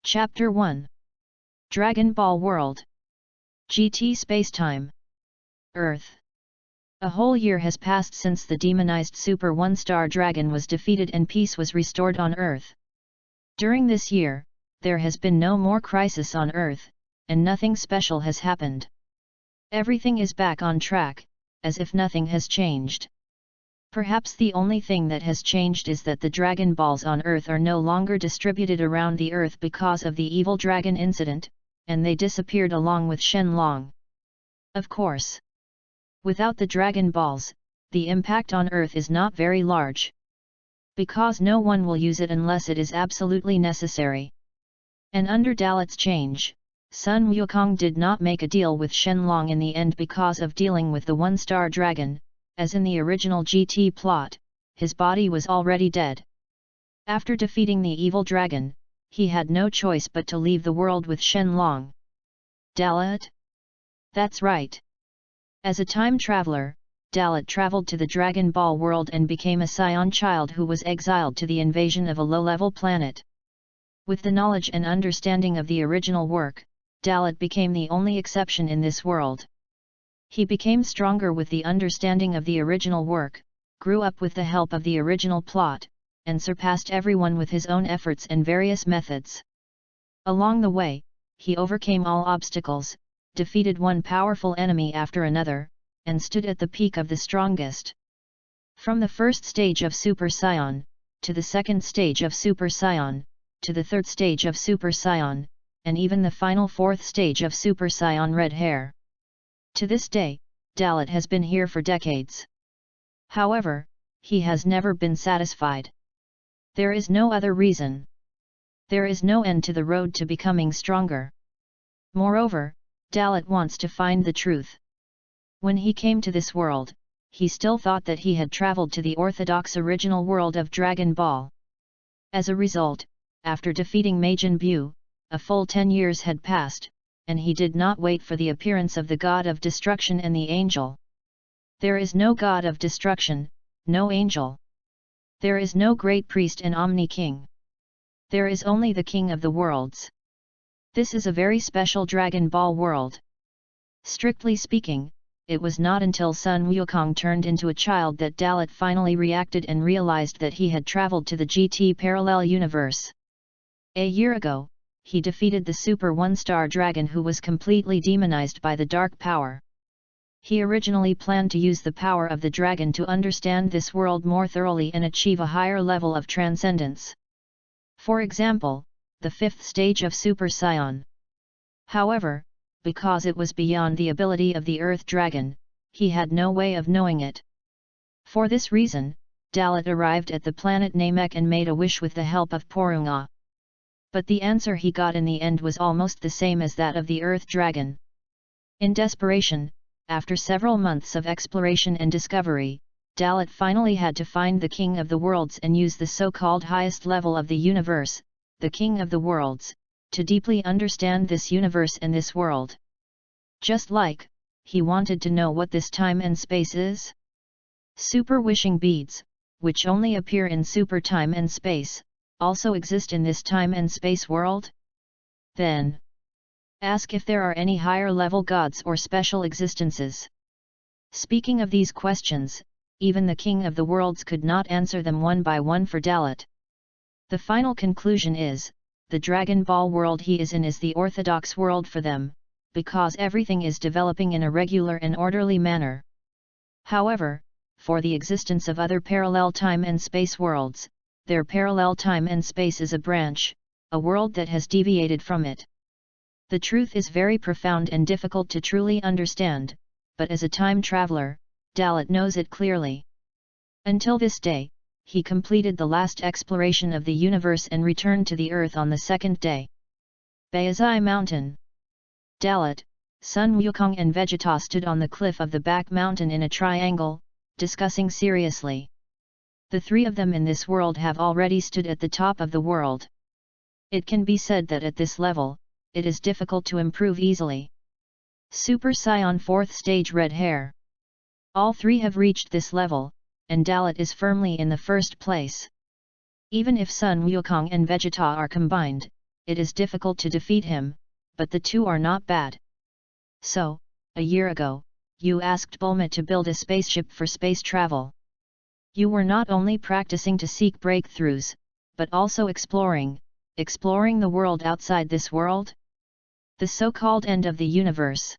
Chapter 1 Dragon Ball World GT Spacetime Earth. A whole year has passed since the demonized Super One-Star Dragon was defeated and peace was restored on Earth. During this year, there has been no more crisis on Earth, and nothing special has happened. Everything is back on track, as if nothing has changed. Perhaps the only thing that has changed is that the Dragon Balls on Earth are no longer distributed around the Earth because of the evil dragon incident, and they disappeared along with Shenlong. Of course. Without the Dragon Balls, the impact on Earth is not very large. Because no one will use it unless it is absolutely necessary. And under Dalot's change, Sun Wukong did not make a deal with Shenlong in the end because of dealing with the One-Star Dragon. As in the original GT plot, his body was already dead. After defeating the evil dragon, he had no choice but to leave the world with Shenlong. Dalot? That's right. As a time traveler, Dalot traveled to the Dragon Ball world and became a Saiyan child who was exiled to the invasion of a low-level planet. With the knowledge and understanding of the original work, Dalot became the only exception in this world. He became stronger with the understanding of the original work, grew up with the help of the original plot, and surpassed everyone with his own efforts and various methods. Along the way, he overcame all obstacles, defeated one powerful enemy after another, and stood at the peak of the strongest. From the first stage of Super Saiyan, to the second stage of Super Saiyan, to the third stage of Super Saiyan, and even the final fourth stage of Super Saiyan Red Hair. To this day, Dalot has been here for decades. However, he has never been satisfied. There is no other reason. There is no end to the road to becoming stronger. Moreover, Dalot wants to find the truth. When he came to this world, he still thought that he had traveled to the orthodox original world of Dragon Ball. As a result, after defeating Majin Buu, a full 10 years had passed, and he did not wait for the appearance of the god of destruction and the angel. There is no god of destruction, no angel. There is no great priest and omni-king. There is only the king of the worlds. This is a very special Dragon Ball world. Strictly speaking, it was not until Sun Wukong turned into a child that Dalot finally reacted and realized that he had traveled to the GT parallel universe. A year ago, he defeated the Super One-Star Dragon who was completely demonized by the dark power. He originally planned to use the power of the dragon to understand this world more thoroughly and achieve a higher level of transcendence. For example, the fifth stage of Super Saiyan. However, because it was beyond the ability of the Earth Dragon, he had no way of knowing it. For this reason, Dalot arrived at the planet Namek and made a wish with the help of Porunga. But the answer he got in the end was almost the same as that of the Earth Dragon. In desperation, after several months of exploration and discovery, Dalot finally had to find the King of the Worlds and use the so-called highest level of the universe, the King of the Worlds, to deeply understand this universe and this world. Just like, he wanted to know what this time and space is. Super wishing beads, which only appear in super time and space, also exist in this time and space world? Then, ask if there are any higher level gods or special existences. Speaking of these questions, even the King of the Worlds could not answer them one by one for Dalot. The final conclusion is, the Dragon Ball world he is in is the orthodox world for them, because everything is developing in a regular and orderly manner. However, for the existence of other parallel time and space worlds, their parallel time and space is a branch, a world that has deviated from it. The truth is very profound and difficult to truly understand, but as a time traveler, Dalot knows it clearly. Until this day, he completed the last exploration of the universe and returned to the Earth on the second day. Bayazai Mountain. Dalot, Sun Wukong and Vegeta stood on the cliff of the back mountain in a triangle, discussing seriously. The three of them in this world have already stood at the top of the world. It can be said that at this level, it is difficult to improve easily. Super Saiyan 4th stage Red Hair. All three have reached this level, and Dalot is firmly in the first place. Even if Sun Wukong and Vegeta are combined, it is difficult to defeat him, but the two are not bad. So, a year ago, you asked Bulma to build a spaceship for space travel. You were not only practicing to seek breakthroughs, but also exploring the world outside this world? The so-called end of the universe.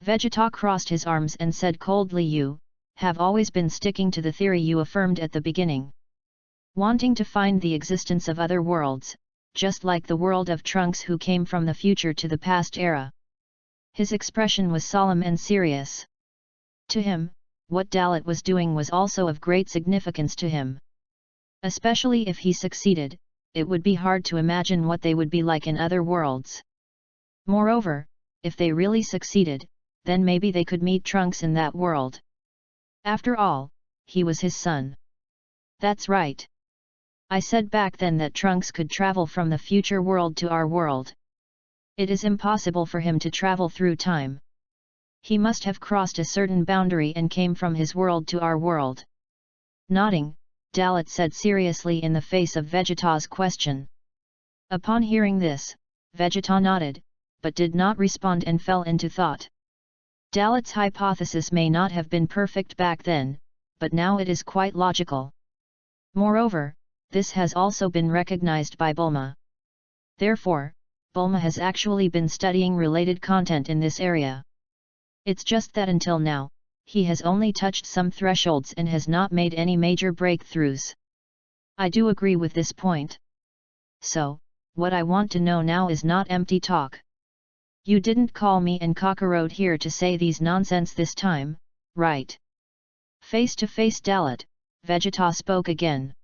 Vegeta crossed his arms and said coldly, you have always been sticking to the theory you affirmed at the beginning. Wanting to find the existence of other worlds, just like the world of Trunks who came from the future to the past era. His expression was solemn and serious. To him, what Dalot was doing was also of great significance to him. Especially if he succeeded, it would be hard to imagine what they would be like in other worlds. Moreover, if they really succeeded, then maybe they could meet Trunks in that world. After all, he was his son. That's right. I said back then that Trunks could travel from the future world to our world. It is impossible for him to travel through time. He must have crossed a certain boundary and came from his world to our world. Nodding, Dalot said seriously in the face of Vegeta's question. Upon hearing this, Vegeta nodded, but did not respond and fell into thought. Dalot's hypothesis may not have been perfect back then, but now it is quite logical. Moreover, this has also been recognized by Bulma. Therefore, Bulma has actually been studying related content in this area. It's just that until now, he has only touched some thresholds and has not made any major breakthroughs. I do agree with this point. So, what I want to know now is not empty talk. You didn't call me and Kakarot here to say these nonsense this time, right? Face to face Dalot, Vegeta spoke again.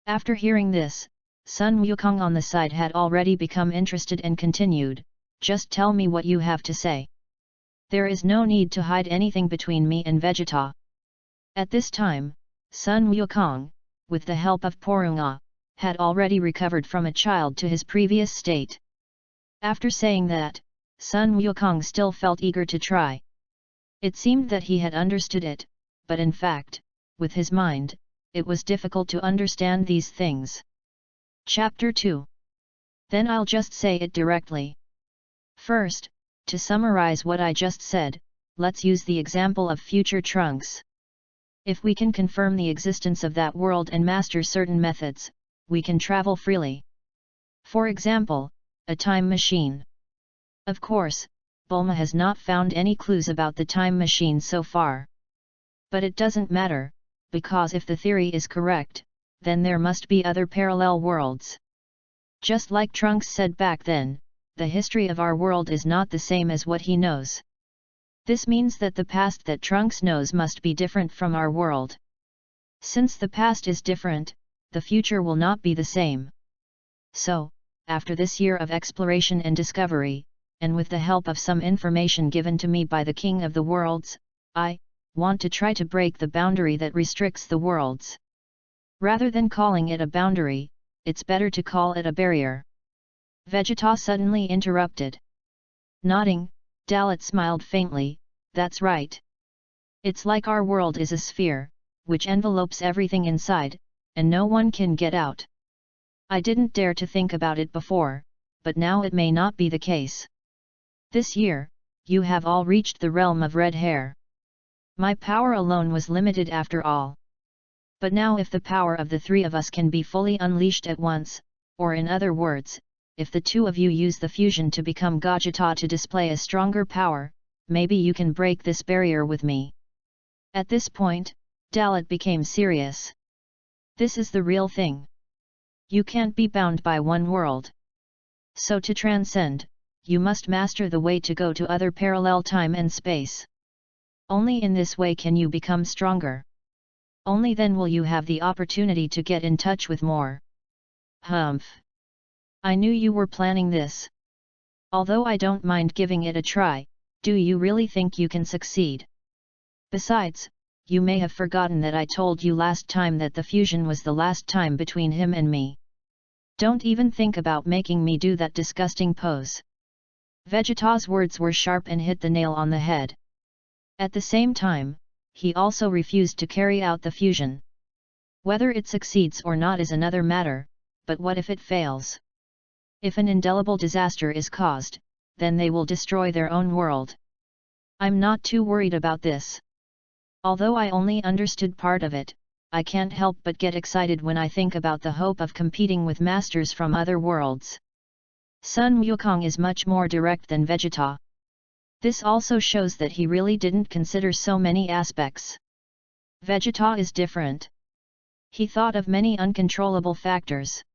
After hearing this, Sun Wukong on the side had already become interested and continued, just tell me what you have to say. There is no need to hide anything between me and Vegeta. At this time, Sun Wukong, with the help of Porunga, had already recovered from a child to his previous state. After saying that, Sun Wukong still felt eager to try. It seemed that he had understood it, but in fact, with his mind, it was difficult to understand these things. Chapter 2. Then I'll just say it directly. First, to summarize what I just said, let's use the example of future Trunks. If we can confirm the existence of that world and master certain methods, we can travel freely. For example, a time machine. Of course, Bulma has not found any clues about the time machine so far. But it doesn't matter, because if the theory is correct, then there must be other parallel worlds. Just like Trunks said back then, the history of our world is not the same as what he knows. This means that the past that Trunks knows must be different from our world. Since the past is different, the future will not be the same. So, after this year of exploration and discovery, and with the help of some information given to me by the King of the Worlds, I want to try to break the boundary that restricts the worlds. Rather than calling it a boundary, it's better to call it a barrier. Vegeta suddenly interrupted. Nodding, Dalot smiled faintly, that's right. It's like our world is a sphere, which envelopes everything inside, and no one can get out. I didn't dare to think about it before, but now it may not be the case. This year, you have all reached the realm of red hair. My power alone was limited after all. But now if the power of the three of us can be fully unleashed at once, or in other words, if the two of you use the fusion to become Gogeta to display a stronger power, maybe you can break this barrier with me. At this point, Dalot became serious. This is the real thing. You can't be bound by one world. So to transcend, you must master the way to go to other parallel time and space. Only in this way can you become stronger. Only then will you have the opportunity to get in touch with more. Humph. I knew you were planning this. Although I don't mind giving it a try, do you really think you can succeed? Besides, you may have forgotten that I told you last time that the fusion was the last time between him and me. Don't even think about making me do that disgusting pose. Vegeta's words were sharp and hit the nail on the head. At the same time, he also refused to carry out the fusion. Whether it succeeds or not is another matter, but what if it fails? If an indelible disaster is caused, then they will destroy their own world. I'm not too worried about this. Although I only understood part of it, I can't help but get excited when I think about the hope of competing with masters from other worlds. Sun Wukong is much more direct than Vegeta. This also shows that he really didn't consider so many aspects. Vegeta is different. He thought of many uncontrollable factors.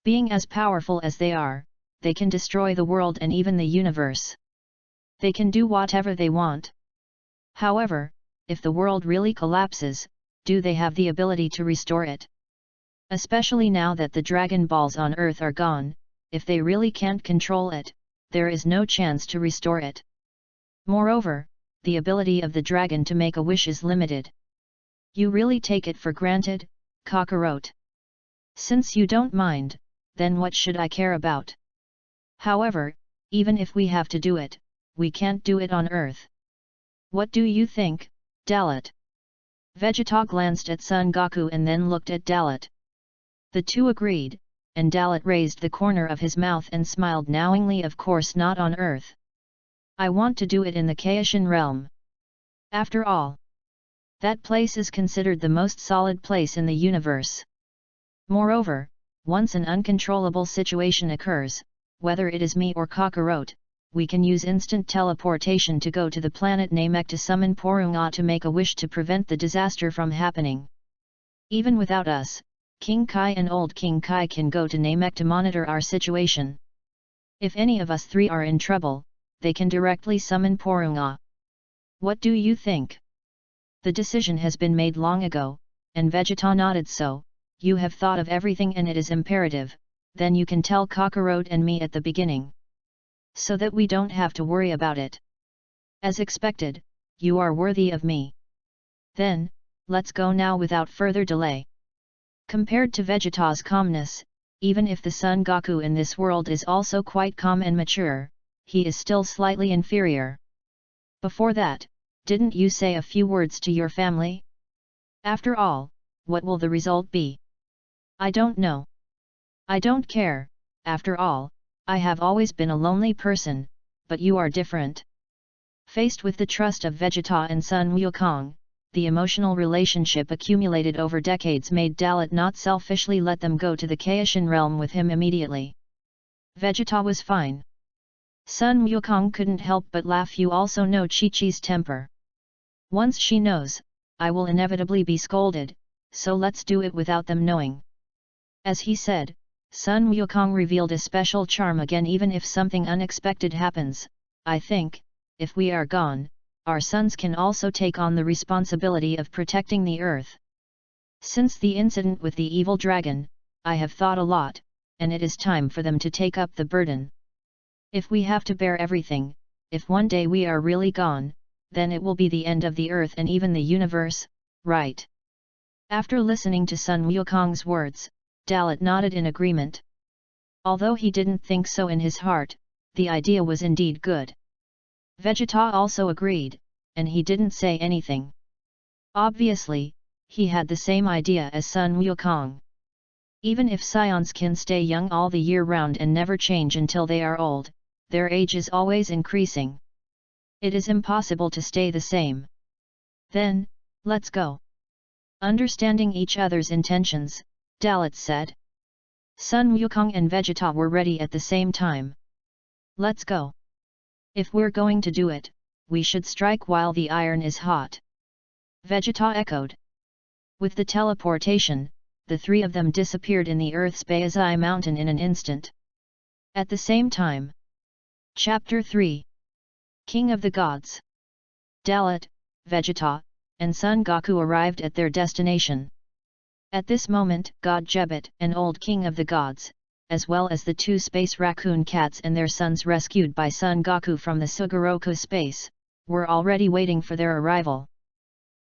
Being as powerful as they are, they can destroy the world and even the universe. They can do whatever they want. However, if the world really collapses, do they have the ability to restore it? Especially now that the Dragon Balls on Earth are gone, if they really can't control it, there is no chance to restore it. Moreover, the ability of the dragon to make a wish is limited. You really take it for granted, Kakarot. Since you don't mind, then what should I care about? However, even if we have to do it, we can't do it on Earth. What do you think, Dalot? Vegeta glanced at Son Goku and then looked at Dalot. The two agreed, and Dalot raised the corner of his mouth and smiled knowingly. Of course not on Earth. I want to do it in the Kaishan realm. After all, that place is considered the most solid place in the universe. Moreover, once an uncontrollable situation occurs, whether it is me or Kakarot, we can use instant teleportation to go to the planet Namek to summon Porunga to make a wish to prevent the disaster from happening. Even without us, King Kai and Old King Kai can go to Namek to monitor our situation. If any of us three are in trouble, they can directly summon Porunga. What do you think? The decision has been made long ago, and Vegeta nodded. So, you have thought of everything and it is imperative, then you can tell Kakarot and me at the beginning. So that we don't have to worry about it. As expected, you are worthy of me. Then, let's go now without further delay. Compared to Vegeta's calmness, even if the Son Goku in this world is also quite calm and mature, he is still slightly inferior. Before that, didn't you say a few words to your family? After all, what will the result be? I don't know. I don't care. After all, I have always been a lonely person, but you are different. Faced with the trust of Vegeta and Sun Wukong, the emotional relationship accumulated over decades made Dalot not selfishly let them go to the Kaishan realm with him immediately. Vegeta was fine. Sun Wukong couldn't help but laugh. You also know Chi-Chi's temper. Once she knows, I will inevitably be scolded, so let's do it without them knowing. As he said, Sun Wukong revealed a special charm again. Even if something unexpected happens, I think, if we are gone, our sons can also take on the responsibility of protecting the earth. Since the incident with the evil dragon, I have thought a lot, and it is time for them to take up the burden. If we have to bear everything, if one day we are really gone, then it will be the end of the earth and even the universe, right? After listening to Sun Wukong's words, Dalot nodded in agreement. Although he didn't think so in his heart, the idea was indeed good. Vegeta also agreed, and he didn't say anything. Obviously, he had the same idea as Sun Wukong. Even if Saiyans can stay young all the year round and never change until they are old, their age is always increasing. It is impossible to stay the same. Then, let's go. Understanding each other's intentions, Dalot said. Sun Wukong and Vegeta were ready at the same time. Let's go. If we're going to do it, we should strike while the iron is hot. Vegeta echoed. With the teleportation, the three of them disappeared in the Earth's Baizai mountain in an instant. At the same time. Chapter 3. King of the Gods. Dalot, Vegeta, and Son Goku arrived at their destination. At this moment, God Jebet and Old King of the Gods, as well as the two space raccoon cats and their sons rescued by Son Goku from the Sugoroku space, were already waiting for their arrival.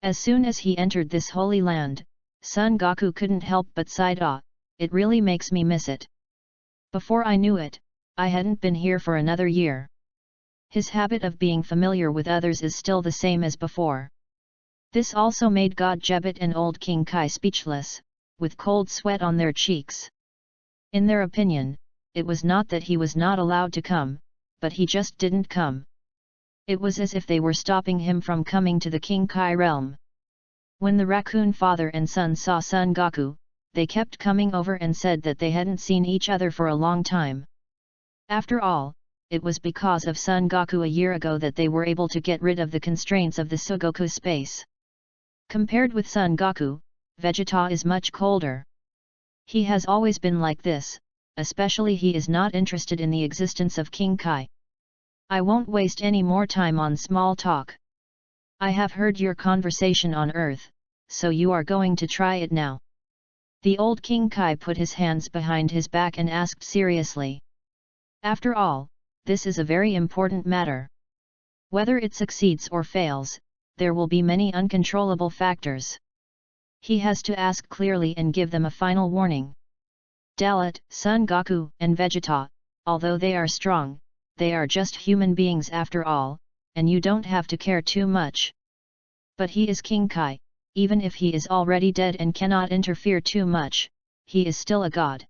As soon as he entered this holy land, Son Goku couldn't help but sighed. It really makes me miss it. Before I knew it, I hadn't been here for another year. His habit of being familiar with others is still the same as before. This also made God Jebet and Old King Kai speechless, with cold sweat on their cheeks. In their opinion, it was not that he was not allowed to come, but he just didn't come. It was as if they were stopping him from coming to the King Kai realm. When the raccoon father and son saw Son Goku, they kept coming over and said that they hadn't seen each other for a long time. After all, it was because of Son Goku a year ago that they were able to get rid of the constraints of the Sugoku space. Compared with Son Goku, Vegeta is much colder. He has always been like this, especially he is not interested in the existence of King Kai. I won't waste any more time on small talk. I have heard your conversation on Earth, so you are going to try it now. The old King Kai put his hands behind his back and asked seriously. After all, this is a very important matter. Whether it succeeds or fails, there will be many uncontrollable factors. He has to ask clearly and give them a final warning. Dalot, Son Goku, and Vegeta, although they are strong, they are just human beings after all, and you don't have to care too much. But he is King Kai, even if he is already dead and cannot interfere too much, he is still a god.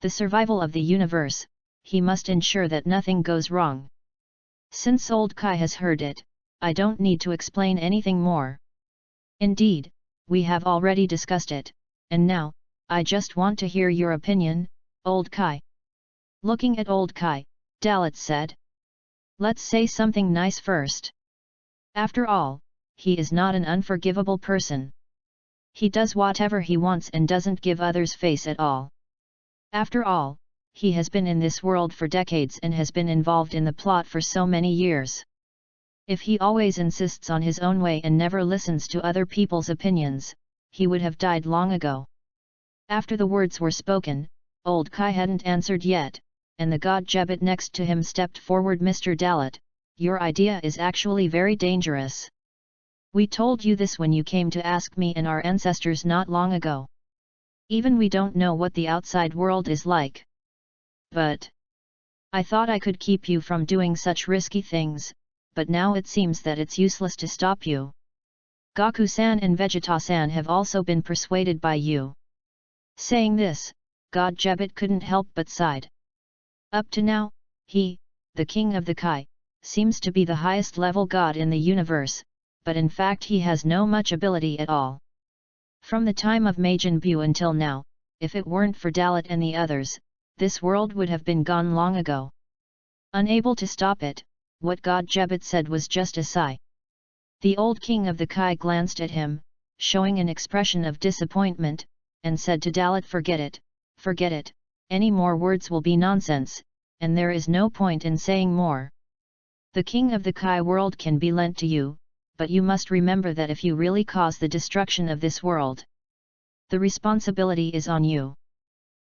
The survival of the universe, he must ensure that nothing goes wrong. Since old Kai has heard it, I don't need to explain anything more. Indeed, we have already discussed it, and now, I just want to hear your opinion, old Kai. Looking at old Kai, Dalot said. Let's say something nice first. After all, he is not an unforgivable person. He does whatever he wants and doesn't give others face at all. After all, he has been in this world for decades and has been involved in the plot for so many years. If he always insists on his own way and never listens to other people's opinions, he would have died long ago. After the words were spoken, old Kai hadn't answered yet, and the god Jebet next to him stepped forward. Mr. Dalot, your idea is actually very dangerous. We told you this when you came to ask me and our ancestors not long ago. Even we don't know what the outside world is like. But I thought I could keep you from doing such risky things, but now it seems that it's useless to stop you. Goku-san and Vegeta-san have also been persuaded by you. Saying this, God Jebet couldn't help but sighed. Up to now, he, the king of the Kai, seems to be the highest level god in the universe, but in fact he has no much ability at all. From the time of Majin Buu until now, if it weren't for Dalot and the others, this world would have been gone long ago. Unable to stop it, what God Jebet said was just a sigh. The old king of the Kai glanced at him, showing an expression of disappointment, and said to Dalot, forget it, any more words will be nonsense, and there is no point in saying more. The king of the Kai world can be lent to you, but you must remember that if you really cause the destruction of this world, the responsibility is on you.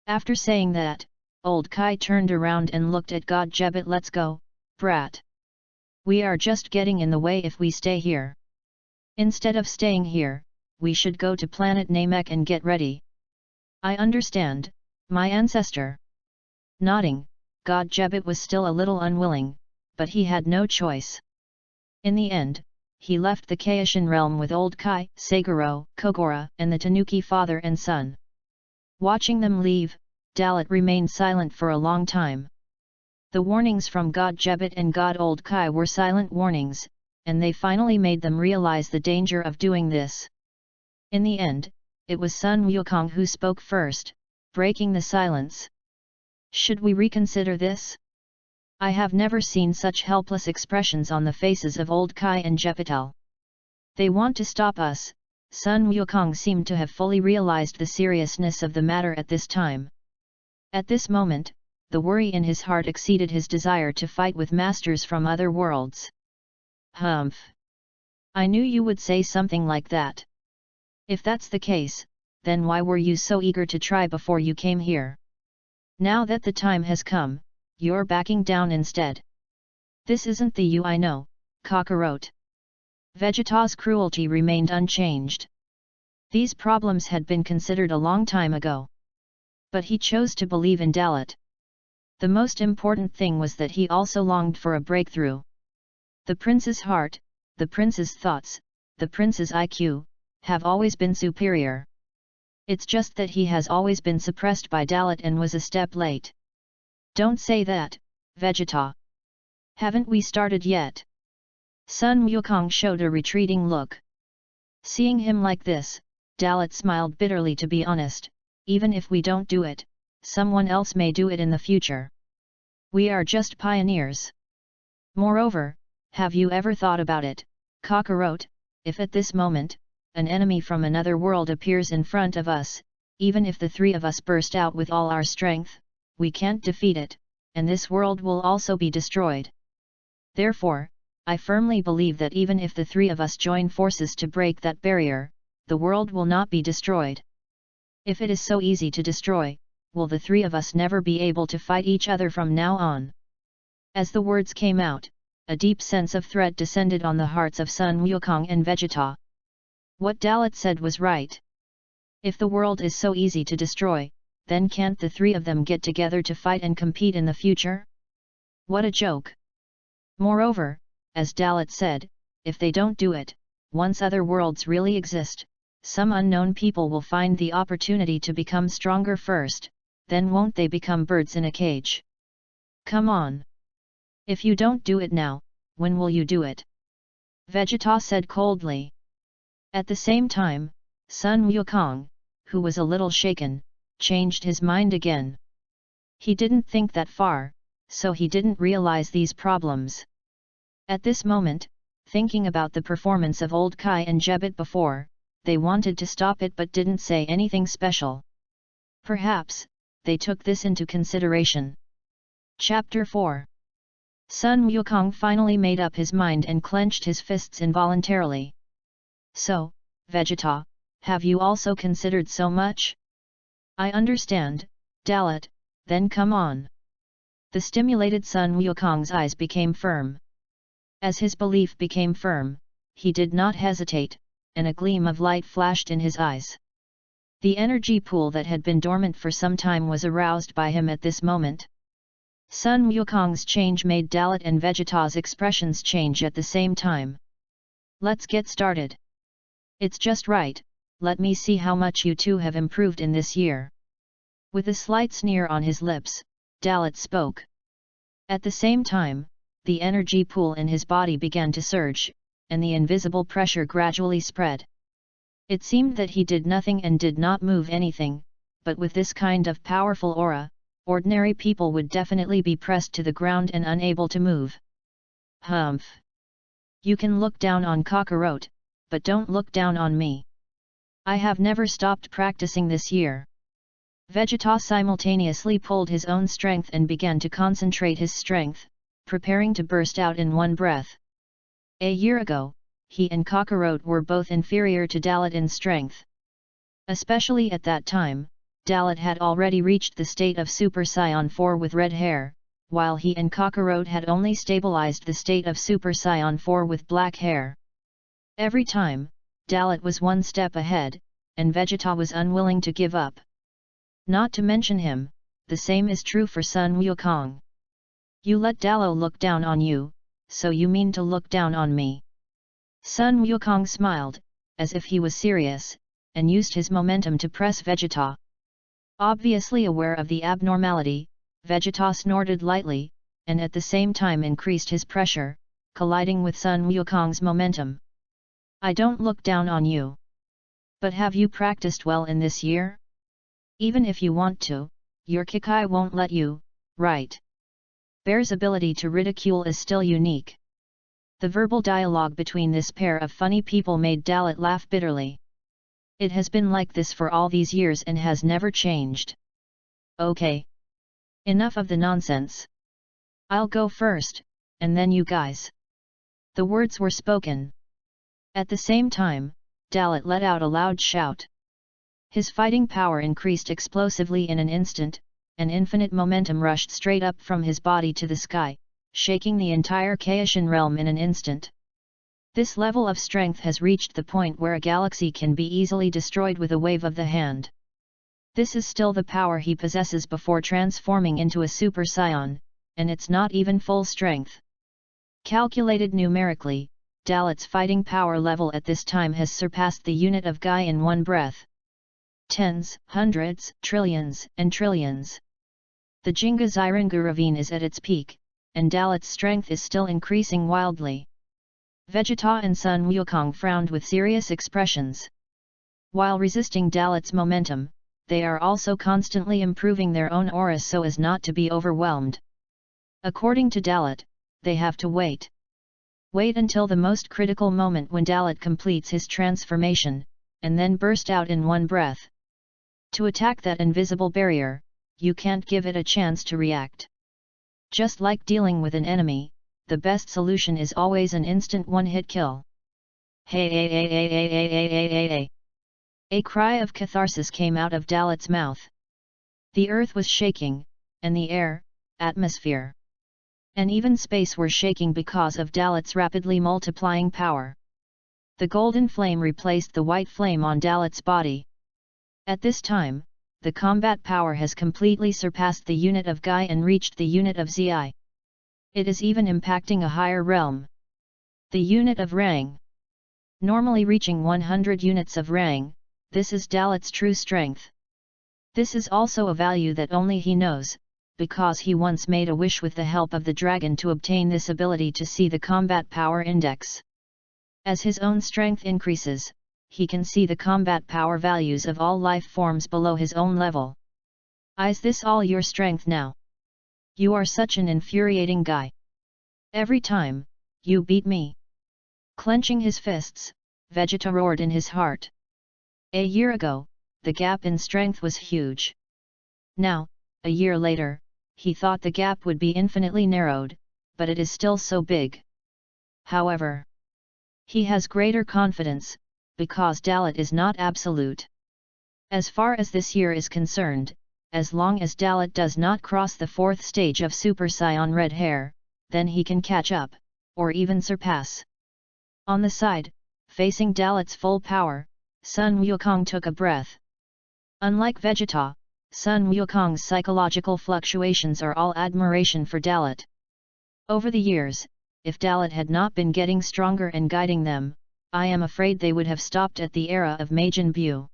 After saying that, old Kai turned around and looked at God Jebet. Let's go, brat. We are just getting in the way if we stay here. Instead of staying here, we should go to planet Namek and get ready. I understand, my ancestor. Nodding, God Jebet was still a little unwilling, but he had no choice. In the end, he left the Kaishin realm with old Kai, Saguro, Kogora, and the Tanuki father and son. Watching them leave, Dalot remained silent for a long time. The warnings from God Jebet and God Old Kai were silent warnings, and they finally made them realize the danger of doing this. In the end, it was Sun Wukong who spoke first, breaking the silence. Should we reconsider this? I have never seen such helpless expressions on the faces of Old Kai and Jepetel. They want to stop us. Sun Wukong seemed to have fully realized the seriousness of the matter at this time. At this moment, the worry in his heart exceeded his desire to fight with masters from other worlds. Humph! I knew you would say something like that. If that's the case, then why were you so eager to try before you came here? Now that the time has come, you're backing down instead. This isn't the you I know, Kakarot. Vegeta's cruelty remained unchanged. These problems had been considered a long time ago. But he chose to believe in Dalot. The most important thing was that he also longed for a breakthrough. The prince's heart, the prince's thoughts, the prince's IQ, have always been superior. It's just that he has always been suppressed by Dalot and was a step late. Don't say that, Vegeta. Haven't we started yet? Sun Wukong showed a retreating look. Seeing him like this, Dalot smiled bitterly. To be honest, even if we don't do it, someone else may do it in the future. We are just pioneers. Moreover, have you ever thought about it, Kakarot, if at this moment, an enemy from another world appears in front of us, even if the three of us burst out with all our strength, we can't defeat it, and this world will also be destroyed. Therefore, I firmly believe that even if the three of us join forces to break that barrier, the world will not be destroyed. If it is so easy to destroy, will the three of us never be able to fight each other from now on? As the words came out, a deep sense of threat descended on the hearts of Sun Wukong and Vegeta. What Dalot said was right. If the world is so easy to destroy, then can't the three of them get together to fight and compete in the future? What a joke! Moreover, as Dalot said, if they don't do it, once other worlds really exist, some unknown people will find the opportunity to become stronger first, then won't they become birds in a cage? Come on! If you don't do it now, when will you do it? Vegeta said coldly. At the same time, Sun Wukong, who was a little shaken, changed his mind again. He didn't think that far, so he didn't realize these problems. At this moment, thinking about the performance of old Kai and Jebit before, they wanted to stop it but didn't say anything special. Perhaps, they took this into consideration. Chapter 4. Sun Wukong finally made up his mind and clenched his fists involuntarily. So, Vegeta, have you also considered so much? I understand, Dalot, then come on. The stimulated Sun Wukong's eyes became firm. As his belief became firm, he did not hesitate, and a gleam of light flashed in his eyes. The energy pool that had been dormant for some time was aroused by him at this moment. Sun Wukong's change made Dalot and Vegeta's expressions change at the same time. Let's get started. It's just right, let me see how much you two have improved in this year. With a slight sneer on his lips, Dalot spoke. At the same time, the energy pool in his body began to surge, and the invisible pressure gradually spread. It seemed that he did nothing and did not move anything, but with this kind of powerful aura, ordinary people would definitely be pressed to the ground and unable to move. Humph! You can look down on Kakarot, but don't look down on me. I have never stopped practicing this year. Vegeta simultaneously pulled his own strength and began to concentrate his strength, preparing to burst out in one breath. A year ago, he and Kakarot were both inferior to Dalot in strength. Especially at that time, Dalot had already reached the state of Super Saiyan 4 with red hair, while he and Kakarot had only stabilized the state of Super Saiyan 4 with black hair. Every time, Dalot was one step ahead, and Vegeta was unwilling to give up. Not to mention him, the same is true for Sun Wukong. You let Dalot look down on you, so you mean to look down on me? Sun Wukong smiled, as if he was serious, and used his momentum to press Vegeta. Obviously aware of the abnormality, Vegeta snorted lightly, and at the same time increased his pressure, colliding with Sun Wukong's momentum. I don't look down on you. But have you practiced well in this year? Even if you want to, your Kikai won't let you, right? Bear's ability to ridicule is still unique. The verbal dialogue between this pair of funny people made Dalot laugh bitterly. It has been like this for all these years and has never changed. Okay. Enough of the nonsense. I'll go first, and then you guys. The words were spoken. At the same time, Dalot let out a loud shout. His fighting power increased explosively in an instant, and infinite momentum rushed straight up from his body to the sky, shaking the entire Kaishan realm in an instant. This level of strength has reached the point where a galaxy can be easily destroyed with a wave of the hand. This is still the power he possesses before transforming into a Super Saiyan, and it's not even full strength. Calculated numerically, Dalot's fighting power level at this time has surpassed the unit of Gai in one breath. Tens, hundreds, trillions, and trillions. The Jinga-Ziringu ravine is at its peak, and Dalot's strength is still increasing wildly. Vegeta and Sun Wukong frowned with serious expressions. While resisting Dalot's momentum, they are also constantly improving their own auras so as not to be overwhelmed. According to Dalot, they have to wait. Wait until the most critical moment when Dalot completes his transformation, and then burst out in one breath. To attack that invisible barrier, you can't give it a chance to react. Just like dealing with an enemy, the best solution is always an instant one-hit kill. Hey hey hey hey hey hey hey hey hey hey. A cry of catharsis came out of Dalot's mouth. The earth was shaking, and the air, atmosphere, and even space were shaking because of Dalot's rapidly multiplying power. The golden flame replaced the white flame on Dalot's body. At this time, the combat power has completely surpassed the unit of Gai and reached the unit of Zi. It is even impacting a higher realm. The unit of Rang. Normally reaching 100 units of Rang, this is Dalot's true strength. This is also a value that only he knows, because he once made a wish with the help of the dragon to obtain this ability to see the combat power index. As his own strength increases, he can see the combat power values of all life forms below his own level. Is this all your strength now? You are such an infuriating guy. Every time, you beat me. Clenching his fists, Vegeta roared in his heart. A year ago, the gap in strength was huge. Now, a year later, he thought the gap would be infinitely narrowed, but it is still so big. However, he has greater confidence, because Dalot is not absolute. As far as this year is concerned, as long as Dalot does not cross the 4th stage of Super Saiyan Red Hair, then he can catch up, or even surpass. On the side, facing Dalot's full power, Sun Wukong took a breath. Unlike Vegeta, Sun Wukong's psychological fluctuations are all admiration for Dalot. Over the years, if Dalot had not been getting stronger and guiding them, I am afraid they would have stopped at the era of Majin Buu.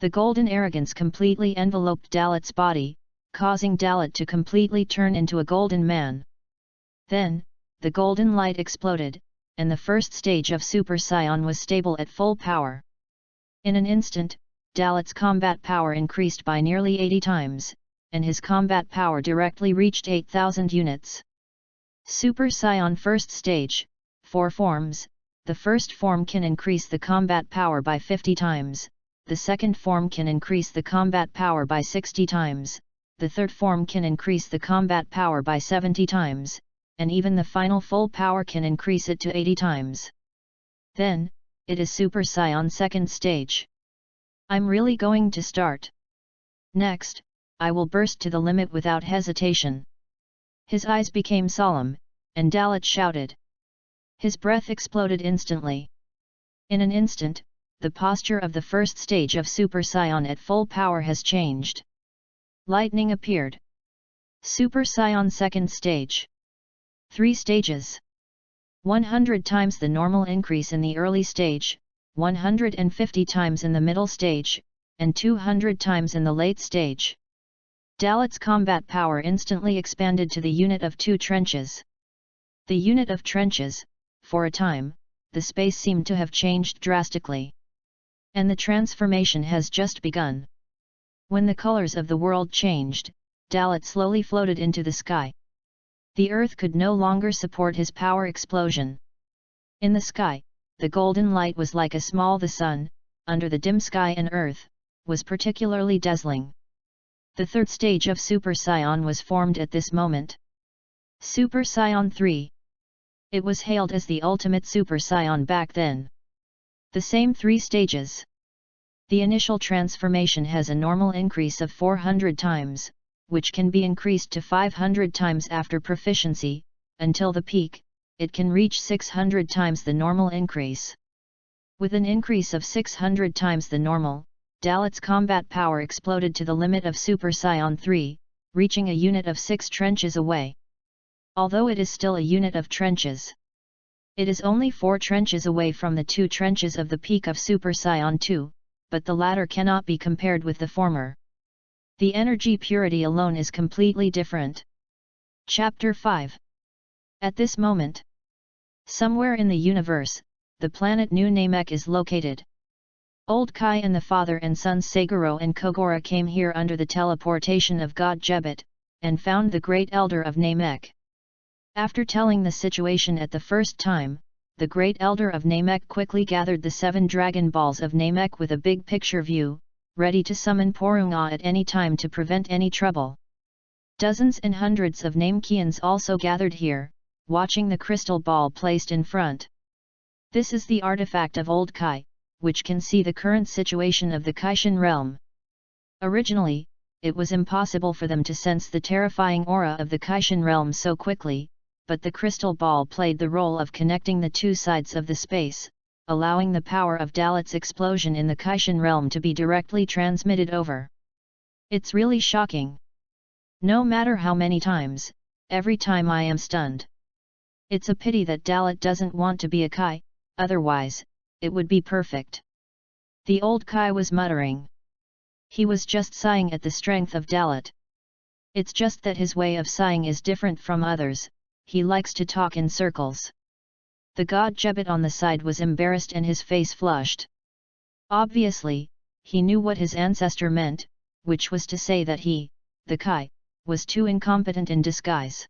The golden arrogance completely enveloped Dalot's body, causing Dalot to completely turn into a golden man. Then, the golden light exploded, and the 1st stage of Super Saiyan was stable at full power. In an instant, Dalot's combat power increased by nearly 80 times, and his combat power directly reached 8,000 units. Super Saiyan 1st stage, 4 forms. The first form can increase the combat power by 50 times, the second form can increase the combat power by 60 times, the third form can increase the combat power by 70 times, and even the final full power can increase it to 80 times. Then, it is Super Saiyan 2nd stage. I'm really going to start. Next, I will burst to the limit without hesitation. His eyes became solemn, and Dalot shouted. His breath exploded instantly. In an instant, the posture of the 1st stage of Super Saiyan at full power has changed. Lightning appeared. Super Saiyan 2nd stage. 3 stages. 100 times the normal increase in the early stage, 150 times in the middle stage, and 200 times in the late stage. Dalot's combat power instantly expanded to the unit of 2 trenches. The unit of trenches, for a time, the space seemed to have changed drastically. And the transformation has just begun. When the colors of the world changed, Dalot slowly floated into the sky. The earth could no longer support his power explosion. In the sky, the golden light was like a small the sun, under the dim sky, and earth was particularly dazzling. The 3rd stage of Super Saiyan was formed at this moment. Super Saiyan 3. It was hailed as the ultimate Super Saiyan back then. The same 3 stages. The initial transformation has a normal increase of 400 times, which can be increased to 500 times after proficiency. Until the peak, it can reach 600 times the normal increase. With an increase of 600 times the normal, Dalot's combat power exploded to the limit of Super Saiyan 3, reaching a unit of 6 trenches away. Although it is still a unit of trenches, it is only 4 trenches away from the 2 trenches of the peak of Super Saiyan 2, but the latter cannot be compared with the former. The energy purity alone is completely different. Chapter 5. At this moment, somewhere in the universe, the planet New Namek is located. Old Kai and the father and sons Saguro and Kogora came here under the teleportation of God Jebet, and found the great elder of Namek. After telling the situation at the first time, the great elder of Namek quickly gathered the 7 Dragon Balls of Namek with a big picture view, ready to summon Porunga at any time to prevent any trouble. Dozens and hundreds of Namekians also gathered here, watching the crystal ball placed in front. This is the artifact of Old Kai, which can see the current situation of the Kaishin realm. Originally, it was impossible for them to sense the terrifying aura of the Kaishin realm so quickly, but the crystal ball played the role of connecting the two sides of the space, allowing the power of Dalot's explosion in the Kaishin realm to be directly transmitted over. It's really shocking. No matter how many times, every time I am stunned. It's a pity that Dalot doesn't want to be a Kai, otherwise, it would be perfect. The old Kai was muttering. He was just sighing at the strength of Dalot. It's just that his way of sighing is different from others, he likes to talk in circles. The god Jebet on the side was embarrassed and his face flushed. Obviously, he knew what his ancestor meant, which was to say that he, the Kai, was too incompetent in disguise.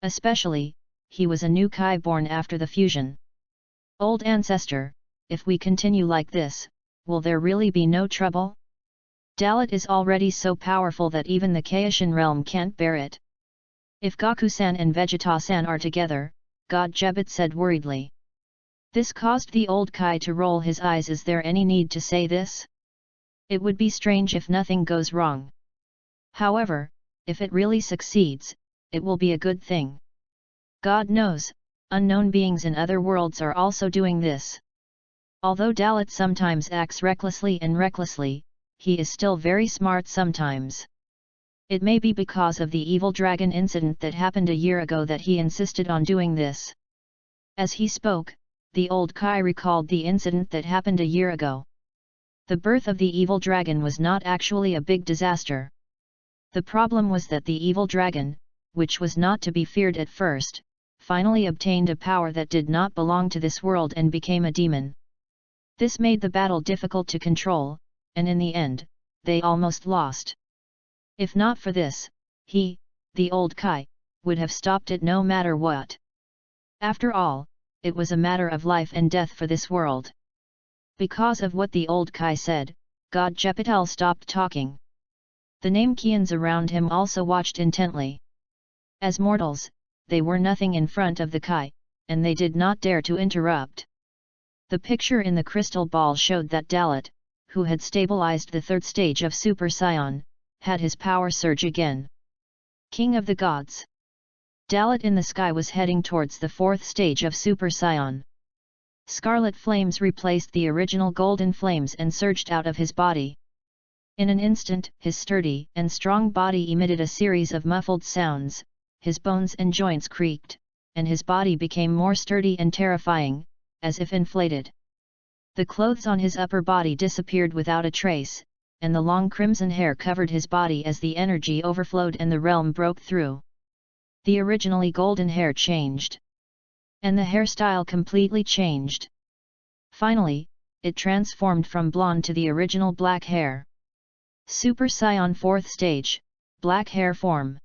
Especially, he was a new Kai born after the fusion. Old ancestor, if we continue like this, will there really be no trouble? Dalot is already so powerful that even the Kaishin realm can't bear it. If Goku-san and Vegeta-san are together, God Jebet said worriedly. This caused the old Kai to roll his eyes. Is there any need to say this? It would be strange if nothing goes wrong. However, if it really succeeds, it will be a good thing. God knows, unknown beings in other worlds are also doing this. Although Dalot sometimes acts recklessly, he is still very smart sometimes. It may be because of the evil dragon incident that happened a year ago that he insisted on doing this. As he spoke, the old Kai recalled the incident that happened a year ago. The birth of the evil dragon was not actually a big disaster. The problem was that the evil dragon, which was not to be feared at first, finally obtained a power that did not belong to this world and became a demon. This made the battle difficult to control, and in the end, they almost lost. If not for this, he, the old Kai, would have stopped it no matter what. After all, it was a matter of life and death for this world. Because of what the old Kai said, God Jepetel stopped talking. The Namekians around him also watched intently. As mortals, they were nothing in front of the Kai, and they did not dare to interrupt. The picture in the crystal ball showed that Dalot, who had stabilized the 3rd stage of Super Saiyan, had his power surge again. King of the Gods. Dalot in the sky was heading towards the 4th stage of Super Saiyan. Scarlet flames replaced the original golden flames and surged out of his body. In an instant, his sturdy and strong body emitted a series of muffled sounds, his bones and joints creaked, and his body became more sturdy and terrifying, as if inflated. The clothes on his upper body disappeared without a trace, and the long crimson hair covered his body as the energy overflowed and the realm broke through. The originally golden hair changed. And the hairstyle completely changed. Finally, it transformed from blonde to the original black hair. Super Saiyan 4th stage, black hair form.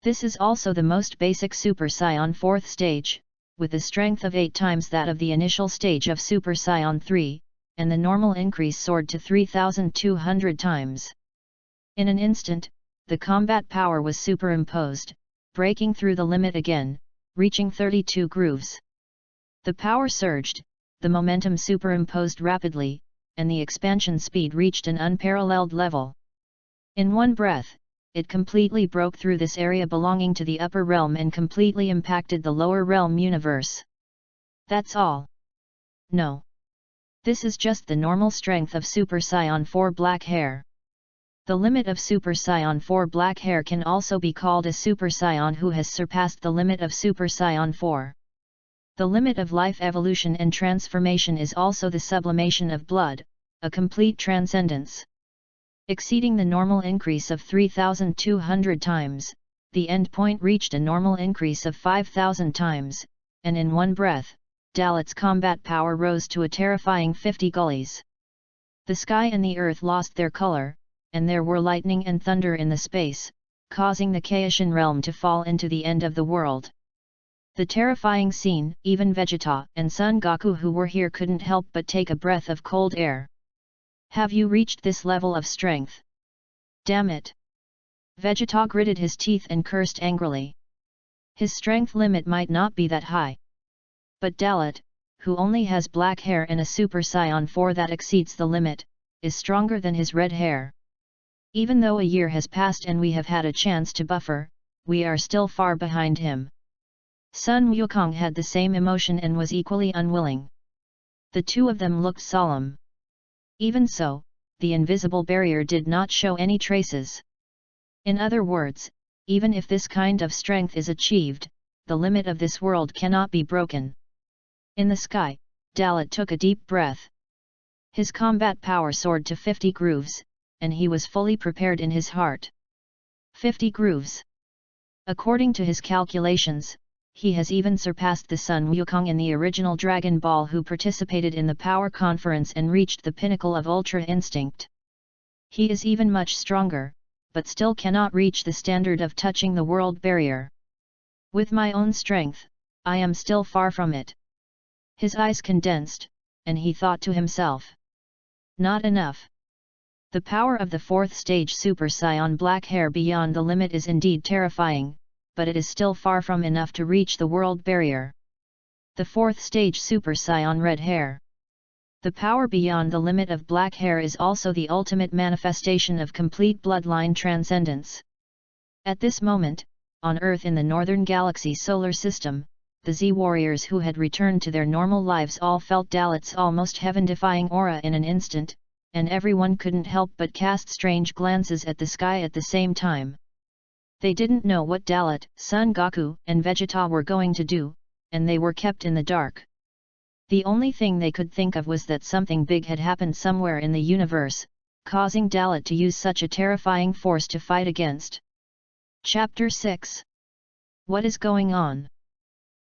This is also the most basic Super Saiyan 4th stage, with a strength of 8 times that of the initial stage of Super Saiyan 3, and the normal increase soared to 3,200 times. In an instant, the combat power was superimposed, breaking through the limit again, reaching 32 grooves. The power surged, the momentum superimposed rapidly, and the expansion speed reached an unparalleled level. In one breath, it completely broke through this area belonging to the upper realm and completely impacted the lower realm universe. That's all. No. This is just the normal strength of Super Saiyan 4 black hair. The limit of Super Saiyan 4 black hair can also be called a Super Saiyan who has surpassed the limit of Super Saiyan 4. The limit of life evolution and transformation is also the sublimation of blood, a complete transcendence. Exceeding the normal increase of 3,200 times, the endpoint reached a normal increase of 5,000 times, and in one breath, Dalot's combat power rose to a terrifying 50 gullies. The sky and the earth lost their color, and there were lightning and thunder in the space, causing the Kaishin realm to fall into the end of the world. The terrifying scene, even Vegeta and Son Goku who were here couldn't help but take a breath of cold air. Have you reached this level of strength? Damn it! Vegeta gritted his teeth and cursed angrily. His strength limit might not be that high. But Dalot, who only has black hair and a Super Saiyan 4 that exceeds the limit, is stronger than his red hair. Even though a year has passed and we have had a chance to buffer, we are still far behind him. Sun Wukong had the same emotion and was equally unwilling. The two of them looked solemn. Even so, the invisible barrier did not show any traces. In other words, even if this kind of strength is achieved, the limit of this world cannot be broken. In the sky, Dalot took a deep breath. His combat power soared to 50 grooves, and he was fully prepared in his heart. 50 grooves. According to his calculations, he has even surpassed the Sun Wukong in the original Dragon Ball who participated in the power conference and reached the pinnacle of Ultra Instinct. He is even much stronger, but still cannot reach the standard of touching the world barrier. With my own strength, I am still far from it. His eyes condensed, and he thought to himself. Not enough. The power of the fourth stage Super Saiyan black hair beyond the limit is indeed terrifying, but it is still far from enough to reach the world barrier. The fourth stage Super Saiyan red hair. The power beyond the limit of black hair is also the ultimate manifestation of complete bloodline transcendence. At this moment, on Earth in the Northern Galaxy solar system, the Z-warriors who had returned to their normal lives all felt Dalot's almost heaven-defying aura in an instant, and everyone couldn't help but cast strange glances at the sky at the same time. They didn't know what Dalot, Son Goku, and Vegeta were going to do, and they were kept in the dark. The only thing they could think of was that something big had happened somewhere in the universe, causing Dalot to use such a terrifying force to fight against. Chapter 6. What is going on?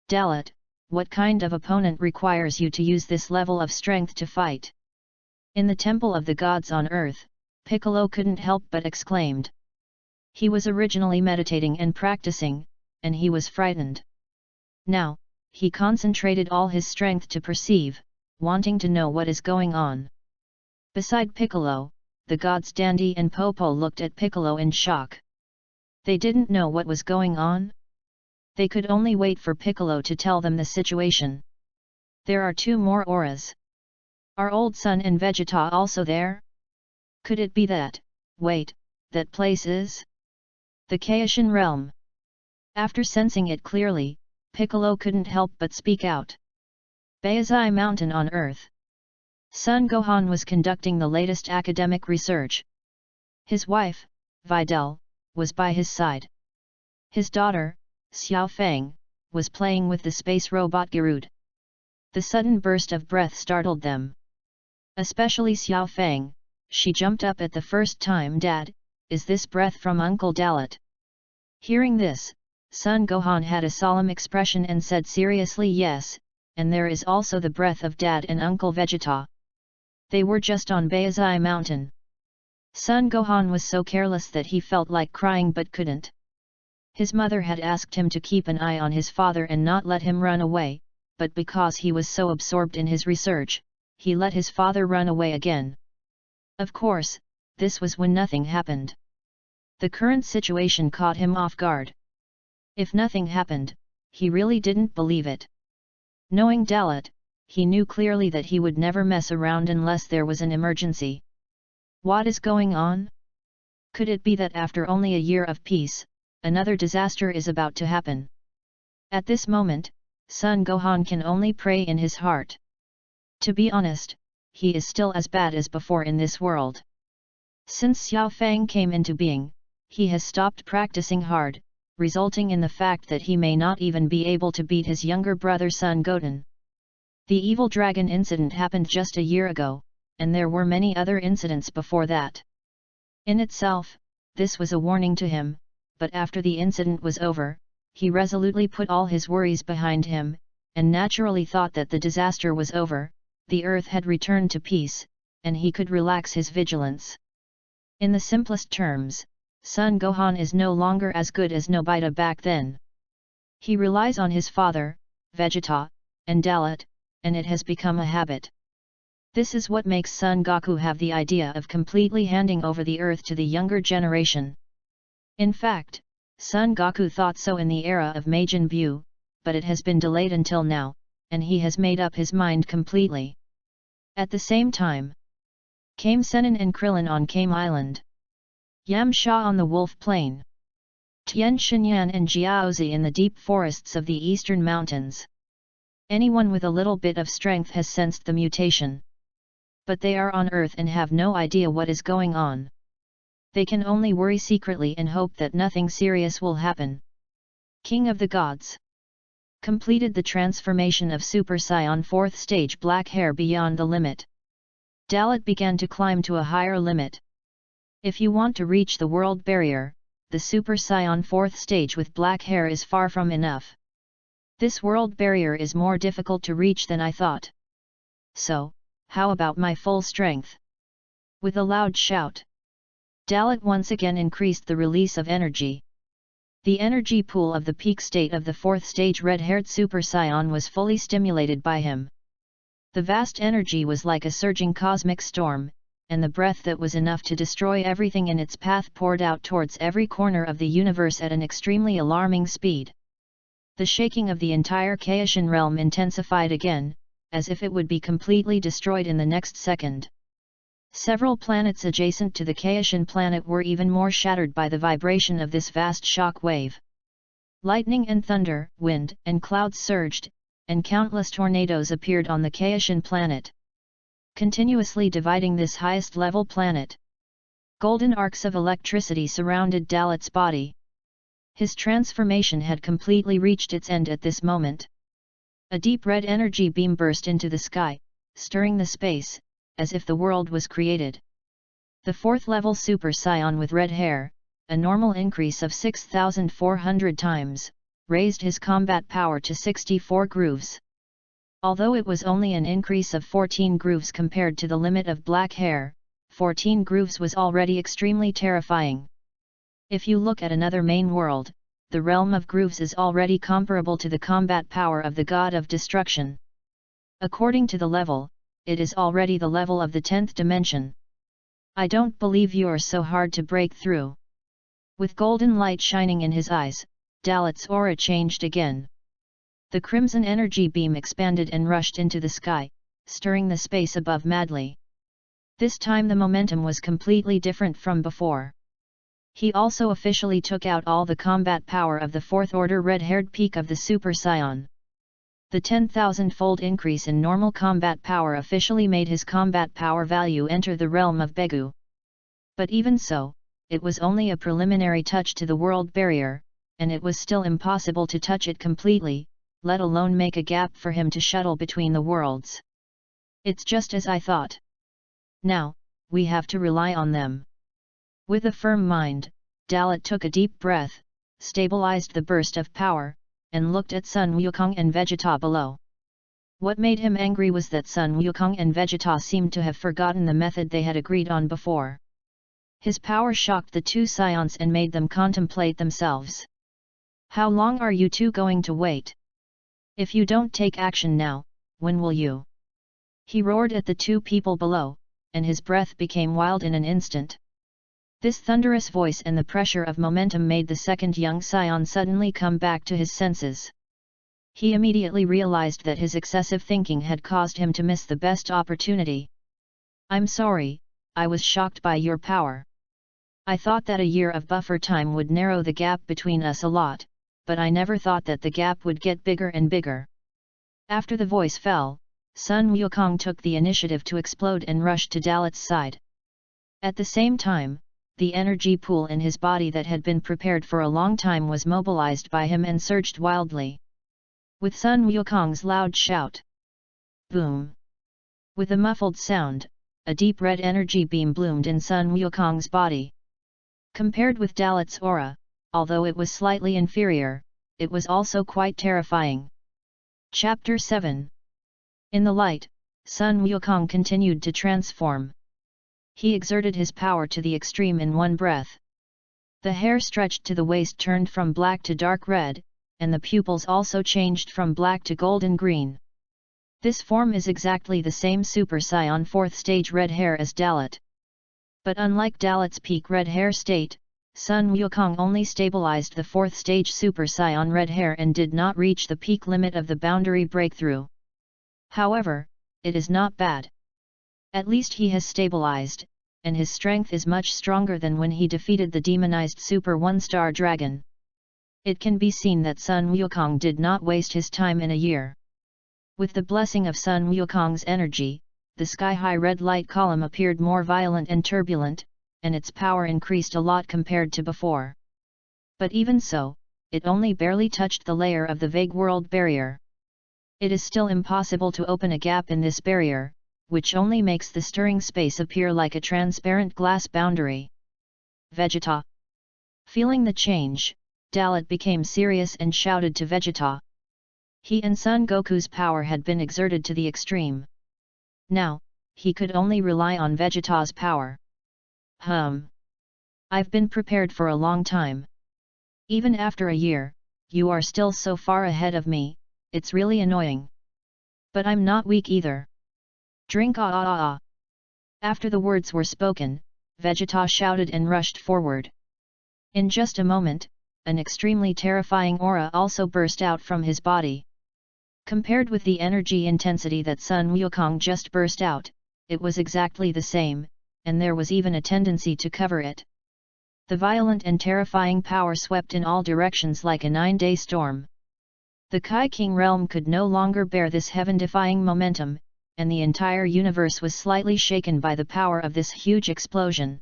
Dalot, what kind of opponent requires you to use this level of strength to fight? In the Temple of the Gods on Earth, Piccolo couldn't help but exclaimed. He was originally meditating and practicing, and he was frightened. Now, he concentrated all his strength to perceive, wanting to know what is going on. Beside Piccolo, the gods Dandy and Popo looked at Piccolo in shock. They didn't know what was going on. They could only wait for Piccolo to tell them the situation. There are two more auras. Are Old Sun and Vegeta also there? Could it be that, wait, that place is? The Kaishin realm. After sensing it clearly, Piccolo couldn't help but speak out. Baizai Mountain on Earth. Son Gohan was conducting the latest academic research. His wife, Videl, was by his side. His daughter, Xiao Feng, was playing with the space robot Garud. The sudden burst of breath startled them. Especially Xiao Feng, she jumped up at the first time. Dad, is this breath from Uncle Dalot? Hearing this, Son Gohan had a solemn expression and said seriously yes, and there is also the breath of Dad and Uncle Vegeta. They were just on Baizai Mountain. Son Gohan was so careless that he felt like crying but couldn't. His mother had asked him to keep an eye on his father and not let him run away, but because he was so absorbed in his research, he let his father run away again. Of course, this was when nothing happened. The current situation caught him off guard. If nothing happened, he really didn't believe it. Knowing Dalot, he knew clearly that he would never mess around unless there was an emergency. What is going on? Could it be that after only a year of peace, another disaster is about to happen? At this moment, Son Gohan can only pray in his heart. To be honest, he is still as bad as before in this world. Since Xiao Feng came into being, he has stopped practicing hard, resulting in the fact that he may not even be able to beat his younger brother Son Goten. The evil dragon incident happened just a year ago, and there were many other incidents before that. In itself, this was a warning to him, but after the incident was over, he resolutely put all his worries behind him, and naturally thought that the disaster was over, the earth had returned to peace, and he could relax his vigilance. In the simplest terms, Son Gohan is no longer as good as Nobita back then. He relies on his father, Vegeta, and Dalot, and it has become a habit. This is what makes Son Goku have the idea of completely handing over the earth to the younger generation. In fact, Son Goku thought so in the era of Majin Buu, but it has been delayed until now, and he has made up his mind completely. At the same time, Kame Sennin and Krillin on Kame Island, Yamcha on the Wolf Plain, Tien Shinyan and Jiaozi in the deep forests of the eastern mountains. Anyone with a little bit of strength has sensed the mutation. But they are on Earth and have no idea what is going on. They can only worry secretly and hope that nothing serious will happen. King of the Gods completed the transformation of Super Saiyan 4th stage black hair beyond the limit. Dalot began to climb to a higher limit. If you want to reach the world barrier, the Super Saiyan 4th stage with black hair is far from enough. This world barrier is more difficult to reach than I thought. So, how about my full strength? With a loud shout, Dalot once again increased the release of energy. The energy pool of the peak state of the 4th stage red-haired Super Saiyan was fully stimulated by him. The vast energy was like a surging cosmic storm, and the breath that was enough to destroy everything in its path poured out towards every corner of the universe at an extremely alarming speed. The shaking of the entire Kaishan realm intensified again, as if it would be completely destroyed in the next second. Several planets adjacent to the Kaishan planet were even more shattered by the vibration of this vast shock wave. Lightning and thunder, wind and clouds surged, and countless tornadoes appeared on the Kaishan planet, continuously dividing this highest-level planet. Golden arcs of electricity surrounded Dalot's body. His transformation had completely reached its end at this moment. A deep red energy beam burst into the sky, stirring the space, as if the world was created. The 4th level Super Saiyan with red hair, a normal increase of 6,400 times, raised his combat power to 64 grooves. Although it was only an increase of 14 grooves compared to the limit of black hair, 14 grooves was already extremely terrifying. If you look at another main world, the realm of grooves is already comparable to the combat power of the god of destruction. According to the level, it is already the level of the 10th dimension. I don't believe you're so hard to break through. With golden light shining in his eyes, Dalot's aura changed again. The crimson energy beam expanded and rushed into the sky, stirring the space above madly. This time the momentum was completely different from before. He also officially took out all the combat power of the 4th order red-haired peak of the Super Saiyan. The 10,000-fold increase in normal combat power officially made his combat power value enter the realm of Begu. But even so, it was only a preliminary touch to the world barrier, and it was still impossible to touch it completely, let alone make a gap for him to shuttle between the worlds. It's just as I thought. Now, we have to rely on them. With a firm mind, Dalot took a deep breath, stabilized the burst of power, and looked at Sun Wukong and Vegeta below. What made him angry was that Sun Wukong and Vegeta seemed to have forgotten the method they had agreed on before. His power shocked the two Saiyans and made them contemplate themselves. How long are you two going to wait? If you don't take action now, when will you? He roared at the two people below, and his breath became wild in an instant. This thunderous voice and the pressure of momentum made the second young Saiyan suddenly come back to his senses. He immediately realized that his excessive thinking had caused him to miss the best opportunity. I'm sorry, I was shocked by your power. I thought that a year of buffer time would narrow the gap between us a lot, but I never thought that the gap would get bigger and bigger. After the voice fell, Sun Wukong took the initiative to explode and rushed to Dalot's side. At the same time, the energy pool in his body that had been prepared for a long time was mobilized by him and surged wildly. With Sun Wukong's loud shout, boom! With a muffled sound, a deep red energy beam bloomed in Sun Wukong's body. Compared with Dalot's aura, although it was slightly inferior, it was also quite terrifying. Chapter 7. In the light, Sun Wukong continued to transform. He exerted his power to the extreme in one breath. The hair stretched to the waist turned from black to dark red, and the pupils also changed from black to golden green. This form is exactly the same Super Saiyan 4th stage red hair as Dalot. But unlike Dalot's peak red hair state, Sun Wukong only stabilized the 4th stage Super Saiyan red hair and did not reach the peak limit of the boundary breakthrough. However, it is not bad. At least he has stabilized, and his strength is much stronger than when he defeated the demonized Super 1-star dragon. It can be seen that Sun Wukong did not waste his time in a year. With the blessing of Sun Wukong's energy, the sky-high red light column appeared more violent and turbulent, and its power increased a lot compared to before. But even so, it only barely touched the layer of the vague world barrier. It is still impossible to open a gap in this barrier, which only makes the stirring space appear like a transparent glass boundary. Vegeta. Feeling the change, Dalot became serious and shouted to Vegeta. He and Son Goku's power had been exerted to the extreme. Now, he could only rely on Vegeta's power. I've been prepared for a long time. Even after a year, you are still so far ahead of me, it's really annoying. But I'm not weak either. Drink ah. After the words were spoken, Vegeta shouted and rushed forward. In just a moment, an extremely terrifying aura also burst out from his body. Compared with the energy intensity that Sun Wukong just burst out, it was exactly the same, and there was even a tendency to cover it. The violent and terrifying power swept in all directions like a 9-day storm. The Kai King realm could no longer bear this heaven-defying momentum, and the entire universe was slightly shaken by the power of this huge explosion.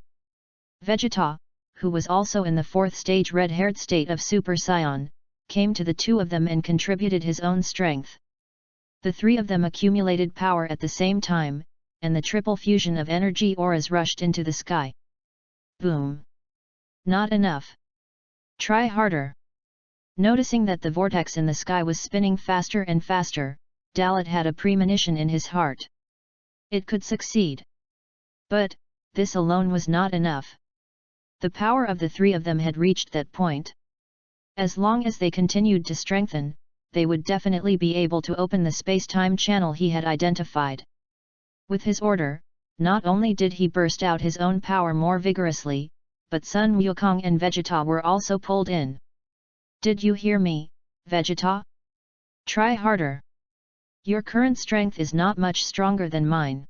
Vegeta, who was also in the 4th stage red-haired state of Super Saiyan, came to the two of them and contributed his own strength. The three of them accumulated power at the same time, and the triple fusion of energy auras rushed into the sky. Boom! Not enough. Try harder. Noticing that the vortex in the sky was spinning faster and faster, Dalot had a premonition in his heart. It could succeed. But, this alone was not enough. The power of the three of them had reached that point. As long as they continued to strengthen, they would definitely be able to open the space-time channel he had identified. With his order, not only did he burst out his own power more vigorously, but Sun Wukong and Vegeta were also pulled in. Did you hear me, Vegeta? Try harder. Your current strength is not much stronger than mine.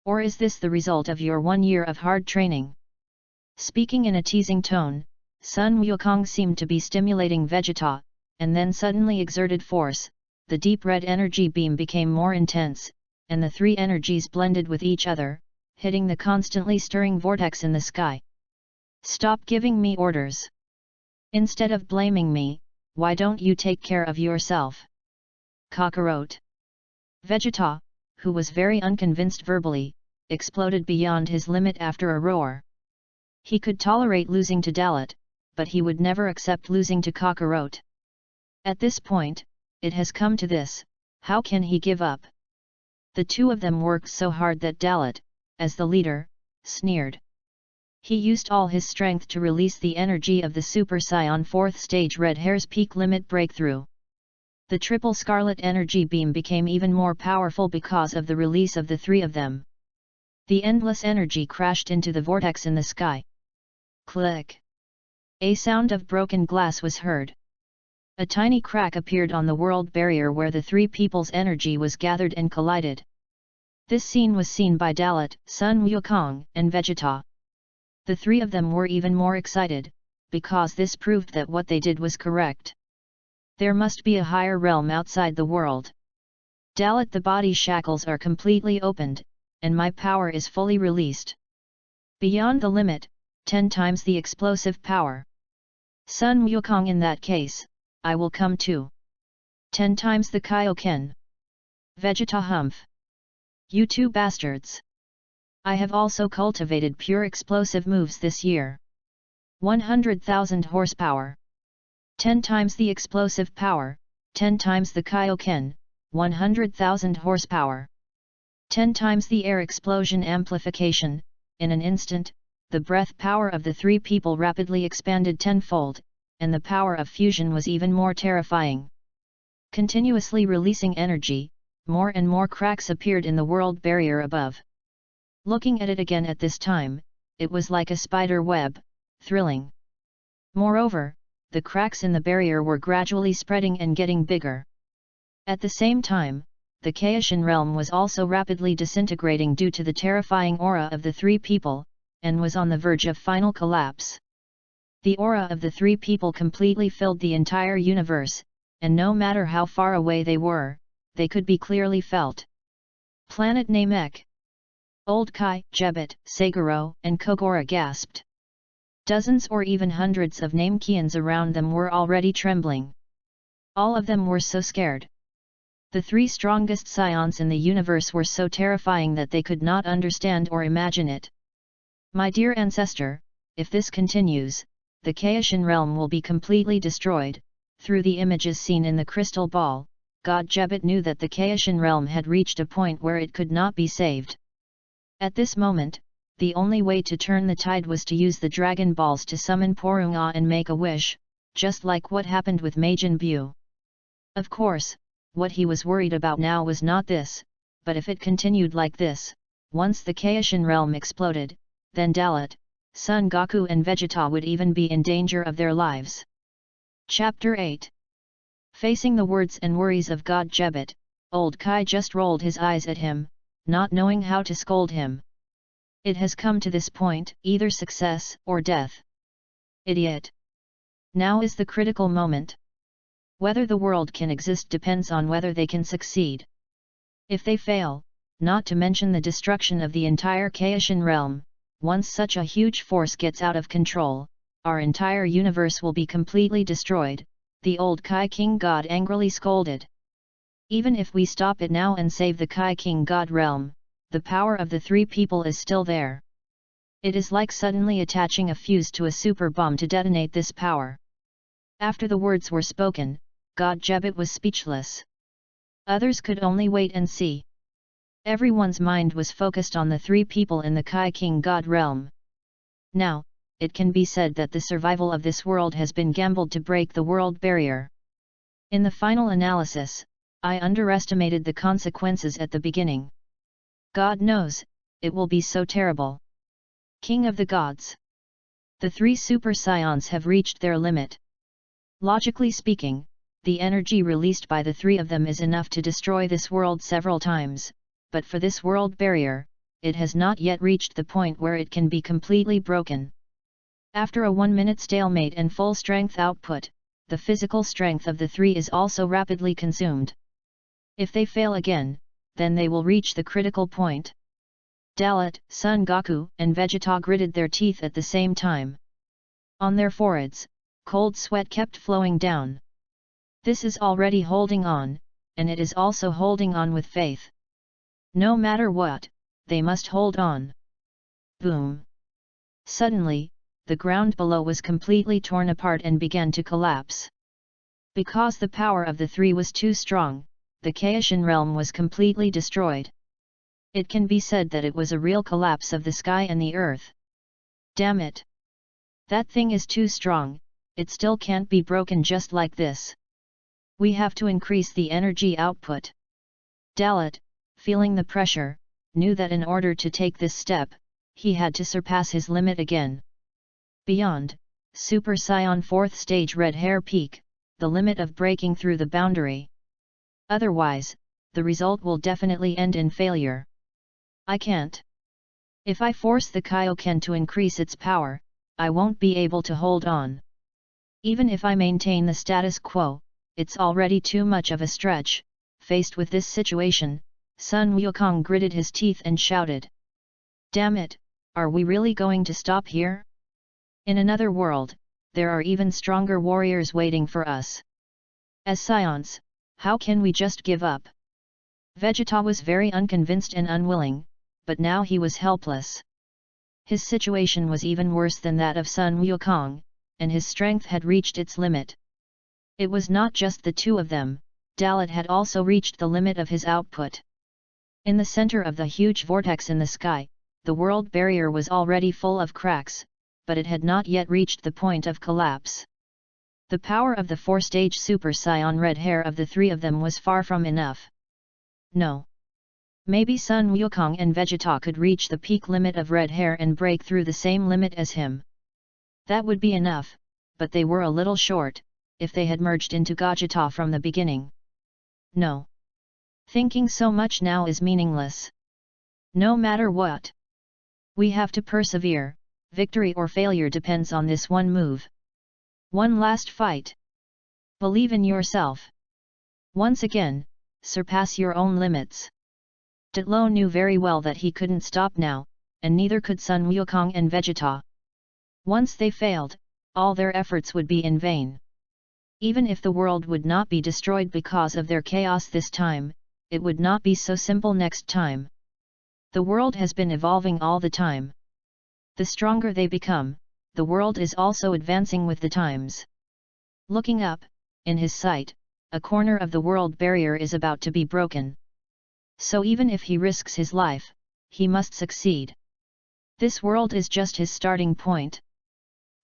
Or is this the result of your 1 year of hard training? Speaking in a teasing tone, Sun Wukong seemed to be stimulating Vegeta, and then suddenly exerted force, the deep red energy beam became more intense, and the three energies blended with each other, hitting the constantly stirring vortex in the sky. Stop giving me orders. Instead of blaming me, why don't you take care of yourself? Kakarot. Vegeta, who was very unconvinced verbally, exploded beyond his limit after a roar. He could tolerate losing to Dalot, but he would never accept losing to Kakarot. At this point, it has come to this, how can he give up? The two of them worked so hard that Dalot, as the leader, sneered. He used all his strength to release the energy of the Super Saiyan 4th stage Red Hair's peak limit breakthrough. The triple scarlet energy beam became even more powerful because of the release of the three of them. The endless energy crashed into the vortex in the sky. Click! A sound of broken glass was heard. A tiny crack appeared on the world barrier where the three people's energy was gathered and collided. This scene was seen by Dalot, Sun Wukong, and Vegeta. The three of them were even more excited, because this proved that what they did was correct. There must be a higher realm outside the world. Dalot, the body shackles are completely opened, and my power is fully released. Beyond the limit, 10 times the explosive power. Sun Wukong, in that case, I will come too. 10 times the Kaioken. Vegeta, humph. You two bastards. I have also cultivated pure explosive moves this year. 100,000 horsepower. 10 times the explosive power, 10 times the Kaioken, 100,000 horsepower. 10 times the air explosion amplification. In an instant, the breath power of the three people rapidly expanded tenfold, and the power of fusion was even more terrifying. Continuously releasing energy, more and more cracks appeared in the world barrier above. Looking at it again at this time, it was like a spider web, thrilling. Moreover, the cracks in the barrier were gradually spreading and getting bigger. At the same time, the Kaioken realm was also rapidly disintegrating due to the terrifying aura of the three people, and was on the verge of final collapse. The aura of the three people completely filled the entire universe, and no matter how far away they were, they could be clearly felt. Planet Namek. Old Kai, Jebet, Saguro, and Kogora gasped. Dozens or even hundreds of Namekians around them were already trembling. All of them were so scared. The three strongest Saiyans in the universe were so terrifying that they could not understand or imagine it. My dear ancestor, if this continues, the Kaioken realm will be completely destroyed. Through the images seen in the crystal ball, God Jebet knew that the Kaioken realm had reached a point where it could not be saved. At this moment, the only way to turn the tide was to use the Dragon Balls to summon Porunga and make a wish, just like what happened with Majin Buu. Of course, what he was worried about now was not this, but if it continued like this, once the Kaioken realm exploded, then Dalot, Son Goku and Vegeta would even be in danger of their lives. Chapter 8. Facing the words and worries of God Jebet, old Kai just rolled his eyes at him, not knowing how to scold him. It has come to this point, either success or death. Idiot! Now is the critical moment. Whether the world can exist depends on whether they can succeed. If they fail, not to mention the destruction of the entire Kaioken realm, once such a huge force gets out of control, our entire universe will be completely destroyed, the old Kai King God angrily scolded. Even if we stop it now and save the Kai King God realm, the power of the three people is still there. It is like suddenly attaching a fuse to a super bomb to detonate this power. After the words were spoken, God Jebet was speechless. Others could only wait and see. Everyone's mind was focused on the three people in the Kai King God realm. Now, it can be said that the survival of this world has been gambled to break the world barrier. In the final analysis, I underestimated the consequences at the beginning. God knows, it will be so terrible. King of the Gods. The three Super Saiyans have reached their limit. Logically speaking, the energy released by the three of them is enough to destroy this world several times, but for this world barrier, it has not yet reached the point where it can be completely broken. After a 1-minute stalemate and full strength output, the physical strength of the three is also rapidly consumed. If they fail again, then they will reach the critical point. Dalot, Son Goku, and Vegeta gritted their teeth at the same time. On their foreheads, cold sweat kept flowing down. This is already holding on, and it is also holding on with faith. No matter what, they must hold on. Boom! Suddenly, the ground below was completely torn apart and began to collapse. Because the power of the three was too strong, the Kaioken realm was completely destroyed. It can be said that it was a real collapse of the sky and the earth. Damn it! That thing is too strong, it still can't be broken just like this. We have to increase the energy output. Dalot, feeling the pressure, knew that in order to take this step, he had to surpass his limit again. Beyond, Super Saiyan 4th stage Red Hair Peak, the limit of breaking through the boundary. Otherwise, the result will definitely end in failure. I can't. If I force the Kaioken to increase its power, I won't be able to hold on. Even if I maintain the status quo, it's already too much of a stretch. Faced with this situation, Sun Wukong gritted his teeth and shouted. Damn it, are we really going to stop here? In another world, there are even stronger warriors waiting for us. As Saiyans, how can we just give up? Vegeta was very unconvinced and unwilling, but now he was helpless. His situation was even worse than that of Sun Wukong, and his strength had reached its limit. It was not just the two of them, Dalot had also reached the limit of his output. In the center of the huge vortex in the sky, the world barrier was already full of cracks, but it had not yet reached the point of collapse. The power of the 4-stage Super Saiyan red hair of the three of them was far from enough. No. Maybe Sun Wukong and Vegeta could reach the peak limit of red hair and break through the same limit as him. That would be enough, but they were a little short, if they had merged into Gogeta from the beginning. No. Thinking so much now is meaningless. No matter what. We have to persevere, victory or failure depends on this one move. One last fight. Believe in yourself. Once again, surpass your own limits. Dalot knew very well that he couldn't stop now, and neither could Sun Wukong and Vegeta. Once they failed, all their efforts would be in vain. Even if the world would not be destroyed because of their chaos this time, it would not be so simple next time. The world has been evolving all the time. The stronger they become, the world is also advancing with the times. Looking up, in his sight, a corner of the world barrier is about to be broken. So even if he risks his life, he must succeed. This world is just his starting point.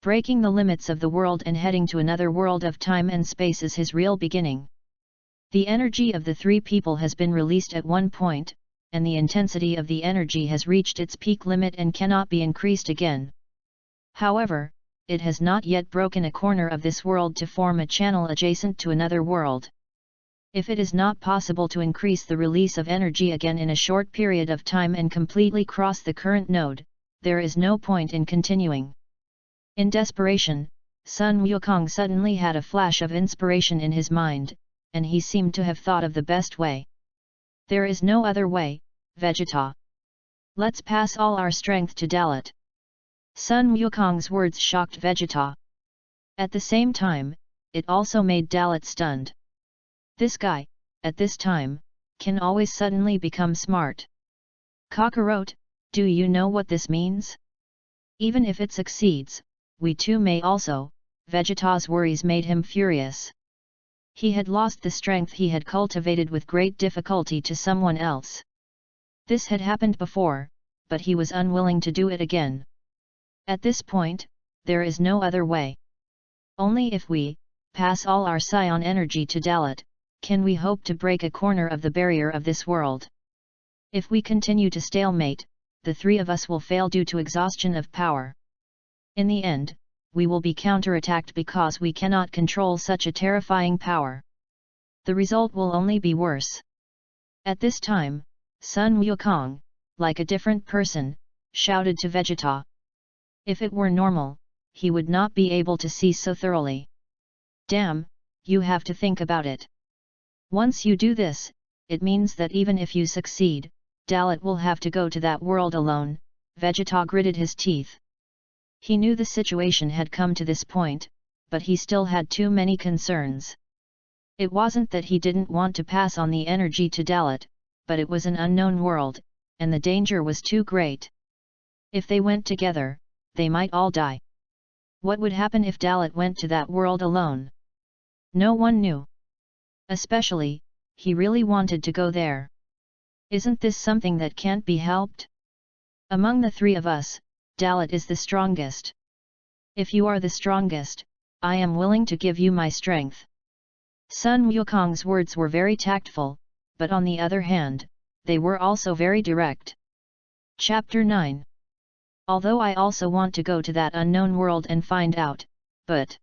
Breaking the limits of the world and heading to another world of time and space is his real beginning. The energy of the three people has been released at one point, and the intensity of the energy has reached its peak limit and cannot be increased again. However, it has not yet broken a corner of this world to form a channel adjacent to another world. If it is not possible to increase the release of energy again in a short period of time and completely cross the current node, there is no point in continuing. In desperation, Sun Wukong suddenly had a flash of inspiration in his mind, and he seemed to have thought of the best way. There is no other way, Vegeta. Let's pass all our strength to Dalot. Sun Wukong's words shocked Vegeta. At the same time, it also made Dalot stunned. This guy, at this time, can always suddenly become smart. Kakarot, do you know what this means? Even if it succeeds, we too may also. Vegeta's worries made him furious. He had lost the strength he had cultivated with great difficulty to someone else. This had happened before, but he was unwilling to do it again. At this point, there is no other way. Only if we pass all our Saiyan energy to Dalot, can we hope to break a corner of the barrier of this world. If we continue to stalemate, the three of us will fail due to exhaustion of power. In the end, we will be counterattacked because we cannot control such a terrifying power. The result will only be worse. At this time, Sun Wukong, like a different person, shouted to Vegeta. If it were normal, he would not be able to see so thoroughly. Damn, you have to think about it. Once you do this, it means that even if you succeed, Dalot will have to go to that world alone. Vegeta gritted his teeth. He knew the situation had come to this point, but he still had too many concerns. It wasn't that he didn't want to pass on the energy to Dalot, but it was an unknown world, and the danger was too great. If they went together, they might all die. What would happen if Dalot went to that world alone? No one knew. Especially, he really wanted to go there. Isn't this something that can't be helped? Among the three of us, Dalot is the strongest. If you are the strongest, I am willing to give you my strength. Sun Wukong's words were very tactful, but on the other hand, they were also very direct. Chapter 9. Although I also want to go to that unknown world and find out, but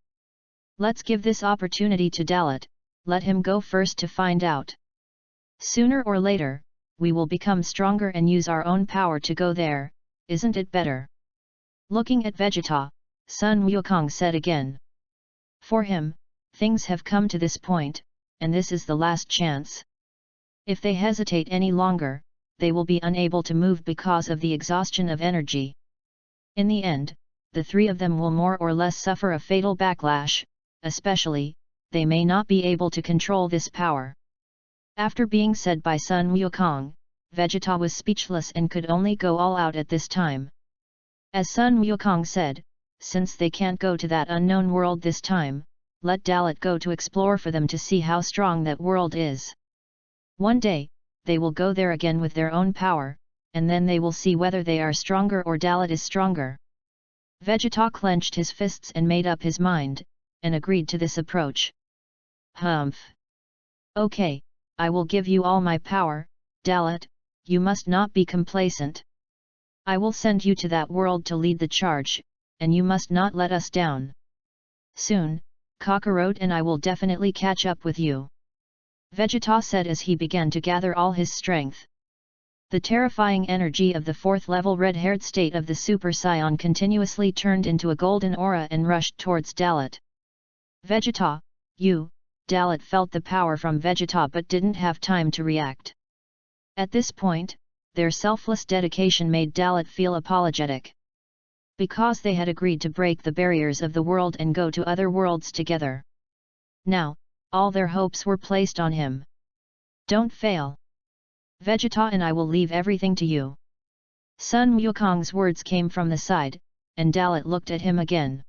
let's give this opportunity to Dalot, let him go first to find out. Sooner or later, we will become stronger and use our own power to go there, isn't it better? Looking at Vegeta, Sun Wukong said again. For him, things have come to this point, and this is the last chance. If they hesitate any longer, they will be unable to move because of the exhaustion of energy. In the end, the three of them will more or less suffer a fatal backlash, especially, they may not be able to control this power. After being said by Sun Wukong, Vegeta was speechless and could only go all out at this time. As Sun Wukong said, since they can't go to that unknown world this time, let Dalot go to explore for them to see how strong that world is. One day, they will go there again with their own power, and then they will see whether they are stronger or Dalot is stronger. Vegeta clenched his fists and made up his mind, and agreed to this approach. Humph! Okay, I will give you all my power, Dalot, you must not be complacent. I will send you to that world to lead the charge, and you must not let us down. Soon, Kakarot and I will definitely catch up with you. Vegeta said as he began to gather all his strength. The terrifying energy of the fourth-level red-haired state of the Super Saiyan continuously turned into a golden aura and rushed towards Dalot. Vegeta, you! Dalot felt the power from Vegeta but didn't have time to react. At this point, their selfless dedication made Dalot feel apologetic. Because they had agreed to break the barriers of the world and go to other worlds together. Now, all their hopes were placed on him. Don't fail. Vegeta and I will leave everything to you. Sun Wukong's words came from the side, and Dalot looked at him again.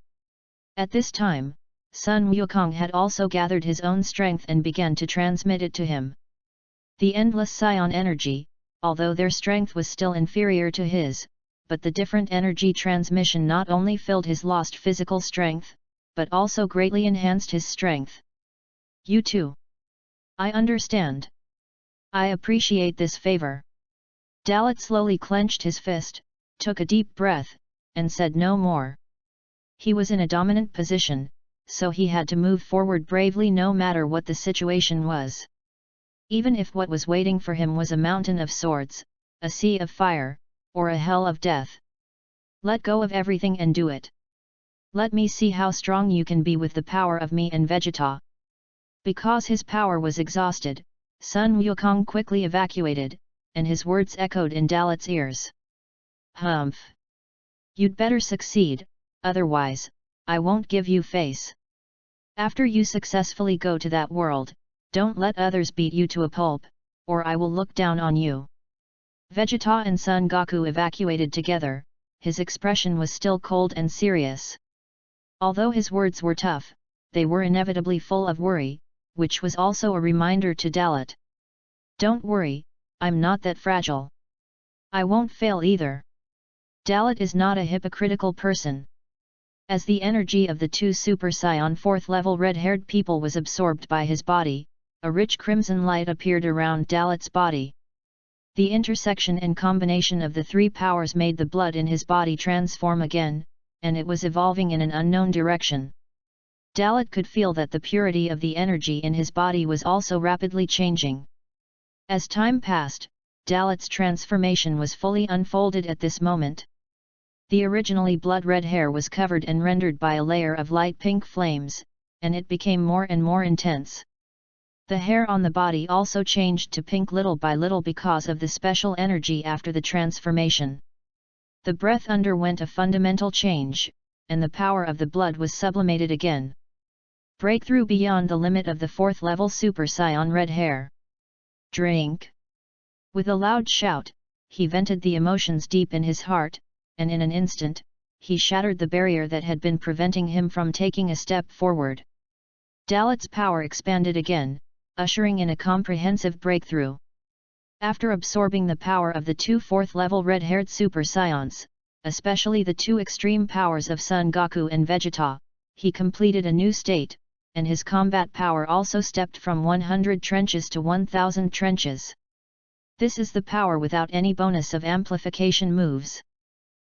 At this time, Sun Wukong had also gathered his own strength and began to transmit it to him. The endless Saiyan energy, although their strength was still inferior to his, but the different energy transmission not only filled his lost physical strength, but also greatly enhanced his strength. You too. I understand. I appreciate this favor. Dalot slowly clenched his fist, took a deep breath, and said no more. He was in a dominant position, so he had to move forward bravely no matter what the situation was. Even if what was waiting for him was a mountain of swords, a sea of fire, or a hell of death. Let go of everything and do it. Let me see how strong you can be with the power of me and Vegeta. Because his power was exhausted, Sun Wukong quickly evacuated, and his words echoed in Dalot's ears. Humph! You'd better succeed, otherwise, I won't give you face. After you successfully go to that world, don't let others beat you to a pulp, or I will look down on you. Vegeta and Son Goku evacuated together, his expression was still cold and serious. Although his words were tough, they were inevitably full of worry, which was also a reminder to Dalot. Don't worry, I'm not that fragile. I won't fail either. Dalot is not a hypocritical person. As the energy of the two Super Saiyan 4th level red-haired people was absorbed by his body, a rich crimson light appeared around Dalot's body. The intersection and combination of the three powers made the blood in his body transform again, and it was evolving in an unknown direction. Dalot could feel that the purity of the energy in his body was also rapidly changing. As time passed, Dalot's transformation was fully unfolded at this moment. The originally blood-red hair was covered and rendered by a layer of light pink flames, and it became more and more intense. The hair on the body also changed to pink little by little because of the special energy after the transformation. The breath underwent a fundamental change, and the power of the blood was sublimated again. Breakthrough beyond the limit of the 4th level Super Saiyan red hair. Drink! With a loud shout, he vented the emotions deep in his heart, and in an instant, he shattered the barrier that had been preventing him from taking a step forward. Dalot's power expanded again, ushering in a comprehensive breakthrough. After absorbing the power of the two 4th level red-haired Super Saiyans, especially the two extreme powers of Son Goku and Vegeta, he completed a new state, and his combat power also stepped from 100 trenches to 1000 trenches. This is the power without any bonus of amplification moves.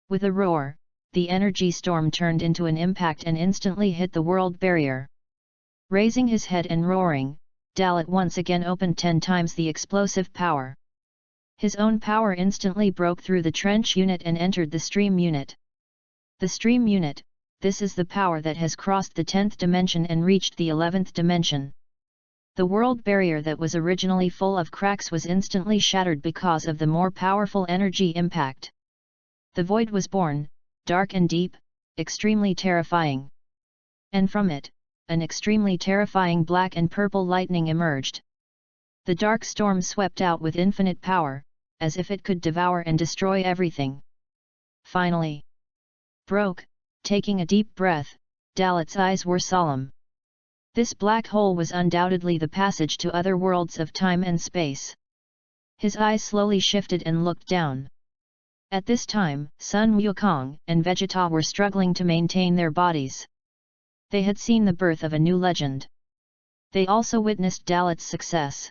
With a roar, the energy storm turned into an impact and instantly hit the world barrier. Raising his head and roaring, Dalot once again opened 10 times the explosive power. His own power instantly broke through the trench unit and entered the stream unit. The stream unit, this is the power that has crossed the 10th dimension and reached the 11th dimension. The world barrier that was originally full of cracks was instantly shattered because of the more powerful energy impact. The void was born, dark and deep, extremely terrifying. And from it, an extremely terrifying black and purple lightning emerged. The dark storm swept out with infinite power, as if it could devour and destroy everything. Finally, broke, taking a deep breath, Dalot's eyes were solemn. This black hole was undoubtedly the passage to other worlds of time and space. His eyes slowly shifted and looked down. At this time, Sun Wukong and Vegeta were struggling to maintain their bodies. They had seen the birth of a new legend. They also witnessed Dalot's success.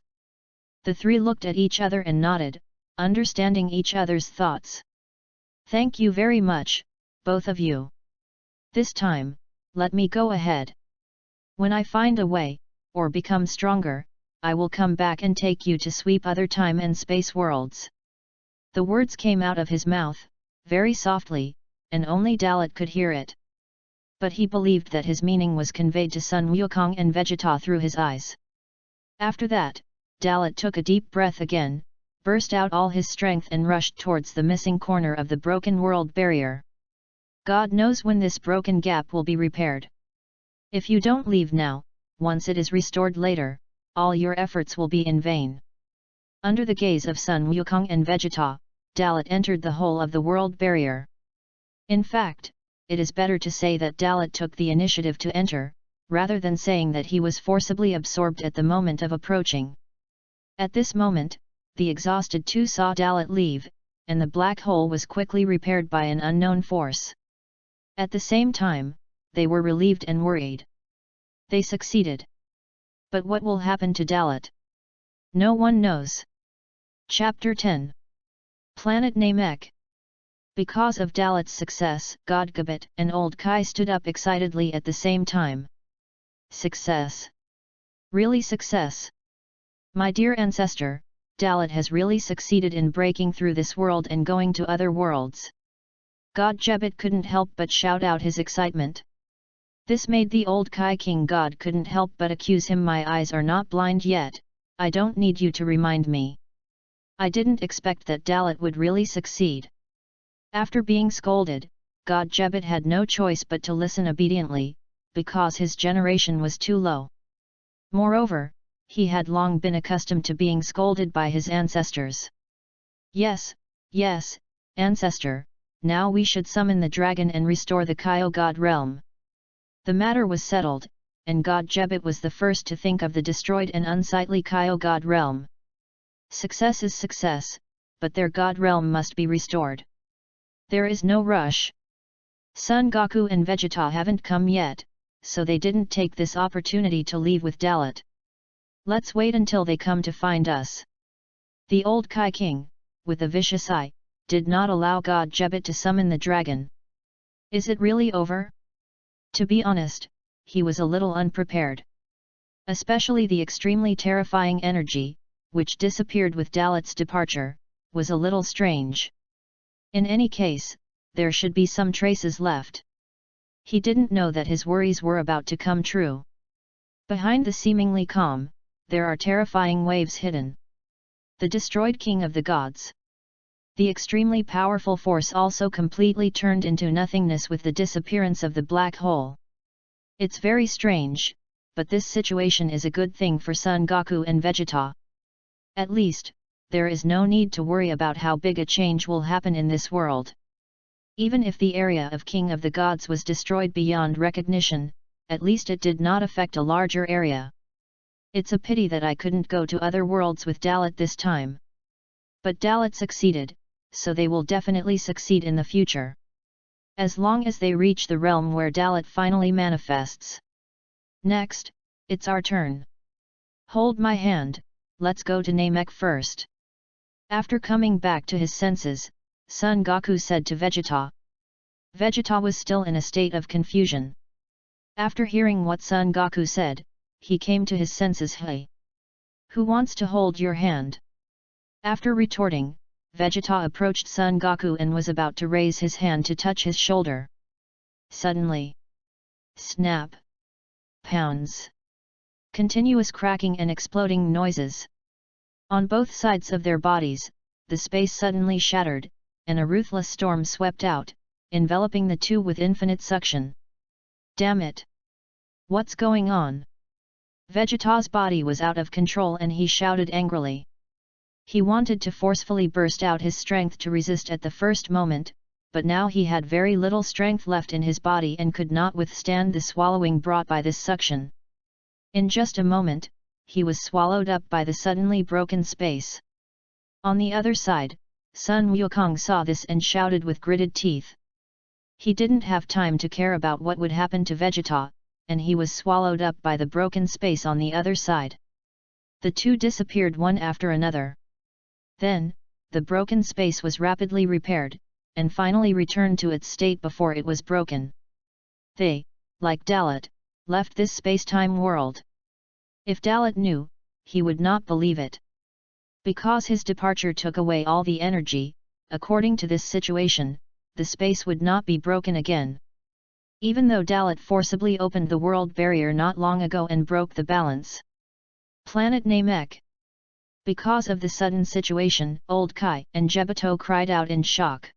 The three looked at each other and nodded, understanding each other's thoughts. "Thank you very much, both of you. This time, let me go ahead. When I find a way, or become stronger, I will come back and take you to sweep other time and space worlds." The words came out of his mouth, very softly, and only Dalot could hear it. But he believed that his meaning was conveyed to Sun Wukong and Vegeta through his eyes. After that, Dalot took a deep breath again, burst out all his strength and rushed towards the missing corner of the broken world barrier. God knows when this broken gap will be repaired. If you don't leave now, once it is restored later, all your efforts will be in vain. Under the gaze of Sun Wukong and Vegeta, Dalot entered the hole of the world barrier. In fact, it is better to say that Dalot took the initiative to enter, rather than saying that he was forcibly absorbed at the moment of approaching. At this moment, the exhausted two saw Dalot leave, and the black hole was quickly repaired by an unknown force. At the same time, they were relieved and worried. They succeeded. But what will happen to Dalot? No one knows. Chapter 10. Planet Namek. Because of Dalot's success, God Gabet and Old Kai stood up excitedly at the same time. Success! Really success! My dear ancestor, Dalot has really succeeded in breaking through this world and going to other worlds. God Jebet couldn't help but shout out his excitement. This made the old Kai King God couldn't help but accuse him. My eyes are not blind yet, I don't need you to remind me. I didn't expect that Dalot would really succeed. After being scolded, God Jebet had no choice but to listen obediently, because his generation was too low. Moreover, he had long been accustomed to being scolded by his ancestors. Yes, ancestor, now we should summon the dragon and restore the Kaio God realm. The matter was settled, and God Jebet was the first to think of the destroyed and unsightly Kaio God realm. Success is success, but their God realm must be restored. There is no rush. Son Goku and Vegeta haven't come yet, so they didn't take this opportunity to leave with Dalot. Let's wait until they come to find us. The old Kai King, with a vicious eye, did not allow God Jebet to summon the dragon. Is it really over? To be honest, he was a little unprepared. Especially the extremely terrifying energy, which disappeared with Dalot's departure, was a little strange. In any case, there should be some traces left. He didn't know that his worries were about to come true. Behind the seemingly calm, there are terrifying waves hidden. The destroyed king of the gods. The extremely powerful force also completely turned into nothingness with the disappearance of the black hole. It's very strange, but this situation is a good thing for Son Goku and Vegeta. At least, there is no need to worry about how big a change will happen in this world. Even if the area of King of the Gods was destroyed beyond recognition, at least it did not affect a larger area. It's a pity that I couldn't go to other worlds with Dalot this time. But Dalot succeeded, so they will definitely succeed in the future. As long as they reach the realm where Dalot finally manifests. Next, it's our turn. Hold my hand, let's go to Namek first. After coming back to his senses, Son Goku said to Vegeta. Vegeta was still in a state of confusion. After hearing what Son Goku said, he came to his senses. Hey! Who wants to hold your hand? After retorting, Vegeta approached Son Goku and was about to raise his hand to touch his shoulder. Suddenly, snap! Pounds! Continuous cracking and exploding noises. On both sides of their bodies, the space suddenly shattered, and a ruthless storm swept out, enveloping the two with infinite suction. Damn it! What's going on? Vegeta's body was out of control and he shouted angrily. He wanted to forcefully burst out his strength to resist at the first moment, but now he had very little strength left in his body and could not withstand the swallowing brought by this suction. In just a moment, he was swallowed up by the suddenly broken space. On the other side, Sun Wukong saw this and shouted with gritted teeth. He didn't have time to care about what would happen to Vegeta, and he was swallowed up by the broken space on the other side. The two disappeared one after another. Then, the broken space was rapidly repaired, and finally returned to its state before it was broken. They, like Dalot, left this space-time world. If Dalot knew, he would not believe it. Because his departure took away all the energy, according to this situation, the space would not be broken again. Even though Dalot forcibly opened the world barrier not long ago and broke the balance. Planet Namek. Because of the sudden situation, Old Kai and Jebuto cried out in shock.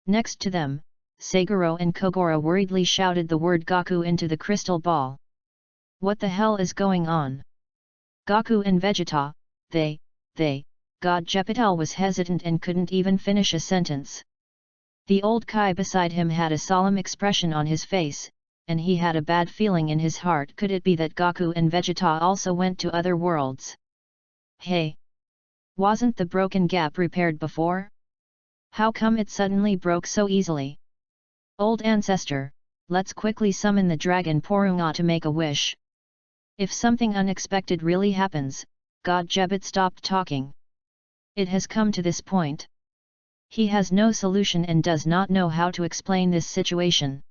Next to them, Saguro and Kogoro worriedly shouted the word Goku into the crystal ball. What the hell is going on? Goku and Vegeta, God Jebuto was hesitant and couldn't even finish a sentence. The old Kai beside him had a solemn expression on his face, and he had a bad feeling in his heart. Could it be that Goku and Vegeta also went to other worlds? Hey! Wasn't the broken gap repaired before? How come it suddenly broke so easily? Old ancestor, let's quickly summon the dragon Porunga to make a wish. If something unexpected really happens, God Jebet stopped talking. It has come to this point. He has no solution and does not know how to explain this situation.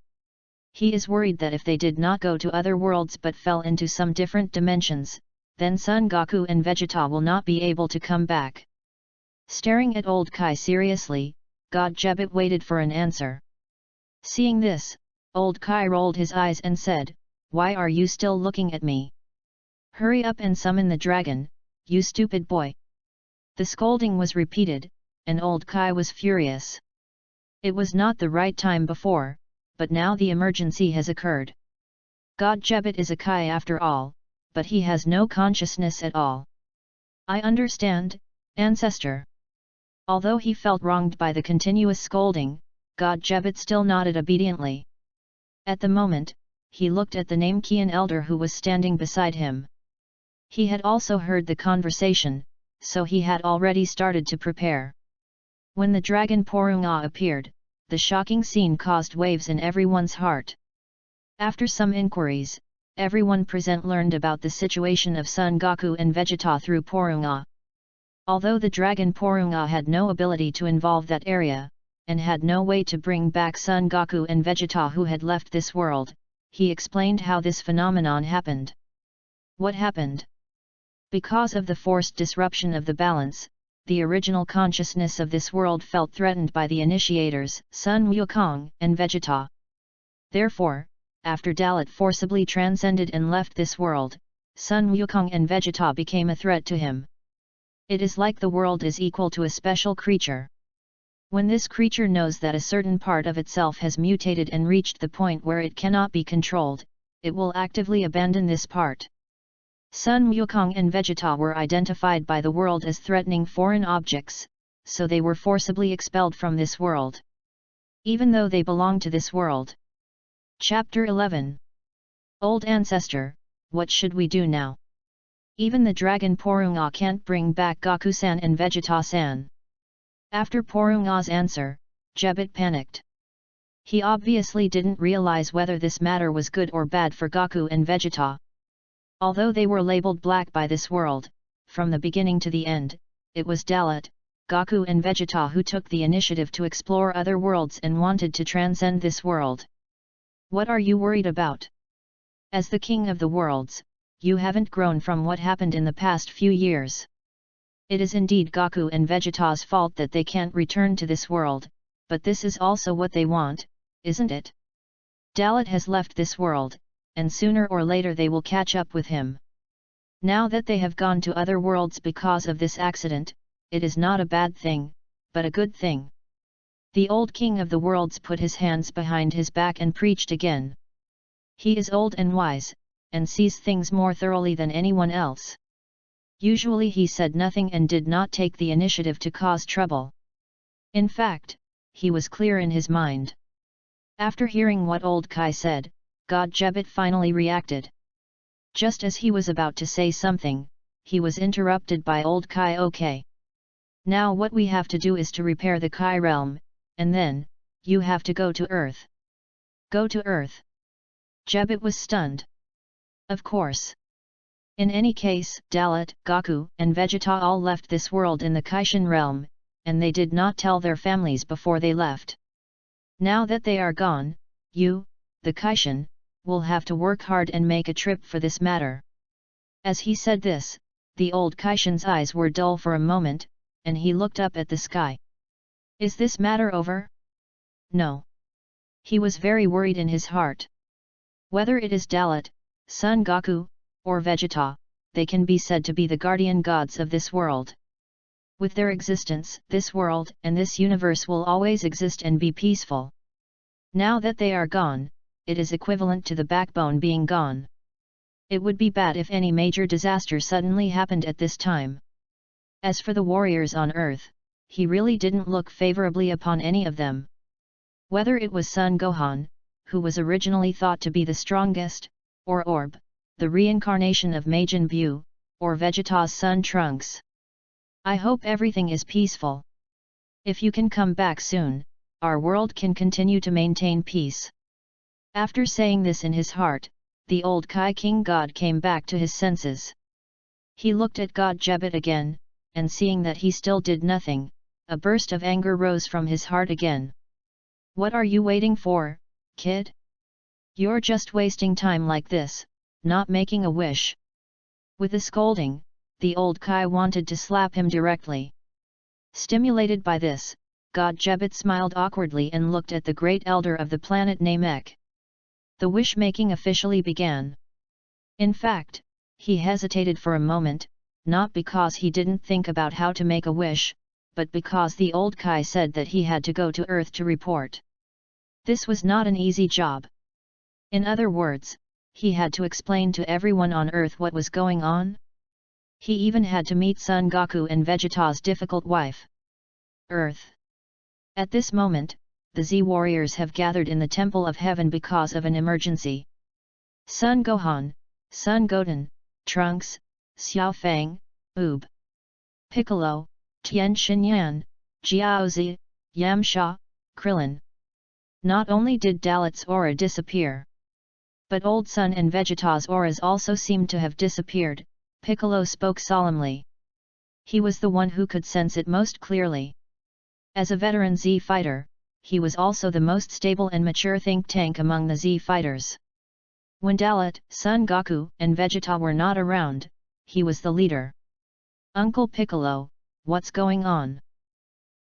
He is worried that if they did not go to other worlds but fell into some different dimensions, then Son Goku and Vegeta will not be able to come back. Staring at old Kai seriously, God Jebet waited for an answer. Seeing this, old Kai rolled his eyes and said, "Why are you still looking at me? Hurry up and summon the dragon, you stupid boy." The scolding was repeated, and old Kai was furious. It was not the right time before, but now the emergency has occurred. God Jebet is a Kai after all, but he has no consciousness at all. I understand, ancestor. Although he felt wronged by the continuous scolding, God Jebet still nodded obediently. At the moment, he looked at the Namekian elder who was standing beside him. He had also heard the conversation, so he had already started to prepare. When the dragon Porunga appeared, the shocking scene caused waves in everyone's heart. After some inquiries, everyone present learned about the situation of Son Goku and Vegeta through Porunga. Although the dragon Porunga had no ability to involve that area, and had no way to bring back Son Goku and Vegeta who had left this world, he explained how this phenomenon happened. What happened? Because of the forced disruption of the balance, the original consciousness of this world felt threatened by the initiators, Sun Wukong and Vegeta. Therefore, after Dalot forcibly transcended and left this world, Sun Wukong and Vegeta became a threat to him. It is like the world is equal to a special creature. When this creature knows that a certain part of itself has mutated and reached the point where it cannot be controlled, it will actively abandon this part. Sun Wukong and Vegeta were identified by the world as threatening foreign objects, so they were forcibly expelled from this world. Even though they belong to this world. Chapter 11. Old Ancestor, what should we do now? Even the dragon Porunga can't bring back Goku-san and Vegeta-san. After Porunga's answer, Jebet panicked. He obviously didn't realize whether this matter was good or bad for Goku and Vegeta. Although they were labeled black by this world, from the beginning to the end, it was Dalot, Goku and Vegeta who took the initiative to explore other worlds and wanted to transcend this world. What are you worried about? As the king of the worlds, you haven't grown from what happened in the past few years. It is indeed Goku and Vegeta's fault that they can't return to this world, but this is also what they want, isn't it? Dalot has left this world, and sooner or later they will catch up with him. Now that they have gone to other worlds because of this accident, it is not a bad thing, but a good thing. The old king of the worlds put his hands behind his back and preached again. He is old and wise, and sees things more thoroughly than anyone else. Usually he said nothing and did not take the initiative to cause trouble. In fact, he was clear in his mind. After hearing what old Kai said, God Jebet finally reacted. Just as he was about to say something, he was interrupted by old Kai. Okay. Now what we have to do is to repair the Kai realm, and then, you have to go to Earth. Go to Earth. Jebet was stunned. Of course. In any case, Dalot, Goku, and Vegeta all left this world in the Kaishin realm, and they did not tell their families before they left. Now that they are gone, you, the Kaishin, will have to work hard and make a trip for this matter. As he said this, the old Kaishin's eyes were dull for a moment, and he looked up at the sky. Is this matter over? No. He was very worried in his heart. Whether it is Dalot, Son Goku, or Vegeta, they can be said to be the guardian gods of this world. With their existence, this world and this universe will always exist and be peaceful. Now that they are gone, it is equivalent to the backbone being gone. It would be bad if any major disaster suddenly happened at this time. As for the warriors on Earth, he really didn't look favorably upon any of them. Whether it was Son Gohan, who was originally thought to be the strongest, or Orb, the reincarnation of Majin Buu, or Vegeta's son Trunks. I hope everything is peaceful. If you can come back soon, our world can continue to maintain peace. After saying this in his heart, the old Kai King God came back to his senses. He looked at God Jebet again, and seeing that he still did nothing, a burst of anger rose from his heart again. What are you waiting for, kid? You're just wasting time like this, not making a wish. With a scolding, the old Kai wanted to slap him directly. Stimulated by this, God Jebet smiled awkwardly and looked at the great elder of the planet Namek. The wish-making officially began. In fact, he hesitated for a moment, not because he didn't think about how to make a wish, but because the old Kai said that he had to go to Earth to report. This was not an easy job. In other words, he had to explain to everyone on Earth what was going on. He even had to meet Son Goku and Vegeta's difficult wife. Earth. At this moment, the Z warriors have gathered in the Temple of Heaven because of an emergency. Son Gohan, Son Goten, Trunks, Xiao Fang, Oob, Piccolo, Tien Shinyan, Jiaozi, Yamcha, Krillin. Not only did Dalot's aura disappear, but Old Sun and Vegeta's auras also seemed to have disappeared. Piccolo spoke solemnly. He was the one who could sense it most clearly. As a veteran Z fighter, he was also the most stable and mature think tank among the Z fighters. When Dalot, Son Goku, and Vegeta were not around, he was the leader. Uncle Piccolo, what's going on?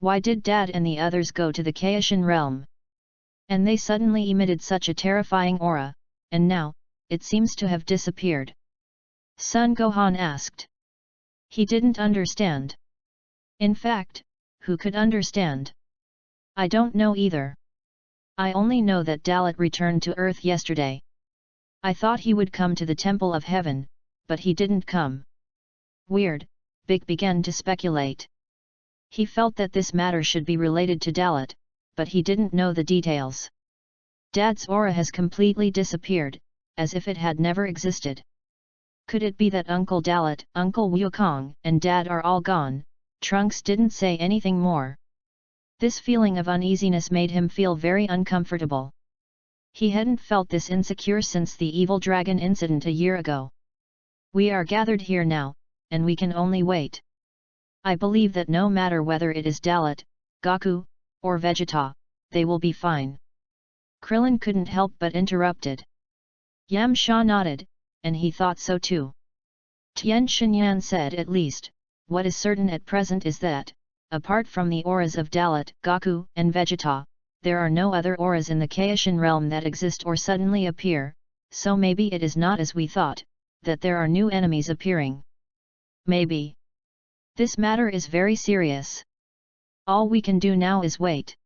Why did Dad and the others go to the Kaishin realm? And they suddenly emitted such a terrifying aura, and now, it seems to have disappeared. Son Gohan asked. He didn't understand. In fact, who could understand? I don't know either. I only know that Dalot returned to Earth yesterday. I thought he would come to the Temple of Heaven, but he didn't come. Weird, Big began to speculate. He felt that this matter should be related to Dalot, but he didn't know the details. Dad's aura has completely disappeared, as if it had never existed. Could it be that Uncle Dalot, Uncle Wukong, and Dad are all gone? Trunks didn't say anything more. This feeling of uneasiness made him feel very uncomfortable. He hadn't felt this insecure since the evil dragon incident a year ago. We are gathered here now, and we can only wait. I believe that no matter whether it is Dalot, Goku, or Vegeta, they will be fine. Krillin couldn't help but interrupted. Yamcha nodded, and he thought so too. Tien Shinyan said at least, what is certain at present is that, apart from the auras of Dalot, Goku, and Vegeta, there are no other auras in the Kaishin realm that exist or suddenly appear, so maybe it is not as we thought, that there are new enemies appearing. Maybe. This matter is very serious. All we can do now is wait.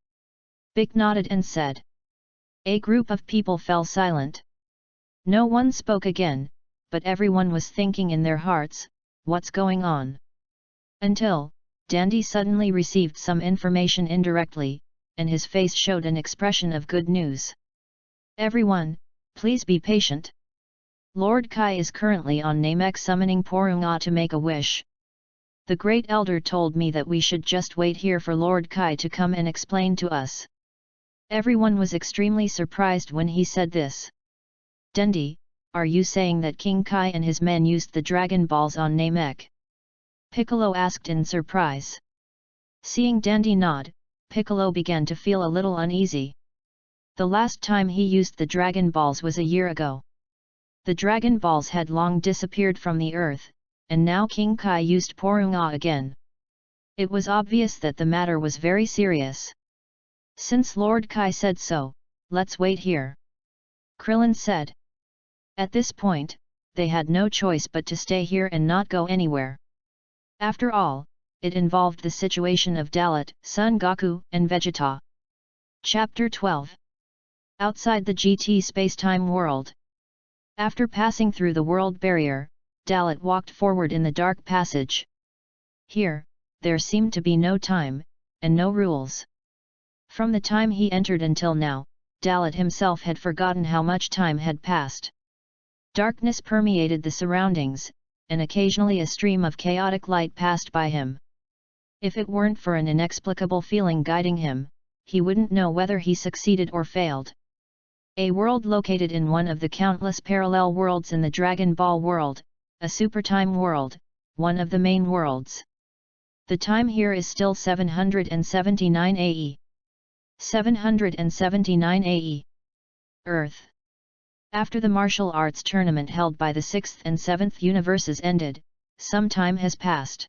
Big nodded and said. A group of people fell silent. No one spoke again, but everyone was thinking in their hearts, what's going on? Until, Dandy suddenly received some information indirectly, and his face showed an expression of good news. Everyone, please be patient. Lord Kai is currently on Namek summoning Porunga to make a wish. The Great Elder told me that we should just wait here for Lord Kai to come and explain to us. Everyone was extremely surprised when he said this. Dendi, are you saying that King Kai and his men used the Dragon Balls on Namek? Piccolo asked in surprise. Seeing Dandy nod, Piccolo began to feel a little uneasy. The last time he used the Dragon Balls was a year ago. The Dragon Balls had long disappeared from the earth, and now King Kai used Porunga again. It was obvious that the matter was very serious. Since Lord Kai said so, let's wait here. Krillin said. At this point, they had no choice but to stay here and not go anywhere. After all, it involved the situation of Dalot, Son Goku, and Vegeta. Chapter 12. Outside the GT Spacetime World. After passing through the world barrier, Dalot walked forward in the dark passage. Here, there seemed to be no time, and no rules. From the time he entered until now, Dalot himself had forgotten how much time had passed. Darkness permeated the surroundings, and occasionally a stream of chaotic light passed by him. If it weren't for an inexplicable feeling guiding him, he wouldn't know whether he succeeded or failed. A world located in one of the countless parallel worlds in the Dragon Ball world, a supertime world, one of the main worlds. The time here is still 779 AE. 779 AE. Earth. After the martial arts tournament held by the 6th and 7th universes ended, some time has passed.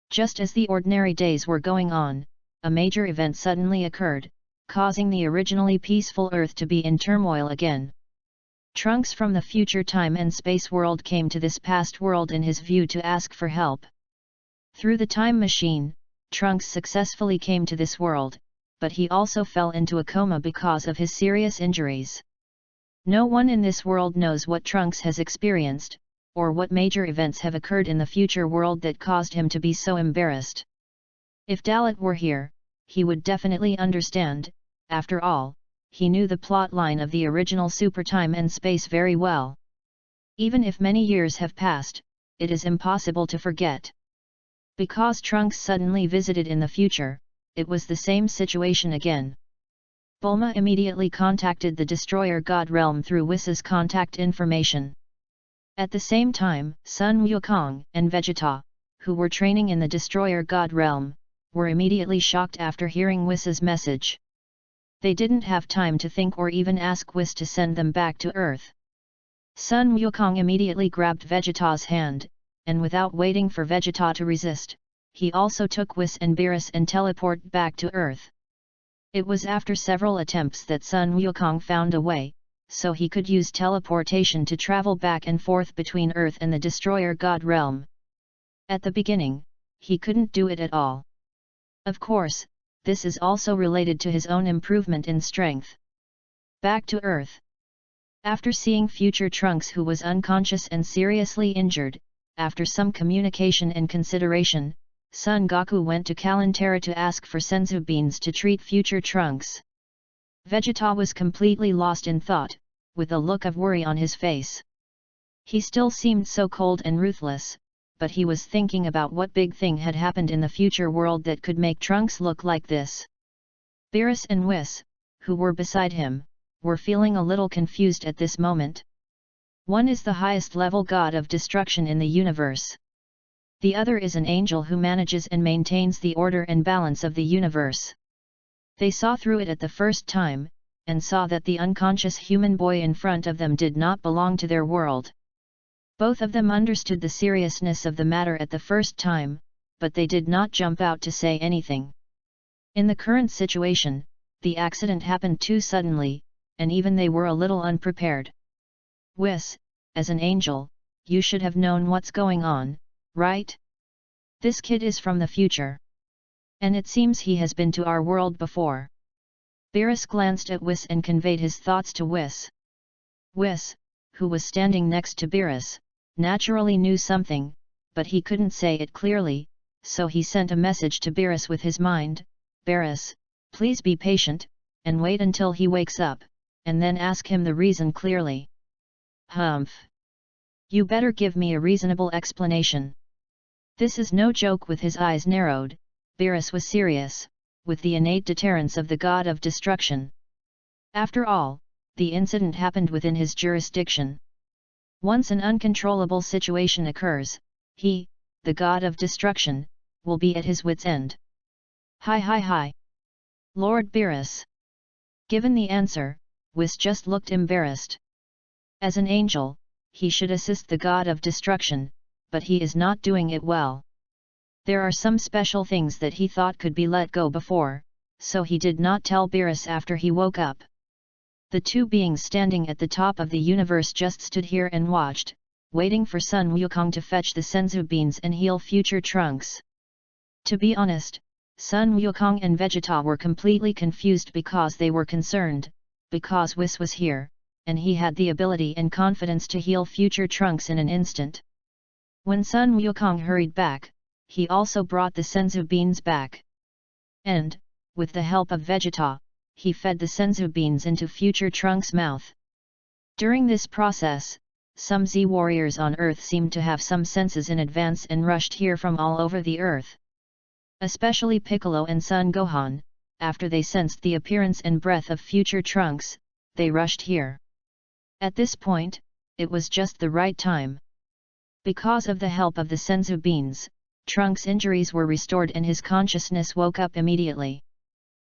Just as the ordinary days were going on, a major event suddenly occurred, causing the originally peaceful Earth to be in turmoil again. Trunks from the future time and space world came to this past world in his view to ask for help. Through the time machine, Trunks successfully came to this world, but he also fell into a coma because of his serious injuries. No one in this world knows what Trunks has experienced, or what major events have occurred in the future world that caused him to be so embarrassed. If Dalot were here, he would definitely understand. After all, he knew the plot line of the original Super Time and Space very well. Even if many years have passed, it is impossible to forget. Because Trunks suddenly visited in the future, it was the same situation again. Bulma immediately contacted the Destroyer God Realm through Whis' contact information. At the same time, Sun Wukong and Vegeta, who were training in the Destroyer God Realm, were immediately shocked after hearing Whis' message. They didn't have time to think or even ask Whis to send them back to Earth. Sun Wukong immediately grabbed Vegeta's hand, and without waiting for Vegeta to resist, he also took Whis and Beerus and teleported back to Earth. It was after several attempts that Sun Wukong found a way, so he could use teleportation to travel back and forth between Earth and the Destroyer God Realm. At the beginning, he couldn't do it at all. Of course, this is also related to his own improvement in strength. Back to Earth. After seeing future Trunks who was unconscious and seriously injured, after some communication and consideration, Son Goku went to Kalantara to ask for senzu beans to treat future Trunks. Vegeta was completely lost in thought, with a look of worry on his face. He still seemed so cold and ruthless, but he was thinking about what big thing had happened in the future world that could make Trunks look like this. Beerus and Whis, who were beside him, were feeling a little confused at this moment. One is the highest level god of destruction in the universe. The other is an angel who manages and maintains the order and balance of the universe. They saw through it at the first time, and saw that the unconscious human boy in front of them did not belong to their world. Both of them understood the seriousness of the matter at the first time, but they did not jump out to say anything. In the current situation, the accident happened too suddenly, and even they were a little unprepared. Whis, as an angel, you should have known what's going on, right? This kid is from the future. And it seems he has been to our world before. Beerus glanced at Whis and conveyed his thoughts to Whis. Whis, who was standing next to Beerus, naturally knew something, but he couldn't say it clearly, so he sent a message to Beerus with his mind, "Beerus, please be patient, and wait until he wakes up, and then ask him the reason clearly." "Humph! You better give me a reasonable explanation." This is no joke. With his eyes narrowed, Beerus was serious, with the innate deterrence of the god of destruction. After all, the incident happened within his jurisdiction. Once an uncontrollable situation occurs, he, the god of destruction, will be at his wit's end. Hi. Lord Beerus. Given the answer, Whis just looked embarrassed. As an angel, he should assist the god of destruction, but he is not doing it well. There are some special things that he thought could be let go before, so he did not tell Beerus after he woke up. The two beings standing at the top of the universe just stood here and watched, waiting for Sun Wukong to fetch the senzu beans and heal future Trunks. To be honest, Sun Wukong and Vegeta were completely confused because they were concerned, because Whis was here, and he had the ability and confidence to heal future Trunks in an instant. When Sun Wukong hurried back, he also brought the senzu beans back. And, with the help of Vegeta, he fed the senzu beans into future Trunks' mouth. During this process, some Z warriors on Earth seemed to have some senses in advance and rushed here from all over the Earth. Especially Piccolo and Son Gohan, after they sensed the appearance and breath of future Trunks, they rushed here. At this point, it was just the right time. Because of the help of the senzu beans, Trunks' injuries were restored and his consciousness woke up immediately.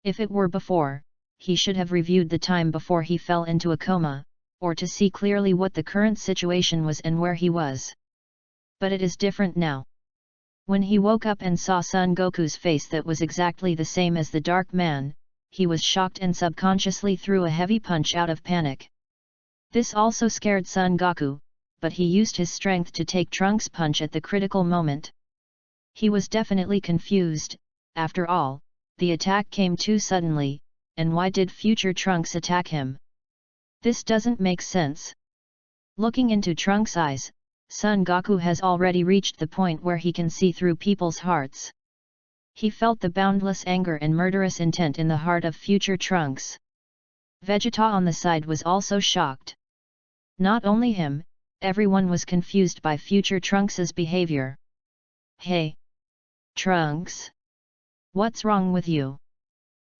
If it were before, he should have reviewed the time before he fell into a coma, or to see clearly what the current situation was and where he was. But it is different now. When he woke up and saw Son Goku's face that was exactly the same as the Dark Man, he was shocked and subconsciously threw a heavy punch out of panic. This also scared Son Goku, but he used his strength to take Trunks' punch at the critical moment. He was definitely confused. After all, the attack came too suddenly, and why did future Trunks attack him? This doesn't make sense. Looking into Trunks' eyes, Son Goku has already reached the point where he can see through people's hearts. He felt the boundless anger and murderous intent in the heart of future Trunks. Vegeta on the side was also shocked. Not only him, everyone was confused by future Trunks' behavior. "Hey! Trunks! What's wrong with you?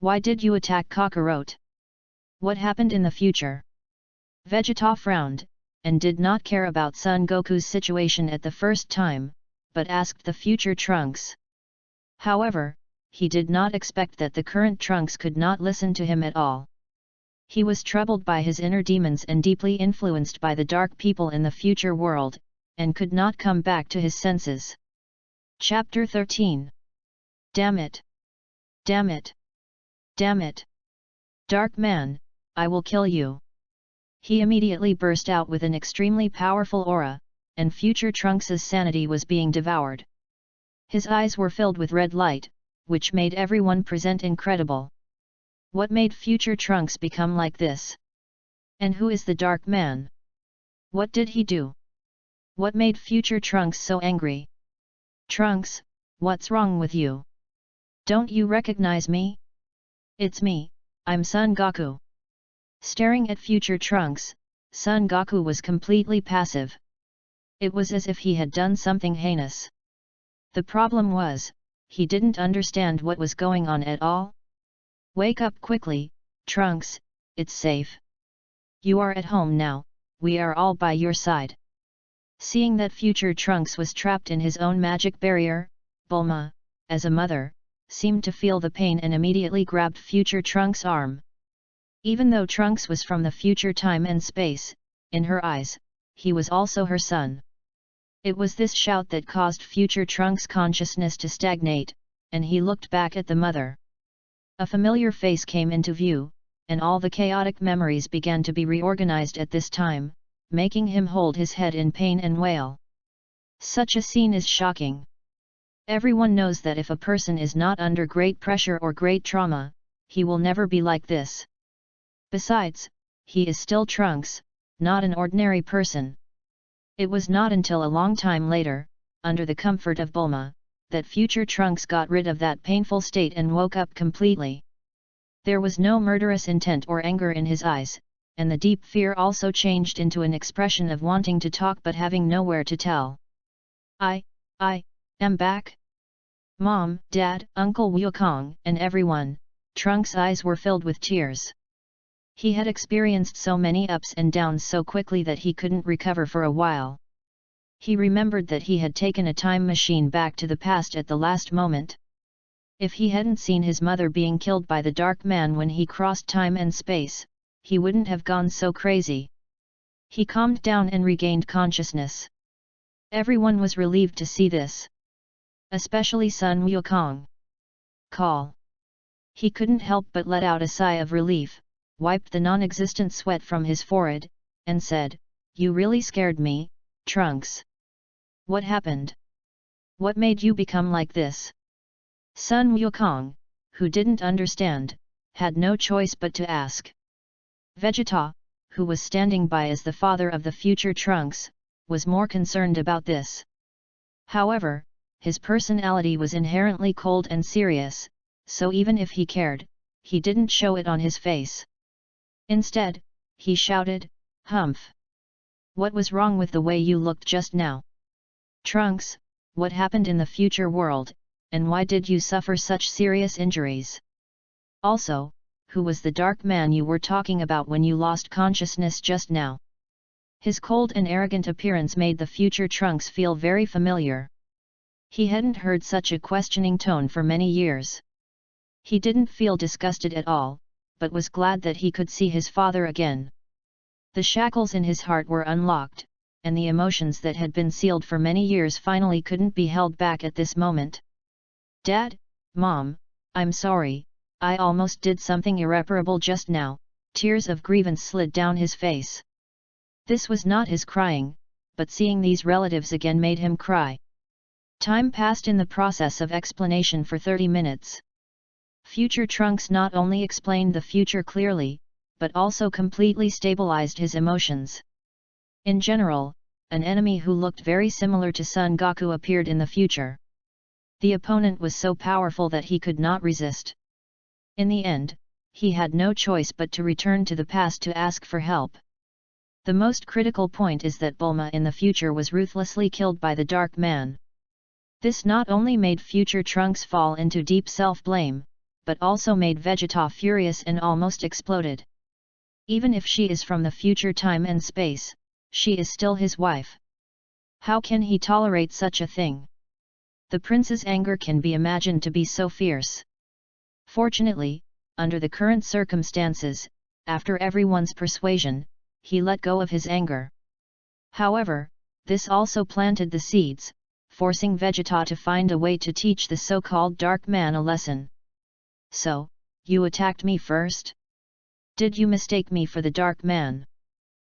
Why did you attack Kakarot? What happened in the future?" Vegeta frowned, and did not care about Son Goku's situation at the first time, but asked the future Trunks. However, he did not expect that the current Trunks could not listen to him at all. He was troubled by his inner demons and deeply influenced by the dark people in the future world, and could not come back to his senses. Chapter 13. Damn it! Damn it! Damn it! Dark Man, I will kill you! He immediately burst out with an extremely powerful aura, and future Trunks' sanity was being devoured. His eyes were filled with red light, which made everyone present incredible. What made future Trunks become like this? And who is the Dark Man? What did he do? What made future Trunks so angry? Trunks, what's wrong with you? Don't you recognize me? It's me, I'm Son Goku. Staring at future Trunks, Son Goku was completely passive. It was as if he had done something heinous. The problem was, he didn't understand what was going on at all. Wake up quickly, Trunks, it's safe. You are at home now, we are all by your side. Seeing that future Trunks was trapped in his own magic barrier, Bulma, as a mother, seemed to feel the pain and immediately grabbed future Trunks' arm. Even though Trunks was from the future time and space, in her eyes, he was also her son. It was this shout that caused future Trunks' consciousness to stagnate, and he looked back at the mother. A familiar face came into view, and all the chaotic memories began to be reorganized at this time, making him hold his head in pain and wail. Such a scene is shocking. Everyone knows that if a person is not under great pressure or great trauma, he will never be like this. Besides, he is still Trunks, not an ordinary person. It was not until a long time later, under the comfort of Bulma, that future Trunks got rid of that painful state and woke up completely. There was no murderous intent or anger in his eyes, and the deep fear also changed into an expression of wanting to talk but having nowhere to tell. I am back? Mom, Dad, Uncle Wukong, and everyone, Trunks' eyes were filled with tears. He had experienced so many ups and downs so quickly that he couldn't recover for a while. He remembered that he had taken a time machine back to the past at the last moment. If he hadn't seen his mother being killed by the Dark Man when he crossed time and space, he wouldn't have gone so crazy. He calmed down and regained consciousness. Everyone was relieved to see this. Especially Sun Wukong. Call. He couldn't help but let out a sigh of relief, wiped the non-existent sweat from his forehead, and said, "You really scared me, Trunks. What happened? What made you become like this?" Sun Wukong, who didn't understand, had no choice but to ask. Vegeta, who was standing by as the father of the future Trunks, was more concerned about this. However, his personality was inherently cold and serious, so even if he cared, he didn't show it on his face. Instead, he shouted, "Humph! What was wrong with the way you looked just now? Trunks, what happened in the future world, and why did you suffer such serious injuries? Also, who was the Dark Man you were talking about when you lost consciousness just now?" His cold and arrogant appearance made the future Trunks feel very familiar. He hadn't heard such a questioning tone for many years. He didn't feel disgusted at all, but was glad that he could see his father again. The shackles in his heart were unlocked, and the emotions that had been sealed for many years finally couldn't be held back at this moment. "Dad, Mom, I'm sorry, I almost did something irreparable just now." Tears of grievance slid down his face. This was not his crying, but seeing these relatives again made him cry. Time passed in the process of explanation for 30 minutes. Future Trunks not only explained the future clearly, but also completely stabilized his emotions. In general, an enemy who looked very similar to Son Goku appeared in the future. The opponent was so powerful that he could not resist. In the end, he had no choice but to return to the past to ask for help. The most critical point is that Bulma in the future was ruthlessly killed by the Dark Man. This not only made future Trunks fall into deep self-blame, but also made Vegeta furious and almost exploded. Even if she is from the future time and space, she is still his wife. How can he tolerate such a thing? The prince's anger can be imagined to be so fierce. Fortunately, under the current circumstances, after everyone's persuasion, he let go of his anger. However, this also planted the seeds, forcing Vegeta to find a way to teach the so-called Dark Man a lesson. "So, you attacked me first? Did you mistake me for the Dark Man?"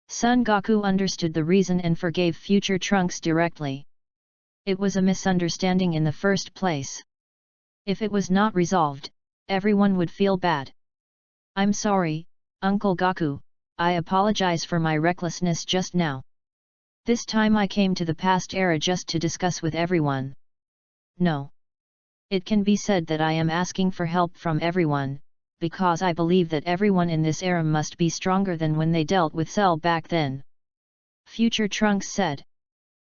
Son Goku understood the reason and forgave future Trunks directly. It was a misunderstanding in the first place. If it was not resolved, everyone would feel bad. "I'm sorry, Uncle Goku, I apologize for my recklessness just now. This time I came to the past era just to discuss with everyone." No. It can be said that I am asking for help from everyone, because I believe that everyone in this era must be stronger than when they dealt with Cell back then. Future Trunks said.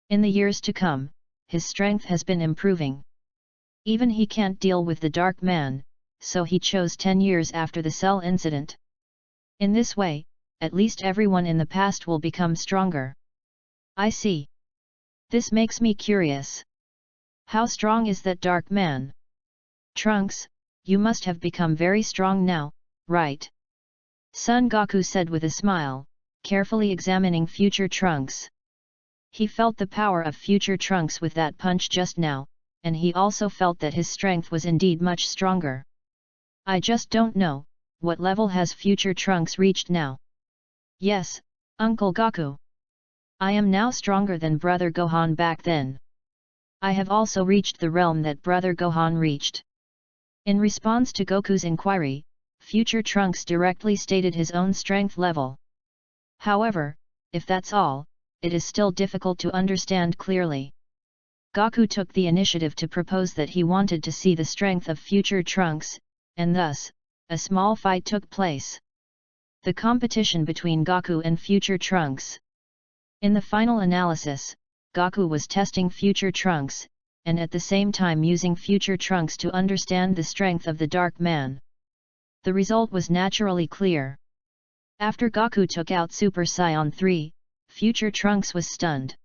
In the years to come, his strength has been improving. Even he can't deal with the Dark Man, so he chose 10 years after the Cell incident. In this way, at least everyone in the past will become stronger. I see. This makes me curious. How strong is that Dark Man? Trunks, you must have become very strong now, right? Son Goku said with a smile, carefully examining future Trunks. He felt the power of future Trunks with that punch just now, and he also felt that his strength was indeed much stronger. I just don't know, what level has future Trunks reached now? Yes, Uncle Goku. I am now stronger than Brother Gohan back then. I have also reached the realm that Brother Gohan reached. In response to Goku's inquiry, future Trunks directly stated his own strength level. However, if that's all, it is still difficult to understand clearly. Goku took the initiative to propose that he wanted to see the strength of future Trunks, and thus, a small fight took place. The competition between Goku and future Trunks. In the final analysis, Goku was testing future Trunks, and at the same time using future Trunks to understand the strength of the Dark Man. The result was naturally clear. After Goku took out Super Saiyan 3, future Trunks was stunned.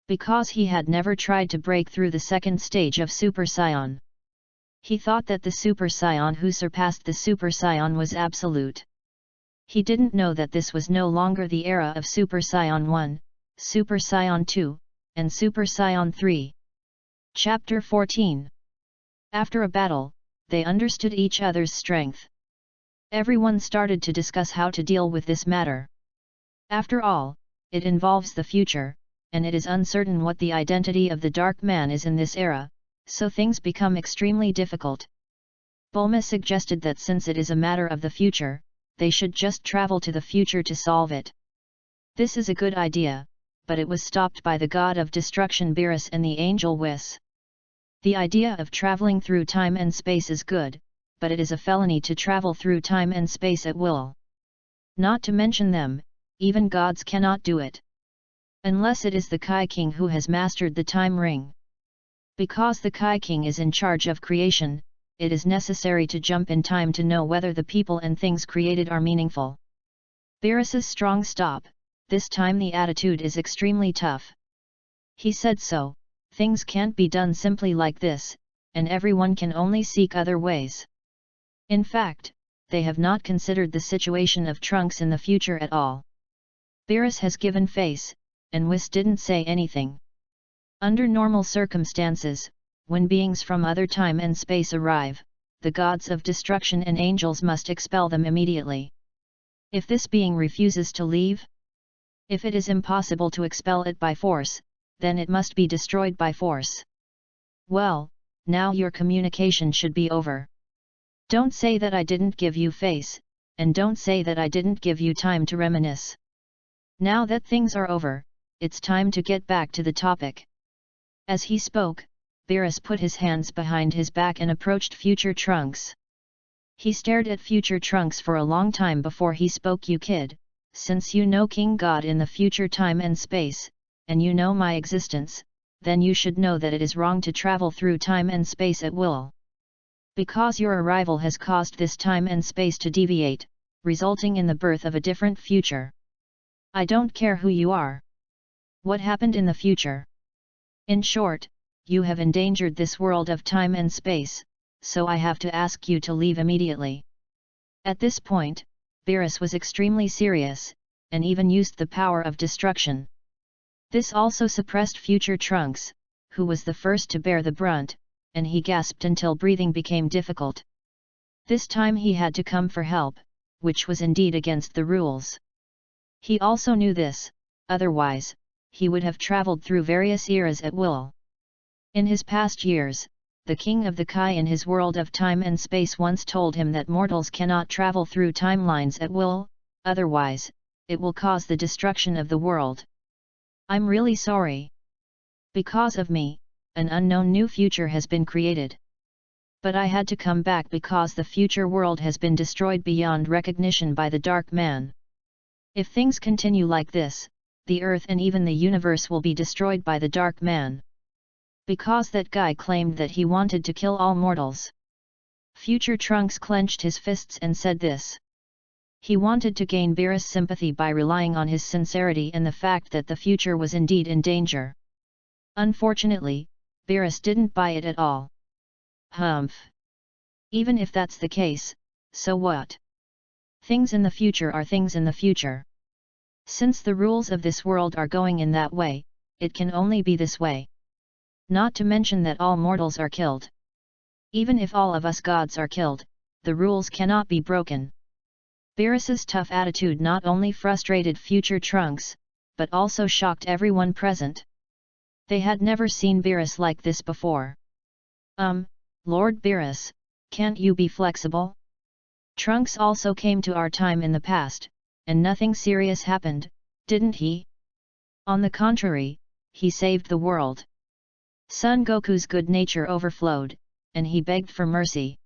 Because he had never tried to break through the second stage of Super Saiyan. He thought that the Super Saiyan who surpassed the Super Saiyan was absolute. He didn't know that this was no longer the era of Super Saiyan 1, Super Saiyan 2, and Super Saiyan 3. Chapter 14. After a battle, they understood each other's strength. Everyone started to discuss how to deal with this matter. After all, it involves the future, and it is uncertain what the identity of the Dark Man is in this era, so things become extremely difficult. Bulma suggested that since it is a matter of the future, they should just travel to the future to solve it. This is a good idea, but it was stopped by the god of destruction Beerus and the angel Whis. The idea of traveling through time and space is good, but it is a felony to travel through time and space at will. Not to mention them, even gods cannot do it. Unless it is the Kai King who has mastered the time ring. Because the Kai King is in charge of creation, it is necessary to jump in time to know whether the people and things created are meaningful. Beerus's strong stop, this time the attitude is extremely tough. He said so, things can't be done simply like this, and everyone can only seek other ways. In fact, they have not considered the situation of Trunks in the future at all. Beerus has given face, and Whis didn't say anything. Under normal circumstances, when beings from other time and space arrive, the gods of destruction and angels must expel them immediately. If this being refuses to leave? If it is impossible to expel it by force, then it must be destroyed by force. Well, now your communication should be over. Don't say that I didn't give you face, and don't say that I didn't give you time to reminisce. Now that things are over, it's time to get back to the topic. As he spoke, Beerus put his hands behind his back and approached future Trunks. He stared at future Trunks for a long time before he spoke. You kid, since you know King God in the future time and space, and you know my existence, then you should know that it is wrong to travel through time and space at will. Because your arrival has caused this time and space to deviate, resulting in the birth of a different future. I don't care who you are. What happened in the future? In short, you have endangered this world of time and space, so I have to ask you to leave immediately. At this point, Beerus was extremely serious, and even used the power of destruction. This also suppressed future Trunks, who was the first to bear the brunt, and he gasped until breathing became difficult. This time he had to come for help, which was indeed against the rules. He also knew this, otherwise, he would have traveled through various eras at will. In his past years, the king of the Kai in his world of time and space once told him that mortals cannot travel through timelines at will, otherwise, it will cause the destruction of the world. I'm really sorry. Because of me, an unknown new future has been created. But I had to come back because the future world has been destroyed beyond recognition by the Dark Man. If things continue like this, the Earth and even the universe will be destroyed by the Dark Man. Because that guy claimed that he wanted to kill all mortals. Future Trunks clenched his fists and said this. He wanted to gain Beerus' sympathy by relying on his sincerity and the fact that the future was indeed in danger. Unfortunately, Beerus didn't buy it at all. Humph. Even if that's the case, so what? Things in the future are things in the future. Since the rules of this world are going in that way, it can only be this way. Not to mention that all mortals are killed. Even if all of us gods are killed, the rules cannot be broken. Beerus's tough attitude not only frustrated future Trunks, but also shocked everyone present. They had never seen Beerus like this before. Lord Beerus, can't you be flexible? Trunks also came to our time in the past, and nothing serious happened, didn't he? On the contrary, he saved the world. Son Goku's good nature overflowed, and he begged for mercy.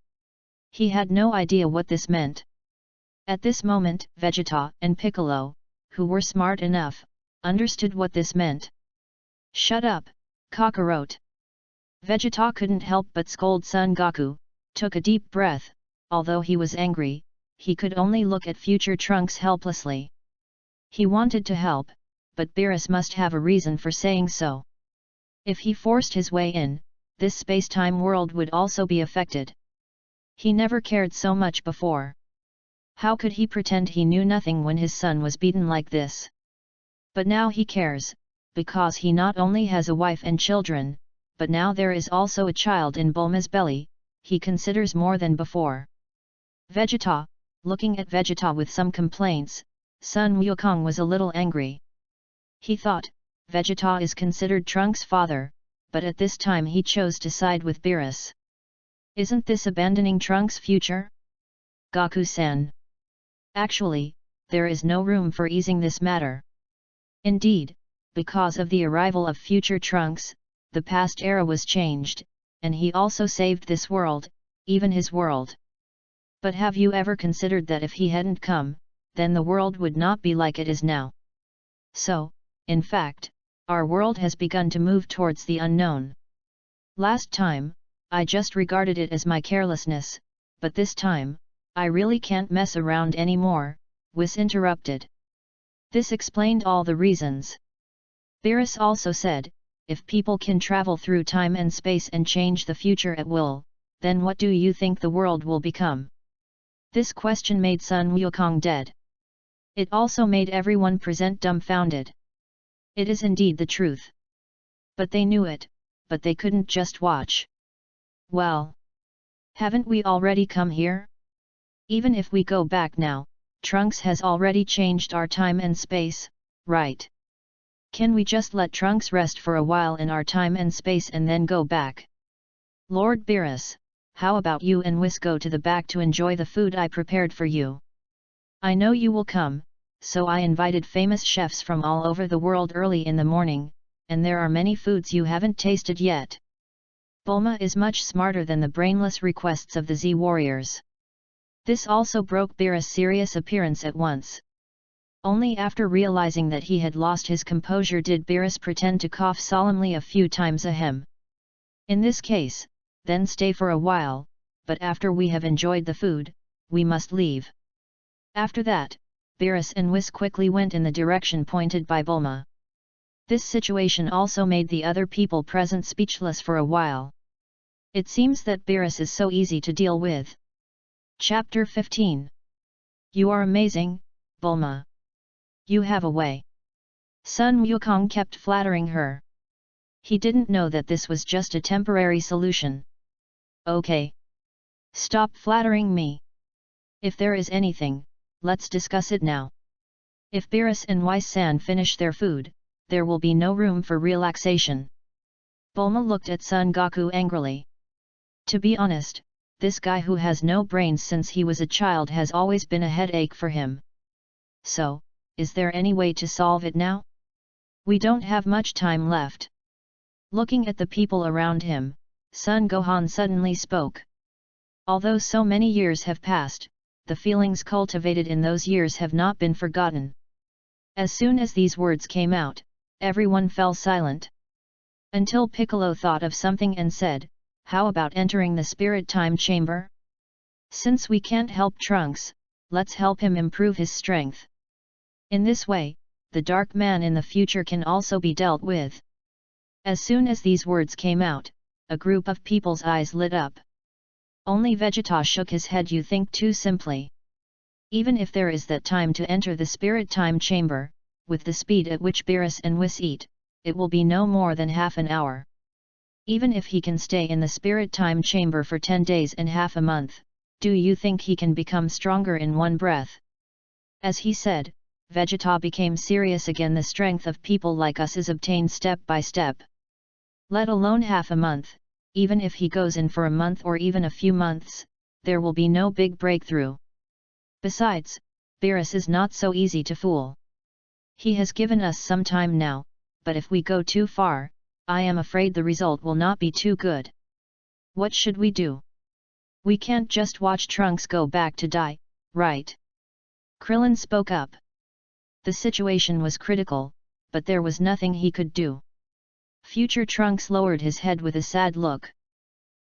He had no idea what this meant. At this moment, Vegeta and Piccolo, who were smart enough, understood what this meant. "Shut up, Kakarote!" Vegeta couldn't help but scold Son Goku, took a deep breath. Although he was angry, he could only look at future Trunks helplessly. He wanted to help, but Beerus must have a reason for saying so. If he forced his way in, this space-time world would also be affected. He never cared so much before. How could he pretend he knew nothing when his son was beaten like this? But now he cares, because he not only has a wife and children, but now there is also a child in Bulma's belly. He considers more than before. Vegeta, looking at Vegeta with some complaints, Sun Wukong was a little angry. He thought, Vegeta is considered Trunks' father, but at this time he chose to side with Beerus. Isn't this abandoning Trunks' future? Goku-san. Actually, there is no room for easing this matter. Indeed, because of the arrival of future Trunks, the past era was changed, and he also saved this world, even his world. But have you ever considered that if he hadn't come, then the world would not be like it is now? So, in fact, our world has begun to move towards the unknown. Last time, I just regarded it as my carelessness, but this time, I really can't mess around anymore, Whis interrupted. This explained all the reasons. Beerus also said, if people can travel through time and space and change the future at will, then what do you think the world will become? This question made Sun Wukong dead. It also made everyone present dumbfounded. It is indeed the truth. But they knew it, but they couldn't just watch. Well, haven't we already come here? Even if we go back now, Trunks has already changed our time and space, right? Can we just let Trunks rest for a while in our time and space and then go back? Lord Beerus, how about you and Whis go to the back to enjoy the food I prepared for you? I know you will come, so I invited famous chefs from all over the world early in the morning, and there are many foods you haven't tasted yet. Bulma is much smarter than the brainless requests of the Z-warriors. This also broke Beerus' serious appearance at once. Only after realizing that he had lost his composure did Beerus pretend to cough solemnly a few times ahem. In this case, then stay for a while, but after we have enjoyed the food, we must leave. After that, Beerus and Whis quickly went in the direction pointed by Bulma. This situation also made the other people present speechless for a while. It seems that Beerus is so easy to deal with. Chapter 15. You are amazing, Bulma. You have a way. Sun Wukong kept flattering her. He didn't know that this was just a temporary solution. Okay. Stop flattering me. If there is anything, let's discuss it now. If Beerus and Whis-san finish their food, there will be no room for relaxation. Bulma looked at Son Goku angrily. To be honest, this guy who has no brains since he was a child has always been a headache for him. So, is there any way to solve it now? We don't have much time left. Looking at the people around him, Son Gohan suddenly spoke. Although so many years have passed, the feelings cultivated in those years have not been forgotten. As soon as these words came out, everyone fell silent. Until Piccolo thought of something and said, how about entering the spirit time chamber? Since we can't help Trunks, let's help him improve his strength. In this way, the Dark Man in the future can also be dealt with. As soon as these words came out, a group of people's eyes lit up. Only Vegeta shook his head. You think too simply. Even if there is that time to enter the spirit time chamber, with the speed at which Beerus and Whis eat, it will be no more than half an hour. Even if he can stay in the spirit time chamber for 10 days and half a month, do you think he can become stronger in one breath? As he said, Vegeta became serious again. The strength of people like us is obtained step by step. Let alone half a month, even if he goes in for a month or even a few months, there will be no big breakthrough. Besides, Beerus is not so easy to fool. He has given us some time now, but if we go too far, I am afraid the result will not be too good. What should we do? We can't just watch Trunks go back to die, right? Krillin spoke up. The situation was critical, but there was nothing he could do. Future Trunks lowered his head with a sad look.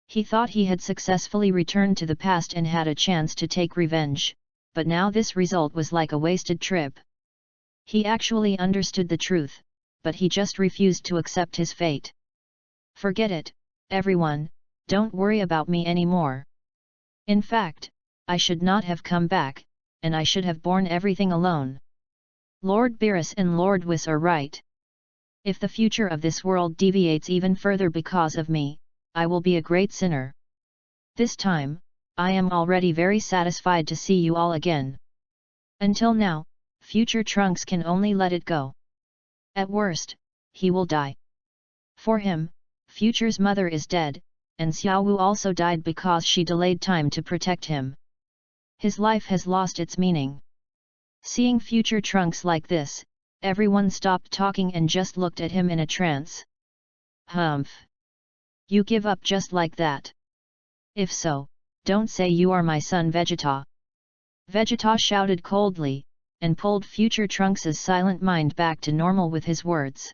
He thought he had successfully returned to the past and had a chance to take revenge, but now this result was like a wasted trip. He actually understood the truth, but he just refused to accept his fate. Forget it, everyone, don't worry about me anymore. In fact, I should not have come back, and I should have borne everything alone. Lord Beerus and Lord Whis are right. If the future of this world deviates even further because of me, I will be a great sinner. This time, I am already very satisfied to see you all again. Until now, future Trunks can only let it go. At worst, he will die. For him, future's mother is dead, and Xiao Wu also died because she delayed time to protect him. His life has lost its meaning. Seeing future Trunks like this, everyone stopped talking and just looked at him in a trance. Humph! You give up just like that? If so, don't say you are my son Vegeta. Vegeta shouted coldly, and pulled future Trunks' silent mind back to normal with his words.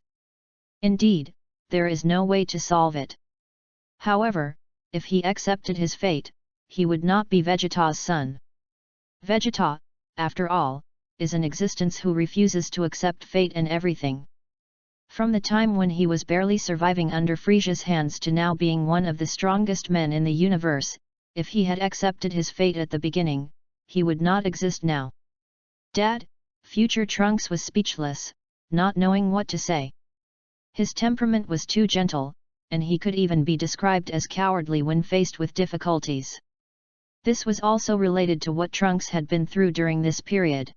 Indeed, there is no way to solve it. However, if he accepted his fate, he would not be Vegeta's son. Vegeta, after all, is an existence who refuses to accept fate and everything. From the time when he was barely surviving under Frieza's hands to now being one of the strongest men in the universe, if he had accepted his fate at the beginning, he would not exist now. Dad, future Trunks was speechless, not knowing what to say. His temperament was too gentle, and he could even be described as cowardly when faced with difficulties. This was also related to what Trunks had been through during this period.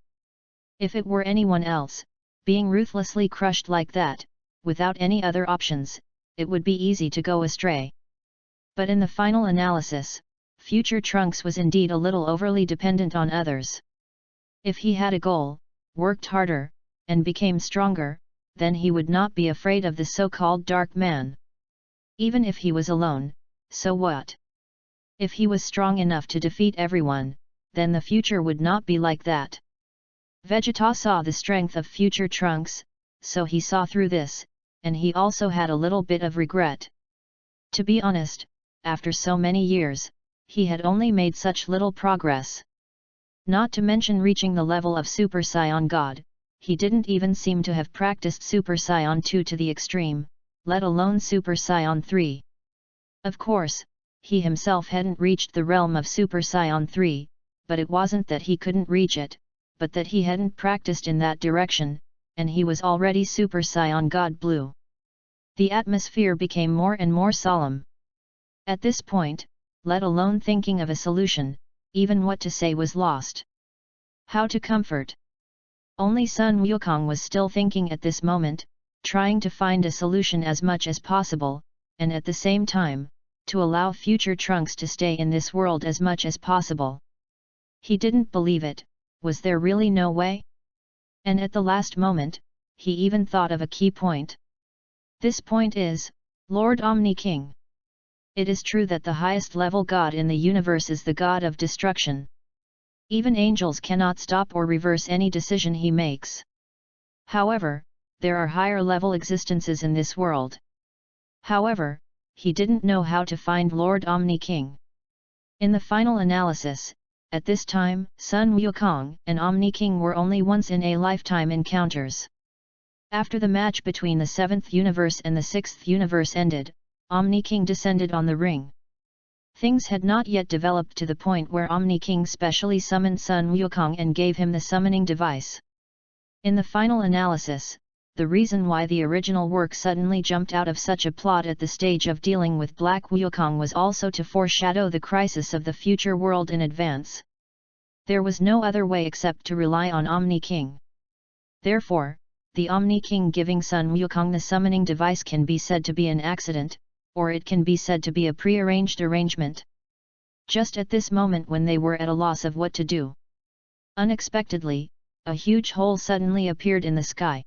If it were anyone else, being ruthlessly crushed like that, without any other options, it would be easy to go astray. But in the final analysis, future Trunks was indeed a little overly dependent on others. If he had a goal, worked harder, and became stronger, then he would not be afraid of the so-called Dark Man. Even if he was alone, so what? If he was strong enough to defeat everyone, then the future would not be like that. Vegeta saw the strength of future Trunks, so he saw through this, and he also had a little bit of regret. To be honest, after so many years, he had only made such little progress. Not to mention reaching the level of Super Saiyan God, he didn't even seem to have practiced Super Saiyan 2 to the extreme, let alone Super Saiyan 3. Of course, he himself hadn't reached the realm of Super Saiyan 3, but it wasn't that he couldn't reach it, but that he hadn't practiced in that direction, and he was already Super Saiyan God Blue. The atmosphere became more and more solemn. At this point, let alone thinking of a solution, even what to say was lost. How to comfort? Only Sun Wukong was still thinking at this moment, trying to find a solution as much as possible, and at the same time, to allow future Trunks to stay in this world as much as possible. He didn't believe it. Was there really no way? And at the last moment, he even thought of a key point. This point is, Lord Omni King. It is true that the highest level god in the universe is the god of destruction. Even angels cannot stop or reverse any decision he makes. However, there are higher level existences in this world. However, he didn't know how to find Lord Omni King. In the final analysis, at this time, Sun Wukong and Omni King were only once-in-a-lifetime encounters. After the match between the 7th universe and the 6th universe ended, Omni King descended on the ring. Things had not yet developed to the point where Omni King specially summoned Sun Wukong and gave him the summoning device. In the final analysis, the reason why the original work suddenly jumped out of such a plot at the stage of dealing with Black Wukong was also to foreshadow the crisis of the future world in advance. There was no other way except to rely on Omni King. Therefore, the Omni King giving Sun Wukong the summoning device can be said to be an accident, or it can be said to be a prearranged arrangement. Just at this moment when they were at a loss of what to do, unexpectedly, a huge hole suddenly appeared in the sky.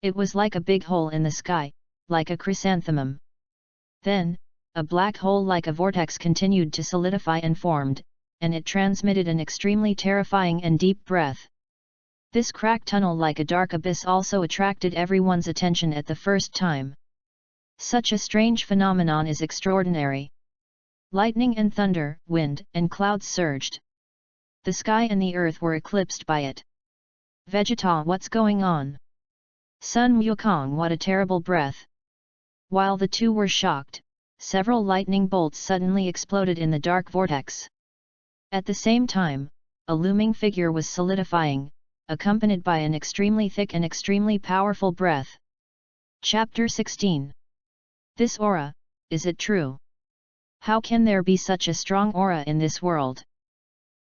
It was like a big hole in the sky, like a chrysanthemum. Then, a black hole like a vortex continued to solidify and formed, and it transmitted an extremely terrifying and deep breath. This cracked tunnel like a dark abyss also attracted everyone's attention at the first time. Such a strange phenomenon is extraordinary. Lightning and thunder, wind and clouds surged. The sky and the earth were eclipsed by it. Vegeta, what's going on? Sun Wukong, what a terrible breath! While the two were shocked, several lightning bolts suddenly exploded in the dark vortex. At the same time, a looming figure was solidifying, accompanied by an extremely thick and extremely powerful breath. Chapter 16. This aura, is it true? How can there be such a strong aura in this world?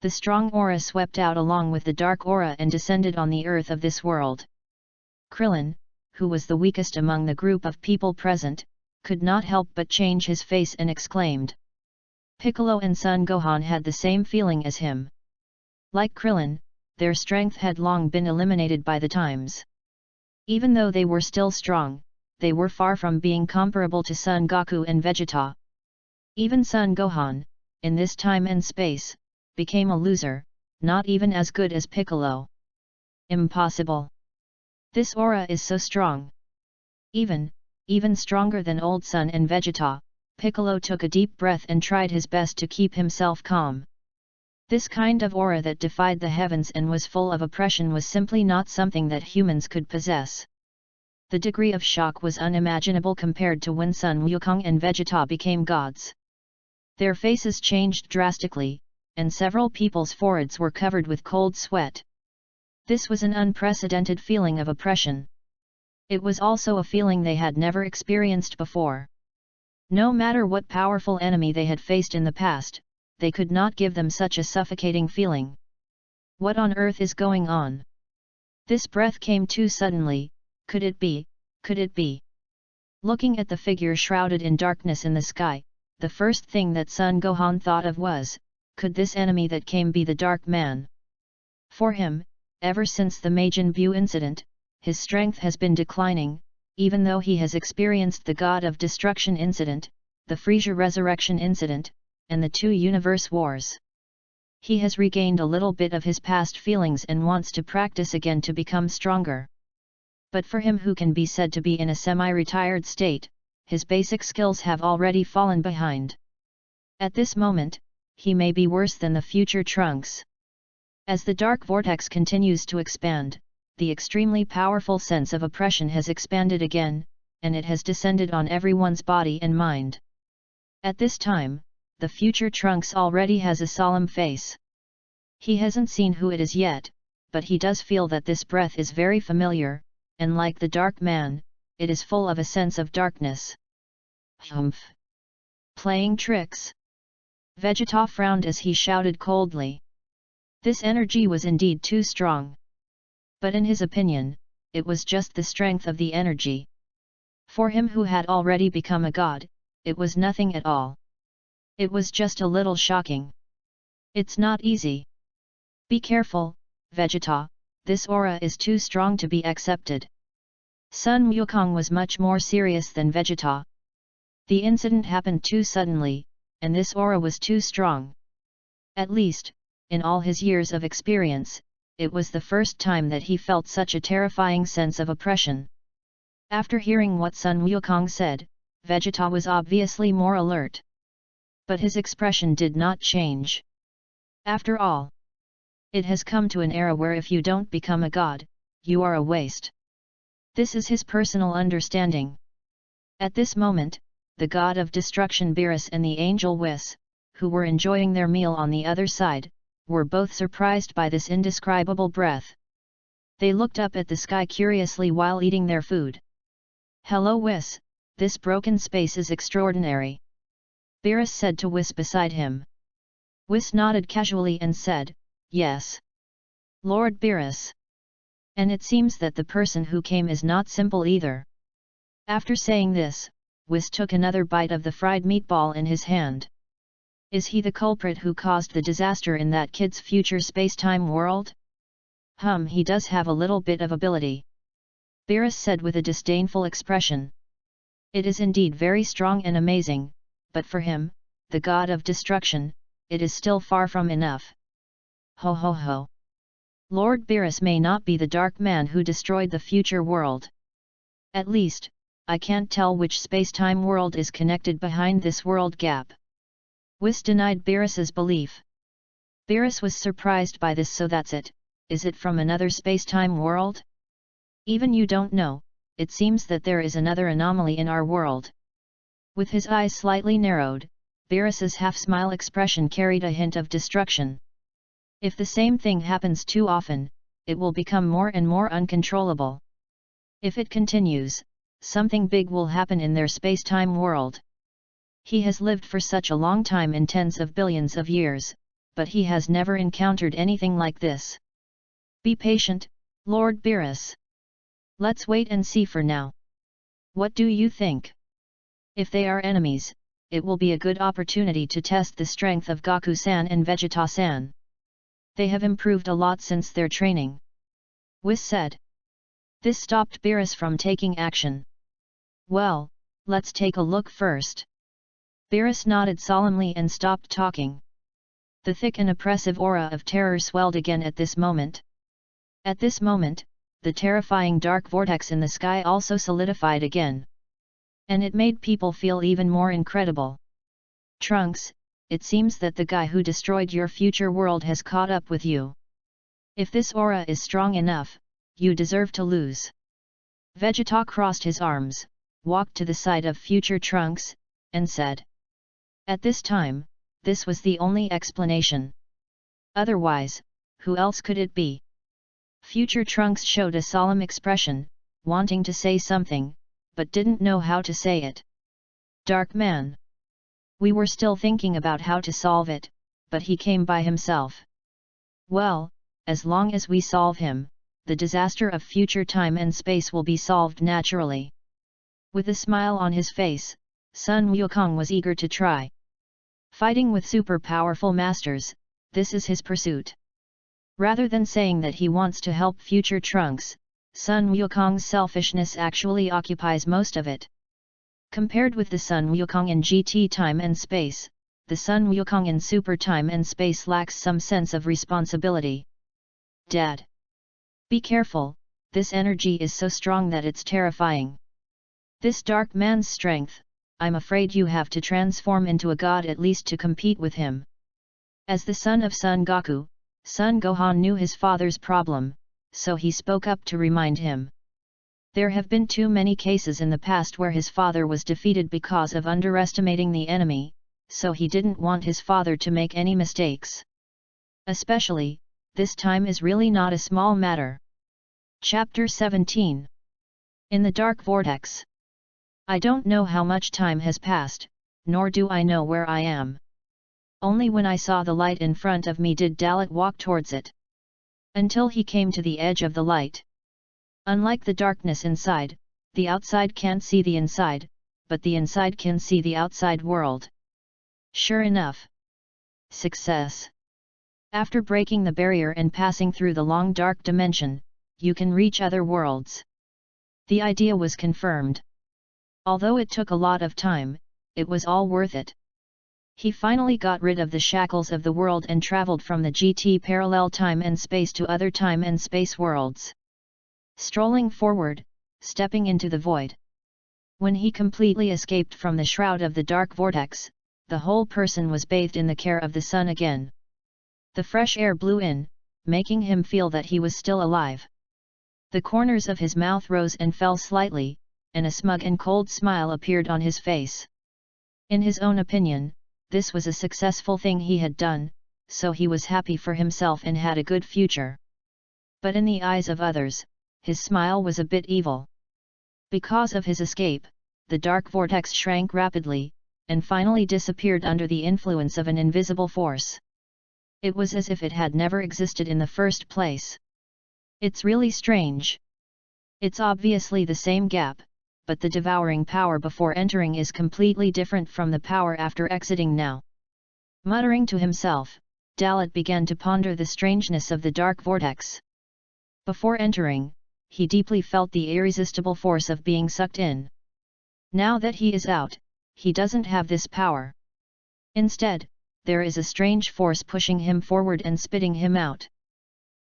The strong aura swept out along with the dark aura and descended on the earth of this world. Krillin, who was the weakest among the group of people present, could not help but change his face and exclaimed. Piccolo and Son Gohan had the same feeling as him. Like Krillin, their strength had long been eliminated by the times. Even though they were still strong, they were far from being comparable to Son Goku and Vegeta. Even Son Gohan, in this time and space, became a loser, not even as good as Piccolo. Impossible! This aura is so strong. Even stronger than old Son and Vegeta. Piccolo took a deep breath and tried his best to keep himself calm. This kind of aura that defied the heavens and was full of oppression was simply not something that humans could possess. The degree of shock was unimaginable compared to when Sun Wukong and Vegeta became gods. Their faces changed drastically, and several people's foreheads were covered with cold sweat. This was an unprecedented feeling of oppression. It was also a feeling they had never experienced before. No matter what powerful enemy they had faced in the past, they could not give them such a suffocating feeling. What on earth is going on? This breath came too suddenly. Could it be? Could it be? Looking at the figure shrouded in darkness in the sky, the first thing that Son Gohan thought of was, could this enemy that came be the Dark Man? For him, ever since the Majin Buu incident, his strength has been declining, even though he has experienced the God of Destruction incident, the Frieza Resurrection incident, and the 2 universe wars. He has regained a little bit of his past feelings and wants to practice again to become stronger. But for him who can be said to be in a semi-retired state, his basic skills have already fallen behind. At this moment, he may be worse than the future Trunks. As the dark vortex continues to expand, the extremely powerful sense of oppression has expanded again, and it has descended on everyone's body and mind. At this time, the future Trunks already has a solemn face. He hasn't seen who it is yet, but he does feel that this breath is very familiar, and like the Dark Man, it is full of a sense of darkness. Humph! Playing tricks? Vegeta frowned as he shouted coldly. This energy was indeed too strong. But in his opinion, it was just the strength of the energy. For him who had already become a god, it was nothing at all. It was just a little shocking. It's not easy. Be careful, Vegeta, this aura is too strong to be accepted. Sun Wukong was much more serious than Vegeta. The incident happened too suddenly, and this aura was too strong. At least, in all his years of experience, it was the first time that he felt such a terrifying sense of oppression. After hearing what Sun Wukong said, Vegeta was obviously more alert. But his expression did not change. After all, it has come to an era where if you don't become a god, you are a waste. This is his personal understanding. At this moment, the god of destruction Beerus and the angel Whis, who were enjoying their meal on the other side, were both surprised by this indescribable breath. They looked up at the sky curiously while eating their food. Hello Whis, this broken space is extraordinary. Beerus said to Whis beside him. Whis nodded casually and said, yes. Lord Beerus. And it seems that the person who came is not simple either. After saying this, Whis took another bite of the fried meatball in his hand. Is he the culprit who caused the disaster in that kid's future space-time world? He does have a little bit of ability. Beerus said with a disdainful expression. It is indeed very strong and amazing, but for him, the god of destruction, it is still far from enough. Ho ho ho! Lord Beerus may not be the dark man who destroyed the future world. At least, I can't tell which space-time world is connected behind this world gap. Whis denied Beerus's belief. Beerus was surprised by this. So that's it, is it from another space-time world? Even you don't know, it seems that there is another anomaly in our world. With his eyes slightly narrowed, Beerus's half-smile expression carried a hint of destruction. If the same thing happens too often, it will become more and more uncontrollable. If it continues, something big will happen in their space-time world. He has lived for such a long time in tens of billions of years, but he has never encountered anything like this. Be patient, Lord Beerus. Let's wait and see for now. What do you think? If they are enemies, it will be a good opportunity to test the strength of Goku-san and Vegeta-san. They have improved a lot since their training. Whis said. This stopped Beerus from taking action. Well, let's take a look first. Beerus nodded solemnly and stopped talking. The thick and oppressive aura of terror swelled again at this moment. At this moment, the terrifying dark vortex in the sky also solidified again. And it made people feel even more incredible. Trunks, it seems that the guy who destroyed your future world has caught up with you. If this aura is strong enough, you deserve to lose. Vegeta crossed his arms, walked to the side of future Trunks, and said. At this time, this was the only explanation. Otherwise, who else could it be? Future Trunks showed a solemn expression, wanting to say something, but didn't know how to say it. Dark man. We were still thinking about how to solve it, but he came by himself. Well, as long as we solve him, the disaster of future time and space will be solved naturally. With a smile on his face, Sun Wukong was eager to try. Fighting with super powerful masters, this is his pursuit. Rather than saying that he wants to help future Trunks, Sun Wukong's selfishness actually occupies most of it. Compared with the Sun Wukong in GT time and space, the Sun Wukong in super time and space lacks some sense of responsibility. Dad. Be careful, this energy is so strong that it's terrifying. This dark man's strength, I'm afraid you have to transform into a god at least to compete with him. As the son of Son Goku, Son Gohan knew his father's problem, so he spoke up to remind him. There have been too many cases in the past where his father was defeated because of underestimating the enemy, so he didn't want his father to make any mistakes. Especially, this time is really not a small matter. Chapter 17. In the Dark Vortex. I don't know how much time has passed, nor do I know where I am. Only when I saw the light in front of me did Dalot walk towards it. Until he came to the edge of the light. Unlike the darkness inside, the outside can't see the inside, but the inside can see the outside world. Sure enough. Success. After breaking the barrier and passing through the long dark dimension, you can reach other worlds. The idea was confirmed. Although it took a lot of time, it was all worth it. He finally got rid of the shackles of the world and traveled from the GT parallel time and space to other time and space worlds. Strolling forward, stepping into the void. When he completely escaped from the shroud of the dark vortex, the whole person was bathed in the care of the sun again. The fresh air blew in, making him feel that he was still alive. The corners of his mouth rose and fell slightly, and a smug and cold smile appeared on his face. In his own opinion, this was a successful thing he had done, so he was happy for himself and had a good future. But in the eyes of others, his smile was a bit evil. Because of his escape, the dark vortex shrank rapidly, and finally disappeared under the influence of an invisible force. It was as if it had never existed in the first place. It's really strange. It's obviously the same gap, but the devouring power before entering is completely different from the power after exiting now. Muttering to himself, Dalot began to ponder the strangeness of the dark vortex. Before entering, he deeply felt the irresistible force of being sucked in. Now that he is out, he doesn't have this power. Instead, there is a strange force pushing him forward and spitting him out.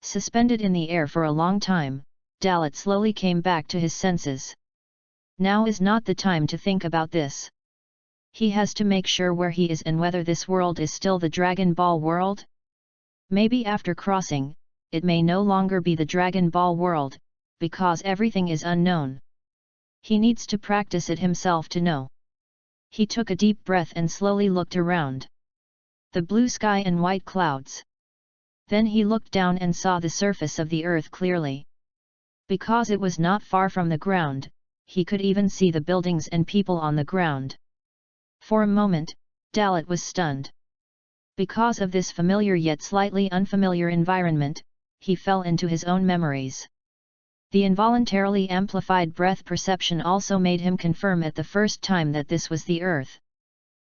Suspended in the air for a long time, Dalot slowly came back to his senses. Now is not the time to think about this. He has to make sure where he is and whether this world is still the Dragon Ball world. Maybe after crossing, it may no longer be the Dragon Ball world, because everything is unknown. He needs to practice it himself to know. He took a deep breath and slowly looked around. The blue sky and white clouds. Then he looked down and saw the surface of the earth clearly. Because it was not far from the ground, he could even see the buildings and people on the ground. For a moment, Dalot was stunned. Because of this familiar yet slightly unfamiliar environment, he fell into his own memories. The involuntarily amplified breath perception also made him confirm at the first time that this was the earth.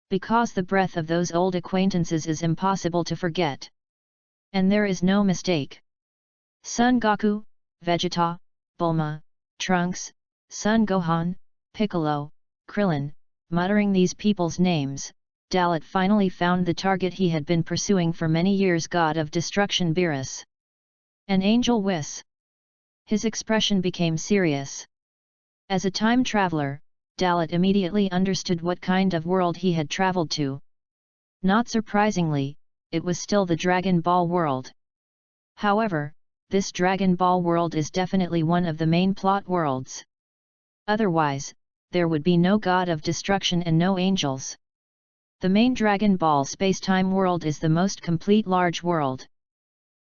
Because the breath of those old acquaintances is impossible to forget. And there is no mistake. Son Goku, Vegeta, Bulma, Trunks, Son Gohan, Piccolo, Krillin. Muttering these people's names, Dalot finally found the target he had been pursuing for many years, God of Destruction Beerus. An angel Whis. His expression became serious. As a time traveler, Dalot immediately understood what kind of world he had traveled to. Not surprisingly, it was still the Dragon Ball world. However, this Dragon Ball world is definitely one of the main plot worlds. Otherwise, there would be no God of Destruction and no angels. The main Dragon Ball space-time world is the most complete large world.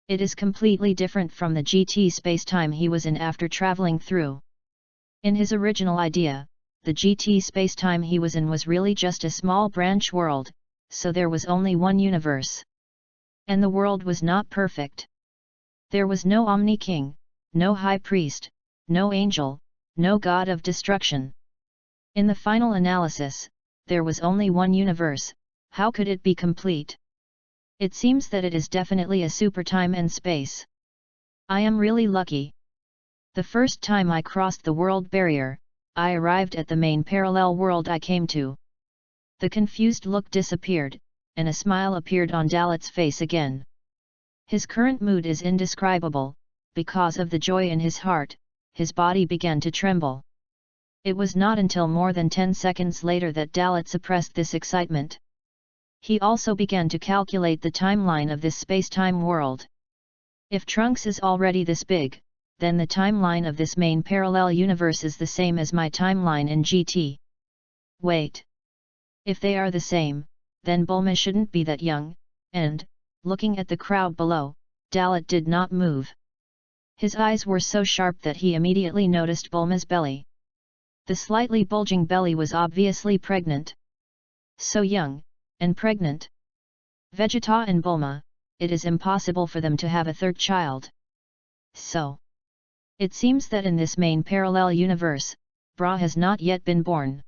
It is completely different from the GT space-time he was in after traveling through. In his original idea, the GT space-time he was in was really just a small branch world, so there was only one universe. And the world was not perfect. There was no Omni King, no High Priest, no angel, no God of Destruction. In the final analysis, there was only one universe. How could it be complete? It seems that it is definitely a super time and space. I am really lucky. The first time I crossed the world barrier, I arrived at the main parallel world I came to. The confused look disappeared, and a smile appeared on Dalot's face again. His current mood is indescribable. Because of the joy in his heart, his body began to tremble. It was not until more than 10 seconds later that Dalot suppressed this excitement. He also began to calculate the timeline of this space-time world. If Trunks is already this big, then the timeline of this main parallel universe is the same as my timeline in GT. Wait. If they are the same, then Bulma shouldn't be that young, and, looking at the crowd below, Dalot did not move. His eyes were so sharp that he immediately noticed Bulma's belly. The slightly bulging belly was obviously pregnant. So young, and pregnant. Vegeta and Bulma, it is impossible for them to have a third child. So, it seems that in this main parallel universe, Bra has not yet been born.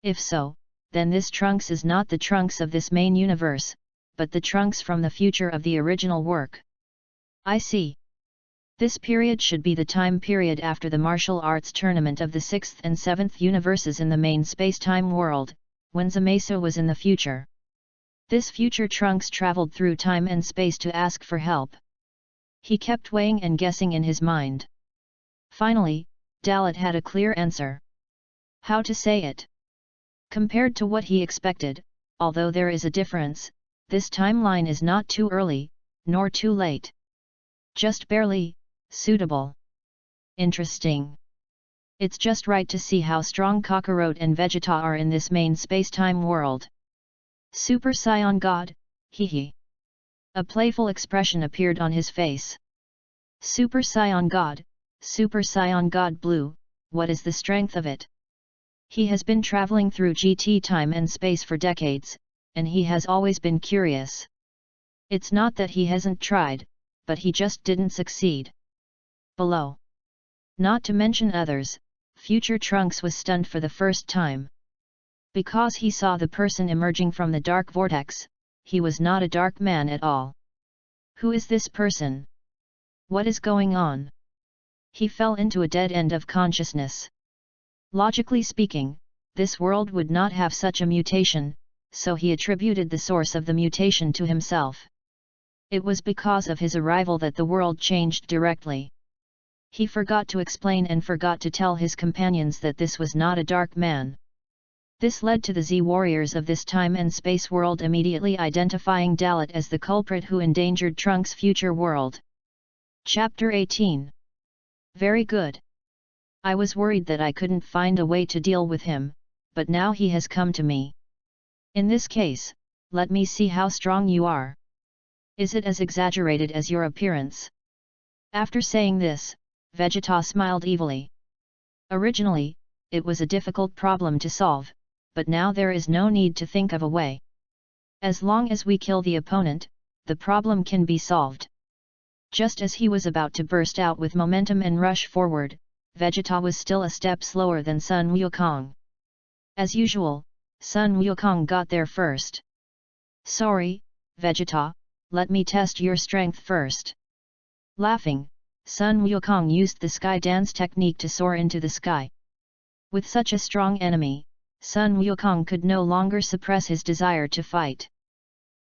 If so, then this Trunks is not the Trunks of this main universe, but the Trunks from the future of the original work. I see. This period should be the time period after the martial arts tournament of the 6th and 7th universes in the main space-time world, when Zamasu was in the future. This future Trunks traveled through time and space to ask for help. He kept weighing and guessing in his mind. Finally, Dalot had a clear answer. How to say it? Compared to what he expected, although there is a difference, this timeline is not too early, nor too late. Just barely suitable. Interesting. It's just right to see how strong Kakarot and Vegeta are in this main space-time world. Super Saiyan God, hee. A playful expression appeared on his face. Super Saiyan God Blue, what is the strength of it? He has been traveling through GT time and space for decades, and he has always been curious. It's not that he hasn't tried, but he just didn't succeed. Below. Not to mention others, future Trunks was stunned for the first time. Because he saw the person emerging from the dark vortex, he was not a dark man at all. Who is this person? What is going on? He fell into a dead end of consciousness. Logically speaking, this world would not have such a mutation, so he attributed the source of the mutation to himself. It was because of his arrival that the world changed directly. He forgot to explain and forgot to tell his companions that this was not a dark man. This led to the Z-warriors of this time and space world immediately identifying Dalot as the culprit who endangered Trunks' future world. Chapter 18. Very good. I was worried that I couldn't find a way to deal with him, but now he has come to me. In this case, let me see how strong you are. Is it as exaggerated as your appearance? After saying this, Vegeta smiled evilly. Originally, it was a difficult problem to solve, but now there is no need to think of a way. As long as we kill the opponent, the problem can be solved. Just as he was about to burst out with momentum and rush forward, Vegeta was still a step slower than Sun Wukong. As usual, Sun Wukong got there first. Sorry, Vegeta, let me test your strength first. Laughing, Sun Wukong used the sky dance technique to soar into the sky. With such a strong enemy, Sun Wukong could no longer suppress his desire to fight.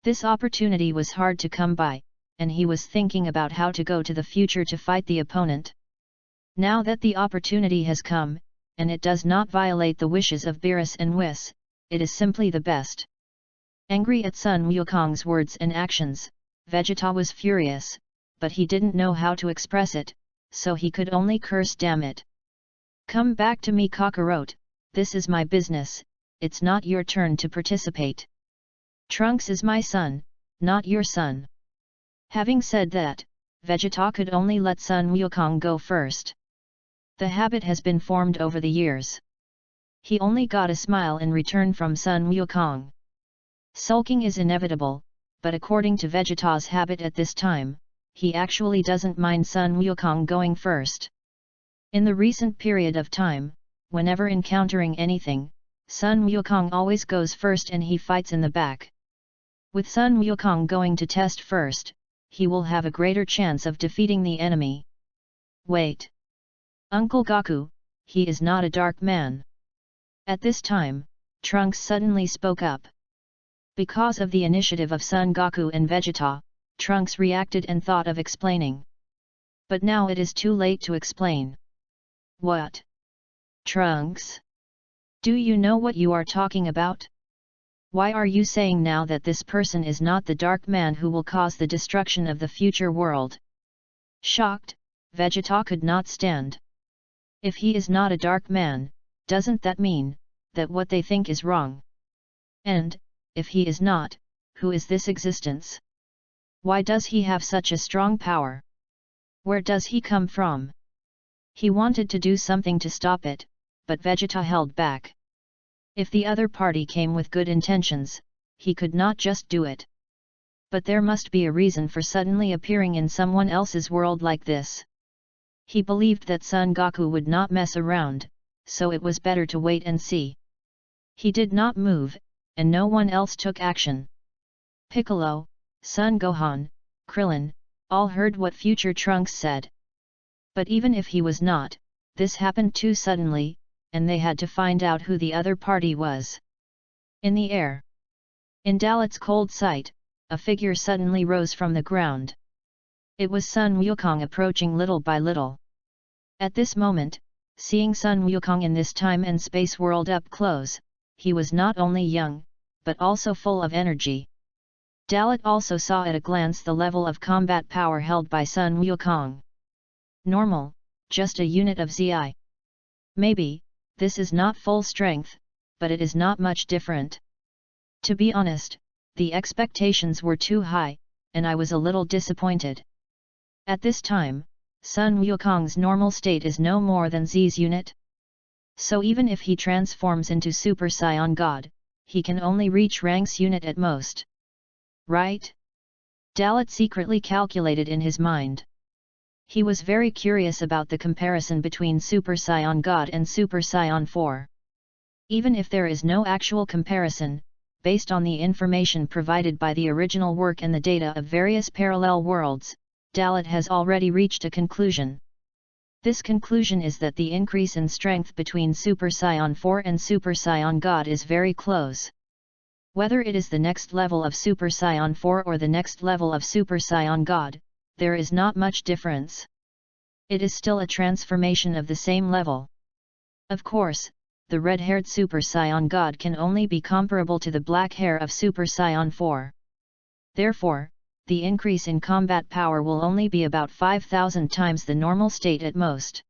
This opportunity was hard to come by, and he was thinking about how to go to the future to fight the opponent. Now that the opportunity has come, and it does not violate the wishes of Beerus and Whis, it is simply the best. Angry at Sun Wukong's words and actions, Vegeta was furious, but he didn't know how to express it, so he could only curse damn it. Come back to me Kakarot, this is my business, it's not your turn to participate. Trunks is my son, not your son. Having said that, Vegeta could only let Sun Wukong go first. The habit has been formed over the years. He only got a smile in return from Sun Wukong. Sulking is inevitable, but according to Vegeta's habit at this time, he actually doesn't mind Sun Wukong going first. In the recent period of time, whenever encountering anything, Sun Wukong always goes first and he fights in the back. With Sun Wukong going to test first, he will have a greater chance of defeating the enemy. Wait! Uncle Goku, he is not a dark man. At this time, Trunks suddenly spoke up. Because of the initiative of Son Goku and Vegeta, Trunks reacted and thought of explaining. But now it is too late to explain. What? Trunks? Do you know what you are talking about? Why are you saying now that this person is not the dark man who will cause the destruction of the future world? Shocked, Vegeta could not stand. If he is not a dark man, doesn't that mean that what they think is wrong? And, if he is not, who is this existence? Why does he have such a strong power? Where does he come from? He wanted to do something to stop it, but Vegeta held back. If the other party came with good intentions, he could not just do it. But there must be a reason for suddenly appearing in someone else's world like this. He believed that Son Goku would not mess around, so it was better to wait and see. He did not move, and no one else took action. Piccolo, Son Gohan, Krillin, all heard what future Trunks said. But even if he was not, this happened too suddenly, and they had to find out who the other party was. In the air. In Dalot's cold sight, a figure suddenly rose from the ground. It was Sun Wukong approaching little by little. At this moment, seeing Sun Wukong in this time and space world up close, he was not only young, but also full of energy. Dalot also saw at a glance the level of combat power held by Sun Wukong. Normal, just a unit of Zi. Maybe, this is not full strength, but it is not much different. To be honest, the expectations were too high, and I was a little disappointed. At this time, Sun Wukong's normal state is no more than Z's unit. So even if he transforms into Super Saiyan God, he can only reach Rang's unit at most. Right? Dalot secretly calculated in his mind. He was very curious about the comparison between Super Saiyan God and Super Saiyan 4. Even if there is no actual comparison, based on the information provided by the original work and the data of various parallel worlds, Dalot has already reached a conclusion. This conclusion is that the increase in strength between Super Saiyan 4 and Super Saiyan God is very close. Whether it is the next level of Super Saiyan 4 or the next level of Super Saiyan God, there is not much difference. It is still a transformation of the same level. Of course, the red-haired Super Saiyan God can only be comparable to the black hair of Super Saiyan 4. Therefore, the increase in combat power will only be about 5,000 times the normal state at most.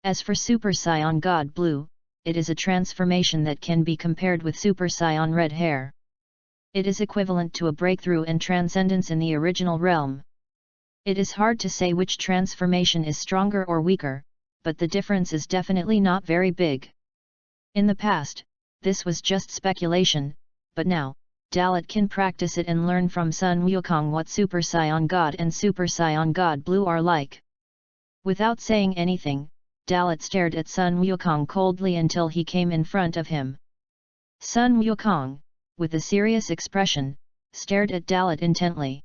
As for Super Saiyan God Blue, it is a transformation that can be compared with Super Saiyan Red Hair. It is equivalent to a breakthrough and transcendence in the original realm. It is hard to say which transformation is stronger or weaker, but the difference is definitely not very big. In the past, this was just speculation, but now, Dalot can practice it and learn from Sun Wukong what Super Saiyan God and Super Saiyan God Blue are like. Without saying anything, Dalot stared at Sun Wukong coldly until he came in front of him. Sun Wukong, with a serious expression, stared at Dalot intently.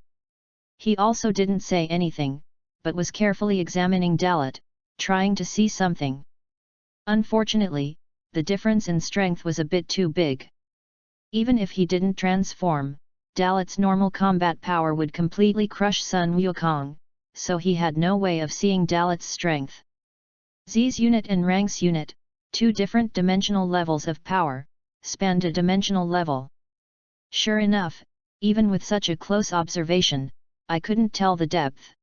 He also didn't say anything, but was carefully examining Dalot, trying to see something. Unfortunately, the difference in strength was a bit too big. Even if he didn't transform, Dalot's normal combat power would completely crush Sun Wukong, so he had no way of seeing Dalot's strength. Z's unit and Rang's unit, two different dimensional levels of power, spanned a dimensional level. Sure enough, even with such a close observation, I couldn't tell the depth.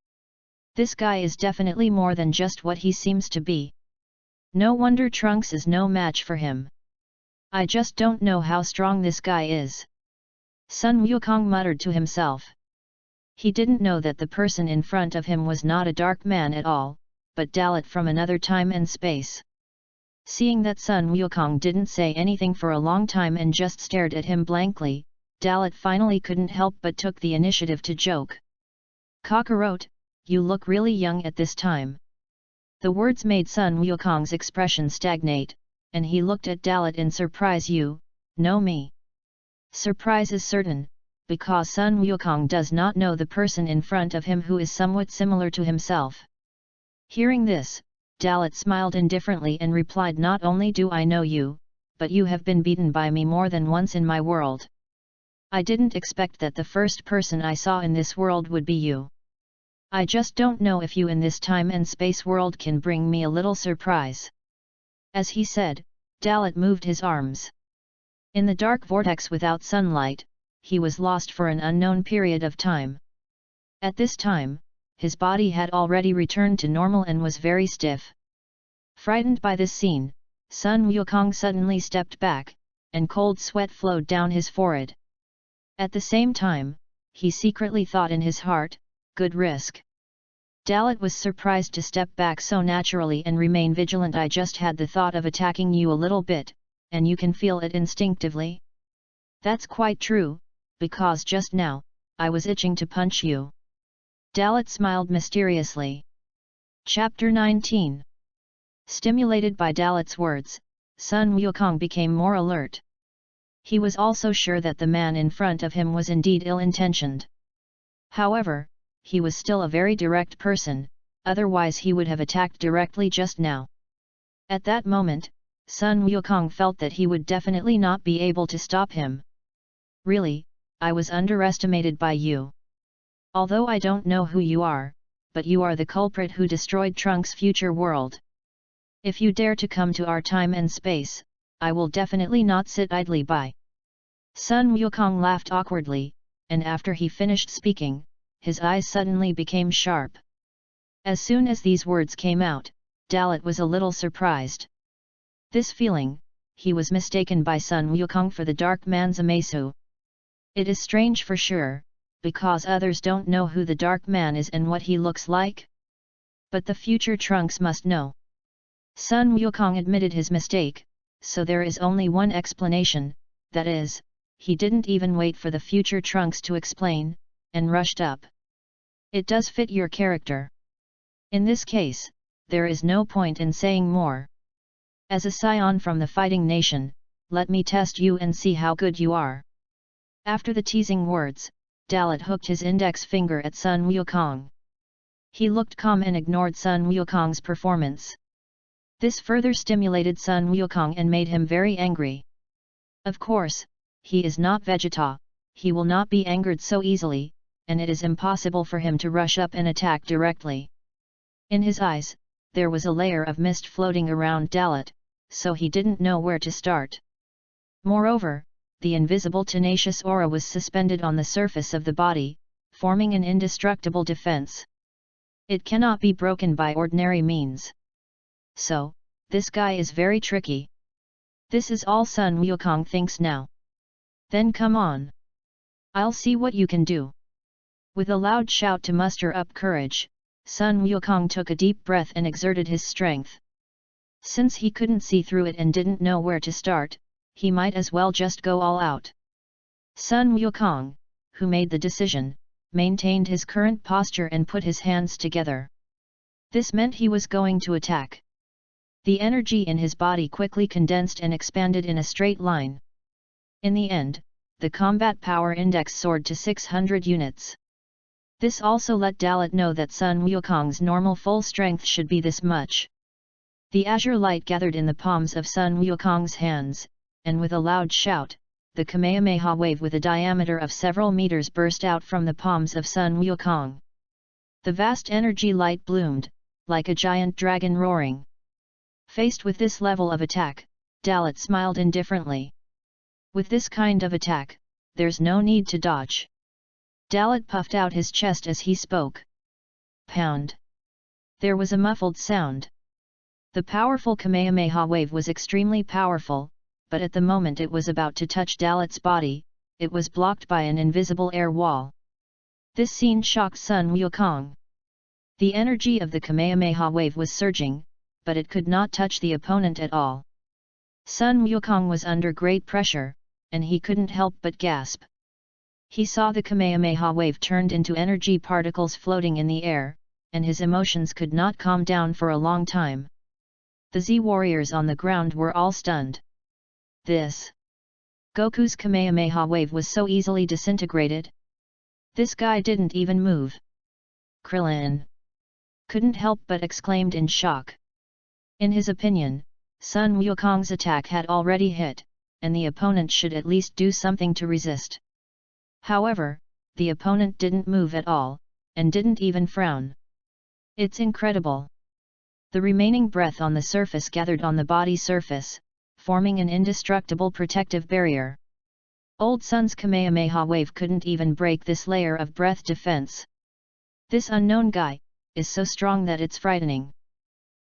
This guy is definitely more than just what he seems to be. No wonder Trunks is no match for him. I just don't know how strong this guy is. Sun Wukong muttered to himself. He didn't know that the person in front of him was not a dark man at all, but Dalot from another time and space. Seeing that Sun Wukong didn't say anything for a long time and just stared at him blankly, Dalot finally couldn't help but took the initiative to joke. "Kakarot, you look really young at this time." The words made Sun Wukong's expression stagnate, and he looked at Dalot in surprise. "You know me?" Surprise is certain, because Sun Wukong does not know the person in front of him who is somewhat similar to himself. Hearing this, Dalot smiled indifferently and replied, "Not only do I know you, but you have been beaten by me more than once in my world. I didn't expect that the first person I saw in this world would be you. I just don't know if you in this time and space world can bring me a little surprise." As he said, Dalot moved his arms. In the dark vortex without sunlight, he was lost for an unknown period of time. At this time, his body had already returned to normal and was very stiff. Frightened by this scene, Sun Wukong suddenly stepped back, and cold sweat flowed down his forehead. At the same time, he secretly thought in his heart, "Good risk." Dalot was surprised to step back so naturally and remain vigilant. "I just had the thought of attacking you a little bit, and you can feel it instinctively?" "That's quite true, because just now, I was itching to punch you." Dalot smiled mysteriously. Chapter 19. Stimulated by Dalot's words, Sun Wukong became more alert. He was also sure that the man in front of him was indeed ill-intentioned. However, he was still a very direct person, otherwise he would have attacked directly just now. At that moment, Sun Wukong felt that he would definitely not be able to stop him. "Really, I was underestimated by you. Although I don't know who you are, but you are the culprit who destroyed Trunks' future world. If you dare to come to our time and space, I will definitely not sit idly by." Sun Wukong laughed awkwardly, and after he finished speaking, his eyes suddenly became sharp. As soon as these words came out, Dalot was a little surprised. This feeling, he was mistaken by Sun Wukong for the dark man's Amasu. It is strange for sure, because others don't know who the dark man is and what he looks like. But the future Trunks must know. Sun Wukong admitted his mistake, so there is only one explanation, that is, he didn't even wait for the future Trunks to explain, and rushed up. It does fit your character. In this case, there is no point in saying more. As a Saiyan from the fighting nation, let me test you and see how good you are. After the teasing words, Dalot hooked his index finger at Sun Wukong. He looked calm and ignored Sun Wukong's performance. This further stimulated Sun Wukong and made him very angry. Of course, he is not Vegeta, he will not be angered so easily, and it is impossible for him to rush up and attack directly. In his eyes, there was a layer of mist floating around Dalot, so he didn't know where to start. Moreover, the invisible tenacious aura was suspended on the surface of the body, forming an indestructible defense. It cannot be broken by ordinary means. So, this guy is very tricky. This is all Sun Wukong thinks now. Then come on. I'll see what you can do. With a loud shout to muster up courage, Sun Wukong took a deep breath and exerted his strength. Since he couldn't see through it and didn't know where to start, he might as well just go all out. Sun Wukong, who made the decision, maintained his current posture and put his hands together. This meant he was going to attack. The energy in his body quickly condensed and expanded in a straight line. In the end, the combat power index soared to 600 units. This also let Dalot know that Sun Wukong's normal full strength should be this much. The azure light gathered in the palms of Sun Wukong's hands, and with a loud shout, the Kamehameha wave with a diameter of several meters burst out from the palms of Sun Wukong. The vast energy light bloomed, like a giant dragon roaring. Faced with this level of attack, Dalot smiled indifferently. With this kind of attack, there's no need to dodge. Dalot puffed out his chest as he spoke. Pound. There was a muffled sound. The powerful Kamehameha wave was extremely powerful, but at the moment it was about to touch Dalot's body, it was blocked by an invisible air wall. This scene shocked Sun Wukong. The energy of the Kamehameha wave was surging, but it could not touch the opponent at all. Sun Wukong was under great pressure, and he couldn't help but gasp. He saw the Kamehameha wave turned into energy particles floating in the air, and his emotions could not calm down for a long time. The Z warriors on the ground were all stunned. This Goku's Kamehameha wave was so easily disintegrated. This guy didn't even move. Krillin couldn't help but exclaimed in shock. In his opinion, Sun Wukong's attack had already hit, and the opponent should at least do something to resist. However, the opponent didn't move at all, and didn't even frown. It's incredible. The remaining breath on the surface gathered on the body surface, forming an indestructible protective barrier. Old Sun's Kamehameha wave couldn't even break this layer of breath defense. This unknown guy is so strong that it's frightening.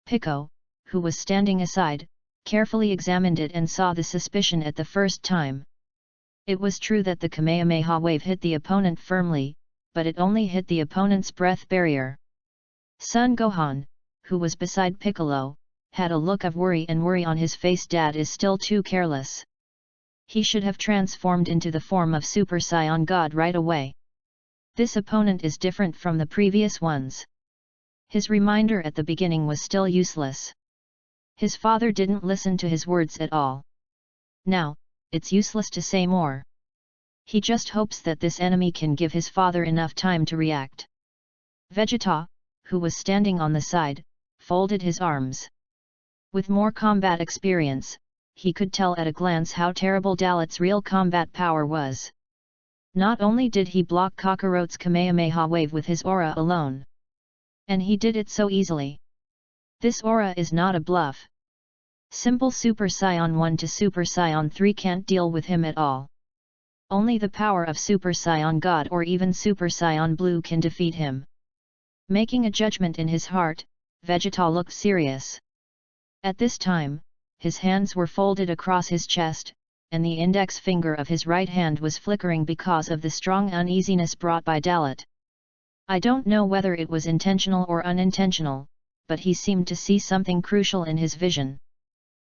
Pico, who was standing aside, carefully examined it and saw the suspicion at the first time. It was true that the Kamehameha wave hit the opponent firmly, but it only hit the opponent's breath barrier. Son Gohan, who was beside Piccolo, had a look of worry on his face. Dad is still too careless. He should have transformed into the form of Super Saiyan God right away. This opponent is different from the previous ones. His reminder at the beginning was still useless. His father didn't listen to his words at all. Now, it's useless to say more. He just hopes that this enemy can give his father enough time to react. Vegeta, who was standing on the side, folded his arms. With more combat experience, he could tell at a glance how terrible Dalot's real combat power was. Not only did he block Kakarot's Kamehameha wave with his aura alone, and he did it so easily. This aura is not a bluff. Simple Super Saiyan 1 to Super Saiyan 3 can't deal with him at all. Only the power of Super Saiyan God or even Super Saiyan Blue can defeat him. Making a judgment in his heart, Vegeta looked serious. At this time, his hands were folded across his chest, and the index finger of his right hand was flickering because of the strong uneasiness brought by Dalot. I don't know whether it was intentional or unintentional, but he seemed to see something crucial in his vision.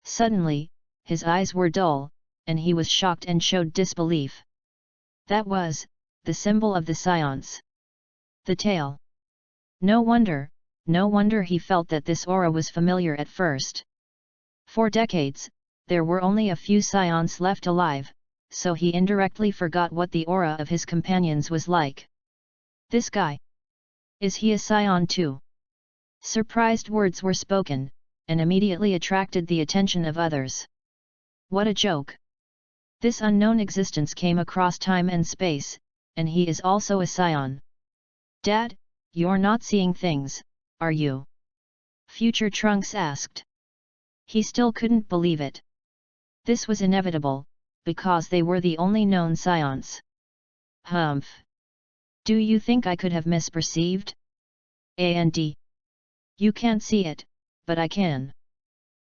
Suddenly, his eyes were dull, and he was shocked and showed disbelief. That was the symbol of the Saiyans. The tail. No wonder he felt that this aura was familiar at first. For decades, there were only a few Saiyans left alive, so he indirectly forgot what the aura of his companions was like. This guy. Is he a Saiyan too? Surprised words were spoken, and immediately attracted the attention of others. What a joke! This unknown existence came across time and space, and he is also a Saiyan. Dad, you're not seeing things, are you? Future Trunks asked. He still couldn't believe it. This was inevitable, because they were the only known Saiyans. Humph! Do you think I could have misperceived? And you can't see it, but I can.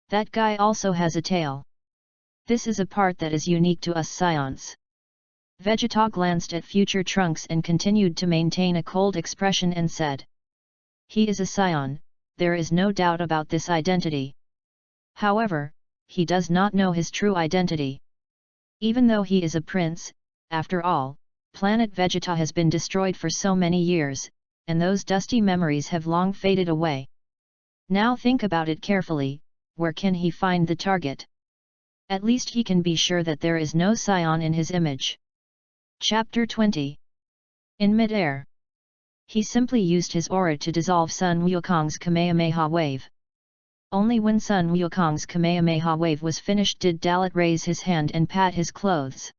That guy also has a tail. This is a part that is unique to us Saiyans. Vegeta glanced at Future Trunks and continued to maintain a cold expression and said. He is a Saiyan, there is no doubt about this identity. However, he does not know his true identity. Even though he is a prince, after all, planet Vegeta has been destroyed for so many years, and those dusty memories have long faded away. Now think about it carefully, where can he find the target? At least he can be sure that there is no Saiyan in his image. Chapter 20. In mid-air. He simply used his aura to dissolve Sun Wukong's Kamehameha wave. Only when Sun Wukong's Kamehameha wave was finished did Dalot raise his hand and pat his clothes.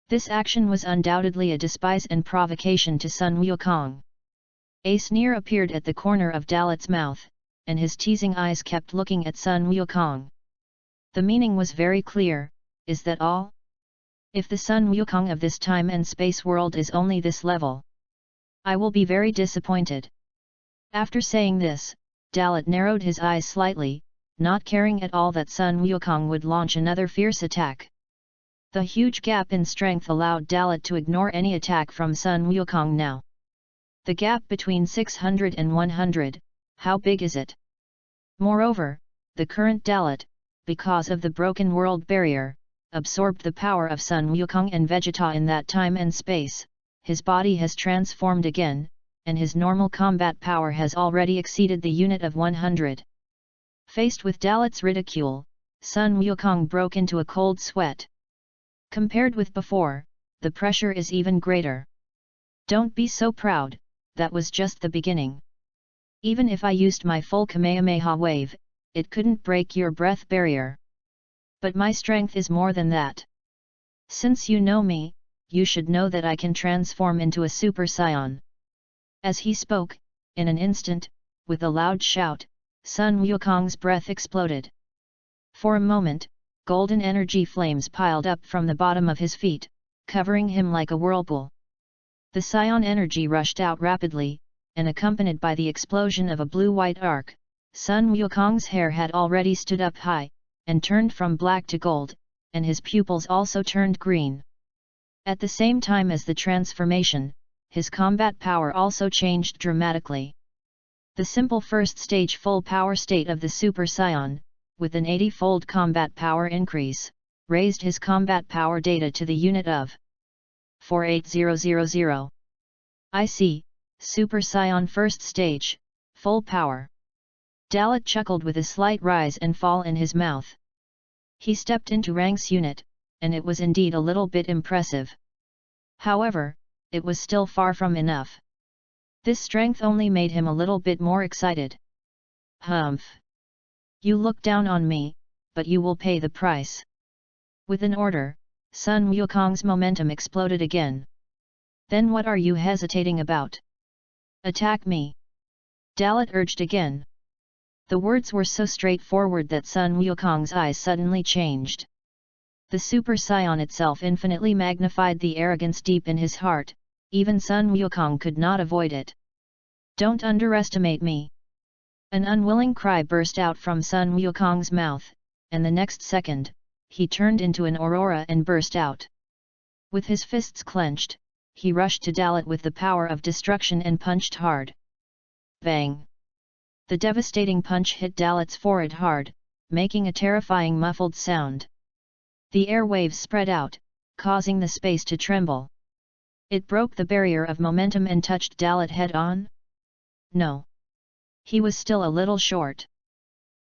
This action was undoubtedly a despise and provocation to Sun Wukong. A sneer appeared at the corner of Dalot's mouth, and his teasing eyes kept looking at Sun Wukong. The meaning was very clear, is that all? If the Sun Wukong of this time and space world is only this level, I will be very disappointed. After saying this, Dalot narrowed his eyes slightly, not caring at all that Sun Wukong would launch another fierce attack. The huge gap in strength allowed Dalot to ignore any attack from Sun Wukong now. The gap between 600 and 100, how big is it? Moreover, the current Dalot, because of the broken world barrier, absorbed the power of Sun Wukong and Vegeta in that time and space. His body has transformed again, and his normal combat power has already exceeded the unit of 100. Faced with Dalot's ridicule, Sun Wukong broke into a cold sweat. Compared with before, the pressure is even greater. Don't be so proud, that was just the beginning. Even if I used my full Kamehameha wave, it couldn't break your breath barrier. But my strength is more than that. Since you know me, you should know that I can transform into a Super Saiyan. As he spoke, in an instant, with a loud shout, Sun Wukong's breath exploded. For a moment, golden energy flames piled up from the bottom of his feet, covering him like a whirlpool. The Saiyan energy rushed out rapidly, and accompanied by the explosion of a blue-white arc, Sun Wukong's hair had already stood up high, and turned from black to gold, and his pupils also turned green. At the same time as the transformation, his combat power also changed dramatically. The simple first stage full power state of the Super Saiyan, with an 80-fold combat power increase, raised his combat power data to the unit of 48000. I see, Super Saiyan first stage, full power. Dalot chuckled with a slight rise and fall in his mouth. He stepped into Rang's unit, and it was indeed a little bit impressive. However, it was still far from enough. This strength only made him a little bit more excited. Humph! You look down on me, but you will pay the price. With an order, Sun Wukong's momentum exploded again. Then what are you hesitating about? Attack me! Dalot urged again. The words were so straightforward that Sun Wukong's eyes suddenly changed. The Super Saiyan itself infinitely magnified the arrogance deep in his heart, even Sun Wukong could not avoid it. Don't underestimate me! An unwilling cry burst out from Sun Wukong's mouth, and the next second, he turned into an aurora and burst out. With his fists clenched, he rushed to Dalot with the power of destruction and punched hard. Bang! The devastating punch hit Dalot's forehead hard, making a terrifying muffled sound. The air waves spread out, causing the space to tremble. It broke the barrier of momentum and touched Dalot head-on? No. He was still a little short.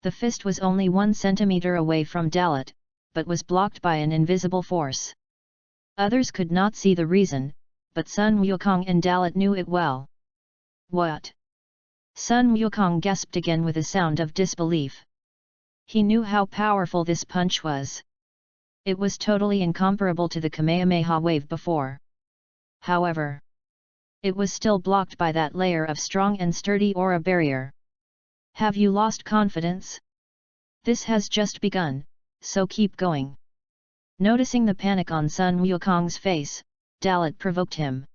The fist was only 1 centimeter away from Dalot, but was blocked by an invisible force. Others could not see the reason, but Sun Wukong and Dalot knew it well. What? Sun Wukong gasped again with a sound of disbelief. He knew how powerful this punch was. It was totally incomparable to the Kamehameha wave before. However, it was still blocked by that layer of strong and sturdy aura barrier. Have you lost confidence? This has just begun, so keep going. Noticing the panic on Sun Wukong's face, Dalot provoked him.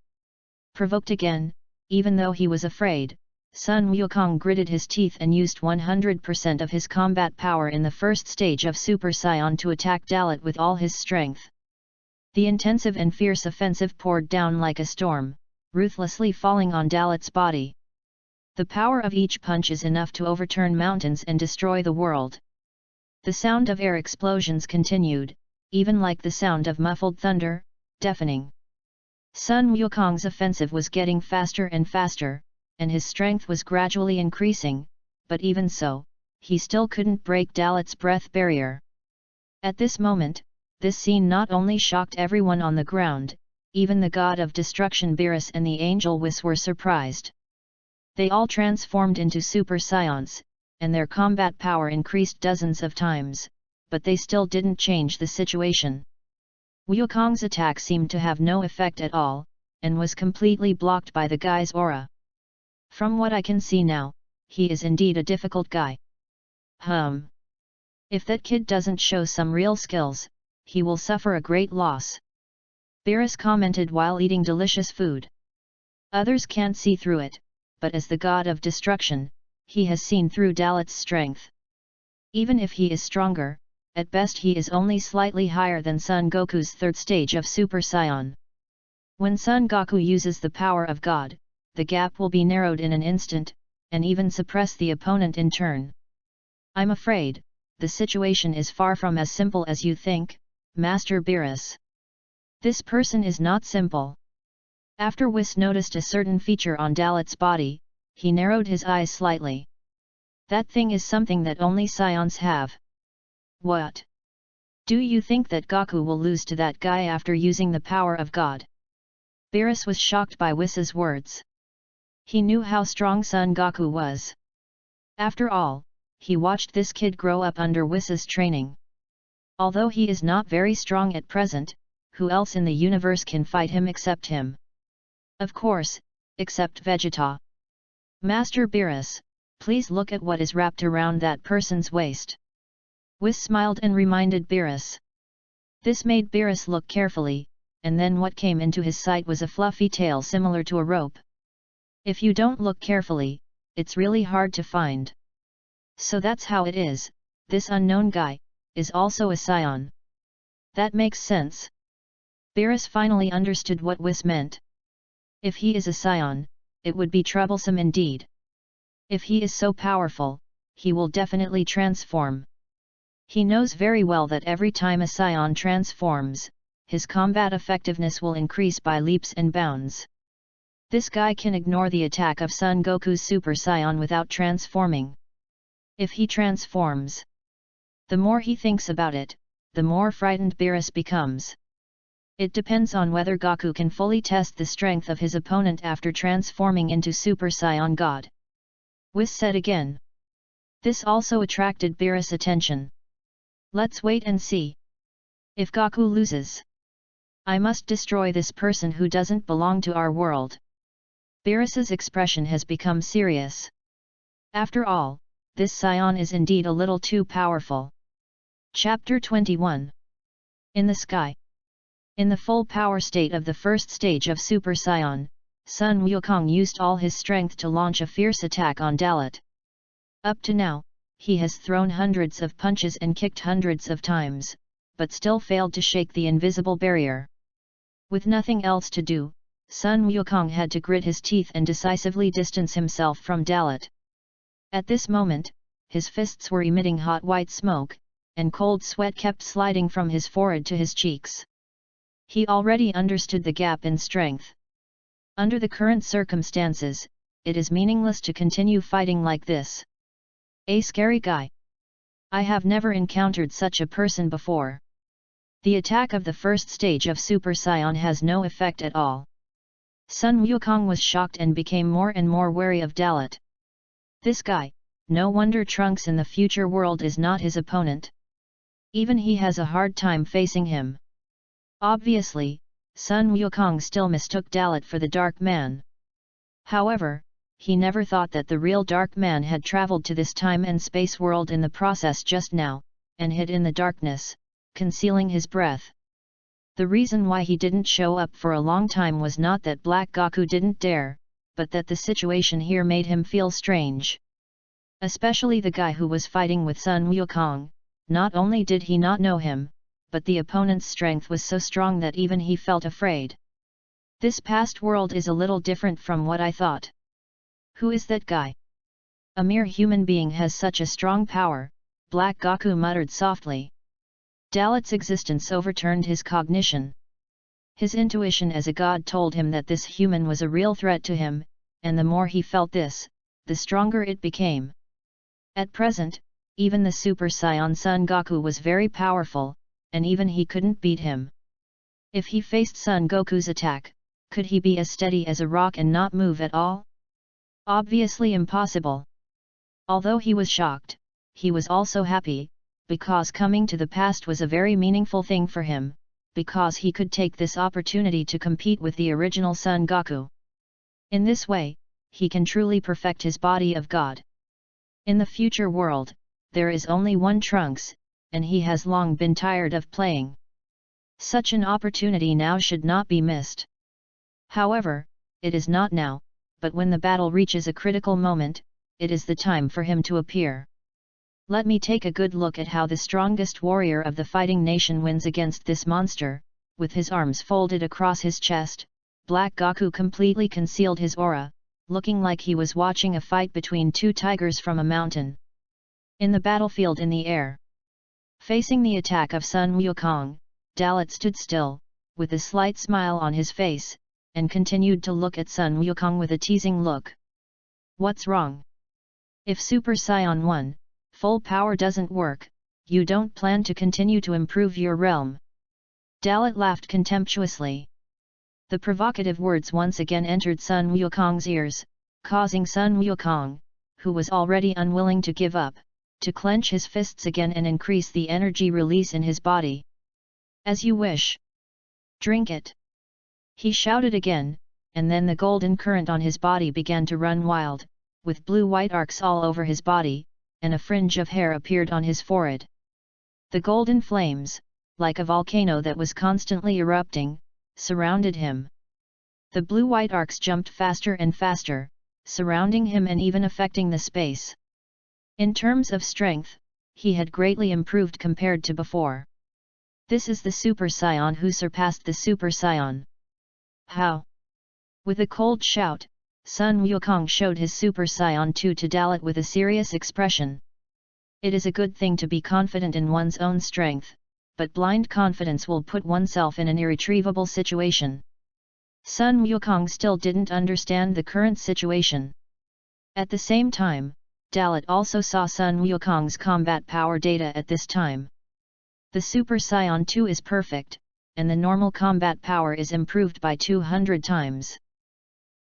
Provoked again, even though he was afraid, Sun Wukong gritted his teeth and used 100% of his combat power in the first stage of Super Saiyan to attack Dalot with all his strength. The intensive and fierce offensive poured down like a storm, ruthlessly falling on Dalot's body. The power of each punch is enough to overturn mountains and destroy the world. The sound of air explosions continued, even like the sound of muffled thunder, deafening. Sun Wukong's offensive was getting faster and faster, and his strength was gradually increasing, but even so, he still couldn't break Dalot's breath barrier. At this moment, this scene not only shocked everyone on the ground, even the god of destruction Beerus and the angel Whis were surprised. They all transformed into Super Saiyans, and their combat power increased dozens of times, but they still didn't change the situation. Wukong's attack seemed to have no effect at all, and was completely blocked by the guy's aura. From what I can see now, he is indeed a difficult guy. If that kid doesn't show some real skills, he will suffer a great loss. Beerus commented while eating delicious food. Others can't see through it, but as the god of destruction, he has seen through Dalot's strength. Even if he is stronger, at best he is only slightly higher than Son Goku's third stage of Super Saiyan. When Son Goku uses the power of God, the gap will be narrowed in an instant, and even suppress the opponent in turn. I'm afraid, the situation is far from as simple as you think, Master Beerus. This person is not simple. After Whis noticed a certain feature on Dalot's body, he narrowed his eyes slightly. That thing is something that only Saiyans have. What? Do you think that Goku will lose to that guy after using the power of God? Beerus was shocked by Whis's words. He knew how strong Son Goku was. After all, he watched this kid grow up under Whis's training. Although he is not very strong at present, who else in the universe can fight him except him? Of course, except Vegeta. Master Beerus, please look at what is wrapped around that person's waist. Whis smiled and reminded Beerus. This made Beerus look carefully, and then what came into his sight was a fluffy tail similar to a rope. If you don't look carefully, it's really hard to find. So that's how it is, this unknown guy is also a Saiyan. That makes sense. Beerus finally understood what Whis meant. If he is a Saiyan, it would be troublesome indeed. If he is so powerful, he will definitely transform. He knows very well that every time a Saiyan transforms, his combat effectiveness will increase by leaps and bounds. This guy can ignore the attack of Son Goku's Super Saiyan without transforming. If he transforms, the more he thinks about it, the more frightened Beerus becomes. It depends on whether Goku can fully test the strength of his opponent after transforming into Super Saiyan God. Whis said again. This also attracted Beerus' attention. Let's wait and see. If Goku loses, I must destroy this person who doesn't belong to our world. Beerus's expression has become serious. After all, this Saiyan is indeed a little too powerful. Chapter 21. In the Sky. In the full power state of the first stage of Super Saiyan, Sun Wukong used all his strength to launch a fierce attack on Dalot. Up to now, he has thrown hundreds of punches and kicked hundreds of times, but still failed to shake the invisible barrier. With nothing else to do, Sun Wukong had to grit his teeth and decisively distance himself from Dalot. At this moment, his fists were emitting hot white smoke, and cold sweat kept sliding from his forehead to his cheeks. He already understood the gap in strength. Under the current circumstances, it is meaningless to continue fighting like this. A scary guy. I have never encountered such a person before. The attack of the first stage of Super Saiyan has no effect at all. Sun Wukong was shocked and became more and more wary of Dalot. This guy, no wonder Trunks in the future world is not his opponent. Even he has a hard time facing him. Obviously, Sun Wukong still mistook Dalot for the Dark Man. However, he never thought that the real Dark Man had traveled to this time and space world in the process just now, and hid in the darkness, concealing his breath. The reason why he didn't show up for a long time was not that Black Goku didn't dare, but that the situation here made him feel strange. Especially the guy who was fighting with Sun Wukong, not only did he not know him, but the opponent's strength was so strong that even he felt afraid. This past world is a little different from what I thought. Who is that guy? A mere human being has such a strong power, Black Goku muttered softly. Dalot's existence overturned his cognition. His intuition as a god told him that this human was a real threat to him, and the more he felt this, the stronger it became. At present, even the Super Saiyan Son Goku was very powerful, and even he couldn't beat him. If he faced Son Goku's attack, could he be as steady as a rock and not move at all? Obviously impossible. Although he was shocked, he was also happy, because coming to the past was a very meaningful thing for him, because he could take this opportunity to compete with the original Son Goku. In this way, he can truly perfect his body of God. In the future world, there is only one Trunks, and he has long been tired of playing. Such an opportunity now should not be missed. However, it is not now, but when the battle reaches a critical moment, it is the time for him to appear. Let me take a good look at how the strongest warrior of the fighting nation wins against this monster. With his arms folded across his chest, Black Goku completely concealed his aura, looking like he was watching a fight between two tigers from a mountain. In the battlefield in the air, facing the attack of Sun Wukong, Dalot stood still, with a slight smile on his face, and continued to look at Sun Wukong with a teasing look. What's wrong? If Super Saiyan 1, full power doesn't work, you don't plan to continue to improve your realm? Dalot laughed contemptuously. The provocative words once again entered Sun Wukong's ears, causing Sun Wukong, who was already unwilling to give up, to clench his fists again and increase the energy release in his body. As you wish. Drink it. He shouted again, and then the golden current on his body began to run wild, with blue-white arcs all over his body, and a fringe of hair appeared on his forehead. The golden flames, like a volcano that was constantly erupting, surrounded him. The blue-white arcs jumped faster and faster, surrounding him and even affecting the space. In terms of strength, he had greatly improved compared to before. This is the Super Saiyan who surpassed the Super Saiyan. How? With a cold shout, Sun Wukong showed his Super Saiyan 2 to Dalot with a serious expression. It is a good thing to be confident in one's own strength, but blind confidence will put oneself in an irretrievable situation. Sun Wukong still didn't understand the current situation. At the same time, Dalot also saw Sun Wukong's combat power data at this time. The Super Saiyan 2 is perfect, and the normal combat power is improved by 200 times.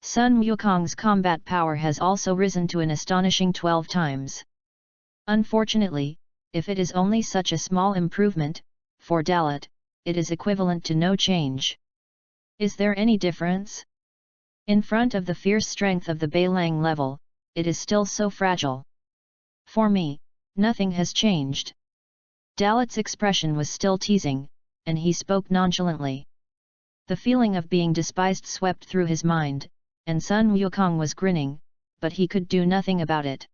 Sun Wukong's combat power has also risen to an astonishing 12 times. Unfortunately, if it is only such a small improvement, for Dalot, it is equivalent to no change. Is there any difference? In front of the fierce strength of the Beilang level, it is still so fragile. For me, nothing has changed. Dalot's expression was still teasing, and he spoke nonchalantly. The feeling of being despised swept through his mind, and Sun Wukong was grinning, but he could do nothing about it.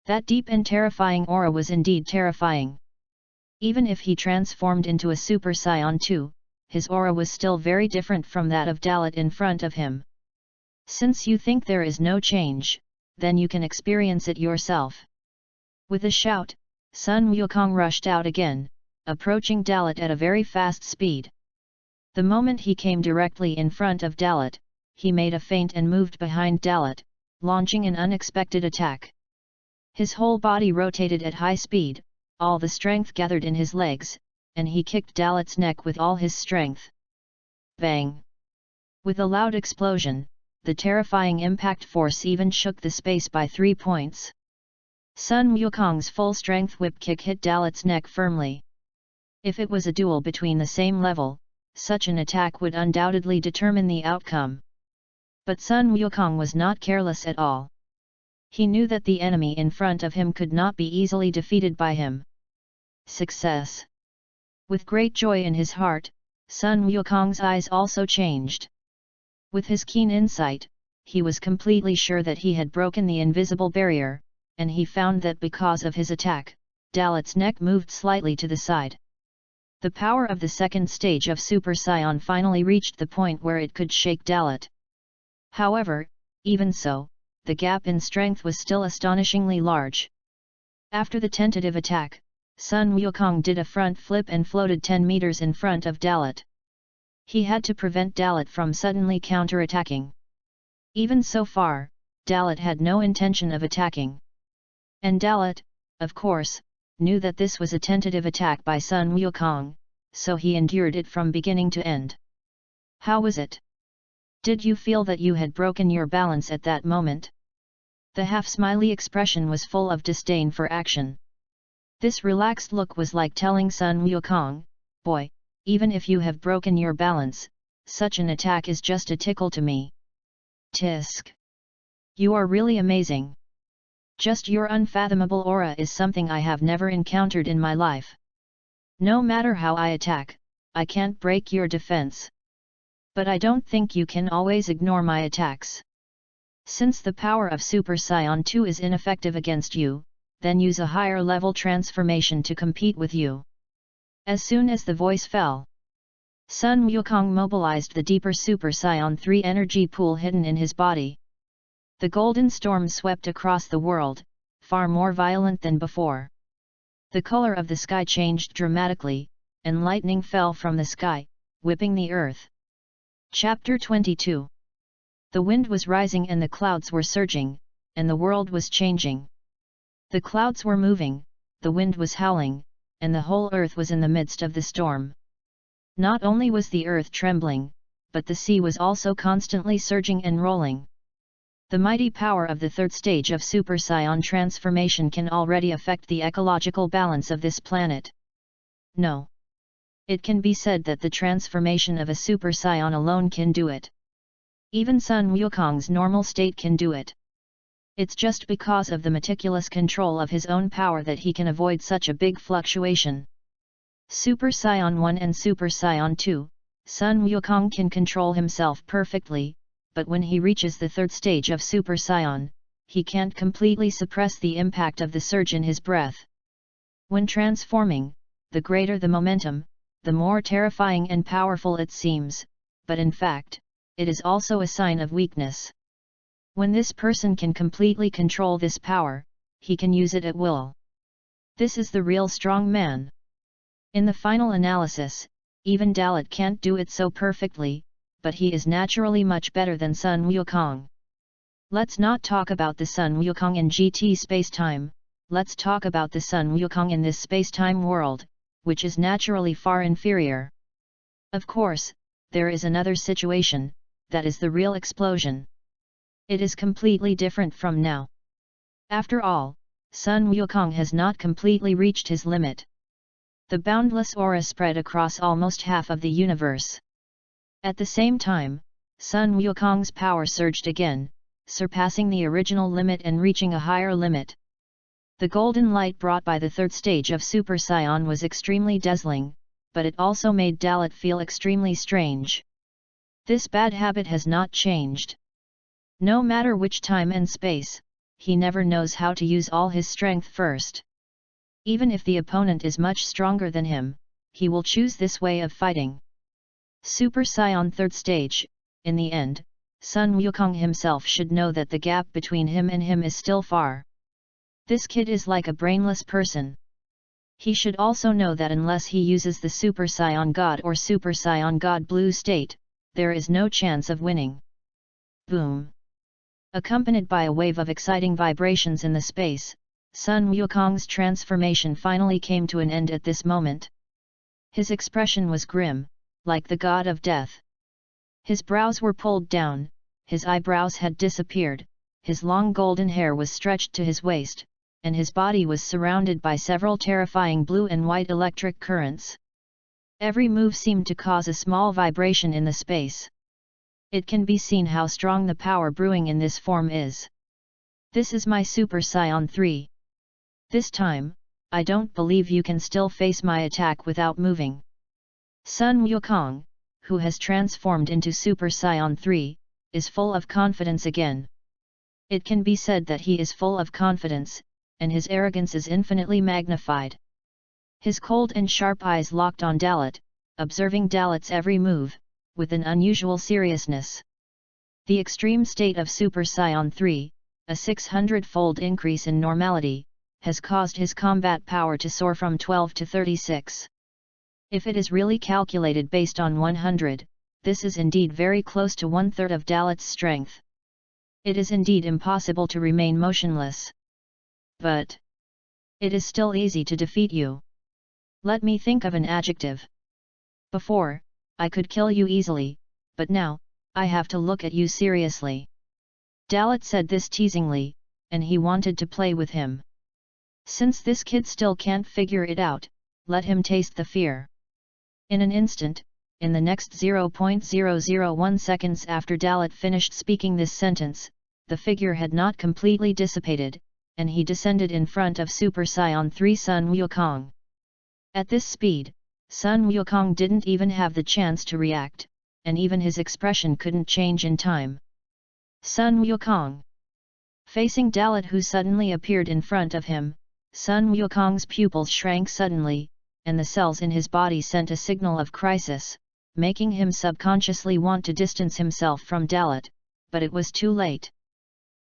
That deep and terrifying aura was indeed terrifying. Even if he transformed into a Super Saiyan 2, his aura was still very different from that of Dalot in front of him. Since you think there is no change, then you can experience it yourself. With a shout, Sun Wukong rushed out again, approaching Dalot at a very fast speed. The moment he came directly in front of Dalot, he made a feint and moved behind Dalot, launching an unexpected attack. His whole body rotated at high speed, all the strength gathered in his legs, and he kicked Dalot's neck with all his strength. Bang! With a loud explosion, the terrifying impact force even shook the space by 3 points. Sun Wukong's full-strength whip kick hit Dalot's neck firmly. If it was a duel between the same level, such an attack would undoubtedly determine the outcome. But Sun Wukong was not careless at all. He knew that the enemy in front of him could not be easily defeated by him. Success! With great joy in his heart, Sun Wukong's eyes also changed. With his keen insight, he was completely sure that he had broken the invisible barrier, and he found that because of his attack, Dalot's neck moved slightly to the side. The power of the second stage of Super Saiyan finally reached the point where it could shake Dalot. However, even so, the gap in strength was still astonishingly large. After the tentative attack, Sun Wukong did a front flip and floated 10 meters in front of Dalot. He had to prevent Dalot from suddenly counter-attacking. Even so far, Dalot had no intention of attacking. And Dalot, of course, knew that this was a tentative attack by Sun Wukong, so he endured it from beginning to end. How was it? Did you feel that you had broken your balance at that moment? The half-smiley expression was full of disdain for action. This relaxed look was like telling Sun Wukong, "Boy, even if you have broken your balance, such an attack is just a tickle to me. Tisk! You are really amazing. Just your unfathomable aura is something I have never encountered in my life. No matter how I attack, I can't break your defense. But I don't think you can always ignore my attacks. Since the power of Super Saiyan 2 is ineffective against you, then use a higher level transformation to compete with you." As soon as the voice fell, Sun Wukong mobilized the deeper Super Saiyan 3 energy pool hidden in his body. The golden storm swept across the world, far more violent than before. The color of the sky changed dramatically, and lightning fell from the sky, whipping the earth. Chapter 22. The wind was rising and the clouds were surging, and the world was changing. The clouds were moving, the wind was howling, and the whole earth was in the midst of the storm. Not only was the earth trembling, but the sea was also constantly surging and rolling. The mighty power of the third stage of Super Saiyan transformation can already affect the ecological balance of this planet. No. It can be said that the transformation of a Super Saiyan alone can do it. Even Sun Wukong's normal state can do it. It's just because of the meticulous control of his own power that he can avoid such a big fluctuation. Super Saiyan 1 and Super Saiyan 2, Sun Wukong can control himself perfectly, but when he reaches the third stage of Super Saiyan, he can't completely suppress the impact of the surge in his breath. When transforming, the greater the momentum, the more terrifying and powerful it seems, but in fact, it is also a sign of weakness. When this person can completely control this power, he can use it at will. This is the real strong man. In the final analysis, even Dalot can't do it so perfectly, but he is naturally much better than Sun Wukong. Let's not talk about the Sun Wukong in GT space-time, let's talk about the Sun Wukong in this space-time world, which is naturally far inferior. Of course, there is another situation, that is the real explosion. It is completely different from now. After all, Sun Wukong has not completely reached his limit. The boundless aura spread across almost half of the universe. At the same time, Sun Wukong's power surged again, surpassing the original limit and reaching a higher limit. The golden light brought by the third stage of Super Saiyan was extremely dazzling, but it also made Dalot feel extremely strange. This bad habit has not changed. No matter which time and space, he never knows how to use all his strength first. Even if the opponent is much stronger than him, he will choose this way of fighting. Super Saiyan third stage, in the end, Sun Wukong himself should know that the gap between him and him is still far. This kid is like a brainless person. He should also know that unless he uses the Super Saiyan God or Super Saiyan God Blue state, there is no chance of winning. Boom! Accompanied by a wave of exciting vibrations in the space, Sun Wukong's transformation finally came to an end at this moment. His expression was grim, like the god of death. His brows were pulled down, his eyebrows had disappeared, his long golden hair was stretched to his waist, and his body was surrounded by several terrifying blue and white electric currents. Every move seemed to cause a small vibration in the space. It can be seen how strong the power brewing in this form is. This is my Super Saiyan 3. This time, I don't believe you can still face my attack without moving. Sun Wukong, who has transformed into Super Saiyan 3, is full of confidence again. It can be said that he is full of confidence, and his arrogance is infinitely magnified. His cold and sharp eyes locked on Dalot, observing Dalot's every move, with an unusual seriousness. The extreme state of Super Saiyan 3, a 600-fold increase in normality, has caused his combat power to soar from 12 to 36. If it is really calculated based on 100, this is indeed very close to one-third of Dalot's strength. It is indeed impossible to remain motionless. But it is still easy to defeat you. Let me think of an adjective. Before, I could kill you easily, but now, I have to look at you seriously. Dalot said this teasingly, and he wanted to play with him. Since this kid still can't figure it out, let him taste the fear. In an instant, in the next 0.001 seconds after Dalot finished speaking this sentence, the figure had not completely dissipated, and he descended in front of Super Saiyan 3 Sun Wukong. At this speed, Sun Wukong didn't even have the chance to react, and even his expression couldn't change in time. Sun Wukong. Facing Dalot, who suddenly appeared in front of him, Sun Wukong's pupils shrank suddenly, and the cells in his body sent a signal of crisis, making him subconsciously want to distance himself from Dalot, but it was too late.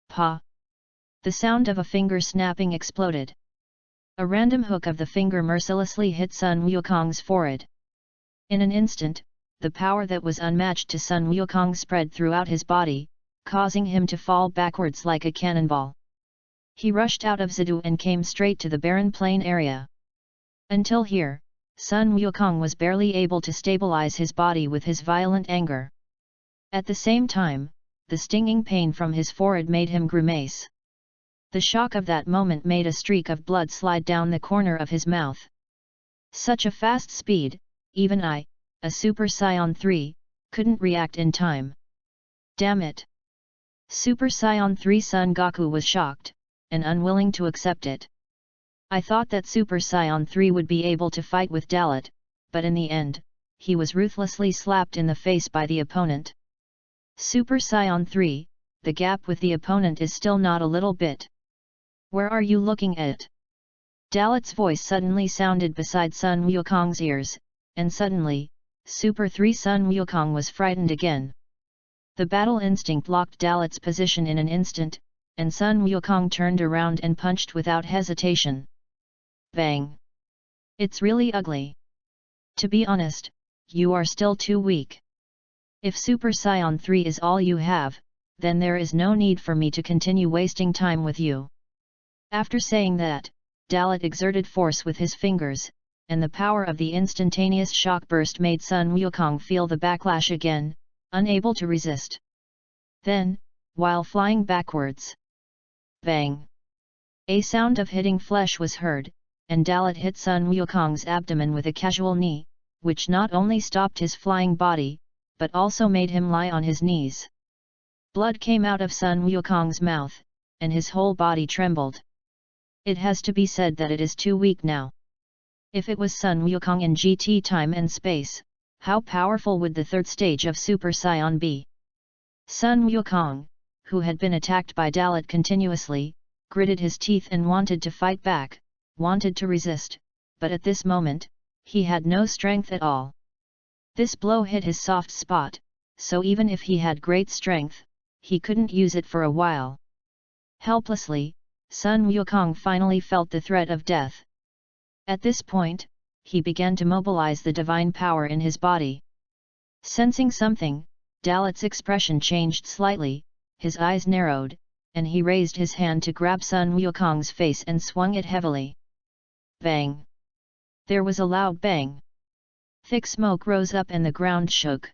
Pa! The sound of a finger snapping exploded. A random hook of the finger mercilessly hit Sun Wukong's forehead. In an instant, the power that was unmatched to Sun Wukong spread throughout his body, causing him to fall backwards like a cannonball. He rushed out of Zidu and came straight to the barren plain area. Until here, Sun Wukong was barely able to stabilize his body with his violent anger. At the same time, the stinging pain from his forehead made him grimace. The shock of that moment made a streak of blood slide down the corner of his mouth. Such a fast speed, even I, a Super Saiyan 3, couldn't react in time. Damn it! Super Saiyan 3 Son Goku was shocked, and unwilling to accept it. I thought that Super Saiyan 3 would be able to fight with Dalot, but in the end, he was ruthlessly slapped in the face by the opponent. Super Saiyan 3, the gap with the opponent is still not a little bit. Where are you looking at? Dalot's voice suddenly sounded beside Sun Wukong's ears, and suddenly, Super 3 Sun Wukong was frightened again. The battle instinct locked Dalot's position in an instant, and Sun Wukong turned around and punched without hesitation. Bang! It's really ugly. To be honest, you are still too weak. If Super Saiyan 3 is all you have, then there is no need for me to continue wasting time with you. After saying that, Dalot exerted force with his fingers, and the power of the instantaneous shock burst made Sun Wukong feel the backlash again, unable to resist. Then, while flying backwards, bang! A sound of hitting flesh was heard, and Dalot hit Sun Wukong's abdomen with a casual knee, which not only stopped his flying body, but also made him lie on his knees. Blood came out of Sun Wukong's mouth, and his whole body trembled. It has to be said that it is too weak now. If it was Sun Wukong in GT time and space, how powerful would the third stage of Super Saiyan be? Sun Wukong, who had been attacked by Dalot continuously, gritted his teeth and wanted to fight back, wanted to resist, but at this moment, he had no strength at all. This blow hit his soft spot, so even if he had great strength, he couldn't use it for a while. Helplessly, Sun Wukong finally felt the threat of death. At this point, he began to mobilize the divine power in his body. Sensing something, Dalot's expression changed slightly, his eyes narrowed, and he raised his hand to grab Sun Wukong's face and swung it heavily. Bang! There was a loud bang. Thick smoke rose up and the ground shook.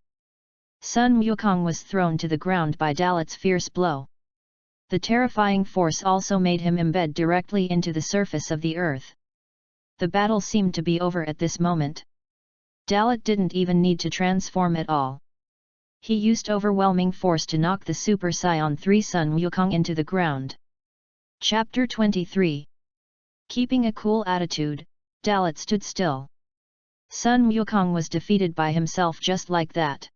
Sun Wukong was thrown to the ground by Dalot's fierce blow. The terrifying force also made him embed directly into the surface of the earth. The battle seemed to be over at this moment. Dalot didn't even need to transform at all. He used overwhelming force to knock the Super Saiyan 3 Sun Wukong into the ground. Chapter 23. Keeping a cool attitude, Dalot stood still. Sun Wukong was defeated by himself just like that.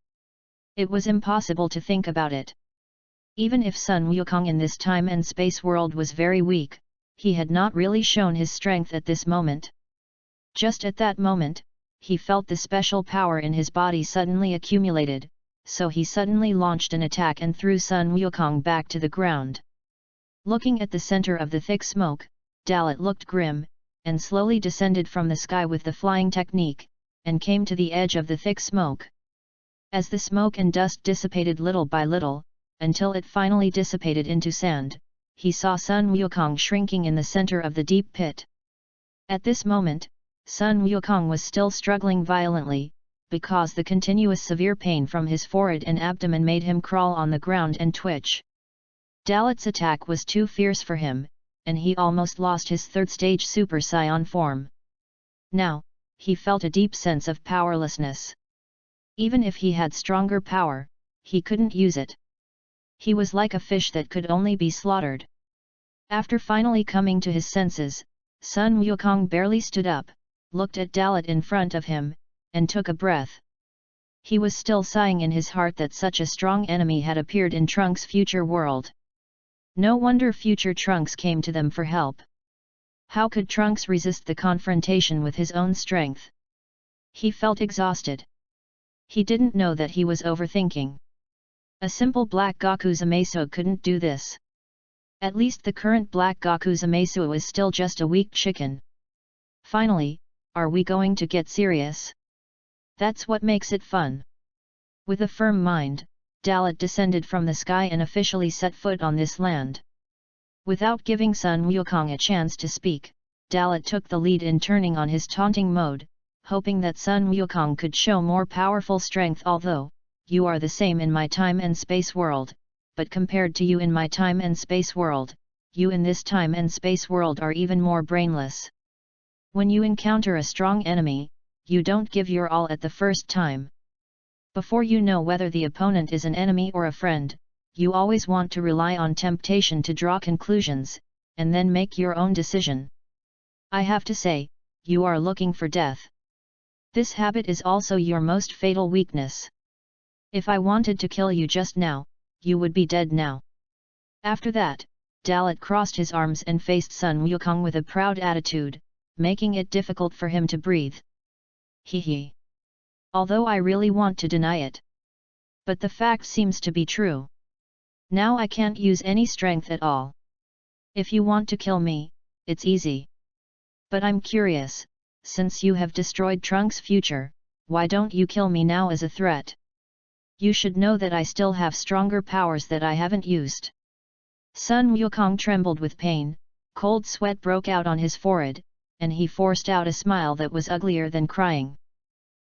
It was impossible to think about it. Even if Sun Wukong in this time and space world was very weak, he had not really shown his strength at this moment. Just at that moment, he felt the special power in his body suddenly accumulated, so he suddenly launched an attack and threw Sun Wukong back to the ground. Looking at the center of the thick smoke, Dalot looked grim, and slowly descended from the sky with the flying technique, and came to the edge of the thick smoke. As the smoke and dust dissipated little by little, until it finally dissipated into sand, he saw Sun Wukong shrinking in the center of the deep pit. At this moment, Sun Wukong was still struggling violently, because the continuous severe pain from his forehead and abdomen made him crawl on the ground and twitch. Dalot's attack was too fierce for him, and he almost lost his third-stage Super Saiyan form. Now, he felt a deep sense of powerlessness. Even if he had stronger power, he couldn't use it. He was like a fish that could only be slaughtered. After finally coming to his senses, Sun Wukong barely stood up, looked at Dalot in front of him, and took a breath. He was still sighing in his heart that such a strong enemy had appeared in Trunks' future world. No wonder future Trunks came to them for help. How could Trunks resist the confrontation with his own strength? He felt exhausted. He didn't know that he was overthinking. A simple black Goku Zamasu couldn't do this. At least the current black Goku Zamasu is still just a weak chicken. Finally, are we going to get serious? That's what makes it fun. With a firm mind, Dalot descended from the sky and officially set foot on this land. Without giving Sun Wukong a chance to speak, Dalot took the lead in turning on his taunting mode, hoping that Sun Wukong could show more powerful strength. Although, you are the same in my time and space world, but compared to you in my time and space world, you in this time and space world are even more brainless. When you encounter a strong enemy, you don't give your all at the first time. Before you know whether the opponent is an enemy or a friend, you always want to rely on temptation to draw conclusions, and then make your own decision. I have to say, you are looking for death. This habit is also your most fatal weakness. If I wanted to kill you just now, you would be dead now. After that, Dalot crossed his arms and faced Sun Wukong with a proud attitude, making it difficult for him to breathe. Hee. Although I really want to deny it. But the fact seems to be true. Now I can't use any strength at all. If you want to kill me, it's easy. But I'm curious, since you have destroyed Trunks' future, why don't you kill me now as a threat? You should know that I still have stronger powers that I haven't used. Sun Wukong trembled with pain, cold sweat broke out on his forehead, and he forced out a smile that was uglier than crying.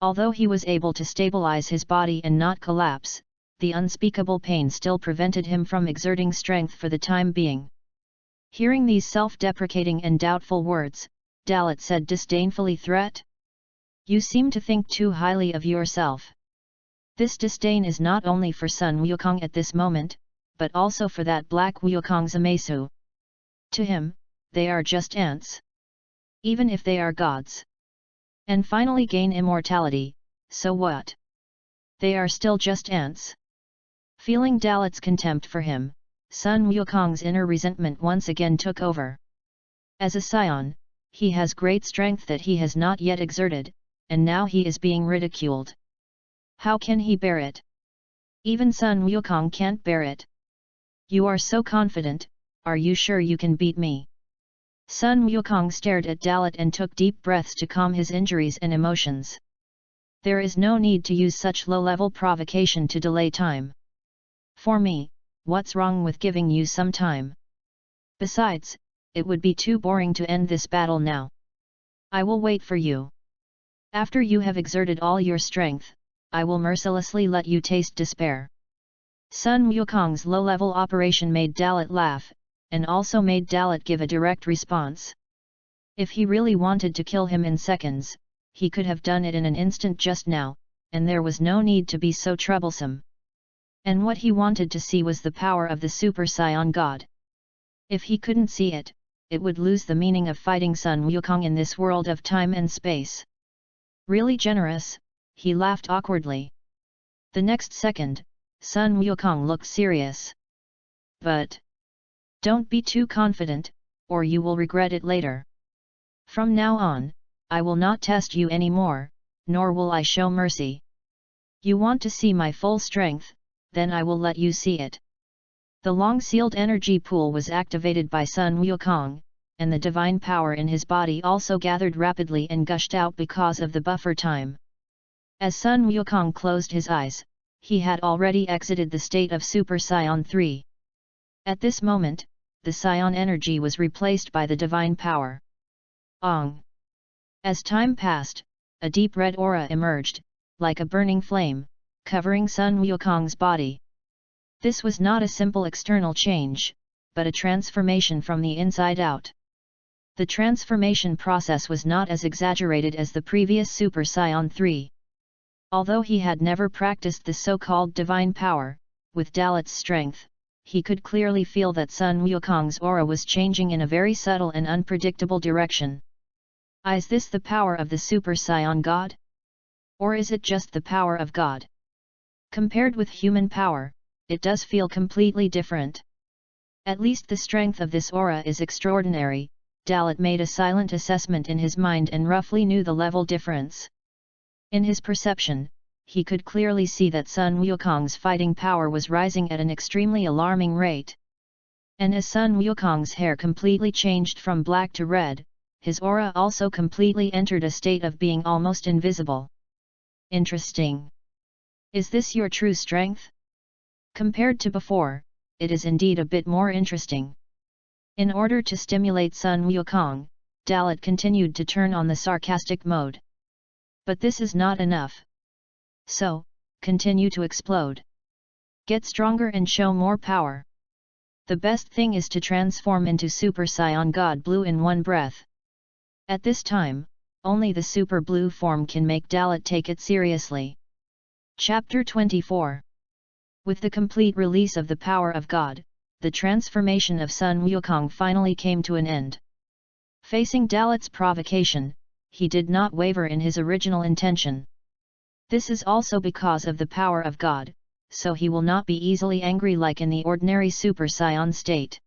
Although he was able to stabilize his body and not collapse, the unspeakable pain still prevented him from exerting strength for the time being. Hearing these self-deprecating and doubtful words, Dalot said disdainfully, "Threat? You seem to think too highly of yourself." This disdain is not only for Sun Wukong at this moment, but also for that black Wukong Zamasu. To him, they are just ants. Even if they are gods. And finally gain immortality, so what? They are still just ants. Feeling Dalot's contempt for him, Sun Wukong's inner resentment once again took over. As a Saiyan, he has great strength that he has not yet exerted, and now he is being ridiculed. How can he bear it? Even Sun Wukong can't bear it. You are so confident, are you sure you can beat me? Sun Wukong stared at Dalot and took deep breaths to calm his injuries and emotions. There is no need to use such low-level provocation to delay time. For me, what's wrong with giving you some time? Besides, it would be too boring to end this battle now. I will wait for you. After you have exerted all your strength, I will mercilessly let you taste despair. Sun Wukong's low-level operation made Dalot laugh, and also made Dalot give a direct response. If he really wanted to kill him in seconds, he could have done it in an instant just now, and there was no need to be so troublesome. And what he wanted to see was the power of the Super Saiyan God. If he couldn't see it, it would lose the meaning of fighting Sun Wukong in this world of time and space. Really generous, he laughed awkwardly. The next second, Sun Wukong looked serious. But don't be too confident, or you will regret it later. From now on, I will not test you anymore, nor will I show mercy. You want to see my full strength, then I will let you see it. The long-sealed energy pool was activated by Sun Wukong, and the divine power in his body also gathered rapidly and gushed out because of the buffer time. As Sun Wukong closed his eyes, he had already exited the state of Super Saiyan 3. At this moment, the Saiyan energy was replaced by the divine power. Ong! As time passed, a deep red aura emerged, like a burning flame, covering Sun Wukong's body. This was not a simple external change, but a transformation from the inside out. The transformation process was not as exaggerated as the previous Super Saiyan 3. Although he had never practiced the so-called divine power, with Dalot's strength, he could clearly feel that Sun Wukong's aura was changing in a very subtle and unpredictable direction. Is this the power of the Super Saiyan God? Or is it just the power of God? Compared with human power, it does feel completely different. At least the strength of this aura is extraordinary. Dalot made a silent assessment in his mind and roughly knew the level difference. In his perception, he could clearly see that Sun Wukong's fighting power was rising at an extremely alarming rate. And as Sun Wukong's hair completely changed from black to red, his aura also completely entered a state of being almost invisible. Interesting. Is this your true strength? Compared to before, it is indeed a bit more interesting. In order to stimulate Sun Wukong, Dalot continued to turn on the sarcastic mode. But this is not enough. So, continue to explode. Get stronger and show more power. The best thing is to transform into Super Saiyan God Blue in one breath. At this time, only the Super Blue form can make Dalot take it seriously. Chapter 24. With the complete release of the power of God, the transformation of Sun Wukong finally came to an end. Facing Dalot's provocation, he did not waver in his original intention. This is also because of the power of God, so he will not be easily angry like in the ordinary Super Saiyan state.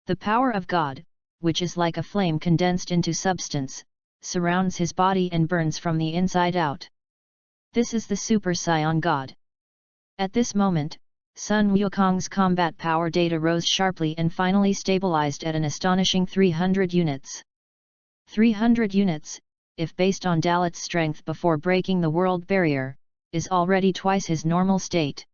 The power of God, which is like a flame condensed into substance, surrounds his body and burns from the inside out. This is the Super Saiyan God. At this moment, Sun Wukong's combat power data rose sharply and finally stabilized at an astonishing 300 units. 300 units, if based on Dalot's strength before breaking the world barrier, is already twice his normal state.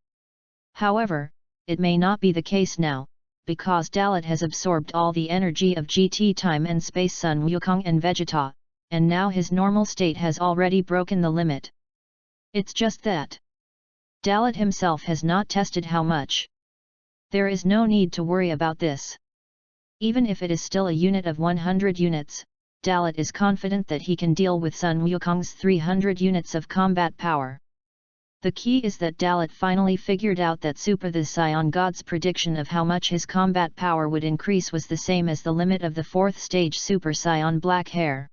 However, it may not be the case now, because Dalot has absorbed all the energy of GT time and space Sun Wukong and Vegeta, and now his normal state has already broken the limit. It's just that Dalot himself has not tested how much. There is no need to worry about this. Even if it is still a unit of 100 units, Dalot is confident that he can deal with Sun Wukong's 300 units of combat power. The key is that Dalot finally figured out that Super the Saiyan God's prediction of how much his combat power would increase was the same as the limit of the 4th stage Super Saiyan Black Hair.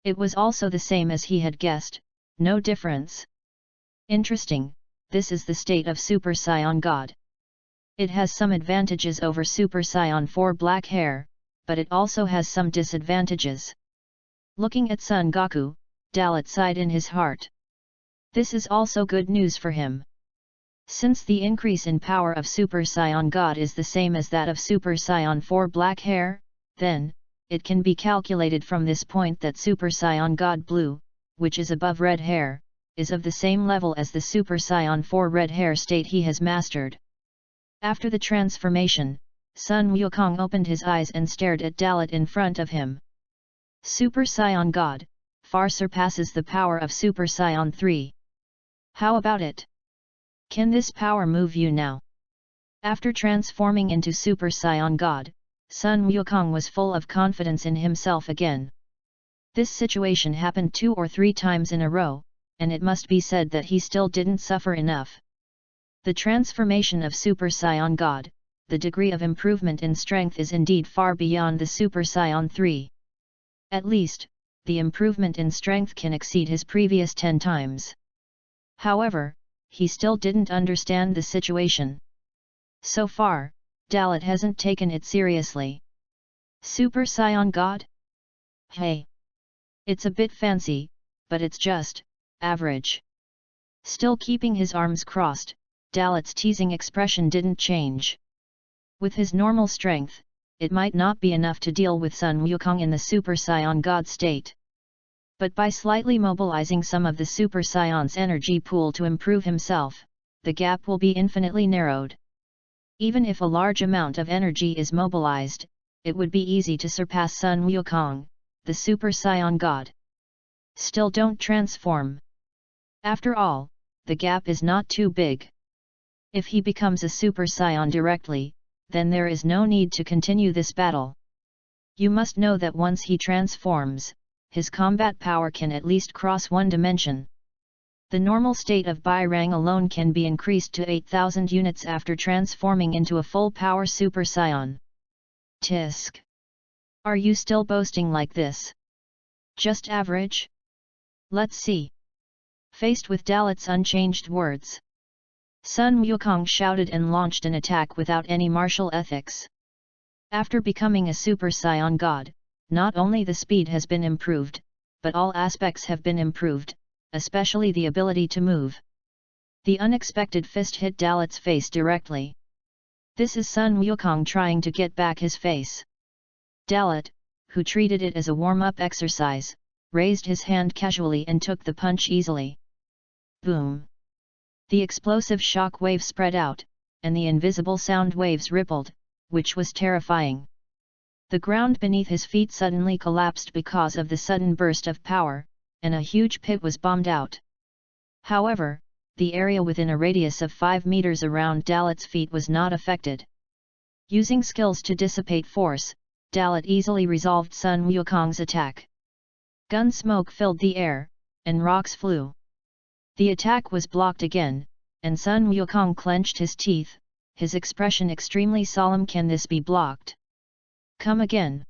It was also the same as he had guessed, no difference. Interesting, this is the state of Super Saiyan God. It has some advantages over Super Saiyan 4 Black Hair, but it also has some disadvantages. Looking at Son Goku, Dalot sighed in his heart. This is also good news for him. Since the increase in power of Super Saiyan God is the same as that of Super Saiyan 4 Black Hair, then, it can be calculated from this point that Super Saiyan God Blue, which is above Red Hair, is of the same level as the Super Saiyan 4 Red Hair state he has mastered. After the transformation, Sun Wukong opened his eyes and stared at Dalot in front of him. Super Saiyan God, far surpasses the power of Super Saiyan 3. How about it? Can this power move you now? After transforming into Super Saiyan God, Sun Wukong was full of confidence in himself again. This situation happened 2 or 3 times in a row, and it must be said that he still didn't suffer enough. The transformation of Super Saiyan God, the degree of improvement in strength is indeed far beyond the Super Saiyan 3. At least, the improvement in strength can exceed his previous 10 times. However, he still didn't understand the situation. So far, Dalot hasn't taken it seriously. Super Saiyan God? Hey! It's a bit fancy, but it's just average. Still keeping his arms crossed, Dalot's teasing expression didn't change. With his normal strength, it might not be enough to deal with Sun Wukong in the Super Saiyan God state. But by slightly mobilizing some of the Super Saiyan's energy pool to improve himself, the gap will be infinitely narrowed. Even if a large amount of energy is mobilized, it would be easy to surpass Sun Wukong, the Super Saiyan God. Still don't transform. After all, the gap is not too big. If he becomes a Super Saiyan directly, then there is no need to continue this battle. You must know that once he transforms, his combat power can at least cross 1 dimension. The normal state of Bairang alone can be increased to 8,000 units after transforming into a full-power Super Saiyan. Tisk! Are you still boasting like this? Just average? Let's see. Faced with Dalot's unchanged words, Sun Wukong shouted and launched an attack without any martial ethics. After becoming a Super Saiyan God, not only the speed has been improved, but all aspects have been improved, especially the ability to move. The unexpected fist hit Dalot's face directly. This is Sun Wukong trying to get back his face. Dalot, who treated it as a warm-up exercise, raised his hand casually and took the punch easily. Boom! The explosive shock wave spread out, and the invisible sound waves rippled, which was terrifying. The ground beneath his feet suddenly collapsed because of the sudden burst of power, and a huge pit was bombed out. However, the area within a radius of 5 meters around Dalot's feet was not affected. Using skills to dissipate force, Dalot easily resolved Sun Wukong's attack. Gun smoke filled the air, and rocks flew. The attack was blocked again, and Sun Wukong clenched his teeth, his expression extremely solemn. Can this be blocked? Come again.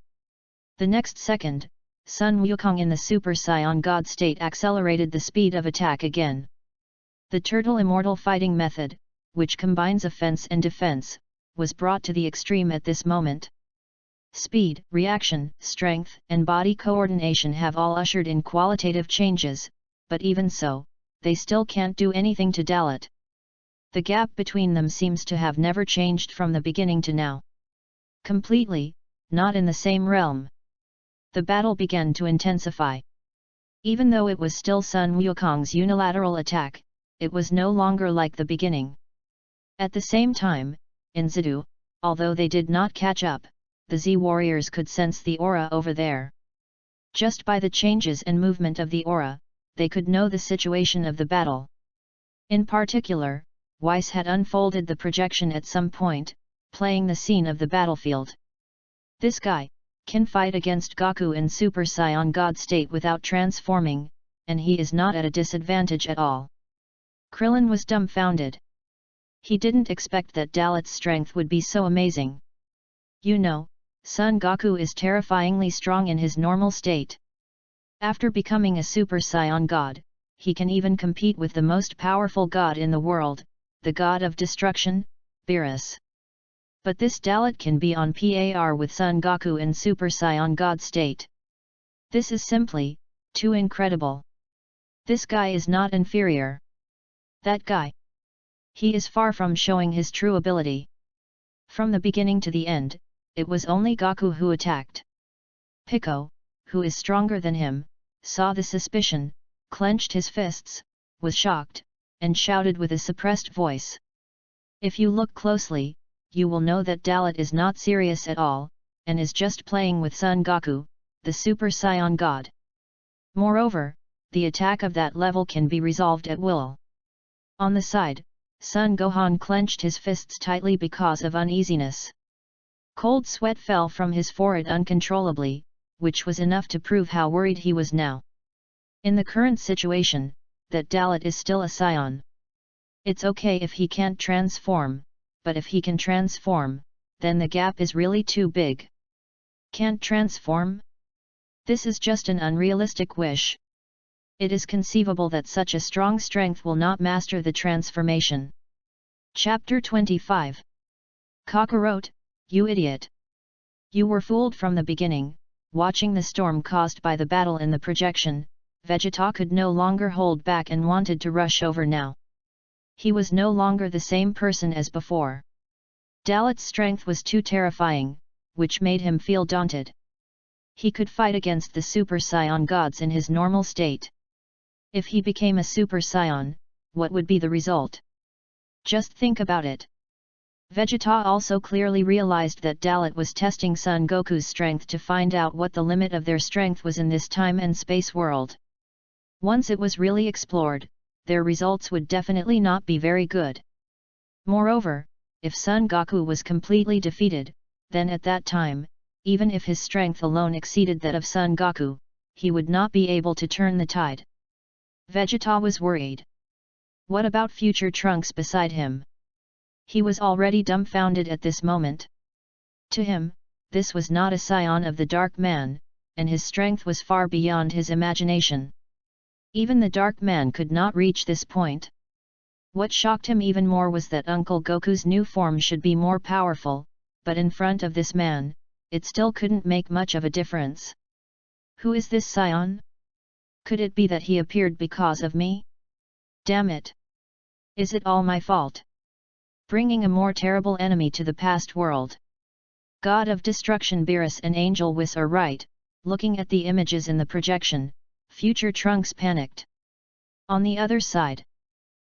The next second, Sun Wukong in the Super Saiyan God state accelerated the speed of attack again. The turtle immortal fighting method, which combines offense and defense, was brought to the extreme at this moment. Speed, reaction, strength, and body coordination have all ushered in qualitative changes, but even so, they still can't do anything to Dalot. The gap between them seems to have never changed from the beginning to now. Completely, not in the same realm. The battle began to intensify. Even though it was still Sun Wukong's unilateral attack, it was no longer like the beginning. At the same time, in Zidu, although they did not catch up, the Z warriors could sense the aura over there. Just by the changes and movement of the aura, they could know the situation of the battle. In particular, Weiss had unfolded the projection at some point, playing the scene of the battlefield. This guy can fight against Goku in Super Saiyan God state without transforming, and he is not at a disadvantage at all. Krillin was dumbfounded. He didn't expect that Dalot's strength would be so amazing. You know, Son Goku is terrifyingly strong in his normal state. After becoming a Super Saiyan God, he can even compete with the most powerful god in the world, the god of destruction, Beerus. But this Dalot can be on par with Son Goku in Super Saiyan God state. This is simply too incredible. This guy is not inferior. That guy. He is far from showing his true ability. From the beginning to the end, it was only Goku who attacked. Pico, who is stronger than him, saw the suspicion, clenched his fists, was shocked, and shouted with a suppressed voice. If you look closely, you will know that Dalot is not serious at all, and is just playing with Son Goku, the Super Saiyan God. Moreover, the attack of that level can be resolved at will. On the side, Son Gohan clenched his fists tightly because of uneasiness. Cold sweat fell from his forehead uncontrollably, which was enough to prove how worried he was now. In the current situation, that Dalot is still a Saiyan. It's okay if he can't transform, but if he can transform, then the gap is really too big. Can't transform? This is just an unrealistic wish. It is conceivable that such a strong strength will not master the transformation. Chapter 25. Kakarot, you idiot! You were fooled from the beginning. Watching the storm caused by the battle in the projection, Vegeta could no longer hold back and wanted to rush over now. He was no longer the same person as before. Dalot's strength was too terrifying, which made him feel daunted. He could fight against the Super Saiyan gods in his normal state. If he became a Super Saiyan, what would be the result? Just think about it. Vegeta also clearly realized that Dalot was testing Son Goku's strength to find out what the limit of their strength was in this time and space world. Once it was really explored, their results would definitely not be very good. Moreover, if Son Goku was completely defeated, then at that time, even if his strength alone exceeded that of Son Goku, he would not be able to turn the tide. Vegeta was worried. What about future Trunks beside him? He was already dumbfounded at this moment. To him, this was not a Saiyan of the Dark Man, and his strength was far beyond his imagination. Even the Dark Man could not reach this point. What shocked him even more was that Uncle Goku's new form should be more powerful, but in front of this man, it still couldn't make much of a difference. Who is this Saiyan? Could it be that he appeared because of me? Damn it! Is it all my fault? Bringing a more terrible enemy to the past world. God of Destruction Beerus and Angel Whis are right. Looking at the images in the projection, future Trunks panicked. On the other side,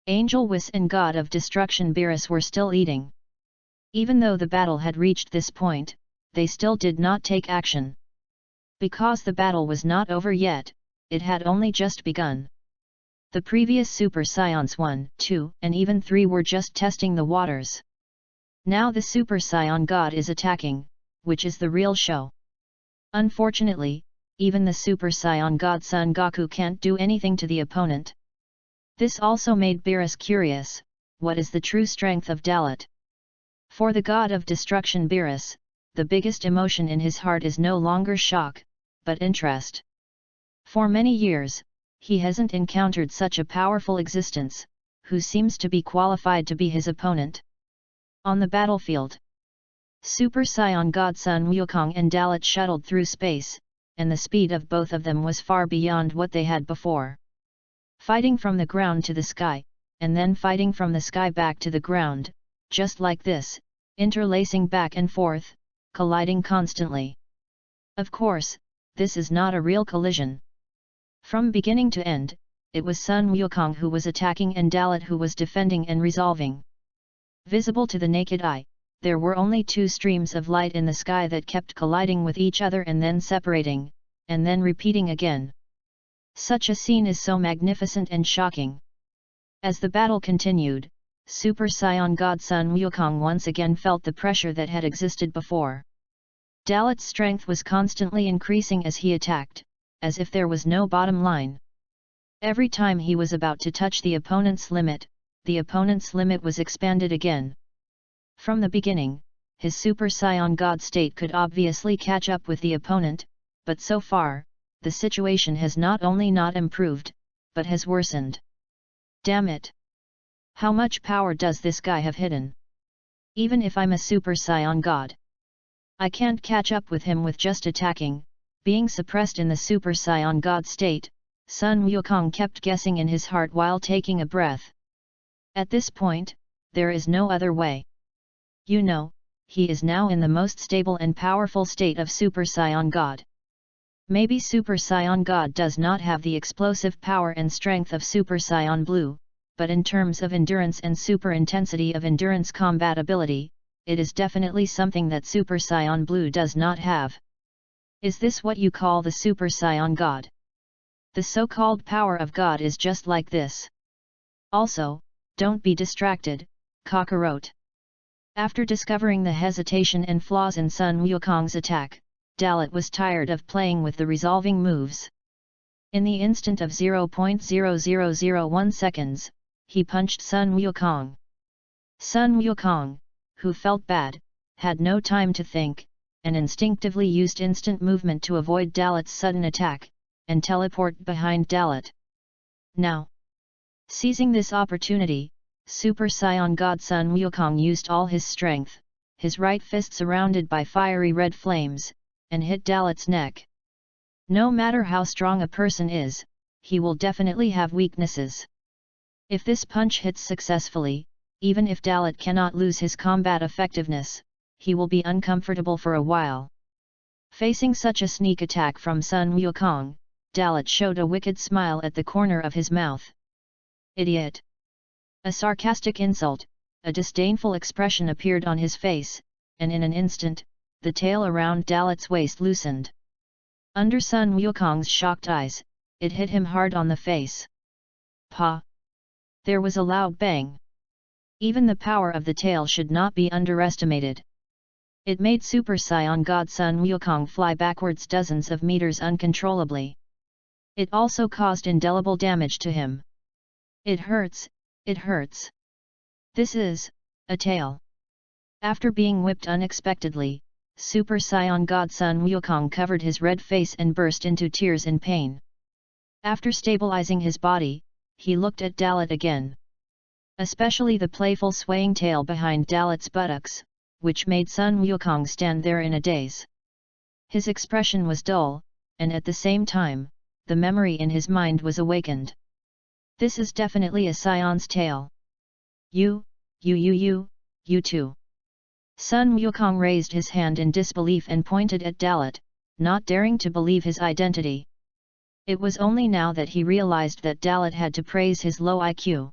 Angel Whis and God of Destruction Beerus were still eating. Even though the battle had reached this point, they still did not take action. Because the battle was not over yet, it had only just begun. The previous Super Saiyans 1, 2, and even 3 were just testing the waters. Now the Super Saiyan God is attacking, which is the real show. Unfortunately, even the Super Saiyan God Son Goku can't do anything to the opponent. This also made Beerus curious, what is the true strength of Dalot? For the God of Destruction Beerus, the biggest emotion in his heart is no longer shock, but interest. For many years, he hasn't encountered such a powerful existence, who seems to be qualified to be his opponent. On the battlefield, Super Saiyan God Sun Wukong and Dalot shuttled through space, and the speed of both of them was far beyond what they had before. Fighting from the ground to the sky, and then fighting from the sky back to the ground, just like this, interlacing back and forth, colliding constantly. Of course, this is not a real collision. From beginning to end, it was Sun Wukong who was attacking and Dalot who was defending and resolving. Visible to the naked eye, there were only 2 streams of light in the sky that kept colliding with each other and then separating, and then repeating again. Such a scene is so magnificent and shocking. As the battle continued, Super Saiyan God Sun Wukong once again felt the pressure that had existed before. Dalot's strength was constantly increasing as he attacked, as if there was no bottom line. Every time he was about to touch the opponent's limit was expanded again. From the beginning, his Super Saiyan God state could obviously catch up with the opponent, but so far, the situation has not only not improved, but has worsened. Damn it! How much power does this guy have hidden? Even if I'm a Super Saiyan God, I can't catch up with him with just attacking. Being suppressed in the Super Saiyan God state, Sun Wukong kept guessing in his heart while taking a breath. At this point, there is no other way. You know, he is now in the most stable and powerful state of Super Saiyan God. Maybe Super Saiyan God does not have the explosive power and strength of Super Saiyan Blue, but in terms of endurance and super intensity of endurance compatibility, it is definitely something that Super Saiyan Blue does not have. Is this what you call the Super Saiyan God? The so-called power of God is just like this. Also, Don't be distracted, Kakarot. After discovering the hesitation and flaws in Sun Wukong's attack, Dalot was tired of playing with the resolving moves. In the instant of 0.0001 seconds, he punched Sun Wukong. Sun Wukong, who felt bad, had no time to think, and instinctively used instant movement to avoid Dalot's sudden attack, and teleport behind Dalot. Now, seizing this opportunity, Super Saiyan God Sun Wukong used all his strength, his right fist surrounded by fiery red flames, and hit Dalot's neck. No matter how strong a person is, he will definitely have weaknesses. If this punch hits successfully, even if Dalot cannot lose his combat effectiveness, he will be uncomfortable for a while. Facing such a sneak attack from Sun Wukong, Dalot showed a wicked smile at the corner of his mouth. Idiot! A sarcastic insult, a disdainful expression appeared on his face, and in an instant, the tail around Dalot's waist loosened. Under Sun Wukong's shocked eyes, it hit him hard on the face. Pa! There was a loud bang. Even the power of the tail should not be underestimated. It made Super Saiyan God Sun Wukong fly backwards dozens of meters uncontrollably. It also caused indelible damage to him. It hurts, it hurts. This is a tail. After being whipped unexpectedly, Super Saiyan God Sun Wukong covered his red face and burst into tears in pain. After stabilizing his body, he looked at Dalot again. Especially the playful swaying tail behind Dalot's buttocks, which made Sun Wukong stand there in a daze. His expression was dull, and at the same time, the memory in his mind was awakened. This is definitely a Saiyan's tail. You too. Sun Wukong raised his hand in disbelief and pointed at Dalot, not daring to believe his identity. It was only now that he realized that Dalot had to praise his low IQ.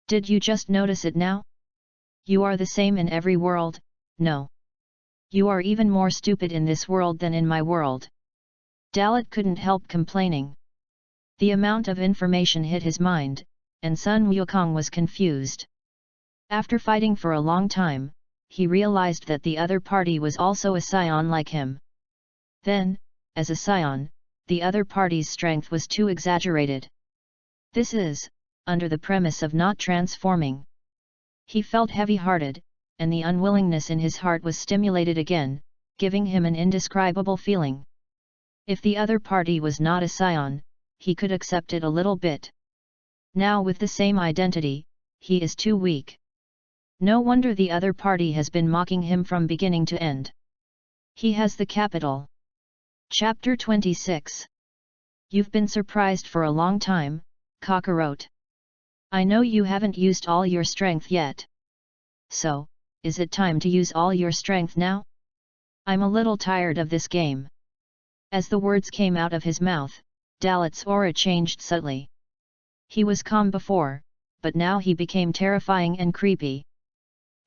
Did you just notice it now? You are the same in every world, no. You are even more stupid in this world than in my world. Dalot couldn't help complaining. The amount of information hit his mind, and Sun Wukong was confused. After fighting for a long time, he realized that the other party was also a Saiyan like him. Then, as a Saiyan, the other party's strength was too exaggerated. This is, under the premise of not transforming. He felt heavy-hearted, and the unwillingness in his heart was stimulated again, giving him an indescribable feeling. If the other party was not a Saiyan, he could accept it a little bit. Now with the same identity, he is too weak. No wonder the other party has been mocking him from beginning to end. He has the capital. Chapter 26. You've been surprised for a long time, Kakarot. I know you haven't used all your strength yet. So, is it time to use all your strength now? I'm a little tired of this game. As the words came out of his mouth, Dalot's aura changed subtly. He was calm before, but now he became terrifying and creepy.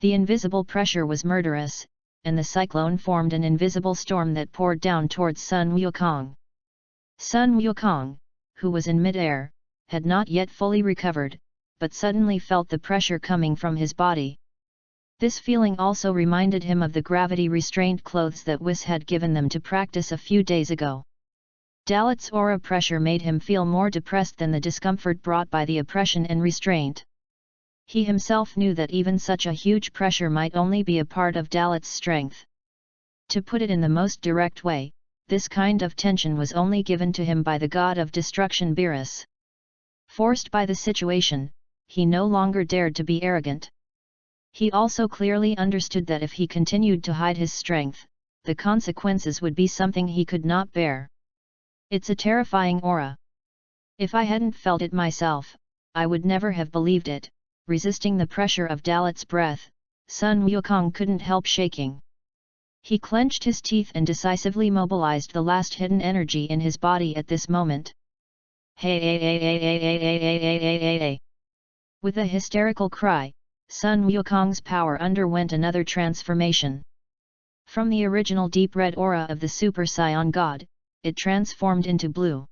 The invisible pressure was murderous, and the cyclone formed an invisible storm that poured down towards Sun Wukong. Sun Wukong, who was in mid-air, had not yet fully recovered, but suddenly felt the pressure coming from his body. This feeling also reminded him of the gravity-restrained clothes that Whis had given them to practice a few days ago. Dalot's aura pressure made him feel more depressed than the discomfort brought by the oppression and restraint. He himself knew that even such a huge pressure might only be a part of Dalot's strength. To put it in the most direct way, this kind of tension was only given to him by the god of destruction Beerus. Forced by the situation, he no longer dared to be arrogant. He also clearly understood that if he continued to hide his strength, the consequences would be something he could not bear. It's a terrifying aura. If I hadn't felt it myself, I would never have believed it. Resisting the pressure of Dalot's breath, Sun Wukong couldn't help shaking. He clenched his teeth and decisively mobilized the last hidden energy in his body at this moment. Hey! With a hysterical cry, Sun Wukong's power underwent another transformation. From the original deep red aura of the Super Saiyan God, it transformed into blue.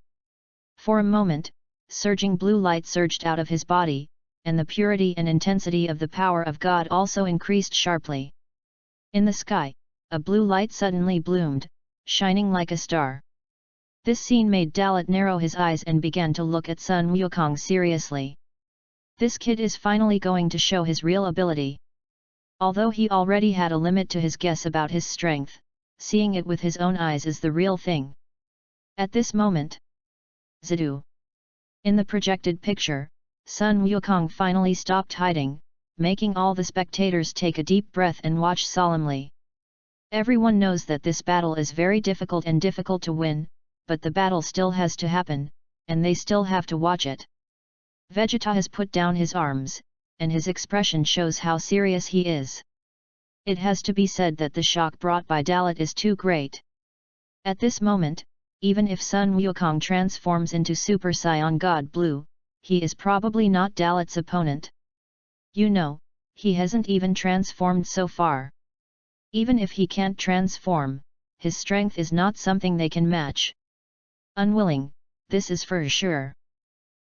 For a moment, surging blue light surged out of his body, and the purity and intensity of the power of God also increased sharply. In the sky, a blue light suddenly bloomed, shining like a star. This scene made Dalot narrow his eyes and began to look at Sun Wukong seriously. This kid is finally going to show his real ability. Although he already had a limit to his guess about his strength, seeing it with his own eyes is the real thing. At this moment, Zidu. In the projected picture, Sun Wukong finally stopped hiding, making all the spectators take a deep breath and watch solemnly. Everyone knows that this battle is very difficult and difficult to win, but the battle still has to happen, and they still have to watch it. Vegeta has put down his arms, and his expression shows how serious he is. It has to be said that the shock brought by Dalot is too great. At this moment, even if Sun Wukong transforms into Super Saiyan God Blue, he is probably not Dalot's opponent. You know, he hasn't even transformed so far. Even if he can't transform, his strength is not something they can match. Unwilling, this is for sure.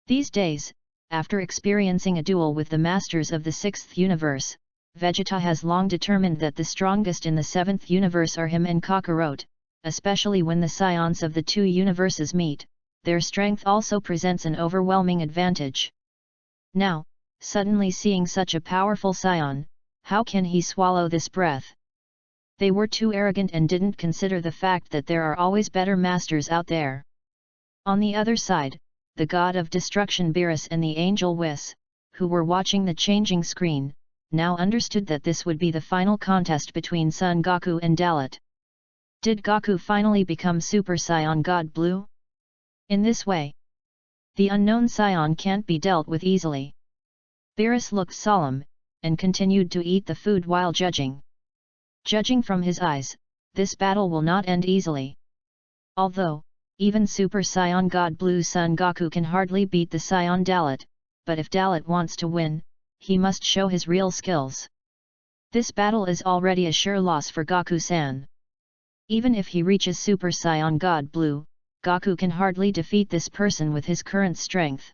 These days, after experiencing a duel with the masters of the 6th universe, Vegeta has long determined that the strongest in the 7th universe are him and Kakarot, especially when the Saiyans of the two universes meet, their strength also presents an overwhelming advantage. Now, suddenly seeing such a powerful Saiyan, how can he swallow this breath? They were too arrogant and didn't consider the fact that there are always better masters out there. On the other side, the god of destruction Beerus and the angel Whis, who were watching the changing screen, now understood that this would be the final contest between Son Goku and Dalot. Did Goku finally become Super Saiyan God Blue? In this way, the unknown Saiyan can't be dealt with easily. Beerus looked solemn, and continued to eat the food while judging. Judging from his eyes, this battle will not end easily. Although, even Super Saiyan God Blue Son Goku can hardly beat the Saiyan Dalot, but if Dalot wants to win, he must show his real skills. This battle is already a sure loss for Goku-san. Even if he reaches Super Saiyan God Blue, Goku can hardly defeat this person with his current strength.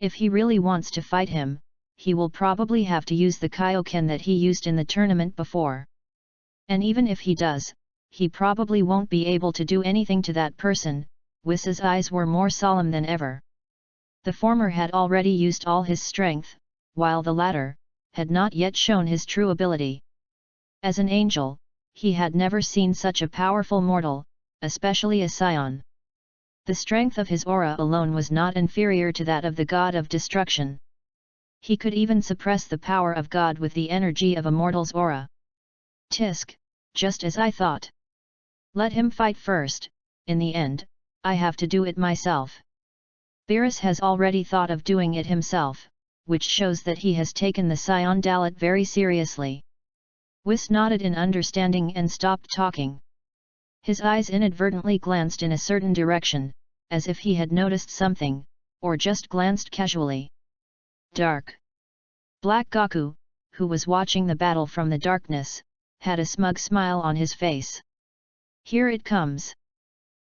If he really wants to fight him, he will probably have to use the Kaioken that he used in the tournament before. And even if he does, he probably won't be able to do anything to that person. Whis' eyes were more solemn than ever. The former had already used all his strength, while the latter had not yet shown his true ability. As an angel, he had never seen such a powerful mortal, especially a Saiyan. The strength of his aura alone was not inferior to that of the god of destruction. He could even suppress the power of God with the energy of a mortal's aura. Tisk, just as I thought. Let him fight first, in the end, I have to do it myself. Beerus has already thought of doing it himself, which shows that he has taken the Saiyan Dalot very seriously. Whis nodded in understanding and stopped talking. His eyes inadvertently glanced in a certain direction, as if he had noticed something, or just glanced casually. Dark. Black Goku, who was watching the battle from the darkness, had a smug smile on his face. Here it comes.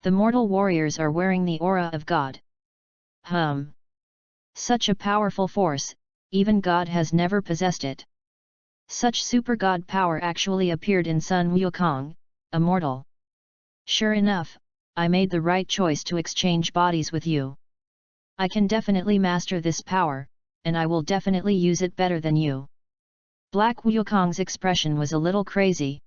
The mortal warriors are wearing the aura of God. Such a powerful force, even God has never possessed it. Such super god power actually appeared in Sun Wukong, a mortal. Sure enough, I made the right choice to exchange bodies with you. I can definitely master this power, and I will definitely use it better than you. Black Wukong's expression was a little crazy.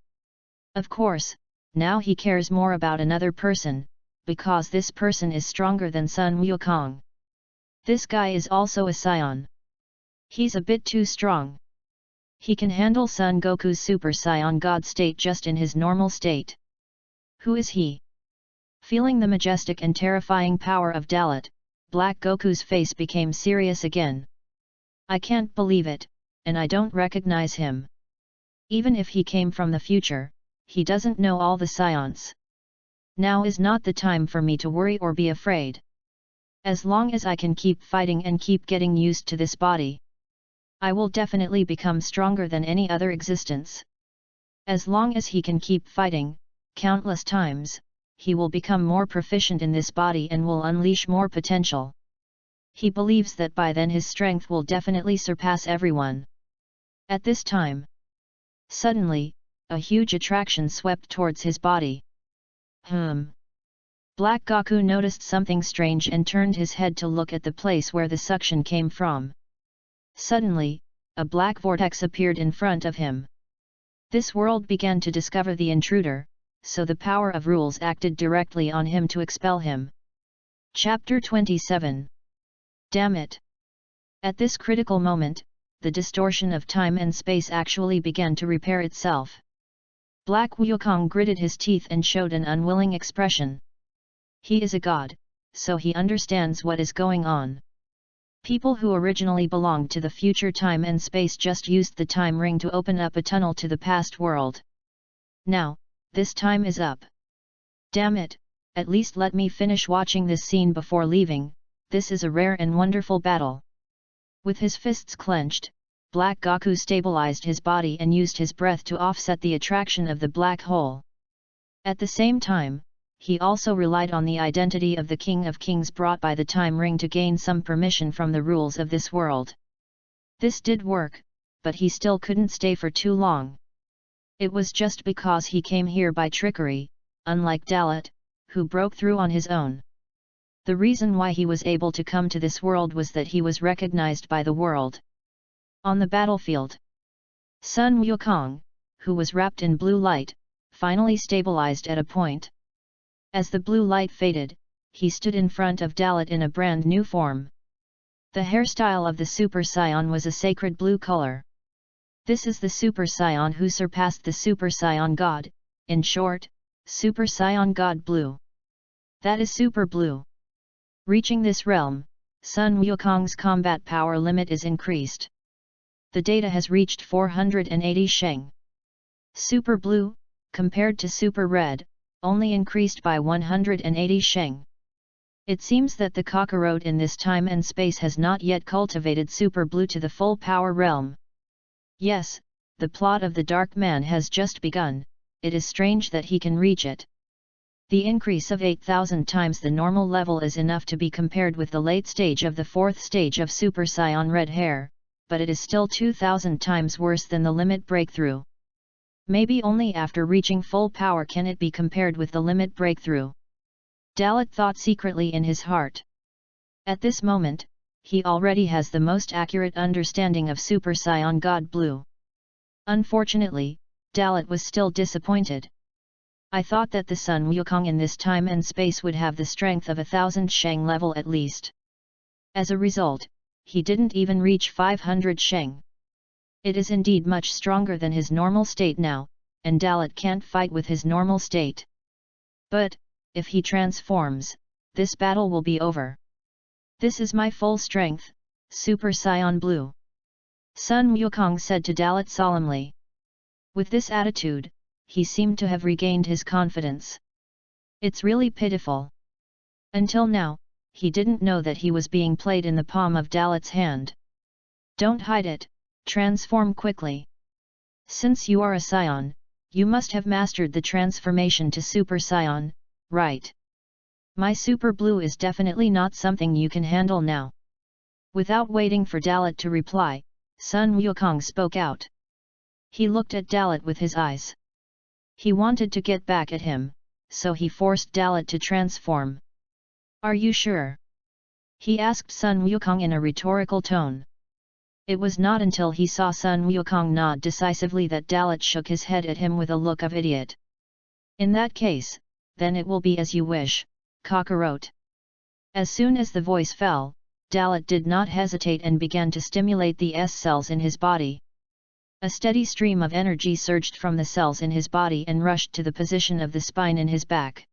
Of course, now he cares more about another person, because this person is stronger than Sun Wukong. This guy is also a Saiyan. He's a bit too strong. He can handle Son Goku's Super Saiyan God state just in his normal state. Who is he? Feeling the majestic and terrifying power of Dalot, Black Goku's face became serious again. I can't believe it, and I don't recognize him. Even if he came from the future, he doesn't know all the Saiyans. Now is not the time for me to worry or be afraid. As long as I can keep fighting and keep getting used to this body, I will definitely become stronger than any other existence. As long as he can keep fighting, countless times, he will become more proficient in this body and will unleash more potential. He believes that by then his strength will definitely surpass everyone. At this time, suddenly, a huge attraction swept towards his body. Black Goku noticed something strange and turned his head to look at the place where the suction came from. Suddenly, a black vortex appeared in front of him. This world began to discover the intruder, so the power of rules acted directly on him to expel him. Chapter 27. Damn it! At this critical moment, the distortion of time and space actually began to repair itself. Black Wukong gritted his teeth and showed an unwilling expression. He is a god, so he understands what is going on. People who originally belonged to the future time and space just used the time ring to open up a tunnel to the past world. Now, this time is up. Damn it, at least let me finish watching this scene before leaving. This is a rare and wonderful battle. With his fists clenched, Black Goku stabilized his body and used his breath to offset the attraction of the black hole. At the same time, he also relied on the identity of the King of Kings brought by the time ring to gain some permission from the rules of this world. This did work, but he still couldn't stay for too long. It was just because he came here by trickery, unlike Dalot, who broke through on his own. The reason why he was able to come to this world was that he was recognized by the world. On the battlefield, Sun Wukong, who was wrapped in blue light, finally stabilized at a point. As the blue light faded, he stood in front of Dalot in a brand new form. The hairstyle of the Super Saiyan was a sacred blue color. This is the Super Saiyan who surpassed the Super Saiyan God, in short, Super Saiyan God Blue. That is Super Blue. Reaching this realm, Sun Wukong's combat power limit is increased. The data has reached 480 Sheng. Super Blue, compared to Super Red, only increased by 180 Sheng. It seems that the Kakarot in this time and space has not yet cultivated Super Blue to the full power realm. Yes, the plot of the Dark Man has just begun. It is strange that he can reach it. The increase of 8,000 times the normal level is enough to be compared with the late stage of the fourth stage of Super Saiyan Red Hair, but it is still 2,000 times worse than the limit breakthrough. Maybe only after reaching full power can it be compared with the limit breakthrough. Dalot thought secretly in his heart. At this moment, he already has the most accurate understanding of Super Saiyan God Blue. Unfortunately, Dalot was still disappointed. I thought that the Sun Wukong in this time and space would have the strength of 1,000 Sheng level at least. As a result, he didn't even reach 500 Sheng. It is indeed much stronger than his normal state now, and Dalot can't fight with his normal state. But, if he transforms, this battle will be over. This is my full strength, Super Saiyan Blue. Sun Wukong said to Dalot solemnly. With this attitude, he seemed to have regained his confidence. It's really pitiful. Until now, he didn't know that he was being played in the palm of Dalot's hand. Don't hide it, transform quickly. Since you are a Saiyan, you must have mastered the transformation to Super Saiyan, right? My Super Blue is definitely not something you can handle now. Without waiting for Dalot to reply, Sun Wukong spoke out. He looked at Dalot with his eyes. He wanted to get back at him, so he forced Dalot to transform. Are you sure? He asked Sun Wukong in a rhetorical tone. It was not until he saw Sun Wukong nod decisively that Dalot shook his head at him with a look of idiot. In that case, then it will be as you wish, Kakarot. As soon as the voice fell, Dalot did not hesitate and began to stimulate the S cells in his body. A steady stream of energy surged from the cells in his body and rushed to the position of the spine in his back.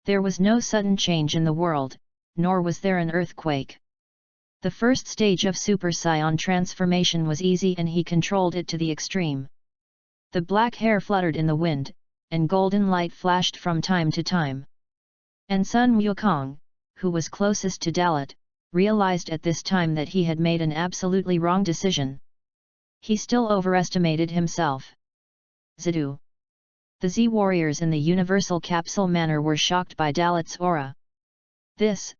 There was no sudden change in the world, nor was there an earthquake. The first stage of Super Saiyan transformation was easy and he controlled it to the extreme. The black hair fluttered in the wind, and golden light flashed from time to time. And Sun Wukong, who was closest to Dalot, realized at this time that he had made an absolutely wrong decision. He still overestimated himself. Zidu. The Z-warriors in the Universal Capsule Manor were shocked by Dalot's aura. This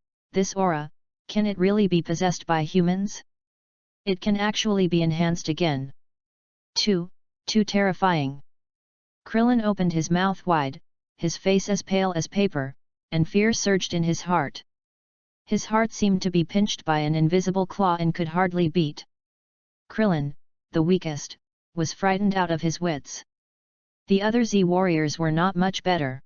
aura, Can it really be possessed by humans? It can actually be enhanced again. Too terrifying. Krillin opened his mouth wide, his face as pale as paper, and fear surged in his heart. His heart seemed to be pinched by an invisible claw and could hardly beat. Krillin, the weakest, was frightened out of his wits. The other Z warriors were not much better.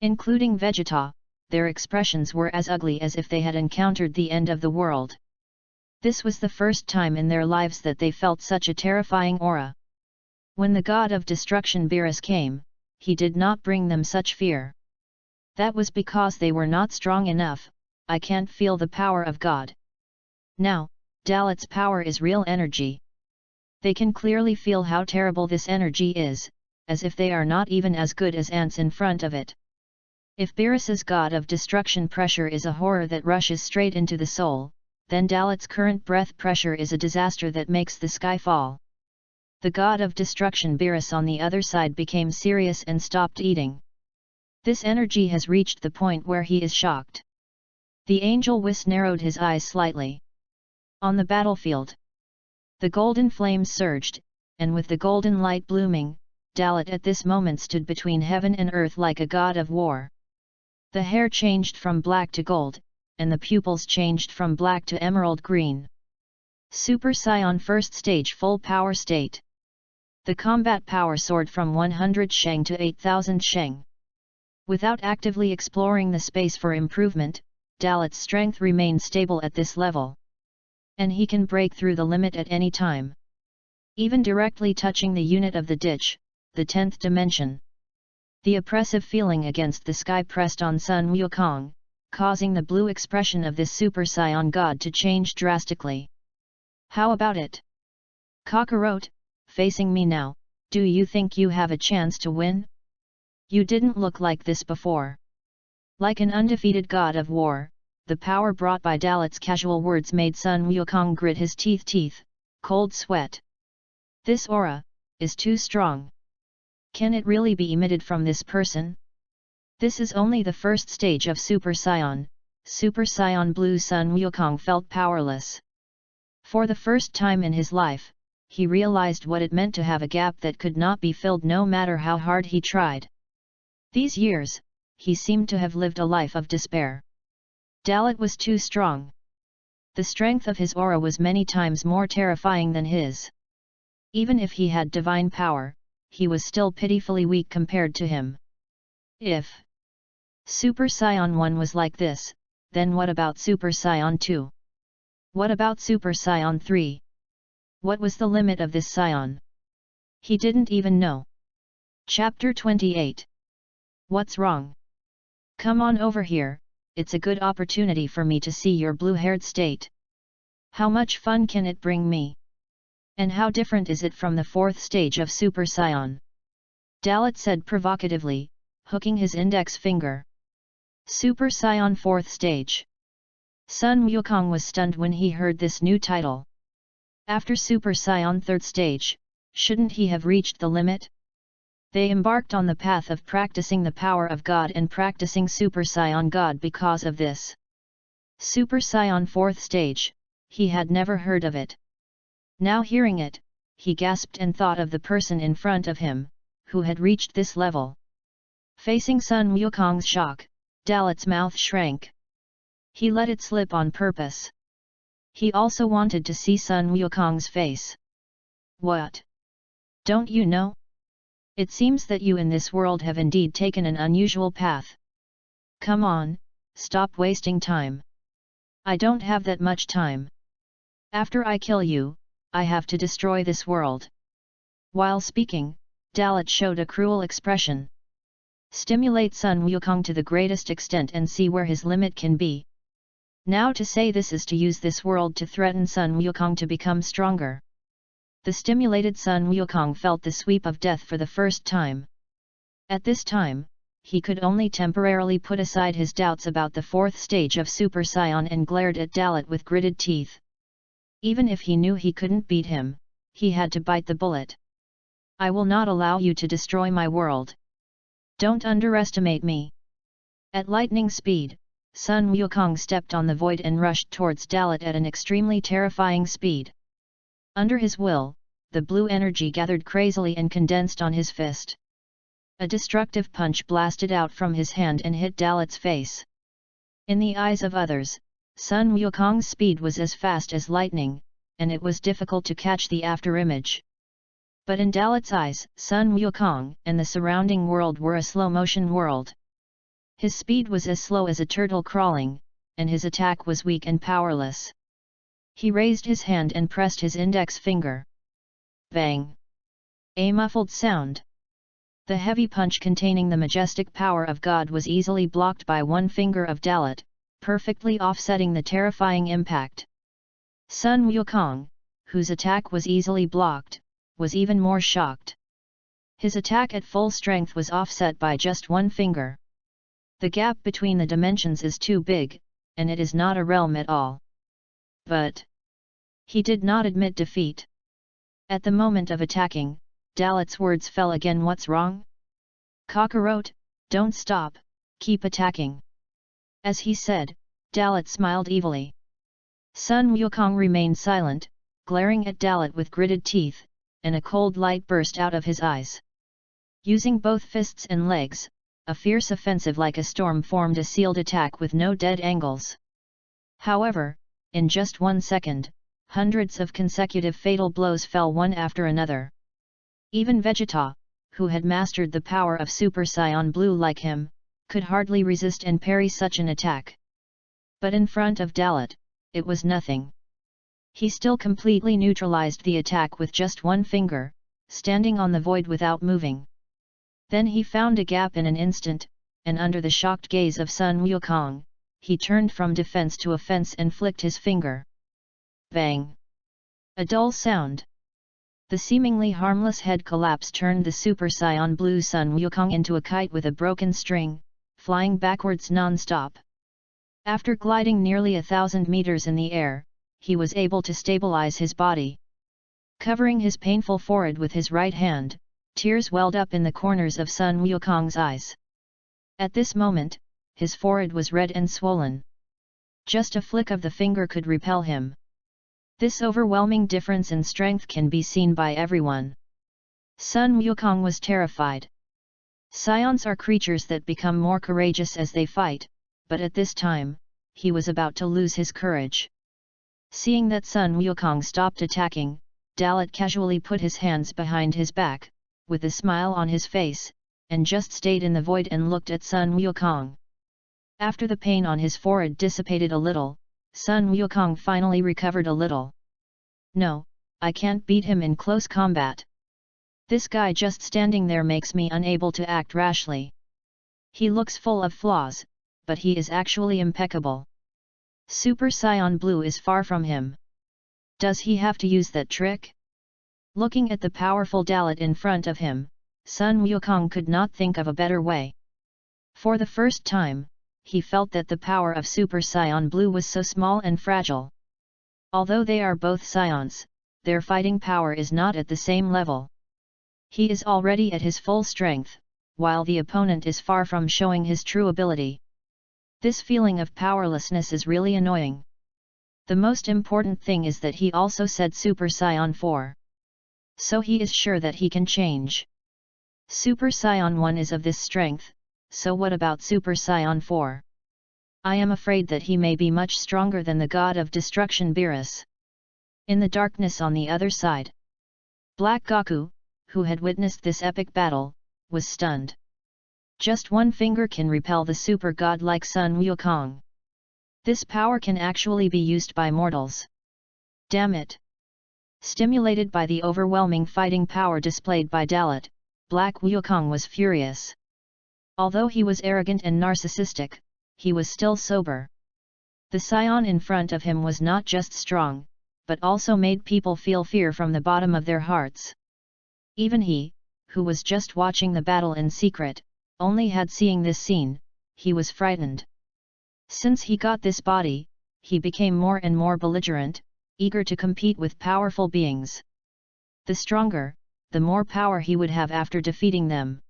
Including Vegeta, their expressions were as ugly as if they had encountered the end of the world. This was the first time in their lives that they felt such a terrifying aura. When the god of destruction Beerus came, he did not bring them such fear. That was because they were not strong enough. I can't feel the power of God. Now, Dalot's power is real energy. They can clearly feel how terrible this energy is, as if they are not even as good as ants in front of it. If Beerus's god of destruction pressure is a horror that rushes straight into the soul, then Dalot's current breath pressure is a disaster that makes the sky fall. The god of destruction Beerus on the other side became serious and stopped eating. This energy has reached the point where he is shocked. The angel Whis narrowed his eyes slightly. On the battlefield, the golden flames surged, and with the golden light blooming, Dalot at this moment stood between heaven and earth like a god of war. The hair changed from black to gold, and the pupils changed from black to emerald green. Super Saiyan First Stage Full Power State. The combat power soared from 100 Sheng to 8000 Sheng. Without actively exploring the space for improvement, Dalot's strength remained stable at this level. And he can break through the limit at any time. Even directly touching the unit of the ditch, the 10th dimension. The oppressive feeling against the sky pressed on Sun Wukong, causing the blue expression of this Super Saiyan god to change drastically. How about it? Kakarot, facing me now, do you think you have a chance to win? You didn't look like this before. Like an undefeated god of war, the power brought by Dalot's casual words made Sun Wukong grit his teeth, cold sweat. This aura is too strong. Can it really be emitted from this person? This is only the first stage of Super Saiyan. Super Saiyan Blue. Sun Wukong felt powerless. For the first time in his life, he realized what it meant to have a gap that could not be filled no matter how hard he tried. These years, he seemed to have lived a life of despair. Dalot was too strong. The strength of his aura was many times more terrifying than his. Even if he had divine power, he was still pitifully weak compared to him. If Super Saiyan 1 was like this, then what about Super Saiyan 2? What about Super Saiyan 3? What was the limit of this Saiyan? He didn't even know. Chapter 28. What's wrong? Come on over here, it's a good opportunity for me to see your blue-haired state. How much fun can it bring me? And how different is it from the 4th stage of Super Saiyan? Dalot said provocatively, hooking his index finger. Super Saiyan 4th stage. Sun Wukong was stunned when he heard this new title. After Super Saiyan 3rd stage, shouldn't he have reached the limit? They embarked on the path of practicing the power of God and practicing Super Saiyan God because of this. Super Saiyan 4th stage, he had never heard of it. Now hearing it, he gasped and thought of the person in front of him, who had reached this level. Facing Sun Wukong's shock, Dalot's mouth shrank. He let it slip on purpose. He also wanted to see Sun Wukong's face. What? Don't you know? It seems that you in this world have indeed taken an unusual path. Come on, stop wasting time. I don't have that much time. After I kill you, I have to destroy this world. While speaking, Dalot showed a cruel expression. Stimulate Sun Wukong to the greatest extent and see where his limit can be. Now to say this is to use this world to threaten Sun Wukong to become stronger. The stimulated Sun Wukong felt the sweep of death for the first time. At this time, he could only temporarily put aside his doubts about the 4th stage of Super Saiyan and glared at Dalot with gritted teeth. Even if he knew he couldn't beat him, he had to bite the bullet. I will not allow you to destroy my world. Don't underestimate me. At lightning speed, Sun Wukong stepped on the void and rushed towards Dalot at an extremely terrifying speed. Under his will, the blue energy gathered crazily and condensed on his fist. A destructive punch blasted out from his hand and hit Dalot's face. In the eyes of others, Sun Wukong's speed was as fast as lightning, and it was difficult to catch the afterimage. But in Dalot's eyes, Sun Wukong and the surrounding world were a slow-motion world. His speed was as slow as a turtle crawling, and his attack was weak and powerless. He raised his hand and pressed his index finger. Bang! A muffled sound. The heavy punch containing the majestic power of God was easily blocked by one finger of Dalot, perfectly offsetting the terrifying impact. Sun Wukong, whose attack was easily blocked, was even more shocked. His attack at full strength was offset by just one finger. The gap between the dimensions is too big, and it is not a realm at all. But he did not admit defeat. At the moment of attacking, Dalot's words fell again. What's wrong? Cockroach, don't stop, keep attacking. As he said, Dalot smiled evilly. Sun Wukong remained silent, glaring at Dalot with gritted teeth, and a cold light burst out of his eyes. Using both fists and legs, a fierce offensive like a storm formed a sealed attack with no dead angles. However, in just 1 second, hundreds of consecutive fatal blows fell one after another. Even Vegeta, who had mastered the power of Super Saiyan Blue like him, could hardly resist and parry such an attack. But in front of Dalot, it was nothing. He still completely neutralized the attack with just one finger, standing on the void without moving. Then he found a gap in an instant, and under the shocked gaze of Sun Wukong, he turned from defense to offense and flicked his finger. Bang! A dull sound. The seemingly harmless head collapse turned the Super Saiyan Blue Sun Wukong into a kite with a broken string, flying backwards non-stop. After gliding nearly 1,000 meters in the air, he was able to stabilize his body. Covering his painful forehead with his right hand, tears welled up in the corners of Sun Wukong's eyes. At this moment, his forehead was red and swollen. Just a flick of the finger could repel him. This overwhelming difference in strength can be seen by everyone. Sun Wukong was terrified. Saiyans are creatures that become more courageous as they fight, but at this time, he was about to lose his courage. Seeing that Sun Wukong stopped attacking, Dalot casually put his hands behind his back, with a smile on his face, and just stayed in the void and looked at Sun Wukong. After the pain on his forehead dissipated a little, Sun Wukong finally recovered a little. No, I can't beat him in close combat. This guy just standing there makes me unable to act rashly. He looks full of flaws, but he is actually impeccable. Super Saiyan Blue is far from him. Does he have to use that trick? Looking at the powerful Dalot in front of him, Sun Wukong could not think of a better way. For the first time, he felt that the power of Super Saiyan Blue was so small and fragile. Although they are both Saiyans, their fighting power is not at the same level. He is already at his full strength, while the opponent is far from showing his true ability. This feeling of powerlessness is really annoying. The most important thing is that he also said Super Saiyan 4. So he is sure that he can change. Super Saiyan 1 is of this strength, so what about Super Saiyan 4? I am afraid that he may be much stronger than the god of destruction Beerus. In the darkness on the other side, Black Goku, who had witnessed this epic battle, was stunned. Just one finger can repel the super god like Sun Wukong. This power can actually be used by mortals. Damn it! Stimulated by the overwhelming fighting power displayed by Dalot, Black Wukong was furious. Although he was arrogant and narcissistic, he was still sober. The Saiyan in front of him was not just strong, but also made people feel fear from the bottom of their hearts. Even he, who was just watching the battle in secret, only had seeing this scene, he was frightened. Since he got this body, he became more and more belligerent, eager to compete with powerful beings. The stronger, the more power he would have after defeating them.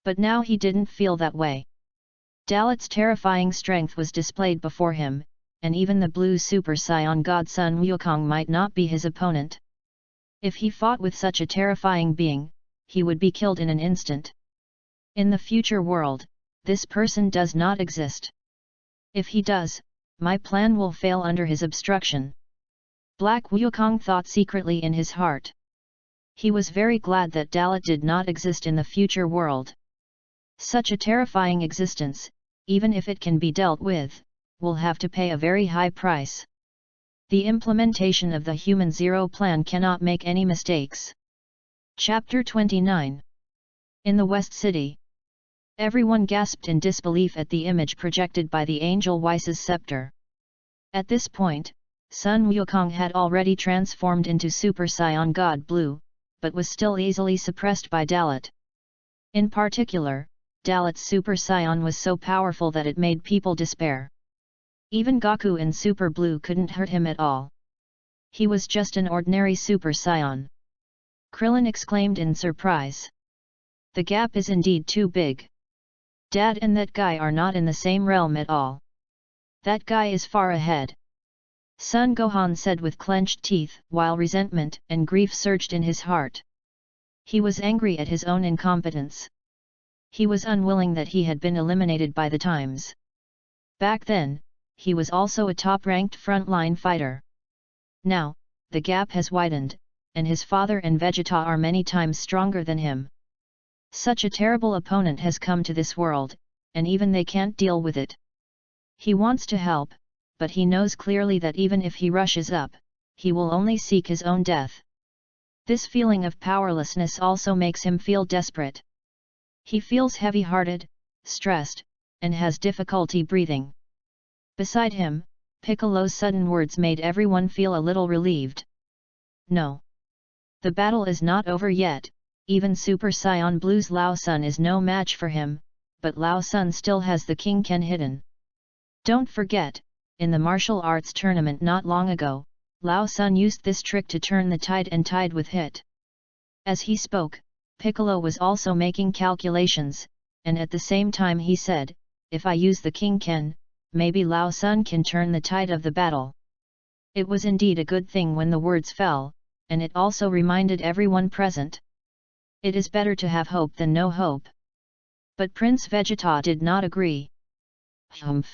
But now he didn't feel that way. Dalot's terrifying strength was displayed before him, and even the blue Super Saiyan God Sun Wukong might not be his opponent. If he fought with such a terrifying being, he would be killed in an instant. In the future world, this person does not exist. If he does, my plan will fail under his obstruction. Black Wukong thought secretly in his heart. He was very glad that Dalot did not exist in the future world. Such a terrifying existence, even if it can be dealt with, will have to pay a very high price. The implementation of the Human Zero plan cannot make any mistakes. Chapter 29. In the West City. Everyone gasped in disbelief at the image projected by the Angel Weiss's scepter. At this point, Sun Wukong had already transformed into Super Saiyan God Blue, but was still easily suppressed by Dalot. In particular, Dalot's Super Saiyan was so powerful that it made people despair. Even Goku in Super Blue couldn't hurt him at all. He was just an ordinary Super Saiyan. Krillin exclaimed in surprise. The gap is indeed too big. Dad and that guy are not in the same realm at all. That guy is far ahead. Son Gohan said with clenched teeth, while resentment and grief surged in his heart. He was angry at his own incompetence. He was unwilling that he had been eliminated by the times. Back then, he was also a top-ranked frontline fighter. Now, the gap has widened, and his father and Vegeta are many times stronger than him. Such a terrible opponent has come to this world, and even they can't deal with it. He wants to help, but he knows clearly that even if he rushes up, he will only seek his own death. This feeling of powerlessness also makes him feel desperate. He feels heavy-hearted, stressed, and has difficulty breathing. Beside him, Piccolo's sudden words made everyone feel a little relieved. No. The battle is not over yet, even Super Saiyan Blue's Lao Sun is no match for him, but Lao Sun still has the King Ken hidden. Don't forget, in the martial arts tournament not long ago, Lao Sun used this trick to turn the tide and tied with hit. As he spoke, Piccolo was also making calculations, and at the same time he said, if I use the King Ken, maybe Lao Sun can turn the tide of the battle. It was indeed a good thing when the words fell, and it also reminded everyone present. It is better to have hope than no hope. But Prince Vegeta did not agree. Humph.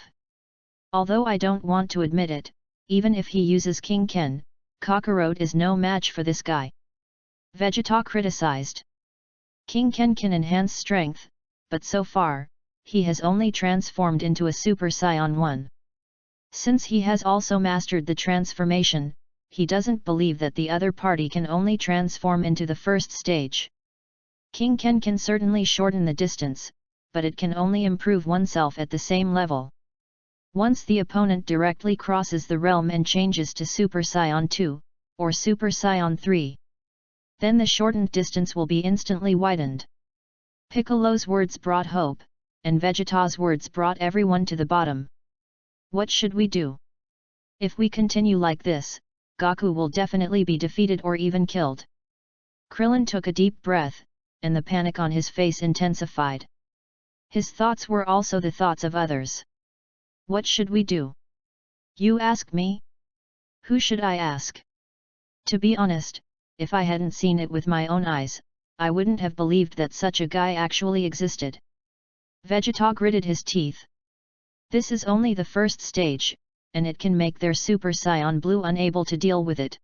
Although I don't want to admit it, even if he uses King Ken, Kakarot is no match for this guy. Vegeta criticized. King Ken can enhance strength, but so far, he has only transformed into a Super Saiyan 1. Since he has also mastered the transformation, he doesn't believe that the other party can only transform into the first stage. King Ken can certainly shorten the distance, but it can only improve oneself at the same level. Once the opponent directly crosses the realm and changes to Super Saiyan 2, or Super Saiyan 3, then the shortened distance will be instantly widened. Piccolo's words brought hope, and Vegeta's words brought everyone to the bottom. What should we do? If we continue like this, Goku will definitely be defeated or even killed. Krillin took a deep breath, and the panic on his face intensified. His thoughts were also the thoughts of others. What should we do? You ask me? Who should I ask? To be honest, if I hadn't seen it with my own eyes, I wouldn't have believed that such a guy actually existed. Vegeta gritted his teeth. This is only the first stage, and it can make their Super Saiyan Blue unable to deal with it.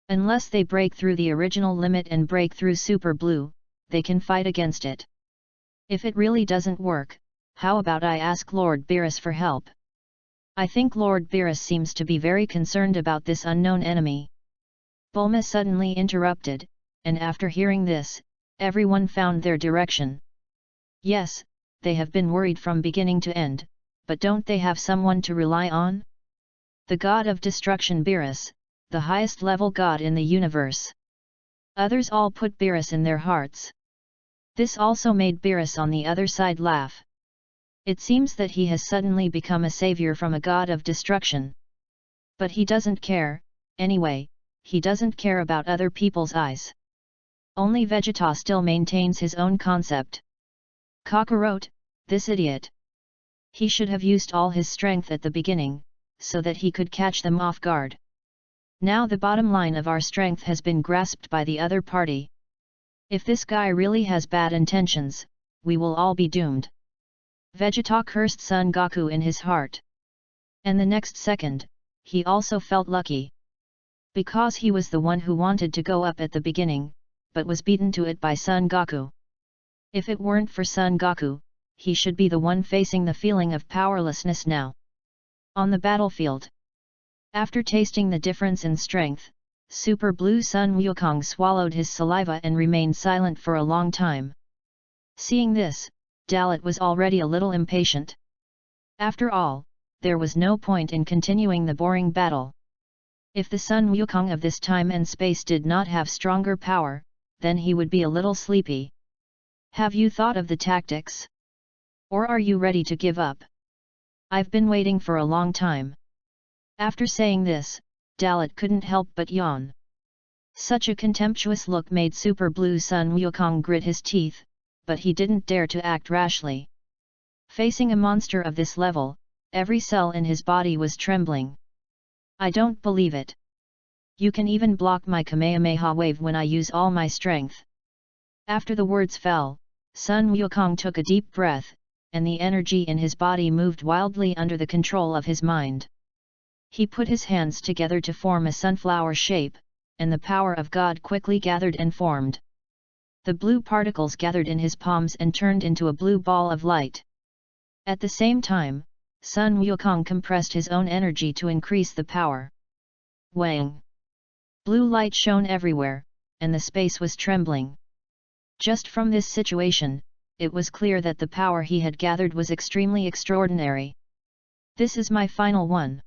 Unless they break through the original limit and break through Super Blue, they can fight against it. If it really doesn't work, how about I ask Lord Beerus for help? I think Lord Beerus seems to be very concerned about this unknown enemy. Bulma suddenly interrupted, and after hearing this, everyone found their direction. Yes, they have been worried from beginning to end, but don't they have someone to rely on? The god of destruction Beerus, the highest level god in the universe. Others all put Beerus in their hearts. This also made Beerus on the other side laugh. It seems that he has suddenly become a savior from a god of destruction. But he doesn't care, anyway. He doesn't care about other people's eyes. Only Vegeta still maintains his own concept. Kakarot, this idiot. He should have used all his strength at the beginning, so that he could catch them off guard. Now the bottom line of our strength has been grasped by the other party. If this guy really has bad intentions, we will all be doomed. Vegeta cursed Son Goku in his heart. And the next second, he also felt lucky. Because he was the one who wanted to go up at the beginning, but was beaten to it by Son Goku. If it weren't for Son Goku, he should be the one facing the feeling of powerlessness now. On the battlefield. After tasting the difference in strength, Super Blue Sun Wukong swallowed his saliva and remained silent for a long time. Seeing this, Dalot was already a little impatient. After all, there was no point in continuing the boring battle. If the Sun Wukong of this time and space did not have stronger power, then he would be a little sleepy. Have you thought of the tactics? Or are you ready to give up? I've been waiting for a long time. After saying this, Dalot couldn't help but yawn. Such a contemptuous look made Super Blue Sun Wukong grit his teeth, but he didn't dare to act rashly. Facing a monster of this level, every cell in his body was trembling. I don't believe it. You can even block my Kamehameha wave when I use all my strength. After the words fell, Sun Wukong took a deep breath, and the energy in his body moved wildly under the control of his mind. He put his hands together to form a sunflower shape, and the power of God quickly gathered and formed. The blue particles gathered in his palms and turned into a blue ball of light. At the same time, Sun Wukong compressed his own energy to increase the power. Wang! Blue light shone everywhere, and the space was trembling. Just from this situation, it was clear that the power he had gathered was extremely extraordinary. This is my final one.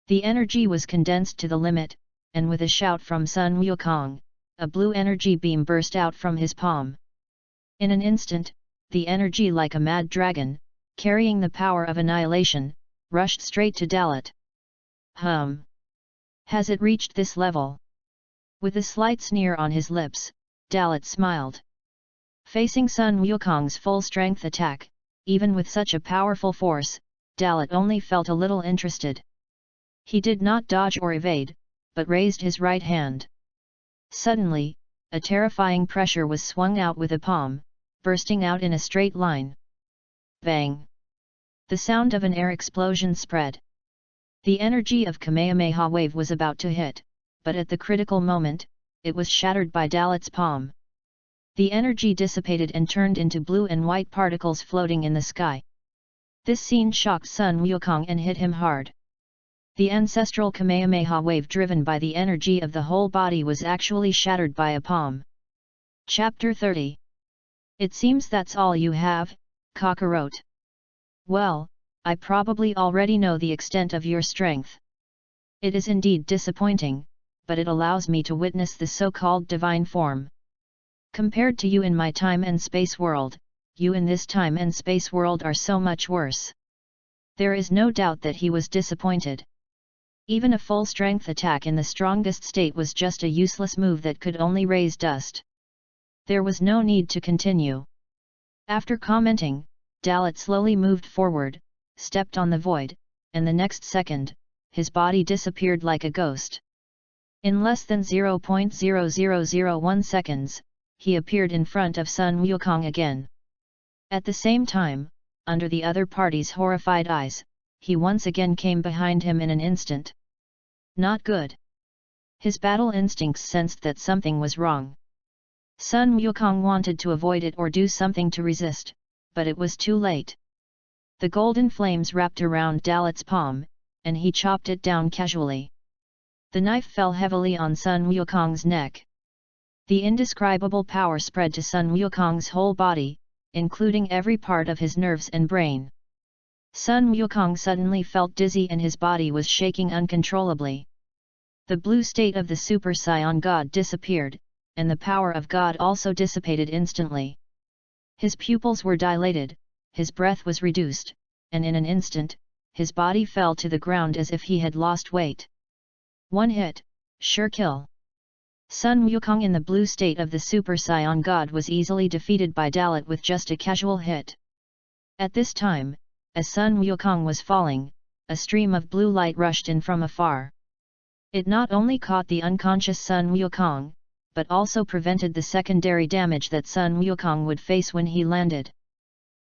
The energy was condensed to the limit, and with a shout from Sun Wukong, a blue energy beam burst out from his palm. In an instant, the energy like a mad dragon, carrying the power of annihilation, rushed straight to Dalot. Has it reached this level? With a slight sneer on his lips, Dalot smiled. Facing Sun Wukong's full-strength attack, even with such a powerful force, Dalot only felt a little interested. He did not dodge or evade, but raised his right hand. Suddenly, a terrifying pressure was swung out with a palm, bursting out in a straight line. Bang! The sound of an air explosion spread. The energy of Kamehameha wave was about to hit, but at the critical moment, it was shattered by Dalot's palm. The energy dissipated and turned into blue and white particles floating in the sky. This scene shocked Sun Wukong and hit him hard. The ancestral Kamehameha wave driven by the energy of the whole body was actually shattered by a palm. Chapter 30. It seems that's all you have, Kakarot. Well, I probably already know the extent of your strength. It is indeed disappointing, but it allows me to witness the so-called divine form. Compared to you in my time and space world, you in this time and space world are so much worse. There is no doubt that he was disappointed. Even a full-strength attack in the strongest state was just a useless move that could only raise dust. There was no need to continue. After commenting, Dalot slowly moved forward, stepped on the void, and the next second, his body disappeared like a ghost. In less than 0.0001 seconds, he appeared in front of Sun Wukong again. At the same time, under the other party's horrified eyes, he once again came behind him in an instant. Not good. His battle instincts sensed that something was wrong. Sun Wukong wanted to avoid it or do something to resist, but it was too late. The golden flames wrapped around Dalot's palm, and he chopped it down casually. The knife fell heavily on Sun Wukong's neck. The indescribable power spread to Sun Wukong's whole body, including every part of his nerves and brain. Sun Wukong suddenly felt dizzy and his body was shaking uncontrollably. The blue state of the Super Saiyan God disappeared, and the power of God also dissipated instantly. His pupils were dilated, his breath was reduced, and in an instant, his body fell to the ground as if he had lost weight. One hit, sure kill. Sun Wukong in the blue state of the Super Saiyan God was easily defeated by Dalot with just a casual hit. At this time, as Sun Wukong was falling, a stream of blue light rushed in from afar. It not only caught the unconscious Sun Wukong, but also prevented the secondary damage that Sun Wukong would face when he landed.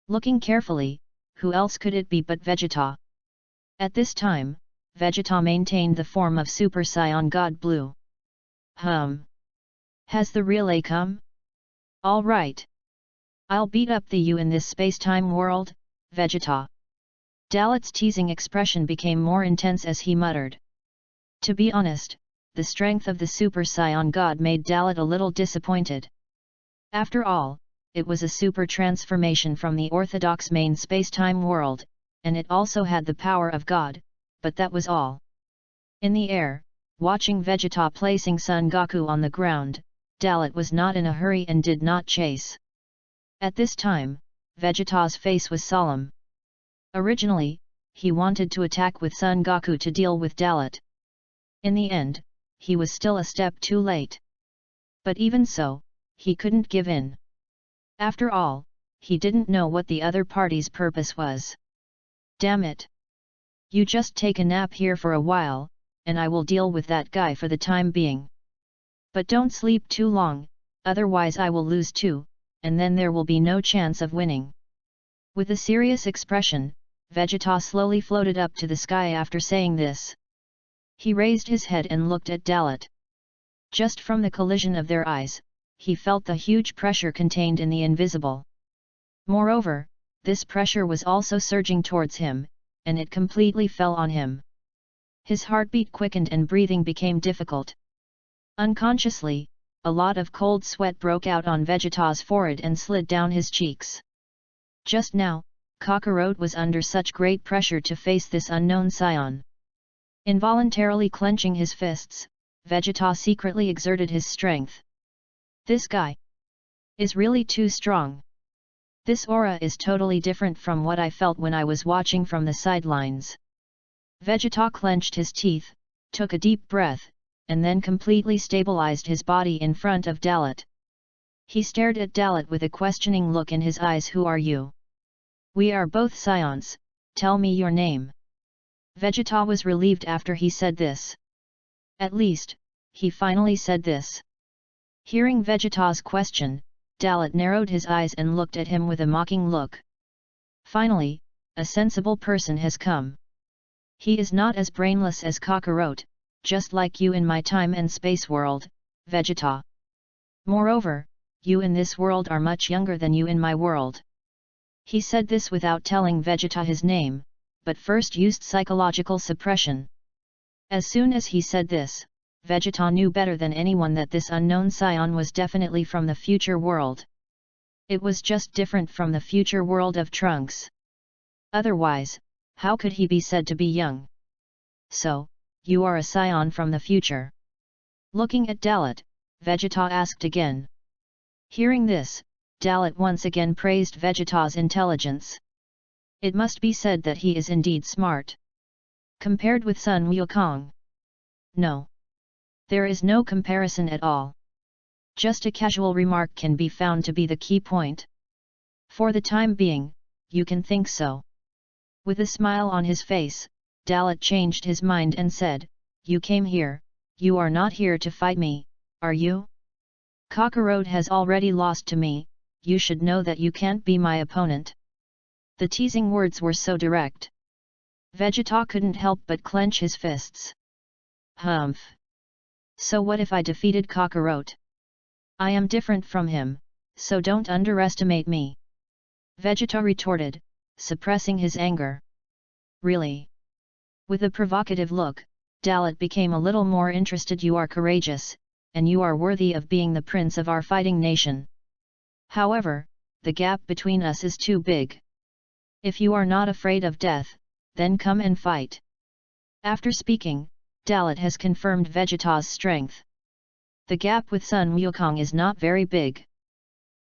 Looking carefully, who else could it be but Vegeta? At this time, Vegeta maintained the form of Super Saiyan God Blue. Has the relay come? All right. I'll beat up the you in this space-time world, Vegeta. Dalot's teasing expression became more intense as he muttered. To be honest, the strength of the Super Saiyan God made Dalot a little disappointed. After all, it was a super transformation from the orthodox main space-time world, and it also had the power of God, but that was all. In the air, watching Vegeta placing Son Goku on the ground, Dalot was not in a hurry and did not chase. At this time, Vegeta's face was solemn. Originally, he wanted to attack with Son Goku to deal with Dalot. In the end, he was still a step too late. But even so, he couldn't give in. After all, he didn't know what the other party's purpose was. Damn it! You just take a nap here for a while, and I will deal with that guy for the time being. But don't sleep too long, otherwise I will lose too, and then there will be no chance of winning. With a serious expression, Vegeta slowly floated up to the sky after saying this. He raised his head and looked at Dalot. Just from the collision of their eyes, he felt the huge pressure contained in the Invincible. Moreover, this pressure was also surging towards him, and it completely fell on him. His heartbeat quickened and breathing became difficult. Unconsciously, a lot of cold sweat broke out on Vegeta's forehead and slid down his cheeks. Just now, Kakarot was under such great pressure to face this unknown Saiyan. Involuntarily clenching his fists, Vegeta secretly exerted his strength. This guy is really too strong. This aura is totally different from what I felt when I was watching from the sidelines. Vegeta clenched his teeth, took a deep breath, and then completely stabilized his body in front of Dalot. He stared at Dalot with a questioning look in his eyes. Who are you? We are both Saiyans, tell me your name. Vegeta was relieved after he said this. At least, he finally said this. Hearing Vegeta's question, Dalot narrowed his eyes and looked at him with a mocking look. Finally, a sensible person has come. He is not as brainless as Kakarot, just like you in my time and space world, Vegeta. Moreover, you in this world are much younger than you in my world. He said this without telling Vegeta his name, but first used psychological suppression. As soon as he said this, Vegeta knew better than anyone that this unknown Saiyan was definitely from the future world. It was just different from the future world of Trunks. Otherwise, how could he be said to be young? So, you are a Saiyan from the future. Looking at Dalot, Vegeta asked again. Hearing this, Dalot once again praised Vegeta's intelligence. It must be said that he is indeed smart. Compared with Sun Wukong. No. There is no comparison at all. Just a casual remark can be found to be the key point. For the time being, you can think so. With a smile on his face, Dalot changed his mind and said, You came here, you are not here to fight me, are you? Kakarot has already lost to me, you should know that you can't be my opponent. The teasing words were so direct. Vegeta couldn't help but clench his fists. Humph. So what if I defeated Kakarot? I am different from him, so don't underestimate me. Vegeta retorted, suppressing his anger. Really? With a provocative look, Dalot became a little more interested. You are courageous, and you are worthy of being the prince of our fighting nation. However, the gap between us is too big. If you are not afraid of death, then come and fight. After speaking, Dalot has confirmed Vegeta's strength. The gap with Sun Wukong is not very big.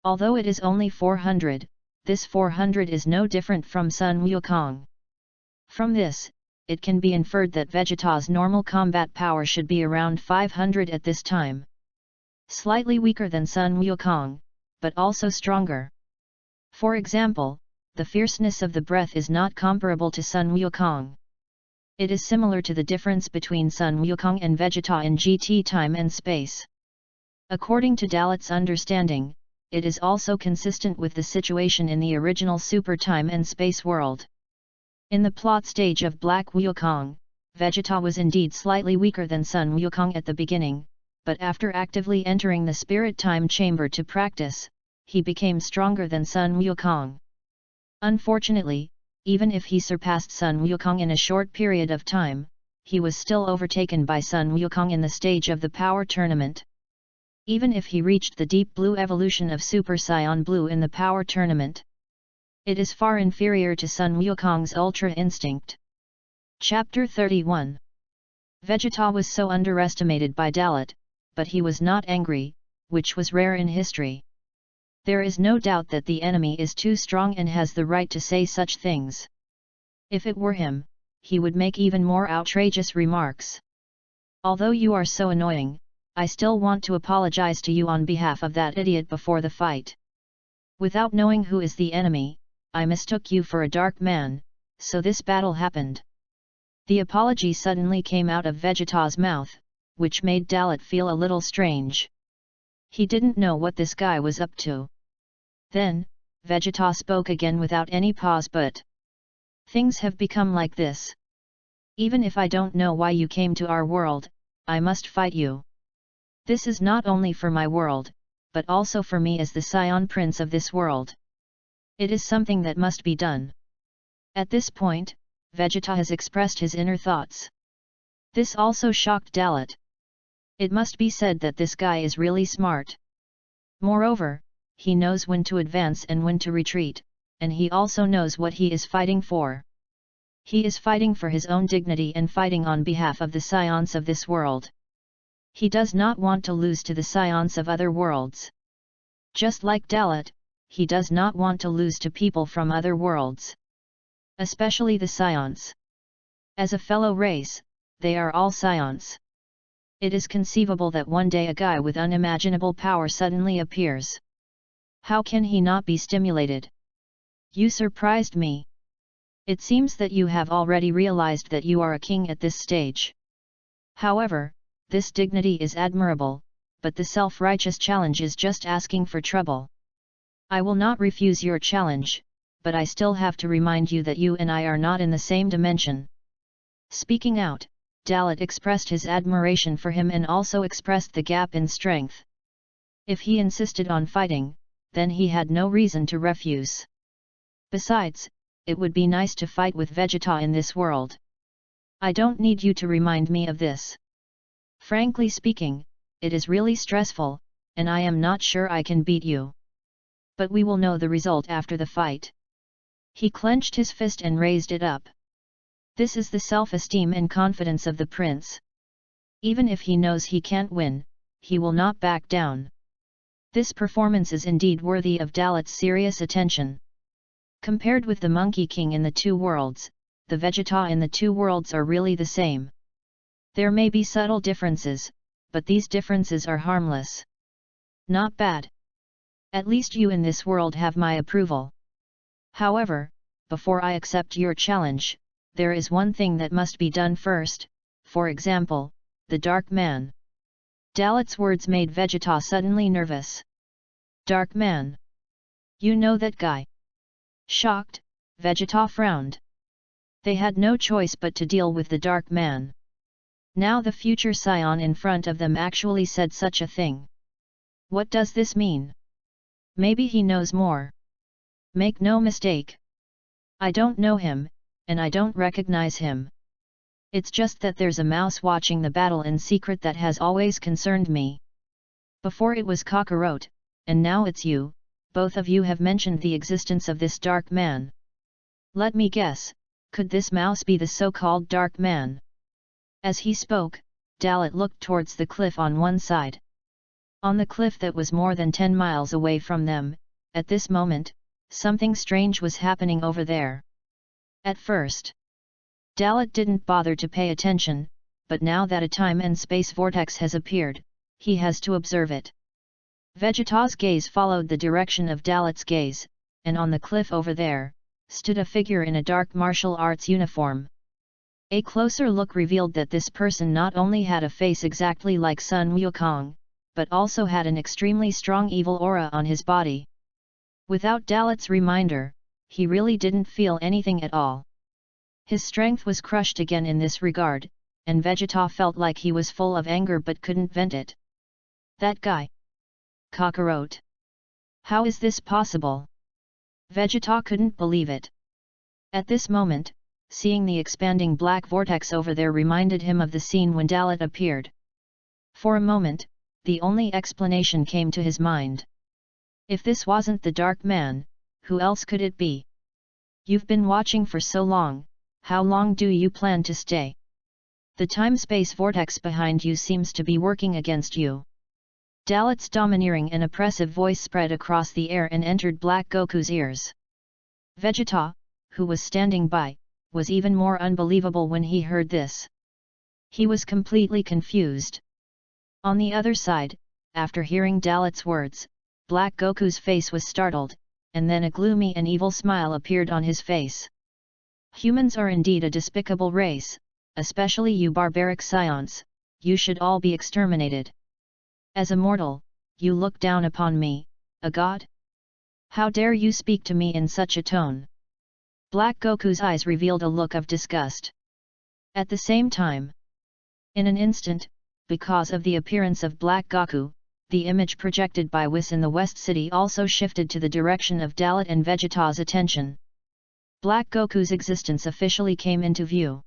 Although it is only 400, this 400 is no different from Sun Wukong. From this, it can be inferred that Vegeta's normal combat power should be around 500 at this time. Slightly weaker than Sun Wukong, but also stronger. For example, the fierceness of the breath is not comparable to Sun Wukong. It is similar to the difference between Sun Wukong and Vegeta in GT time and space. According to Dalot's understanding, it is also consistent with the situation in the original Super Time and Space world. In the plot stage of Black Wukong, Vegeta was indeed slightly weaker than Sun Wukong at the beginning, but after actively entering the Spirit Time Chamber to practice, he became stronger than Sun Wukong. Unfortunately, even if he surpassed Sun Wukong in a short period of time, he was still overtaken by Sun Wukong in the stage of the Power Tournament. Even if he reached the Deep Blue evolution of Super Saiyan Blue in the Power Tournament, it is far inferior to Sun Wukong's Ultra Instinct. Chapter 31. Vegeta was so underestimated by Dalot, but he was not angry, which was rare in history. There is no doubt that the enemy is too strong and has the right to say such things. If it were him, he would make even more outrageous remarks. Although you are so annoying, I still want to apologize to you on behalf of that idiot before the fight. Without knowing who is the enemy, I mistook you for a dark man, so this battle happened. The apology suddenly came out of Vegeta's mouth, which made Dalot feel a little strange. He didn't know what this guy was up to. Then, Vegeta spoke again without any pause. But things have become like this. Even if I don't know why you came to our world, I must fight you. This is not only for my world, but also for me as the Saiyan Prince of this world. It is something that must be done. At this point, Vegeta has expressed his inner thoughts. This also shocked Dalot. It must be said that this guy is really smart. Moreover, he knows when to advance and when to retreat, and he also knows what he is fighting for. He is fighting for his own dignity and fighting on behalf of the Saiyans of this world. He does not want to lose to the Saiyans of other worlds. Just like Dalot, he does not want to lose to people from other worlds. Especially the Saiyans. As a fellow race, they are all Saiyans. It is conceivable that one day a guy with unimaginable power suddenly appears. How can he not be stimulated? You surprised me. It seems that you have already realized that you are a king at this stage. However, this dignity is admirable, but the self-righteous challenge is just asking for trouble. I will not refuse your challenge, but I still have to remind you that you and I are not in the same dimension. Speaking out, Dalot expressed his admiration for him and also expressed the gap in strength. If he insisted on fighting, then he had no reason to refuse. Besides, it would be nice to fight with Vegeta in this world. I don't need you to remind me of this. Frankly speaking, it is really stressful, and I am not sure I can beat you. But we will know the result after the fight. He clenched his fist and raised it up. This is the self-esteem and confidence of the prince. Even if he knows he can't win, he will not back down. This performance is indeed worthy of Dalot's serious attention. Compared with the Monkey King in the two worlds, the Vegeta in the two worlds are really the same. There may be subtle differences, but these differences are harmless. Not bad. At least you in this world have my approval. However, before I accept your challenge, there is one thing that must be done first, for example, the Dark Man. Dalot's words made Vegeta suddenly nervous. Dark Man? You know that guy? Shocked, Vegeta frowned. They had no choice but to deal with the Dark Man. Now the future Saiyan in front of them actually said such a thing. What does this mean? Maybe he knows more. Make no mistake. I don't know him, and I don't recognize him. It's just that there's a mouse watching the battle in secret that has always concerned me. Before it was Kakarot, and now it's you, both of you have mentioned the existence of this Dark Man. Let me guess, could this mouse be the so-called Dark Man? As he spoke, Dalot looked towards the cliff on one side. On the cliff that was more than 10 miles away from them, at this moment, something strange was happening over there. At first, Dalot didn't bother to pay attention, but now that a time and space vortex has appeared, he has to observe it. Vegeta's gaze followed the direction of Dalot's gaze, and on the cliff over there, stood a figure in a dark martial arts uniform. A closer look revealed that this person not only had a face exactly like Sun Wukong, but also had an extremely strong evil aura on his body. Without Dalot's reminder, he really didn't feel anything at all. His strength was crushed again in this regard, and Vegeta felt like he was full of anger but couldn't vent it. That guy! Kakarot! How is this possible? Vegeta couldn't believe it. At this moment, seeing the expanding black vortex over there reminded him of the scene when Dalot appeared. For a moment, the only explanation came to his mind. If this wasn't the Dark Man, who else could it be? You've been watching for so long, how long do you plan to stay? The time-space vortex behind you seems to be working against you. Dalot's domineering and oppressive voice spread across the air and entered Black Goku's ears. Vegeta, who was standing by, was even more unbelievable when he heard this. He was completely confused. On the other side, after hearing Dalot's words, Black Goku's face was startled, and then a gloomy and evil smile appeared on his face. Humans are indeed a despicable race, especially you barbaric Saiyans, you should all be exterminated. As a mortal, you look down upon me, a god? How dare you speak to me in such a tone? Black Goku's eyes revealed a look of disgust. At the same time, in an instant, because of the appearance of Black Goku, the image projected by Whis in the West City also shifted to the direction of Dalot and Vegeta's attention. Black Goku's existence officially came into view.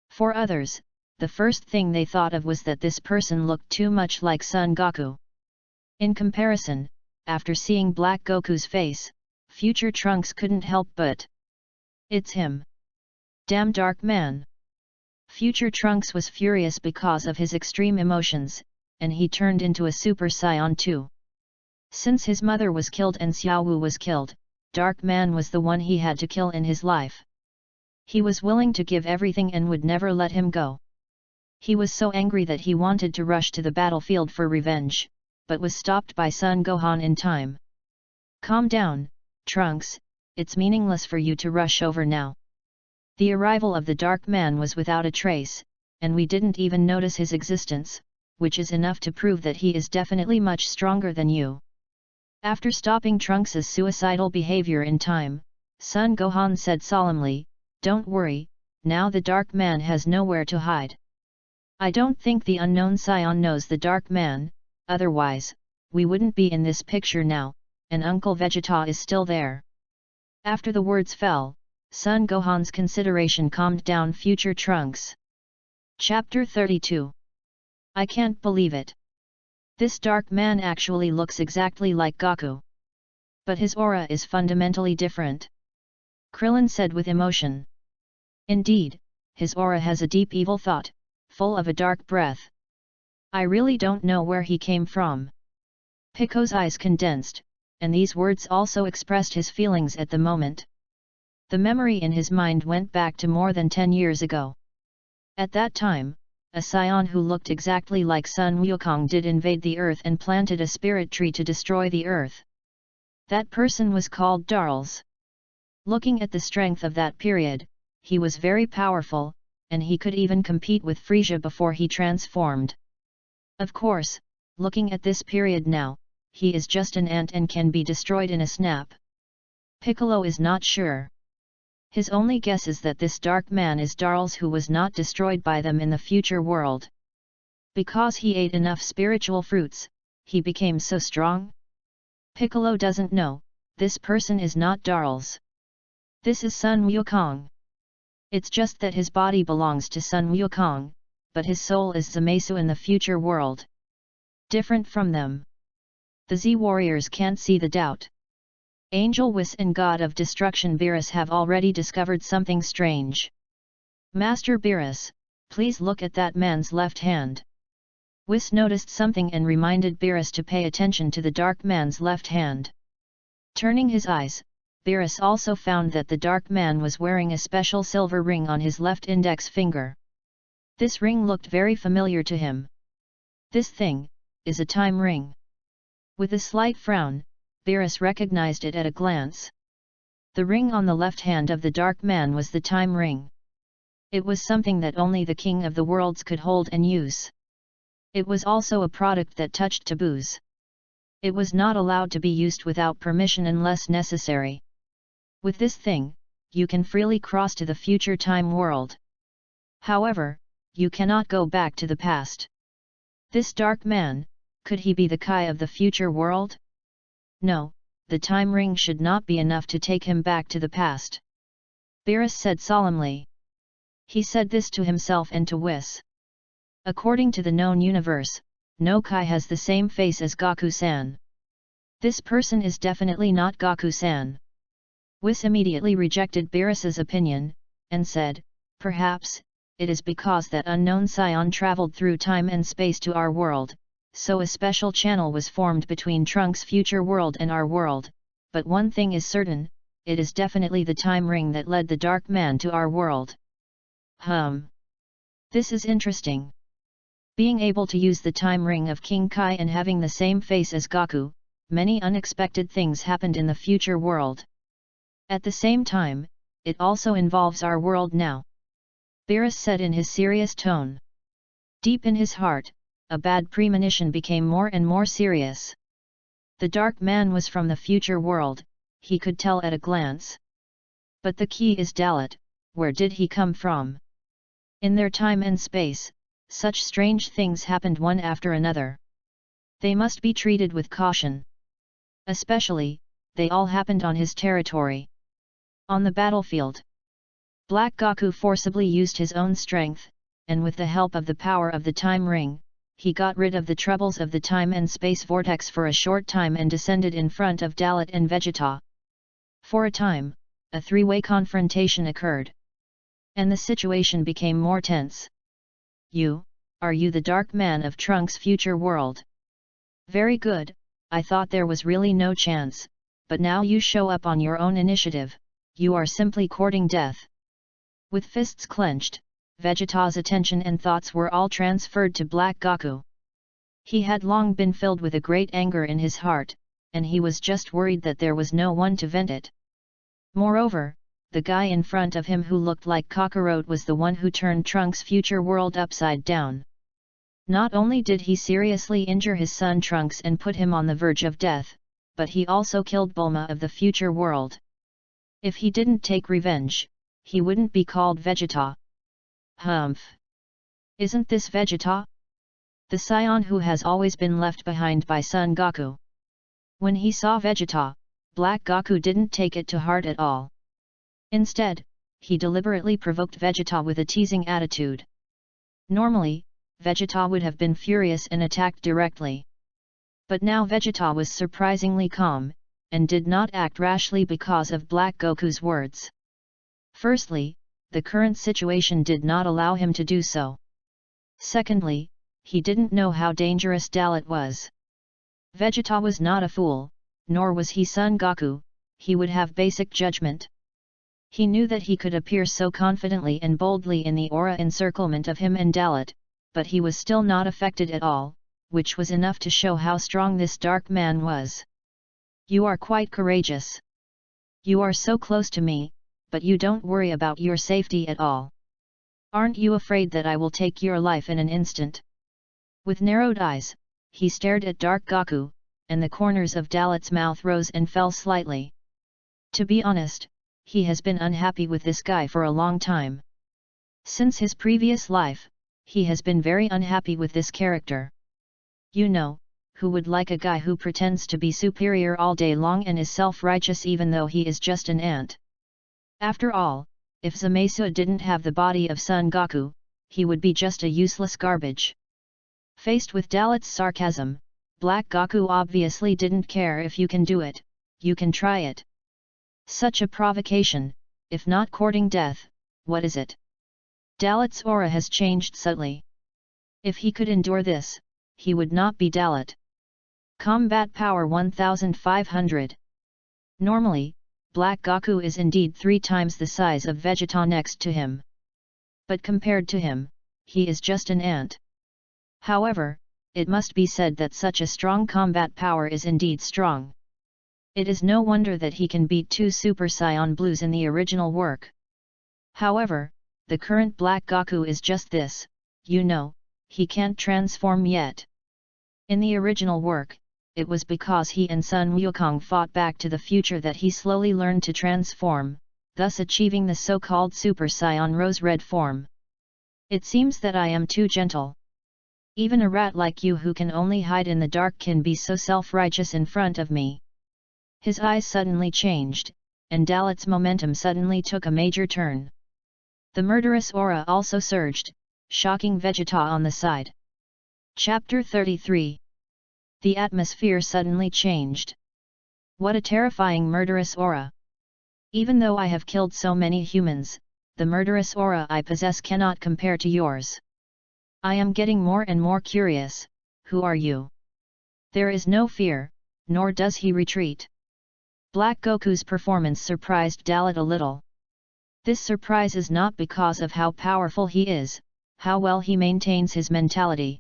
For others, the first thing they thought of was that this person looked too much like Son Goku. In comparison, after seeing Black Goku's face, future Trunks couldn't help but, "It's him! Damn Dark Man!" Future Trunks was furious because of his extreme emotions, and he turned into a Super Saiyan too. Since his mother was killed and Xiao Wu was killed, Dark Man was the one he had to kill in his life. He was willing to give everything and would never let him go. He was so angry that he wanted to rush to the battlefield for revenge, but was stopped by Son Gohan in time. "Calm down, Trunks, it's meaningless for you to rush over now. The arrival of the Dark Man was without a trace, and we didn't even notice his existence, which is enough to prove that he is definitely much stronger than you." After stopping Trunks' suicidal behavior in time, Son Gohan said solemnly, "Don't worry, now the Dark Man has nowhere to hide. I don't think the unknown Saiyan knows the Dark Man, otherwise, we wouldn't be in this picture now, and Uncle Vegeta is still there." After the words fell, Son Gohan's consideration calmed down future Trunks. Chapter 32. I can't believe it. This Dark Man actually looks exactly like Goku. But his aura is fundamentally different. Krillin said with emotion. Indeed, his aura has a deep evil thought, full of a dark breath. I really don't know where he came from. Pico's eyes condensed, and these words also expressed his feelings at the moment. The memory in his mind went back to more than 10 years ago. At that time, a Saiyan who looked exactly like Sun Wukong did invade the earth and planted a spirit tree to destroy the earth. That person was called Darls. Looking at the strength of that period, he was very powerful, and he could even compete with Frieza before he transformed. Of course, looking at this period now, he is just an ant and can be destroyed in a snap. Piccolo is not sure. His only guess is that this Dark Man is Darls who was not destroyed by them in the future world. Because he ate enough spiritual fruits, he became so strong? Piccolo doesn't know, this person is not Darls. This is Sun Wukong. It's just that his body belongs to Sun Wukong, but his soul is Zamasu in the future world. Different from them. The Z warriors can't see the doubt. Angel Whis and God of Destruction Beerus have already discovered something strange. Master Beerus, please look at that man's left hand. Whis noticed something and reminded Beerus to pay attention to the Dark Man's left hand. Turning his eyes, Beerus also found that the Dark Man was wearing a special silver ring on his left index finger. This ring looked very familiar to him. This thing is a time ring. With a slight frown, Beerus recognized it at a glance. The ring on the left hand of the dark man was the time ring. It was something that only the king of the worlds could hold and use. It was also a product that touched taboos. It was not allowed to be used without permission unless necessary. With this thing, you can freely cross to the future time world. However, you cannot go back to the past. This dark man, could he be the Kai of the future world? No, the time ring should not be enough to take him back to the past. Beerus said solemnly. He said this to himself and to Whis. According to the known universe, no Kai has the same face as Goku-san. This person is definitely not Goku-san. Whis immediately rejected Beerus's opinion, and said, perhaps, it is because that unknown Saiyan traveled through time and space to our world, so a special channel was formed between Trunks' future world and our world, but one thing is certain, it is definitely the time ring that led the dark man to our world. This is interesting. Being able to use the time ring of King Kai and having the same face as Goku, many unexpected things happened in the future world. At the same time, it also involves our world now. Beerus said in his serious tone. Deep in his heart, a bad premonition became more and more serious. The dark man was from the future world, he could tell at a glance. But the key is Dalot, where did he come from? In their time and space, such strange things happened one after another. They must be treated with caution. Especially, they all happened on his territory. On the battlefield, Black Goku forcibly used his own strength, and with the help of the power of the time ring, he got rid of the troubles of the time and space vortex for a short time and descended in front of Dalot and Vegeta. For a time, a three-way confrontation occurred. And the situation became more tense. Are you the dark man of Trunks' future world? Very good, I thought there was really no chance, but now you show up on your own initiative, you are simply courting death. With fists clenched, Vegeta's attention and thoughts were all transferred to Black Goku. He had long been filled with a great anger in his heart, and he was just worried that there was no one to vent it. Moreover, the guy in front of him who looked like Kakarot was the one who turned Trunks' future world upside down. Not only did he seriously injure his son Trunks and put him on the verge of death, but he also killed Bulma of the future world. If he didn't take revenge, he wouldn't be called Vegeta. Isn't this Vegeta? The Saiyan who has always been left behind by Son Goku. When he saw Vegeta, Black Goku didn't take it to heart at all. Instead, he deliberately provoked Vegeta with a teasing attitude. Normally, Vegeta would have been furious and attacked directly. But now Vegeta was surprisingly calm, and did not act rashly because of Black Goku's words. Firstly, the current situation did not allow him to do so. Secondly, he didn't know how dangerous Dalot was. Vegeta was not a fool, nor was he Son Goku, he would have basic judgment. He knew that he could appear so confidently and boldly in the aura encirclement of him and Dalot, but he was still not affected at all, which was enough to show how strong this dark man was. You are quite courageous. You are so close to me, but you don't worry about your safety at all. Aren't you afraid that I will take your life in an instant? With narrowed eyes, he stared at Dark Goku, and the corners of Dalot's mouth rose and fell slightly. To be honest, he has been unhappy with this guy for a long time. Since his previous life, he has been very unhappy with this character. You know, who would like a guy who pretends to be superior all day long and is self-righteous even though he is just an ant? After all, if Zamasu didn't have the body of Son Goku, he would be just a useless garbage. Faced with Dalot's sarcasm, Black Goku obviously didn't care. If you can do it, you can try it. Such a provocation, if not courting death, what is it? Dalot's aura has changed subtly. If he could endure this, he would not be Dalot. Combat power 1500. Normally, Black Goku is indeed 3 times the size of Vegeta next to him. But compared to him, he is just an ant. However, it must be said that such a strong combat power is indeed strong. It is no wonder that he can beat 2 Super Saiyan Blues in the original work. However, the current Black Goku is just this, he can't transform yet. In the original work, it was because he and Sun Wukong fought back to the future that he slowly learned to transform, thus achieving the so-called Super Saiyan Rose Red form. It seems that I am too gentle. Even a rat like you who can only hide in the dark can be so self-righteous in front of me. His eyes suddenly changed, and Dalot's momentum suddenly took a major turn. The murderous aura also surged, shocking Vegeta on the side. Chapter 33. The atmosphere suddenly changed. What a terrifying murderous aura! Even though I have killed so many humans, the murderous aura I possess cannot compare to yours. I am getting more and more curious. Who are you? There is no fear, nor does he retreat. Black Goku's performance surprised Dalot a little. This surprise is not because of how powerful he is, how well he maintains his mentality.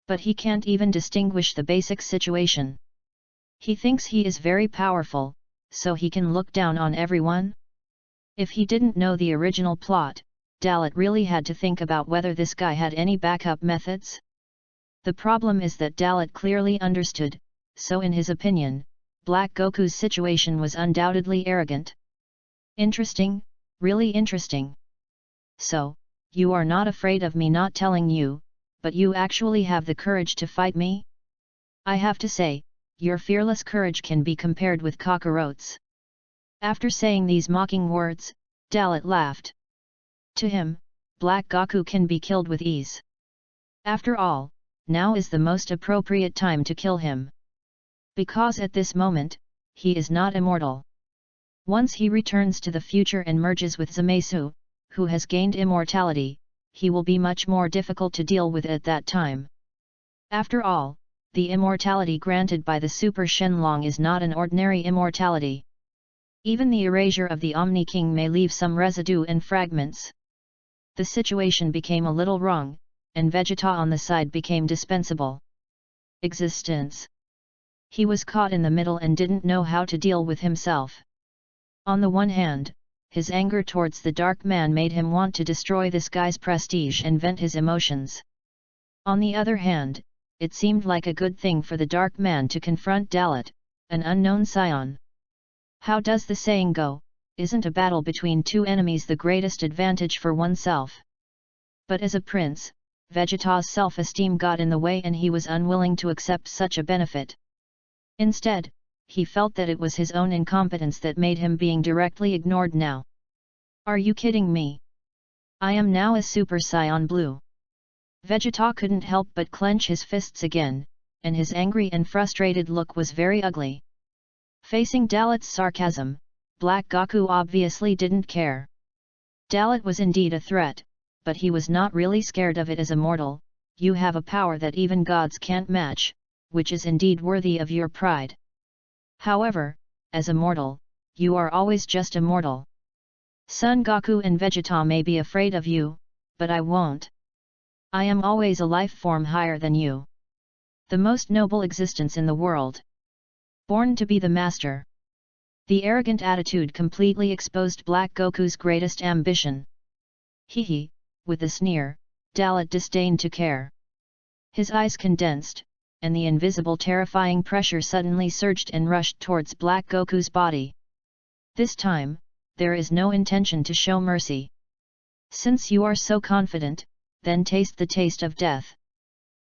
But he can't even distinguish the basic situation. He thinks he is very powerful, so he can look down on everyone? If he didn't know the original plot, Dalot really had to think about whether this guy had any backup methods. The problem is that Dalot clearly understood, so in his opinion, Black Goku's situation was undoubtedly arrogant. Interesting, really interesting. So, you are not afraid of me not telling you, but you actually have the courage to fight me? I have to say, your fearless courage can be compared with cockroaches. After saying these mocking words, Dalot laughed. To him, Black Goku can be killed with ease. After all, now is the most appropriate time to kill him. Because at this moment, he is not immortal. Once he returns to the future and merges with Zamasu, who has gained immortality, he will be much more difficult to deal with at that time. After all, the immortality granted by the Super Shenlong is not an ordinary immortality. Even the erasure of the Omni King may leave some residue and fragments. The situation became a little wrong, and Vegeta on the side became dispensable. Existence. He was caught in the middle and didn't know how to deal with himself. On the one hand, his anger towards the Dark Man made him want to destroy this guy's prestige and vent his emotions. On the other hand, it seemed like a good thing for the Dark Man to confront Dalot, an unknown Saiyan. How does the saying go, isn't a battle between two enemies the greatest advantage for oneself? But as a prince, Vegeta's self-esteem got in the way and he was unwilling to accept such a benefit. Instead, he felt that it was his own incompetence that made him being directly ignored now. Are you kidding me? I am now a Super Saiyan Blue. Vegeta couldn't help but clench his fists again, and his angry and frustrated look was very ugly. Facing Dalot's sarcasm, Black Goku obviously didn't care. Dalot was indeed a threat, but he was not really scared of it as a mortal. You have a power that even gods can't match, which is indeed worthy of your pride. However, as a mortal, you are always just a mortal. Son Goku and Vegeta may be afraid of you, but I won't. I am always a life form higher than you. The most noble existence in the world. Born to be the master. The arrogant attitude completely exposed Black Goku's greatest ambition. Hee, with a sneer, Dalot disdained to care. His eyes condensed, and the invisible terrifying pressure suddenly surged and rushed towards Black Goku's body. This time, there is no intention to show mercy. Since you are so confident, then taste the taste of death.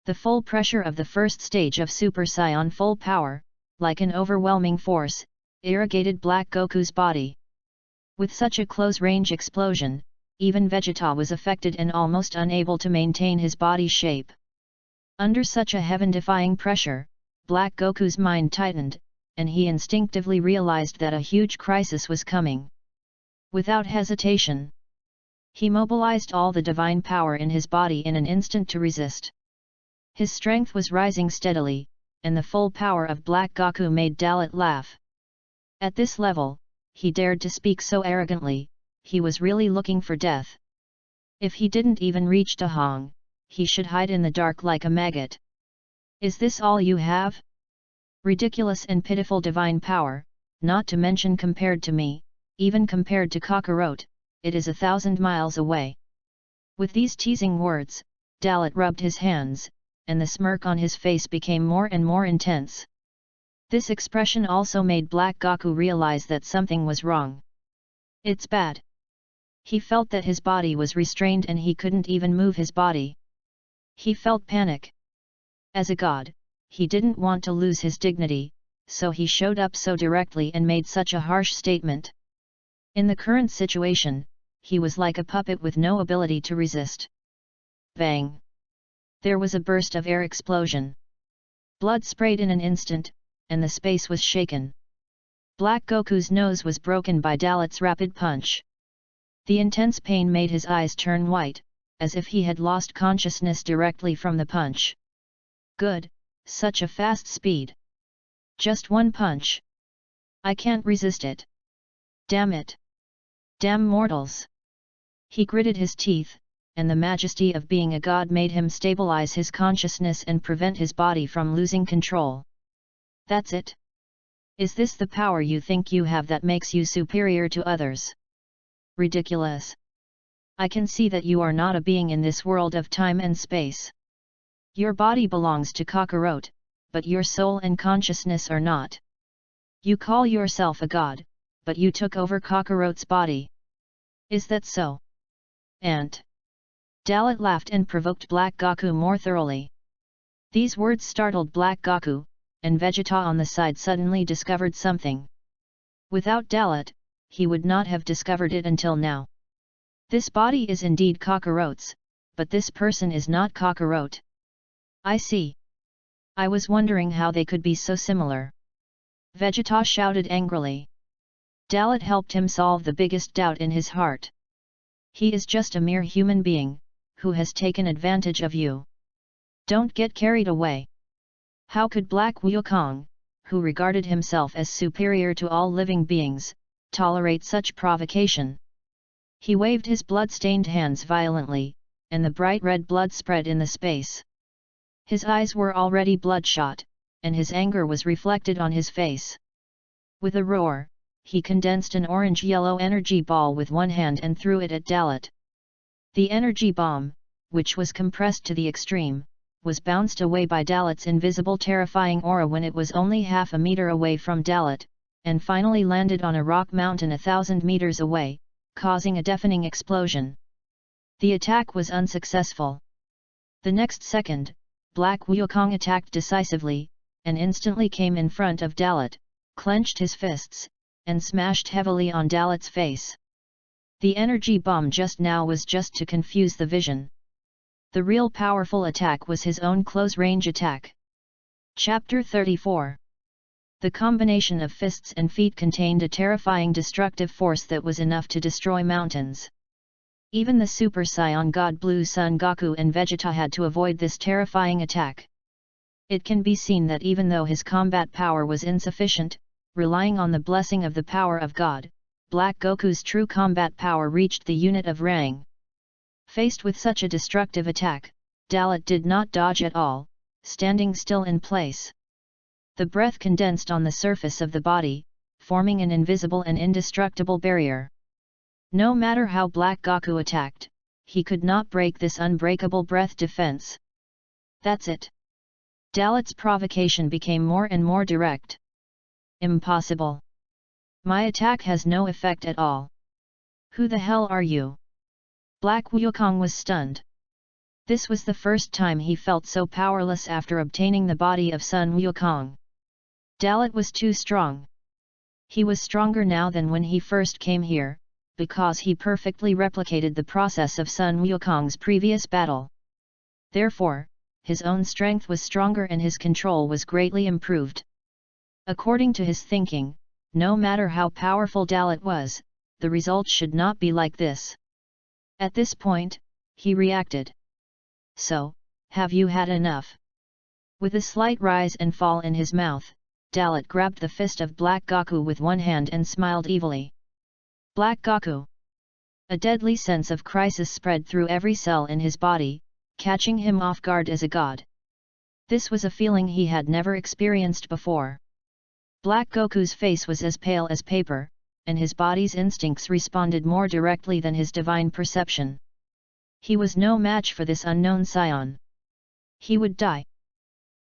The full pressure of the first stage of Super Saiyan full power, like an overwhelming force, irrigated Black Goku's body. With such a close-range explosion, even Vegeta was affected and almost unable to maintain his body shape. Under such a heaven-defying pressure, Black Goku's mind tightened, and he instinctively realized that a huge crisis was coming. Without hesitation, he mobilized all the divine power in his body in an instant to resist. His strength was rising steadily, and the full power of Black Goku made Dalot laugh. At this level, he dared to speak so arrogantly, he was really looking for death. If he didn't even reach Dahong, he should hide in the dark like a maggot. Is this all you have? Ridiculous and pitiful divine power, not to mention compared to me, even compared to Kakarot, it is 1,000 miles away. With these teasing words, Dalot rubbed his hands, and the smirk on his face became more and more intense. This expression also made Black Goku realize that something was wrong. It's bad. He felt that his body was restrained and he couldn't even move his body. He felt panic. As a god, he didn't want to lose his dignity, so he showed up so directly and made such a harsh statement. In the current situation, he was like a puppet with no ability to resist. Bang! There was a burst of air explosion. Blood sprayed in an instant, and the space was shaken. Black Goku's nose was broken by Dalot's rapid punch. The intense pain made his eyes turn white, as if he had lost consciousness directly from the punch. Good, such a fast speed. Just one punch. I can't resist it. Damn it. Damn mortals. He gritted his teeth, and the majesty of being a god made him stabilize his consciousness and prevent his body from losing control. That's it. Is this the power you think you have that makes you superior to others? Ridiculous. I can see that you are not a being in this world of time and space. Your body belongs to Kakarot, but your soul and consciousness are not. You call yourself a god, but you took over Kakarot's body. Is that so? And Dalot laughed and provoked Black Goku more thoroughly. These words startled Black Goku, and Vegeta on the side suddenly discovered something. Without Dalot, he would not have discovered it until now. This body is indeed Kakarot's, but this person is not Kakarot. I see. I was wondering how they could be so similar. Vegeta shouted angrily. Dalot helped him solve the biggest doubt in his heart. He is just a mere human being, who has taken advantage of you. Don't get carried away. How could Black Wukong, who regarded himself as superior to all living beings, tolerate such provocation? He waved his blood-stained hands violently, and the bright red blood spread in the space. His eyes were already bloodshot, and his anger was reflected on his face. With a roar, he condensed an orange-yellow energy ball with one hand and threw it at Dalot. The energy bomb, which was compressed to the extreme, was bounced away by Dalot's invisible terrifying aura when it was only half a meter away from Dalot, and finally landed on a rock mountain 1,000 meters away, causing a deafening explosion. The attack was unsuccessful. The next second, Black Wukong attacked decisively, and instantly came in front of Dalot, clenched his fists, and smashed heavily on Dalot's face. The energy bomb just now was just to confuse the vision. The real powerful attack was his own close-range attack. Chapter 34. The combination of fists and feet contained a terrifying destructive force that was enough to destroy mountains. Even the Super Saiyan God Blue Son Goku and Vegeta had to avoid this terrifying attack. It can be seen that even though his combat power was insufficient, relying on the blessing of the power of God, Black Goku's true combat power reached the unit of rang. Faced with such a destructive attack, Dalot did not dodge at all, standing still in place. The breath condensed on the surface of the body, forming an invisible and indestructible barrier. No matter how Black Goku attacked, he could not break this unbreakable breath defense. That's it. Dalot's provocation became more and more direct. Impossible. My attack has no effect at all. Who the hell are you? Black Wukong was stunned. This was the first time he felt so powerless after obtaining the body of Sun Wukong. Dalot was too strong. He was stronger now than when he first came here, because he perfectly replicated the process of Sun Wukong's previous battle. Therefore, his own strength was stronger and his control was greatly improved. According to his thinking, no matter how powerful Dalot was, the result should not be like this. At this point, he reacted. So, have you had enough? With a slight rise and fall in his mouth, Dalot grabbed the fist of Black Goku with one hand and smiled evilly. Black Goku! A deadly sense of crisis spread through every cell in his body, catching him off guard as a god. This was a feeling he had never experienced before. Black Goku's face was as pale as paper, and his body's instincts responded more directly than his divine perception. He was no match for this unknown Saiyan. He would die.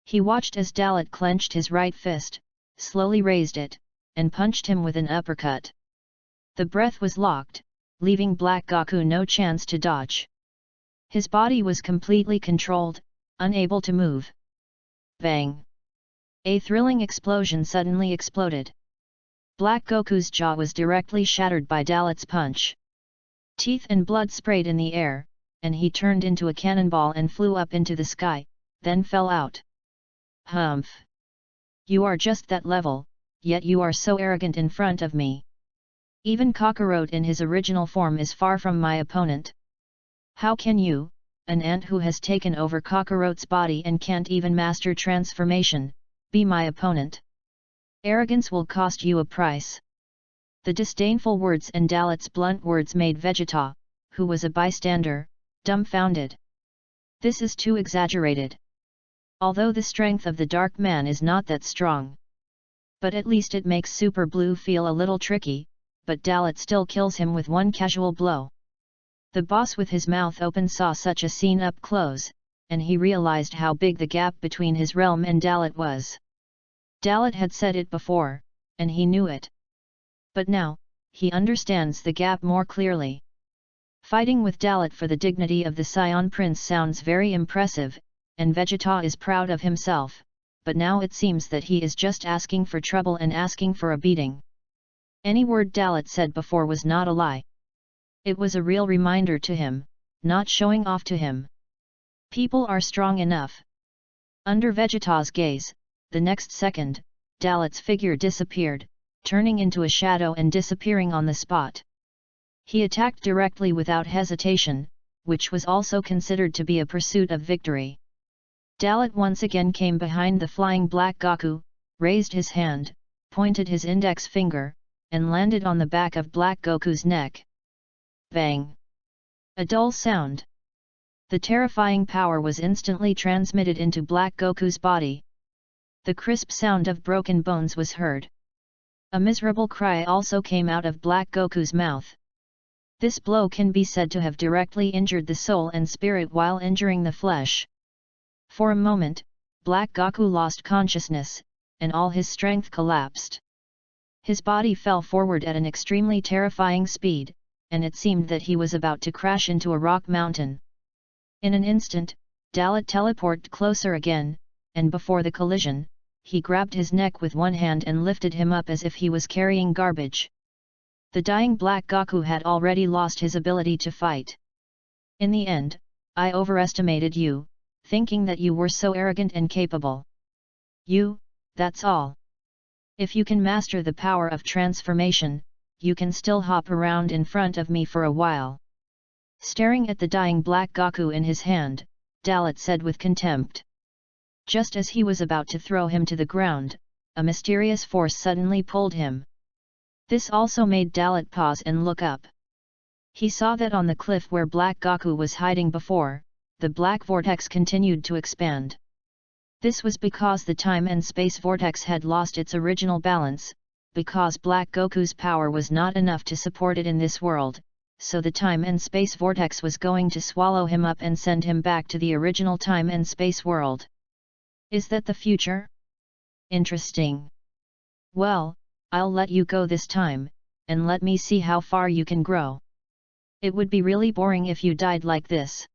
He watched as Dalot clenched his right fist, slowly raised it, and punched him with an uppercut. The breath was locked, leaving Black Goku no chance to dodge. His body was completely controlled, unable to move. Bang! A thrilling explosion suddenly exploded. Black Goku's jaw was directly shattered by Dalot's punch. Teeth and blood sprayed in the air, and he turned into a cannonball and flew up into the sky, then fell out. Humph! You are just that level, yet you are so arrogant in front of me. Even Kakarot in his original form is far from my opponent. How can you, an ant who has taken over Kakarot's body and can't even master transformation, be my opponent? Arrogance will cost you a price. The disdainful words and Dalot's blunt words made Vegeta, who was a bystander, dumbfounded. This is too exaggerated. Although the strength of the Dark Man is not that strong. But at least it makes Super Blue feel a little tricky, but Dalot still kills him with one casual blow. The boss with his mouth open saw such a scene up close, and he realized how big the gap between his realm and Dalot was. Dalot had said it before, and he knew it. But now, he understands the gap more clearly. Fighting with Dalot for the dignity of the Saiyan Prince sounds very impressive, and Vegeta is proud of himself, but now it seems that he is just asking for trouble and asking for a beating. Any word Dalot said before was not a lie. It was a real reminder to him, not showing off to him. People are strong enough. Under Vegeta's gaze, the next second, Dalot's figure disappeared, turning into a shadow and disappearing on the spot. He attacked directly without hesitation, which was also considered to be a pursuit of victory. Dalot once again came behind the flying Black Goku, raised his hand, pointed his index finger, and landed on the back of Black Goku's neck. Bang! A dull sound. The terrifying power was instantly transmitted into Black Goku's body. The crisp sound of broken bones was heard. A miserable cry also came out of Black Goku's mouth. This blow can be said to have directly injured the soul and spirit while injuring the flesh. For a moment, Black Goku lost consciousness, and all his strength collapsed. His body fell forward at an extremely terrifying speed, and it seemed that he was about to crash into a rock mountain. In an instant, Dalot teleported closer again, and before the collision, he grabbed his neck with one hand and lifted him up as if he was carrying garbage. The dying Black Goku had already lost his ability to fight. In the end, I overestimated you, thinking that you were so arrogant and capable. That's all. If you can master the power of transformation, you can still hop around in front of me for a while. Staring at the dying Black Goku in his hand, Dalot said with contempt. Just as he was about to throw him to the ground, a mysterious force suddenly pulled him. This also made Dalot pause and look up. He saw that on the cliff where Black Goku was hiding before, the black vortex continued to expand. This was because the time and space vortex had lost its original balance, because Black Goku's power was not enough to support it in this world, so the time and space vortex was going to swallow him up and send him back to the original time and space world. Is that the future? Interesting. Well, I'll let you go this time, and let me see how far you can grow. It would be really boring if you died like this.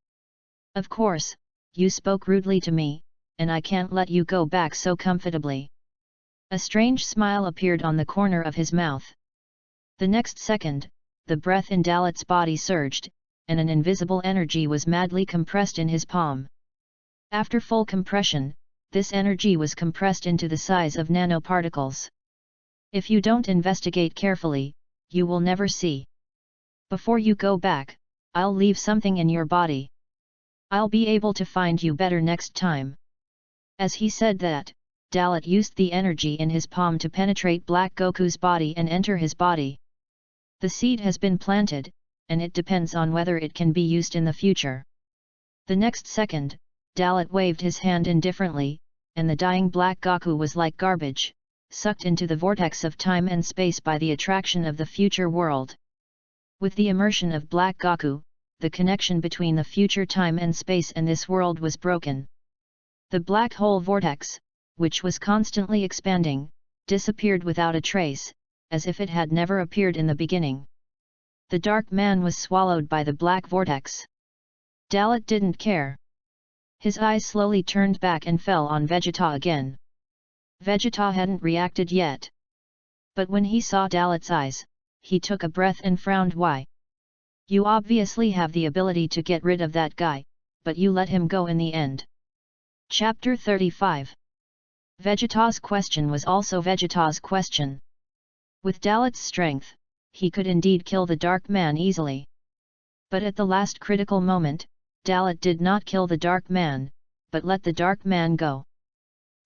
Of course, you spoke rudely to me, and I can't let you go back so comfortably. A strange smile appeared on the corner of his mouth. The next second, the breath in Dalot's body surged, and an invisible energy was madly compressed in his palm. After full compression, this energy was compressed into the size of nanoparticles. If you don't investigate carefully, you will never see. Before you go back, I'll leave something in your body. I'll be able to find you better next time. As he said that, Dalot used the energy in his palm to penetrate Black Goku's body and enter his body. The seed has been planted, and it depends on whether it can be used in the future. The next second, Dalot waved his hand indifferently, and the dying black Goku was like garbage, sucked into the vortex of time and space by the attraction of the future world. With the immersion of black Goku, the connection between the future time and space and this world was broken. The black hole vortex, which was constantly expanding, disappeared without a trace, as if it had never appeared in the beginning. The dark man was swallowed by the black vortex. Dalot didn't care. His eyes slowly turned back and fell on Vegeta again. Vegeta hadn't reacted yet. But when he saw Dalot's eyes, he took a breath and frowned. Why? You obviously have the ability to get rid of that guy, but you let him go in the end. Chapter 35. Vegeta's question was also Vegeta's question. With Dalot's strength, he could indeed kill the Dark Man easily. But at the last critical moment, Dalot did not kill the Dark Man, but let the Dark Man go.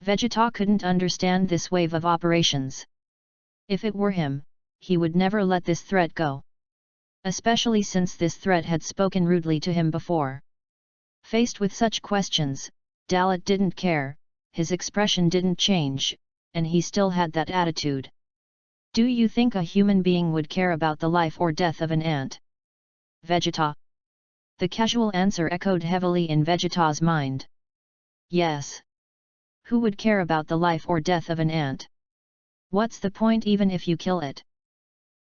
Vegeta couldn't understand this wave of operations. If it were him, he would never let this threat go. Especially since this threat had spoken rudely to him before. Faced with such questions, Dalot didn't care, his expression didn't change, and he still had that attitude. Do you think a human being would care about the life or death of an ant? Vegeta. The casual answer echoed heavily in Vegeta's mind. Yes. Who would care about the life or death of an ant? What's the point even if you kill it?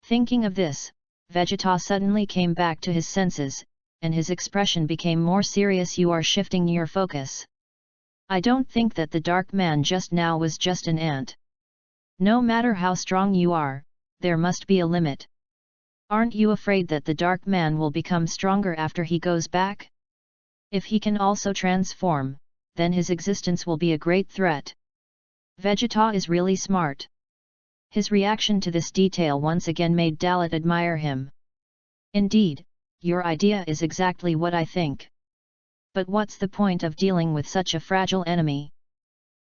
Thinking of this, Vegeta suddenly came back to his senses, and his expression became more serious. You are shifting your focus. I don't think that the Dark Man just now was just an ant. No matter how strong you are, there must be a limit. Aren't you afraid that the Dark Man will become stronger after he goes back? If he can also transform, then his existence will be a great threat. Vegeta is really smart. His reaction to this detail once again made Dalot admire him. Indeed, your idea is exactly what I think. But what's the point of dealing with such a fragile enemy?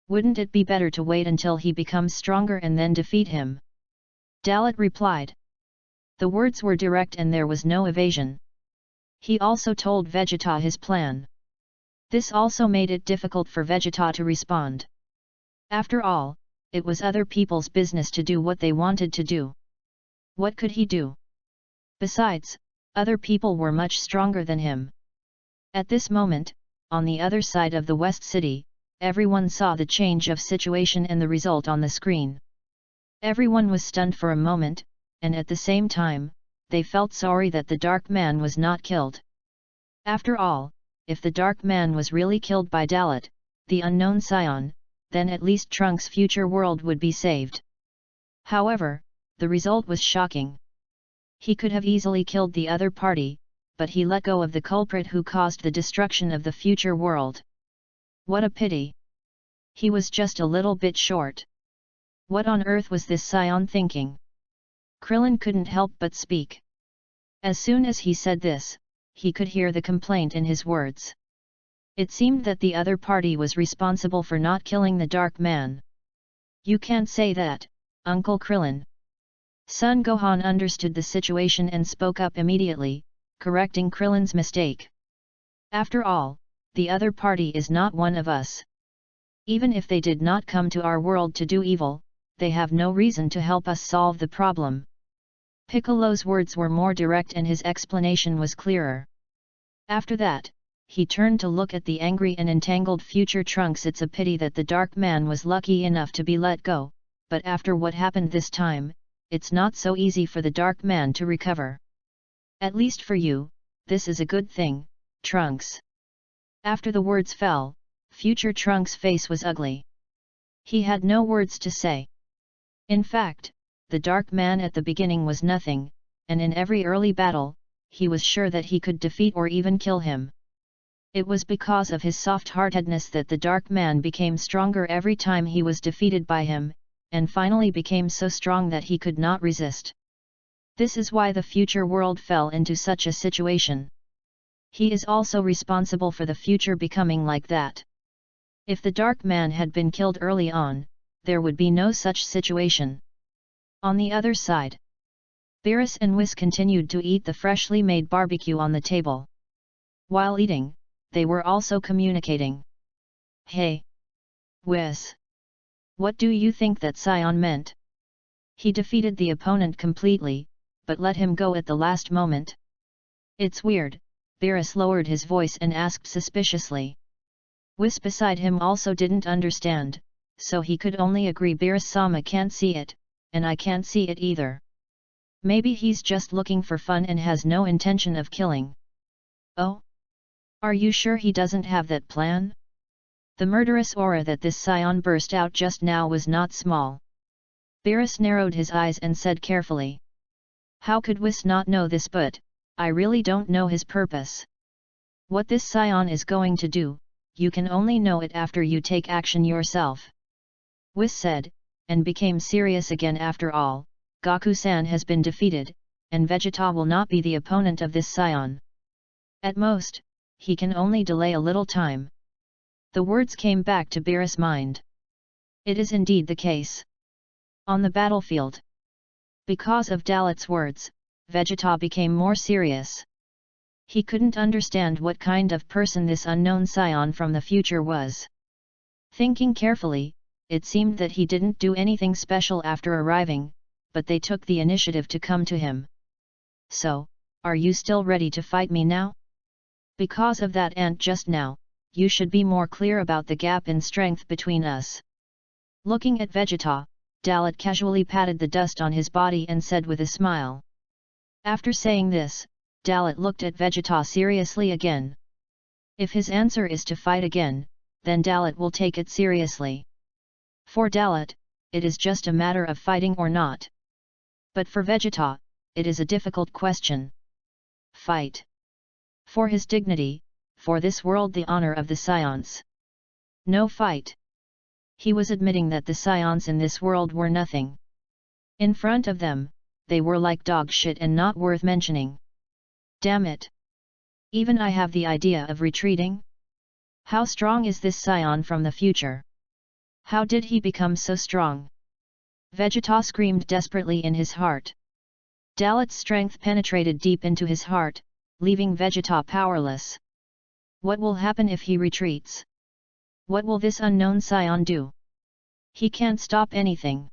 Wouldn't it be better to wait until he becomes stronger and then defeat him? Dalot replied. The words were direct and there was no evasion. He also told Vegeta his plan. This also made it difficult for Vegeta to respond. After all, it was other people's business to do what they wanted to do. What could he do? Besides, other people were much stronger than him. At this moment, on the other side of the West City, everyone saw the change of situation and the result on the screen. Everyone was stunned for a moment, and at the same time, they felt sorry that the Dark Man was not killed. After all, if the Dark Man was really killed by Dalot, the unknown Saiyan, then at least Trunks' future world would be saved. However, the result was shocking. He could have easily killed the other party, but he let go of the culprit who caused the destruction of the future world. What a pity! He was just a little bit short. What on earth was this Saiyan thinking? Krillin couldn't help but speak. As soon as he said this, he could hear the complaint in his words. It seemed that the other party was responsible for not killing the Dark Man. You can't say that, Uncle Krillin. Son Gohan understood the situation and spoke up immediately, correcting Krillin's mistake. After all, the other party is not one of us. Even if they did not come to our world to do evil, they have no reason to help us solve the problem. Piccolo's words were more direct and his explanation was clearer. After that, he turned to look at the angry and entangled future Trunks. It's a pity that the Dark Man was lucky enough to be let go, but after what happened this time, it's not so easy for the Dark Man to recover. At least for you, this is a good thing, Trunks. After the words fell, future Trunks' face was ugly. He had no words to say. In fact, the Dark Man at the beginning was nothing, and in every early battle, he was sure that he could defeat or even kill him. It was because of his soft-heartedness that the Dark Man became stronger every time he was defeated by him, and finally became so strong that he could not resist. This is why the future world fell into such a situation. He is also responsible for the future becoming like that. If the Dark Man had been killed early on, there would be no such situation. On the other side, Beerus and Whis continued to eat the freshly made barbecue on the table. While eating, they were also communicating. Hey! Whis. What do you think that Saiyan meant? He defeated the opponent completely, but let him go at the last moment. It's weird, Beerus lowered his voice and asked suspiciously. Whis beside him also didn't understand, so he could only agree Beerus-sama can't see it, and I can't see it either. Maybe he's just looking for fun and has no intention of killing. Oh? Are you sure he doesn't have that plan? The murderous aura that this Saiyan burst out just now was not small. Beerus narrowed his eyes and said carefully. How could Whis not know this, but I really don't know his purpose. What this Saiyan is going to do, you can only know it after you take action yourself. Whis said, and became serious again. After all, Goku-san has been defeated, and Vegeta will not be the opponent of this Saiyan. At most, he can only delay a little time. The words came back to Beerus' mind. It is indeed the case. On the battlefield. Because of Dalot's words, Vegeta became more serious. He couldn't understand what kind of person this unknown Saiyan from the future was. Thinking carefully, it seemed that he didn't do anything special after arriving, but they took the initiative to come to him. So, are you still ready to fight me now? Because of that ant just now, you should be more clear about the gap in strength between us. Looking at Vegeta, Dalot casually patted the dust on his body and said with a smile. After saying this, Dalot looked at Vegeta seriously again. If his answer is to fight again, then Dalot will take it seriously. For Dalot, it is just a matter of fighting or not. But for Vegeta, it is a difficult question. Fight. For his dignity, for this world, the honor of the Saiyans. No fight. He was admitting that the Saiyans in this world were nothing. In front of them, they were like dog shit and not worth mentioning. Damn it! Even I have the idea of retreating? How strong is this Saiyan from the future? How did he become so strong? Vegeta screamed desperately in his heart. Dalot's strength penetrated deep into his heart, leaving Vegeta powerless. What will happen if he retreats? What will this unknown Saiyan do? He can't stop anything.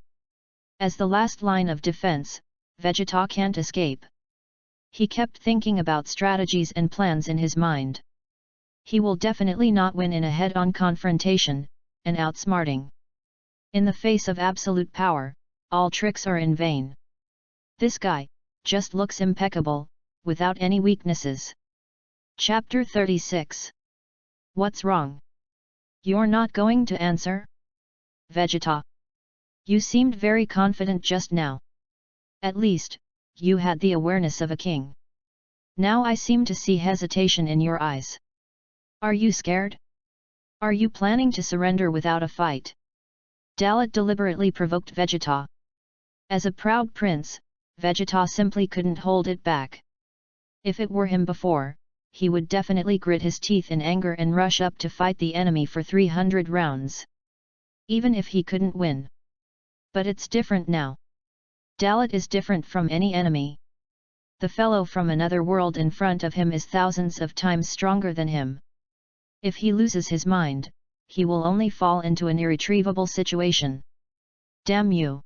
As the last line of defense, Vegeta can't escape. He kept thinking about strategies and plans in his mind. He will definitely not win in a head-on confrontation, and outsmarting. In the face of absolute power, all tricks are in vain. This guy just looks impeccable, without any weaknesses. Chapter 36. What's wrong? You're not going to answer? Vegeta. You seemed very confident just now. At least, you had the awareness of a king. Now I seem to see hesitation in your eyes. Are you scared? Are you planning to surrender without a fight? Dalot deliberately provoked Vegeta. As a proud prince, Vegeta simply couldn't hold it back. If it were him before, he would definitely grit his teeth in anger and rush up to fight the enemy for 300 rounds. Even if he couldn't win. But it's different now. Dalot is different from any enemy. The fellow from another world in front of him is thousands of times stronger than him. If he loses his mind, he will only fall into an irretrievable situation. Damn you!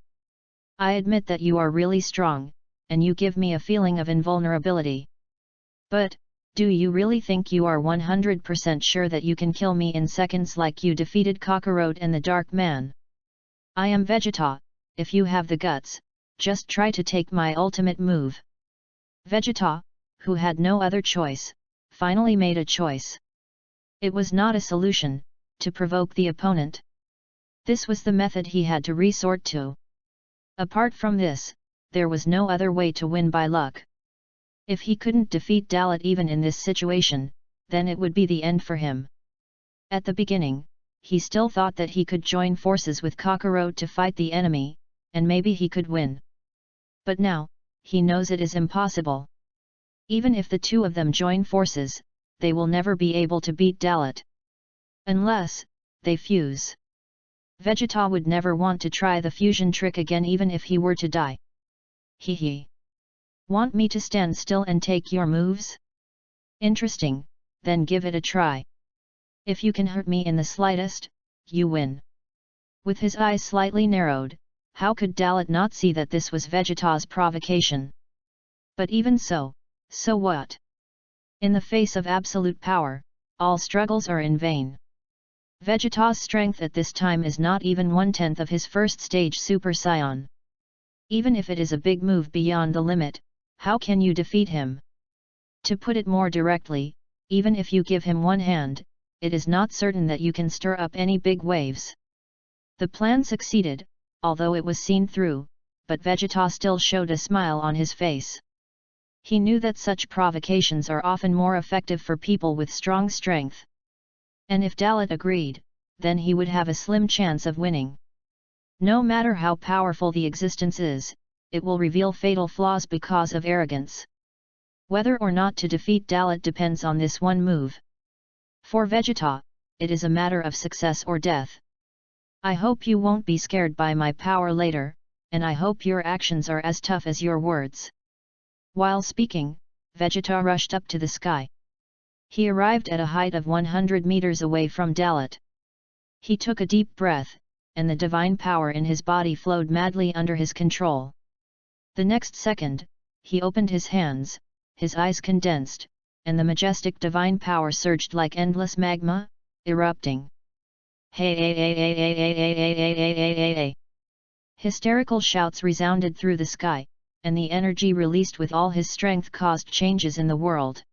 I admit that you are really strong, and you give me a feeling of invulnerability. But, do you really think you are 100% sure that you can kill me in seconds like you defeated Kakarot and the Dark Man? I am Vegeta. If you have the guts, just try to take my ultimate move. Vegeta, who had no other choice, finally made a choice. It was not a solution, to provoke the opponent. This was the method he had to resort to. Apart from this, there was no other way to win by luck. If he couldn't defeat Dalot even in this situation, then it would be the end for him. At the beginning, he still thought that he could join forces with Kakarot to fight the enemy, and maybe he could win. But now, he knows it is impossible. Even if the two of them join forces, they will never be able to beat Dalot. Unless they fuse. Vegeta would never want to try the fusion trick again even if he were to die. Hee. Want me to stand still and take your moves? Interesting, then give it a try. If you can hurt me in the slightest, you win. With his eyes slightly narrowed, how could Dalot not see that this was Vegeta's provocation? But even so, so what? In the face of absolute power, all struggles are in vain. Vegeta's strength at this time is not even 1/10 of his first stage Super Saiyan. Even if it is a big move beyond the limit, how can you defeat him? To put it more directly, even if you give him one hand, it is not certain that you can stir up any big waves. The plan succeeded, although it was seen through, but Vegeta still showed a smile on his face. He knew that such provocations are often more effective for people with strong strength. And if Dalot agreed, then he would have a slim chance of winning. No matter how powerful the existence is, it will reveal fatal flaws because of arrogance. Whether or not to defeat Dalot depends on this one move. For Vegeta, it is a matter of success or death. I hope you won't be scared by my power later, and I hope your actions are as tough as your words. While speaking, Vegeta rushed up to the sky. He arrived at a height of 100 meters away from Dalot. He took a deep breath, and the divine power in his body flowed madly under his control. The next second, he opened his hands, his eyes condensed, and the majestic divine power surged like endless magma, erupting. Hey hey hey hey hey hey hey hey hey hey hey hey hey. Hysterical shouts resounded through the sky, and the energy released with all his strength caused changes in the world.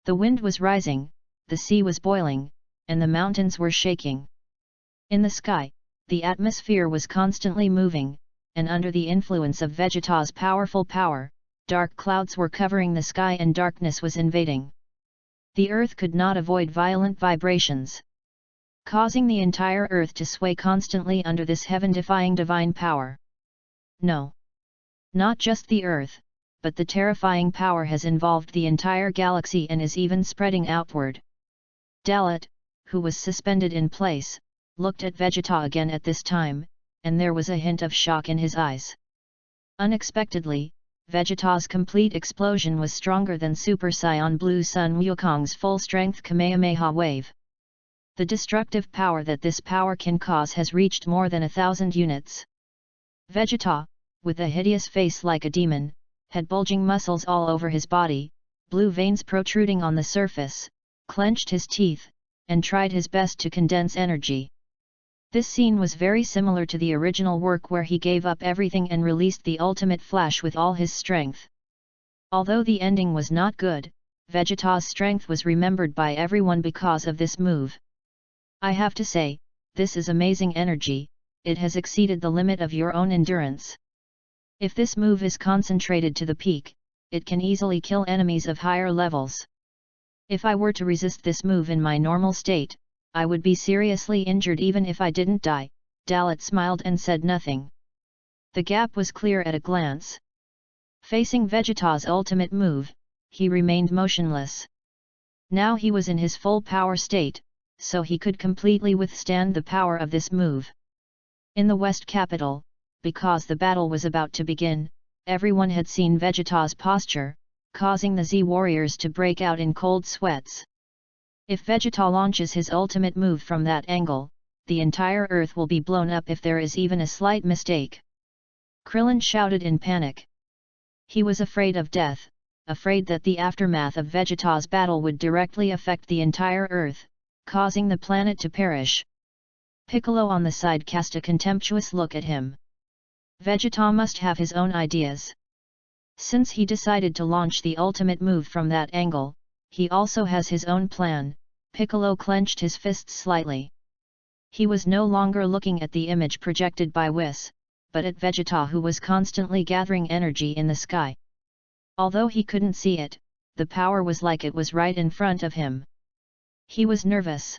The wind was rising, the sea was boiling, and the mountains were shaking. In the sky, the atmosphere was constantly moving, and under the influence of Vegeta's powerful power, dark clouds were covering the sky and darkness was invading. The earth could not avoid violent vibrations, causing the entire earth to sway constantly under this heaven-defying divine power. No. Not just the earth, but the terrifying power has involved the entire galaxy and is even spreading outward. Dalot, who was suspended in place, looked at Vegeta again at this time, and there was a hint of shock in his eyes. Unexpectedly, Vegeta's complete explosion was stronger than Super Saiyan Blue Sun Wukong's full-strength Kamehameha wave. The destructive power that this power can cause has reached more than 1,000 units. Vegeta, with a hideous face like a demon, had bulging muscles all over his body, blue veins protruding on the surface, clenched his teeth, and tried his best to condense energy. This scene was very similar to the original work where he gave up everything and released the ultimate flash with all his strength. Although the ending was not good, Vegeta's strength was remembered by everyone because of this move. I have to say, this is amazing energy, it has exceeded the limit of your own endurance. If this move is concentrated to the peak, it can easily kill enemies of higher levels. If I were to resist this move in my normal state, I would be seriously injured even if I didn't die. Dalot smiled and said nothing. The gap was clear at a glance. Facing Vegeta's ultimate move, he remained motionless. Now he was in his full power state, so he could completely withstand the power of this move. In the West Capital, because the battle was about to begin, everyone had seen Vegeta's posture, causing the Z-warriors to break out in cold sweats. If Vegeta launches his ultimate move from that angle, the entire Earth will be blown up if there is even a slight mistake. Krillin shouted in panic. He was afraid of death, afraid that the aftermath of Vegeta's battle would directly affect the entire Earth, causing the planet to perish. Piccolo on the side cast a contemptuous look at him. Vegeta must have his own ideas. Since he decided to launch the ultimate move from that angle, he also has his own plan. Piccolo clenched his fists slightly. He was no longer looking at the image projected by Whis, but at Vegeta, who was constantly gathering energy in the sky. Although he couldn't see it, the power was like it was right in front of him. He was nervous.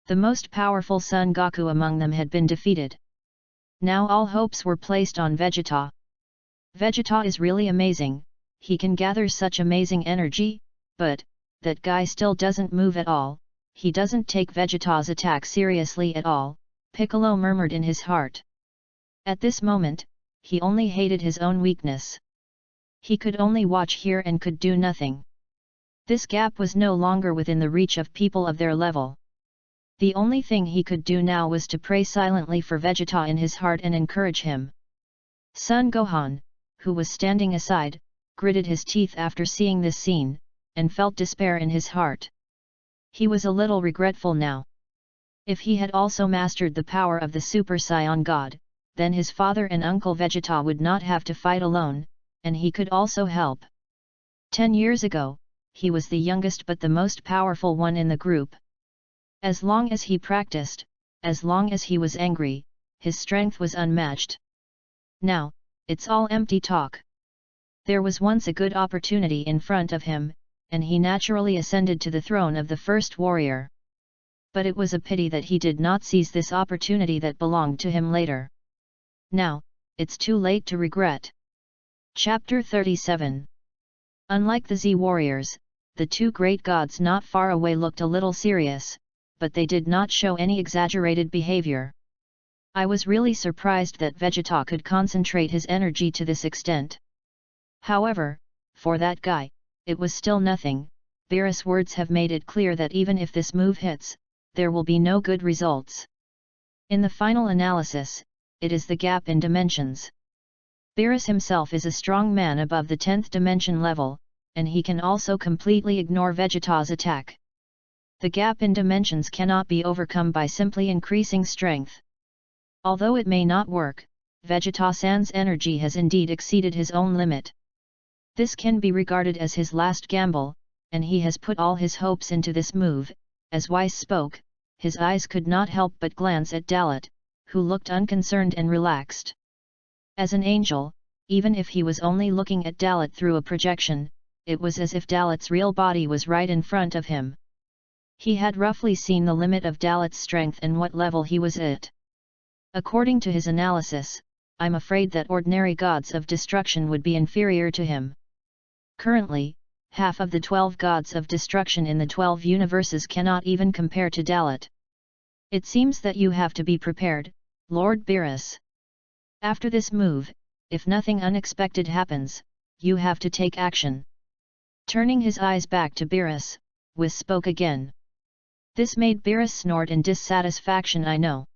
The most powerful Son Goku among them had been defeated. Now all hopes were placed on Vegeta. Vegeta is really amazing, he can gather such amazing energy, but that guy still doesn't move at all, he doesn't take Vegeta's attack seriously at all, Piccolo murmured in his heart. At this moment, he only hated his own weakness. He could only watch here and could do nothing. This gap was no longer within the reach of people of their level. The only thing he could do now was to pray silently for Vegeta in his heart and encourage him. Son Gohan, who was standing aside, gritted his teeth after seeing this scene, and felt despair in his heart. He was a little regretful now. If he had also mastered the power of the Super Saiyan God, then his father and uncle Vegeta would not have to fight alone, and he could also help. 10 years ago, he was the youngest but the most powerful one in the group. As long as he practiced, as long as he was angry, his strength was unmatched. Now, it's all empty talk. There was once a good opportunity in front of him, and he naturally ascended to the throne of the first warrior. But it was a pity that he did not seize this opportunity that belonged to him later. Now, it's too late to regret. Chapter 37. Unlike the Z warriors, the two great gods not far away looked a little serious, but they did not show any exaggerated behavior. I was really surprised that Vegeta could concentrate his energy to this extent. However, for that guy, it was still nothing. Beerus' words have made it clear that even if this move hits, there will be no good results. In the final analysis, it is the gap in dimensions. Beerus himself is a strong man above the 10th dimension level, and he can also completely ignore Vegeta's attack. The gap in dimensions cannot be overcome by simply increasing strength. Although it may not work, Vegeta-san's energy has indeed exceeded his own limit. This can be regarded as his last gamble, and he has put all his hopes into this move. As Weiss spoke, his eyes could not help but glance at Dalot, who looked unconcerned and relaxed. As an angel, even if he was only looking at Dalot through a projection, it was as if Dalot's real body was right in front of him. He had roughly seen the limit of Dalot's strength and what level he was at. According to his analysis, I'm afraid that ordinary gods of destruction would be inferior to him. Currently, half of the 12 gods of destruction in the 12 universes cannot even compare to Dalot. It seems that you have to be prepared, Lord Beerus. After this move, if nothing unexpected happens, you have to take action. Turning his eyes back to Beerus, Whis spoke again. This made Beerus snort in dissatisfaction. I know.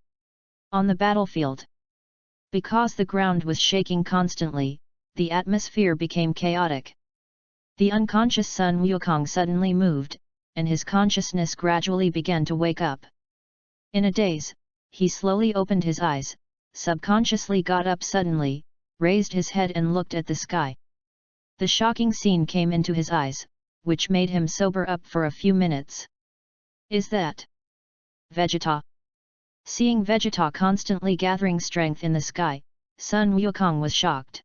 On the battlefield. Because the ground was shaking constantly, the atmosphere became chaotic. The unconscious Sun Wukong suddenly moved, and his consciousness gradually began to wake up. In a daze, he slowly opened his eyes, subconsciously got up suddenly, raised his head and looked at the sky. The shocking scene came into his eyes, which made him sober up for a few minutes. Is that Vegeta? Seeing Vegeta constantly gathering strength in the sky, Sun Wukong was shocked.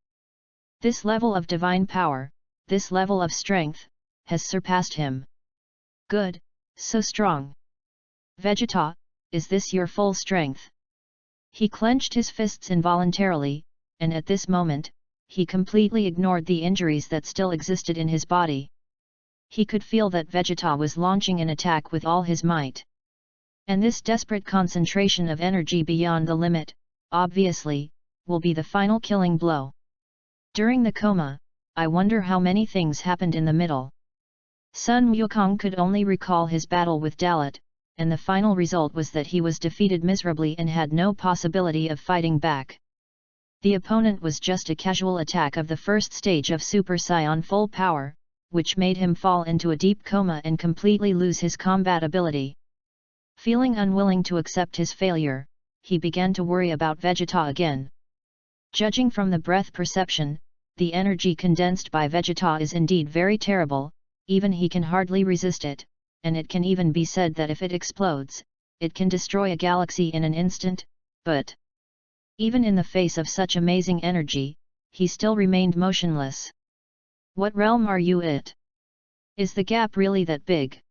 This level of divine power, this level of strength, has surpassed him. Good, so strong. Vegeta, is this your full strength? He clenched his fists involuntarily, and at this moment, he completely ignored the injuries that still existed in his body. He could feel that Vegeta was launching an attack with all his might. And this desperate concentration of energy beyond the limit, obviously, will be the final killing blow. During the coma, I wonder how many things happened in the middle. Sun Wukong could only recall his battle with Dalot, and the final result was that he was defeated miserably and had no possibility of fighting back. The opponent was just a casual attack of the first stage of Super Saiyan full power, which made him fall into a deep coma and completely lose his combat ability. Feeling unwilling to accept his failure, he began to worry about Vegeta again. Judging from the breath perception, the energy condensed by Vegeta is indeed very terrible, even he can hardly resist it, and it can even be said that if it explodes, it can destroy a galaxy in an instant, but even in the face of such amazing energy, he still remained motionless. What realm are you at? Is the gap really that big?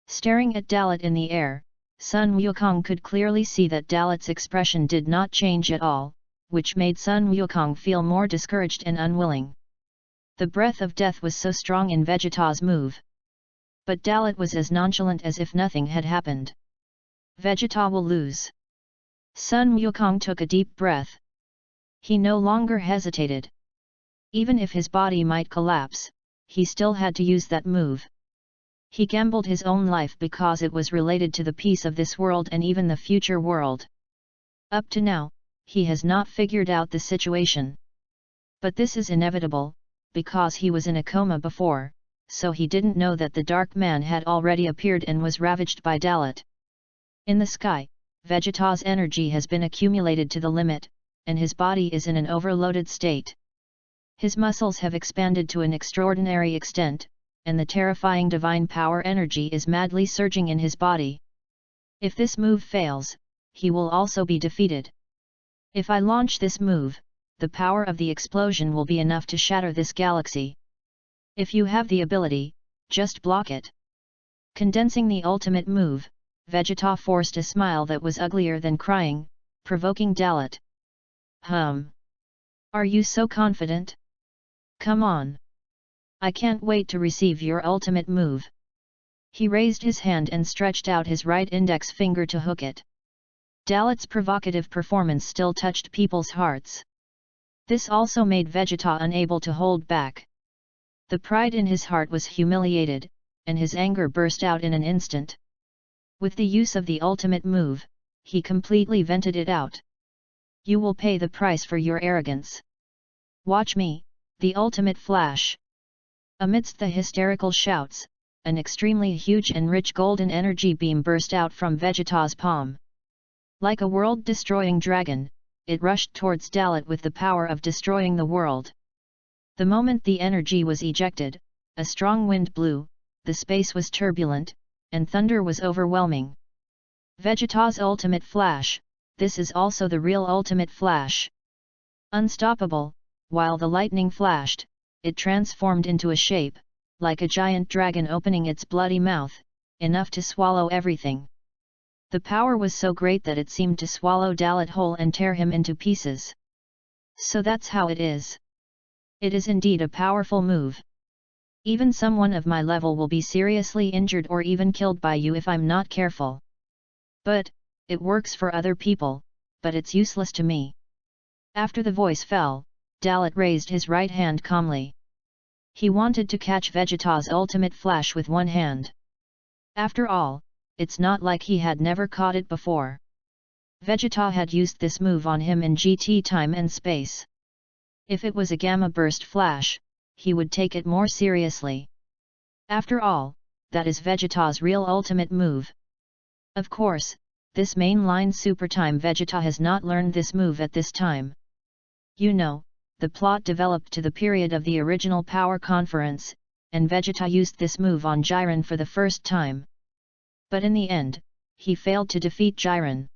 Staring at Dalot in the air, Sun Wukong could clearly see that Dalot's expression did not change at all, which made Sun Wukong feel more discouraged and unwilling. The breath of death was so strong in Vegeta's move. But Dalot was as nonchalant as if nothing had happened. Vegeta will lose. Sun Wukong took a deep breath. He no longer hesitated. Even if his body might collapse, he still had to use that move. He gambled his own life because it was related to the peace of this world and even the future world. Up to now, he has not figured out the situation. But this is inevitable, because he was in a coma before, so he didn't know that the Dark Man had already appeared and was ravaged by Dalot. In the sky, Vegeta's energy has been accumulated to the limit, and his body is in an overloaded state. His muscles have expanded to an extraordinary extent, and the terrifying divine power energy is madly surging in his body. If this move fails, he will also be defeated. If I launch this move, the power of the explosion will be enough to shatter this galaxy. If you have the ability, just block it. Condensing the ultimate move, Vegeta forced a smile that was uglier than crying, provoking Dalot. Are you so confident? Come on. I can't wait to receive your ultimate move. He raised his hand and stretched out his right index finger to hook it. Dalot's provocative performance still touched people's hearts. This also made Vegeta unable to hold back. The pride in his heart was humiliated, and his anger burst out in an instant. With the use of the ultimate move, he completely vented it out. You will pay the price for your arrogance. Watch me, the ultimate flash. Amidst the hysterical shouts, an extremely huge and rich golden energy beam burst out from Vegeta's palm. Like a world-destroying dragon, it rushed towards Dalot with the power of destroying the world. The moment the energy was ejected, a strong wind blew, the space was turbulent, and thunder was overwhelming. Vegeta's ultimate flash, this is also the real ultimate flash. Unstoppable, while the lightning flashed, it transformed into a shape, like a giant dragon opening its bloody mouth, enough to swallow everything. The power was so great that it seemed to swallow Dalot whole and tear him into pieces. So that's how it is. It is indeed a powerful move. Even someone of my level will be seriously injured or even killed by you if I'm not careful. But, it works for other people, but it's useless to me. After the voice fell, Dalot raised his right hand calmly. He wanted to catch Vegeta's ultimate flash with one hand. After all, it's not like he had never caught it before. Vegeta had used this move on him in GT time and space. If it was a gamma burst flash, he would take it more seriously. After all, that is Vegeta's real ultimate move. Of course, this mainline super time Vegeta has not learned this move at this time. You know, the plot developed to the period of the original Power Conference, and Vegeta used this move on Jiren for the first time. But in the end, he failed to defeat Jiren.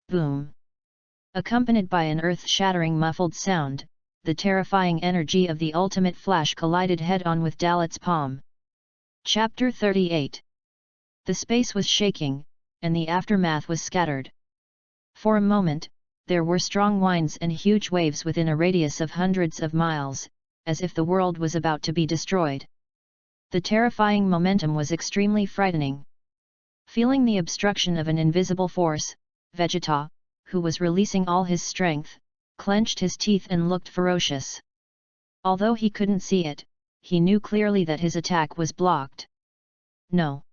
Boom! Accompanied by an earth-shattering muffled sound, the terrifying energy of the ultimate flash collided head-on with Dalot's palm. Chapter 38. The space was shaking, and the aftermath was scattered. For a moment, there were strong winds and huge waves within a radius of hundreds of miles, as if the world was about to be destroyed. The terrifying momentum was extremely frightening. Feeling the obstruction of an invisible force, Vegeta, who was releasing all his strength, clenched his teeth and looked ferocious. Although he couldn't see it, he knew clearly that his attack was blocked. No!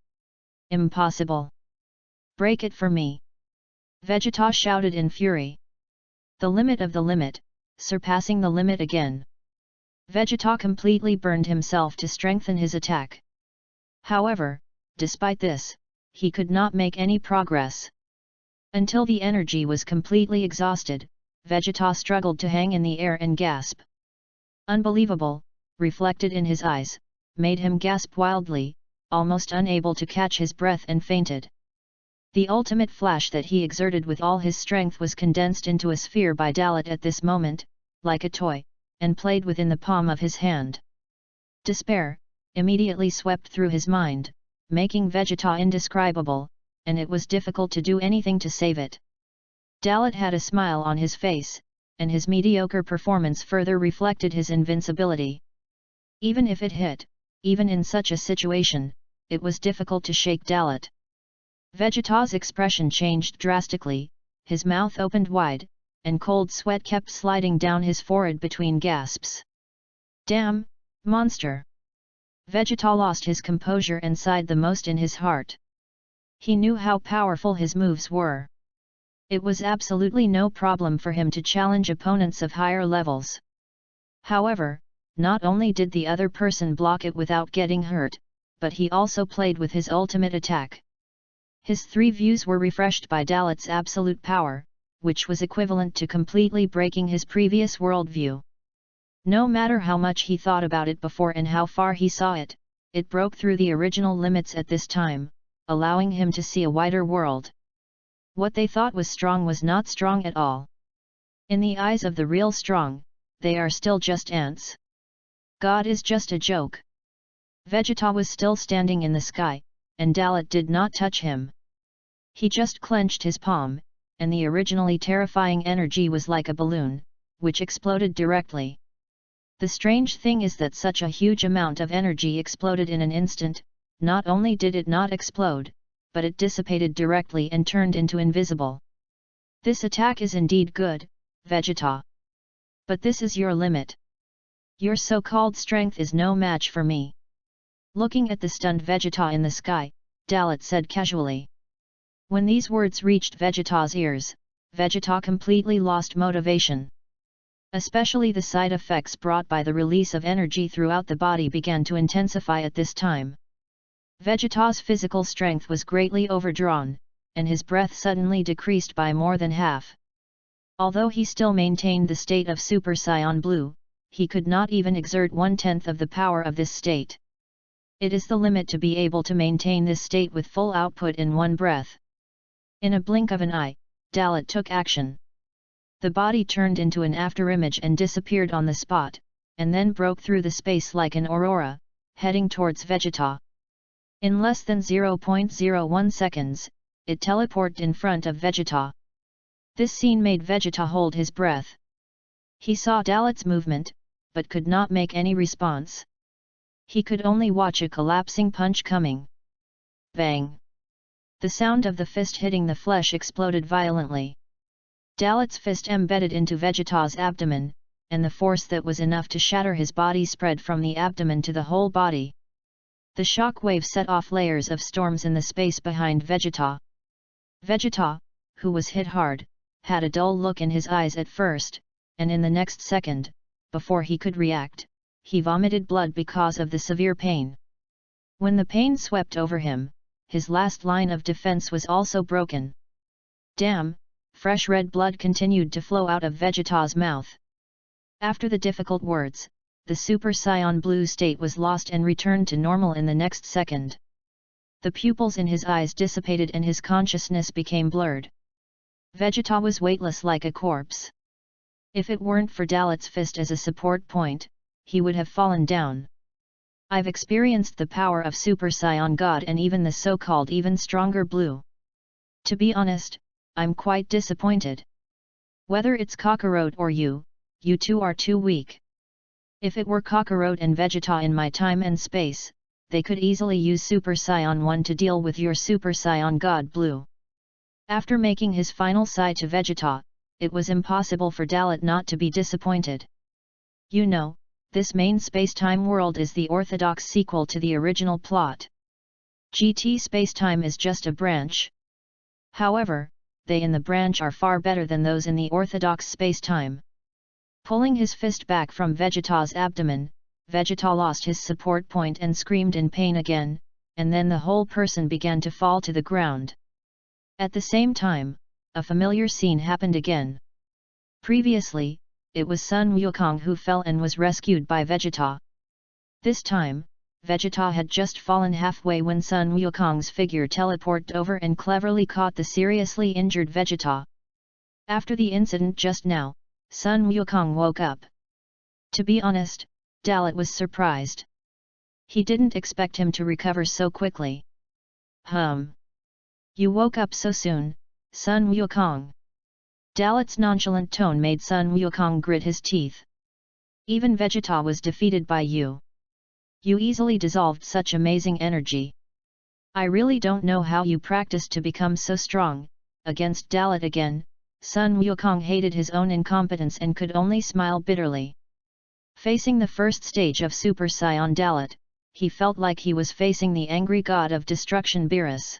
Impossible! Break it for me! Vegeta shouted in fury. The limit of the limit, surpassing the limit again. Vegeta completely burned himself to strengthen his attack. However, despite this, he could not make any progress. Until the energy was completely exhausted, Vegeta struggled to hang in the air and gasp. Unbelievable, reflected in his eyes, made him gasp wildly, almost unable to catch his breath, and fainted. The ultimate flash that he exerted with all his strength was condensed into a sphere by Dalot at this moment, like a toy, and played within the palm of his hand. Despair immediately swept through his mind, making Vegeta indescribable, and it was difficult to do anything to save it. Dalot had a smile on his face, and his mediocre performance further reflected his invincibility. Even if it hit, even in such a situation, it was difficult to shake Dalot. Vegeta's expression changed drastically, his mouth opened wide, and cold sweat kept sliding down his forehead between gasps. Damn, monster! Vegeta lost his composure and sighed the most in his heart. He knew how powerful his moves were. It was absolutely no problem for him to challenge opponents of higher levels. However, not only did the other person block it without getting hurt, but he also played with his ultimate attack. His 3 views were refreshed by Dalot's absolute power, which was equivalent to completely breaking his previous worldview. No matter how much he thought about it before and how far he saw it, it broke through the original limits at this time, allowing him to see a wider world. What they thought was strong was not strong at all. In the eyes of the real strong, they are still just ants. God is just a joke. Vegeta was still standing in the sky, and Dalot did not touch him. He just clenched his palm, and the originally terrifying energy was like a balloon, which exploded directly. The strange thing is that such a huge amount of energy exploded in an instant. Not only did it not explode, but it dissipated directly and turned into invisible. This attack is indeed good, Vegeta. But this is your limit. Your so-called strength is no match for me. Looking at the stunned Vegeta in the sky, Dalot said casually. When these words reached Vegeta's ears, Vegeta completely lost motivation. Especially the side effects brought by the release of energy throughout the body began to intensify at this time. Vegeta's physical strength was greatly overdrawn, and his breath suddenly decreased by more than half. Although he still maintained the state of Super Saiyan Blue, he could not even exert 1/10 of the power of this state. It is the limit to be able to maintain this state with full output in one breath. In a blink of an eye, Dalot took action. The body turned into an afterimage and disappeared on the spot, and then broke through the space like an aurora, heading towards Vegeta. In less than 0.01 seconds, it teleported in front of Vegeta. This scene made Vegeta hold his breath. He saw Dalot's movement, but could not make any response. He could only watch a collapsing punch coming. Bang! The sound of the fist hitting the flesh exploded violently. Dalot's fist embedded into Vegeta's abdomen, and the force that was enough to shatter his body spread from the abdomen to the whole body. The shock wave set off layers of storms in the space behind Vegeta. Vegeta, who was hit hard, had a dull look in his eyes at first, and in the next second, before he could react, he vomited blood because of the severe pain. When the pain swept over him, his last line of defense was also broken. Damn! Fresh red blood continued to flow out of Vegeta's mouth. After the difficult words, the Super Saiyan Blue state was lost and returned to normal in the next second. The pupils in his eyes dissipated and his consciousness became blurred. Vegeta was weightless like a corpse. If it weren't for Dalot's fist as a support point, he would have fallen down. I've experienced the power of Super Saiyan God and even the so-called even stronger Blue. To be honest, I'm quite disappointed. Whether it's Kakarot or you two are too weak. If it were Kakarot and Vegeta in my time and space, they could easily use Super Saiyan 1 to deal with your Super Saiyan God Blue. After making his final sigh to Vegeta, it was impossible for Dalot not to be disappointed. You know, this main space-time world is the orthodox sequel to the original plot. GT space-time is just a branch. However, they in the branch are far better than those in the orthodox space-time. Pulling his fist back from Vegeta's abdomen, Vegeta lost his support point and screamed in pain again, and then the whole person began to fall to the ground. At the same time, a familiar scene happened again. Previously, it was Sun Wukong who fell and was rescued by Vegeta. This time, Vegeta had just fallen halfway when Sun Wukong's figure teleported over and cleverly caught the seriously injured Vegeta. After the incident just now, Sun Wukong woke up. To be honest, Dalot was surprised. He didn't expect him to recover so quickly. You woke up so soon, Sun Wukong. Dalot's nonchalant tone made Sun Wukong grit his teeth. Even Vegeta was defeated by you. You easily dissolved such amazing energy. I really don't know how you practiced to become so strong. Against Dalot again, Sun Wukong hated his own incompetence and could only smile bitterly. Facing the first stage of Super Saiyan Dalot, he felt like he was facing the angry god of destruction Beerus.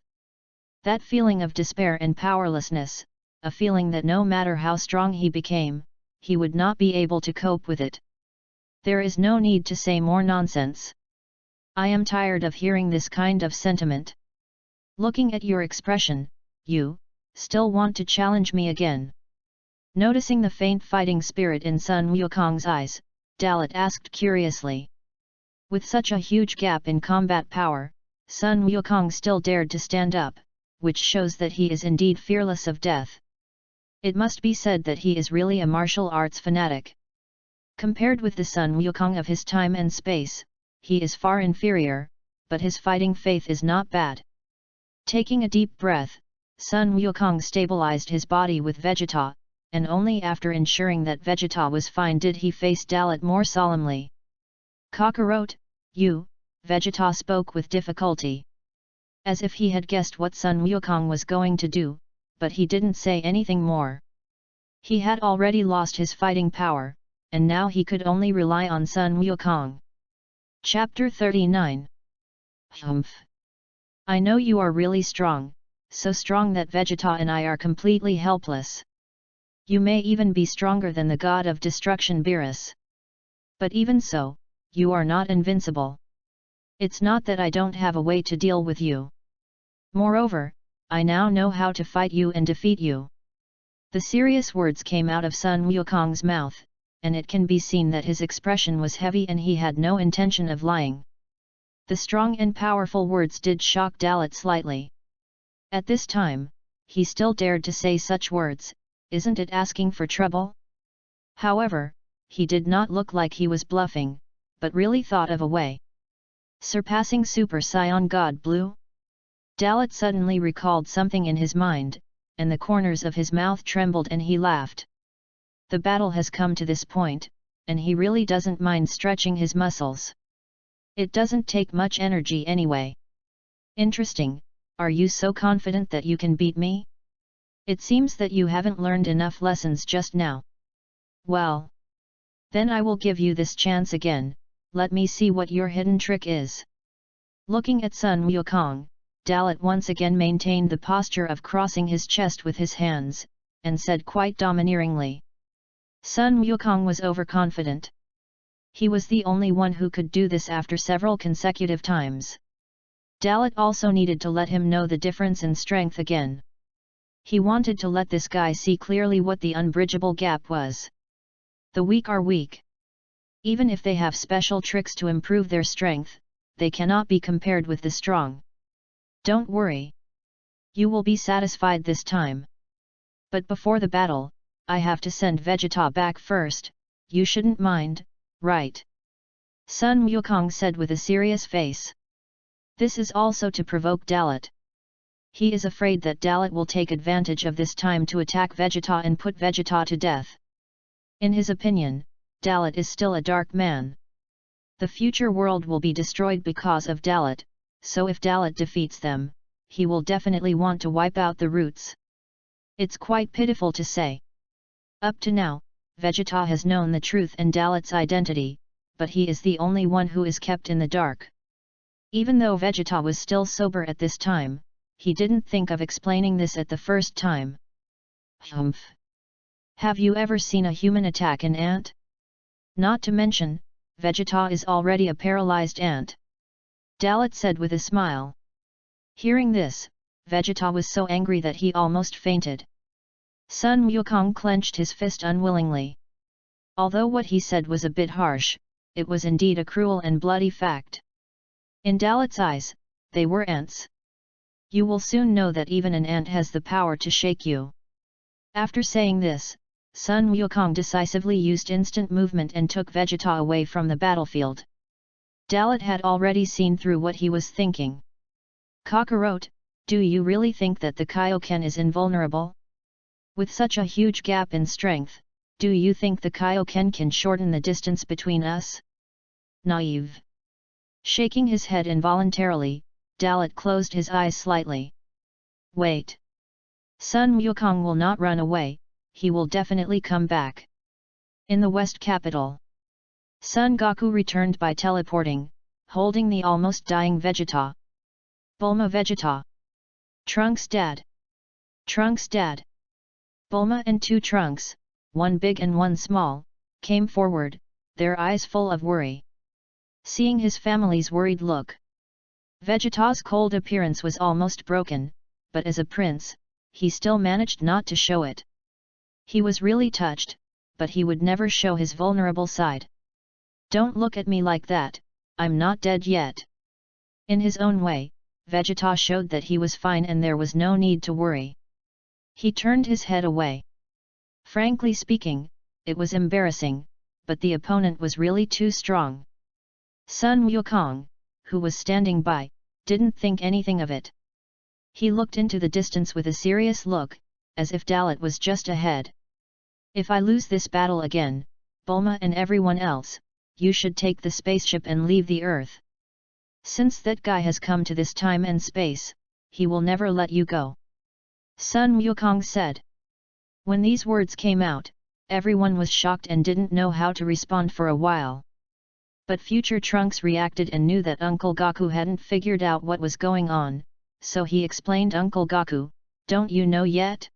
That feeling of despair and powerlessness, a feeling that no matter how strong he became, he would not be able to cope with it. There is no need to say more nonsense. I am tired of hearing this kind of sentiment. Looking at your expression, you still want to challenge me again. Noticing the faint fighting spirit in Sun Wukong's eyes, Dalot asked curiously. With such a huge gap in combat power, Sun Wukong still dared to stand up, which shows that he is indeed fearless of death. It must be said that he is really a martial arts fanatic. Compared with the Sun Wukong of his time and space, he is far inferior, but his fighting faith is not bad. Taking a deep breath, Sun Wukong stabilized his body with Vegeta, and only after ensuring that Vegeta was fine did he face Dalot more solemnly. Kakarot, you, Vegeta spoke with difficulty. As if he had guessed what Sun Wukong was going to do, but he didn't say anything more. He had already lost his fighting power, and now he could only rely on Sun Wukong. Chapter 39. Humph. I know you are really strong, so strong that Vegeta and I are completely helpless. You may even be stronger than the god of destruction Beerus. But even so, you are not invincible. It's not that I don't have a way to deal with you. Moreover, I now know how to fight you and defeat you. The serious words came out of Sun Wukong's mouth, and it can be seen that his expression was heavy and he had no intention of lying. The strong and powerful words did shock Dalot slightly. At this time, he still dared to say such words, isn't it asking for trouble? However, he did not look like he was bluffing, but really thought of a way. Surpassing Super Saiyan God Blue? Dalot suddenly recalled something in his mind, and the corners of his mouth trembled and he laughed. The battle has come to this point, and he really doesn't mind stretching his muscles. It doesn't take much energy anyway. Interesting, are you so confident that you can beat me? It seems that you haven't learned enough lessons just now. Well. Then I will give you this chance again, let me see what your hidden trick is. Looking at Sun Wukong, Dalot once again maintained the posture of crossing his chest with his hands, and said quite domineeringly. Sun Wukong was overconfident. He was the only one who could do this after several consecutive times. Dalot also needed to let him know the difference in strength again. He wanted to let this guy see clearly what the unbridgeable gap was. The weak are weak. Even if they have special tricks to improve their strength, they cannot be compared with the strong. Don't worry. You will be satisfied this time. But before the battle, I have to send Vegeta back first, you shouldn't mind, right? Sun Wukong said with a serious face. This is also to provoke Dalot. He is afraid that Dalot will take advantage of this time to attack Vegeta and put Vegeta to death. In his opinion, Dalot is still a dark man. The future world will be destroyed because of Dalot, so if Dalot defeats them, he will definitely want to wipe out the roots. It's quite pitiful to say. Up to now, Vegeta has known the truth and Dalot's identity, but he is the only one who is kept in the dark. Even though Vegeta was still sober at this time, he didn't think of explaining this at the first time. Humph! Have you ever seen a human attack an ant? Not to mention, Vegeta is already a paralyzed ant. Dalot said with a smile. Hearing this, Vegeta was so angry that he almost fainted. Sun Wukong clenched his fist unwillingly. Although what he said was a bit harsh, it was indeed a cruel and bloody fact. In Dalot's eyes, they were ants. You will soon know that even an ant has the power to shake you. After saying this, Sun Wukong decisively used instant movement and took Vegeta away from the battlefield. Dalot had already seen through what he was thinking. Kakarot, do you really think that the Kaioken is invulnerable? With such a huge gap in strength, do you think the Kaioken can shorten the distance between us? Naive. Shaking his head involuntarily, Dalot closed his eyes slightly. Wait. Sun Wukong will not run away, he will definitely come back. In the West Capital, Son Goku returned by teleporting, holding the almost dying Vegeta. Bulma Vegeta. Trunks dad. Trunks dad. Bulma and two Trunks, one big and one small, came forward, their eyes full of worry. Seeing his family's worried look, Vegeta's cold appearance was almost broken, but as a prince, he still managed not to show it. He was really touched, but he would never show his vulnerable side. Don't look at me like that, I'm not dead yet. In his own way, Vegeta showed that he was fine and there was no need to worry. He turned his head away. Frankly speaking, it was embarrassing, but the opponent was really too strong. Sun Wukong, who was standing by, didn't think anything of it. He looked into the distance with a serious look, as if Dalot was just ahead. If I lose this battle again, Bulma and everyone else, you should take the spaceship and leave the Earth. Since that guy has come to this time and space, he will never let you go. Sun Wukong said. When these words came out, everyone was shocked and didn't know how to respond for a while. But future Trunks reacted and knew that Uncle Goku hadn't figured out what was going on, so he explained, Uncle Goku, don't you know yet?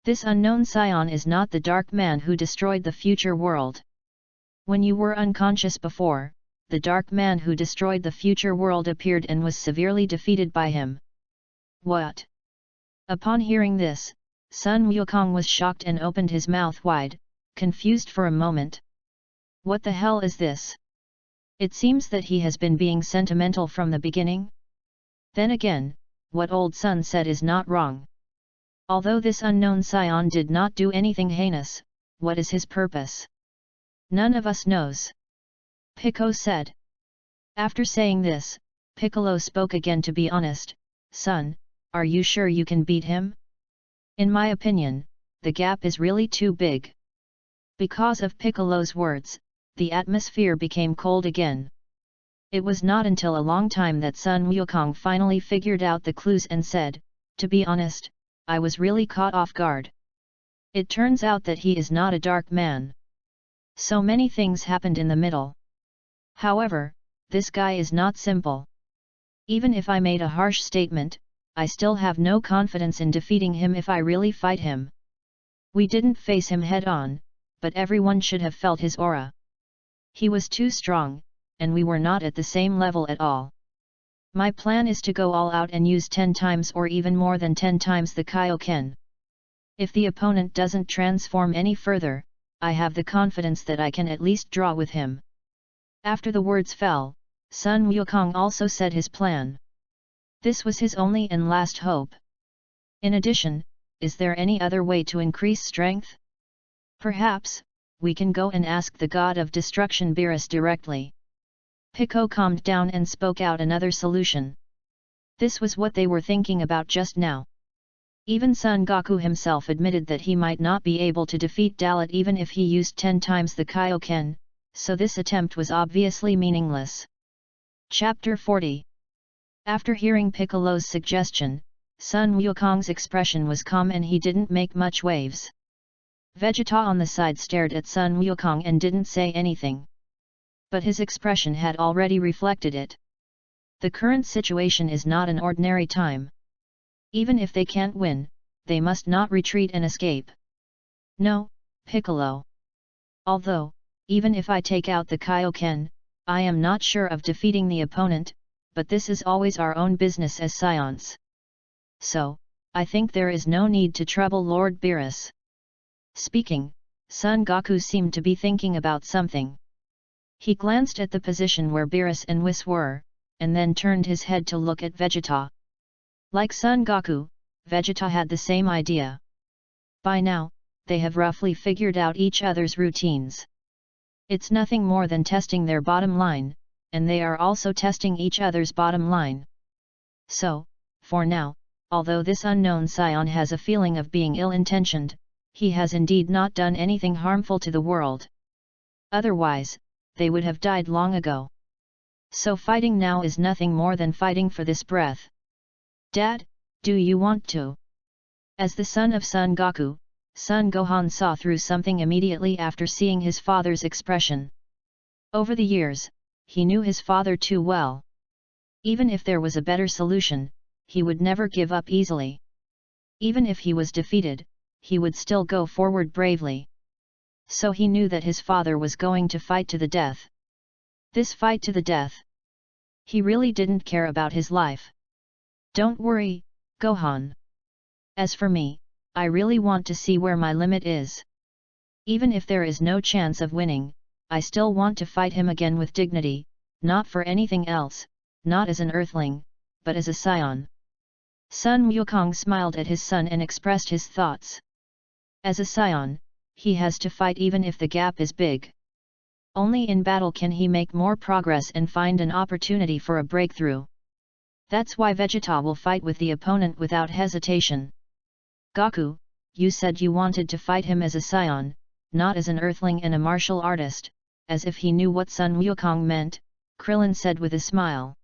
This unknown Saiyan is not the dark man who destroyed the future world. When you were unconscious before, the dark man who destroyed the future world appeared and was severely defeated by him. What? Upon hearing this, Sun Wukong was shocked and opened his mouth wide, confused for a moment. What the hell is this? It seems that he has been being sentimental from the beginning. Then again, what old Sun said is not wrong. Although this unknown Saiyan did not do anything heinous, what is his purpose? None of us knows. Piccolo said. After saying this, Piccolo spoke again. To be honest, son, are you sure you can beat him? In my opinion, the gap is really too big. Because of Piccolo's words, the atmosphere became cold again. It was not until a long time that Sun Wukong finally figured out the clues and said, to be honest, I was really caught off guard. It turns out that he is not a dark man. So many things happened in the middle. However, this guy is not simple. Even if I made a harsh statement, I still have no confidence in defeating him if I really fight him. We didn't face him head-on, but everyone should have felt his aura. He was too strong, and we were not at the same level at all. My plan is to go all out and use 10 times or even more than 10 times the Kaioken. If the opponent doesn't transform any further, I have the confidence that I can at least draw with him. After the words fell, Sun Wukong also said his plan. This was his only and last hope. In addition, is there any other way to increase strength? Perhaps, we can go and ask the god of destruction Beerus directly. Piccolo calmed down and spoke out another solution. This was what they were thinking about just now. Even Son Goku himself admitted that he might not be able to defeat Dalot even if he used 10 times the Kaioken, so this attempt was obviously meaningless. Chapter 40. After hearing Piccolo's suggestion, Sun Wukong's expression was calm and he didn't make much waves. Vegeta on the side stared at Sun Wukong and didn't say anything. But his expression had already reflected it. The current situation is not an ordinary time. Even if they can't win, they must not retreat and escape. No, Piccolo. Although, even if I take out the Kaioken, I am not sure of defeating the opponent, but this is always our own business as Saiyans. So, I think there is no need to trouble Lord Beerus. Speaking, Son Goku seemed to be thinking about something. He glanced at the position where Beerus and Whis were, and then turned his head to look at Vegeta. Like Son Goku, Vegeta had the same idea. By now, they have roughly figured out each other's routines. It's nothing more than testing their bottom line, and they are also testing each other's bottom line. So, for now, although this unknown Saiyan has a feeling of being ill-intentioned, he has indeed not done anything harmful to the world. Otherwise, they would have died long ago. So fighting now is nothing more than fighting for this breath. Dad, do you want to? As the son of Son Goku, Son Gohan saw through something immediately after seeing his father's expression. Over the years, he knew his father too well. Even if there was a better solution, he would never give up easily. Even if he was defeated, he would still go forward bravely. So he knew that his father was going to fight to the death. This fight to the death. He really didn't care about his life. Don't worry, Gohan. As for me, I really want to see where my limit is. Even if there is no chance of winning, I still want to fight him again with dignity, not for anything else, not as an earthling, but as a Saiyan. Sun Wukong smiled at his son and expressed his thoughts. As a Saiyan, he has to fight even if the gap is big. Only in battle can he make more progress and find an opportunity for a breakthrough. That's why Vegeta will fight with the opponent without hesitation. Goku, you said you wanted to fight him as a Saiyan, not as an earthling and a martial artist, as if he knew what Sun Wukong meant, Krillin said with a smile.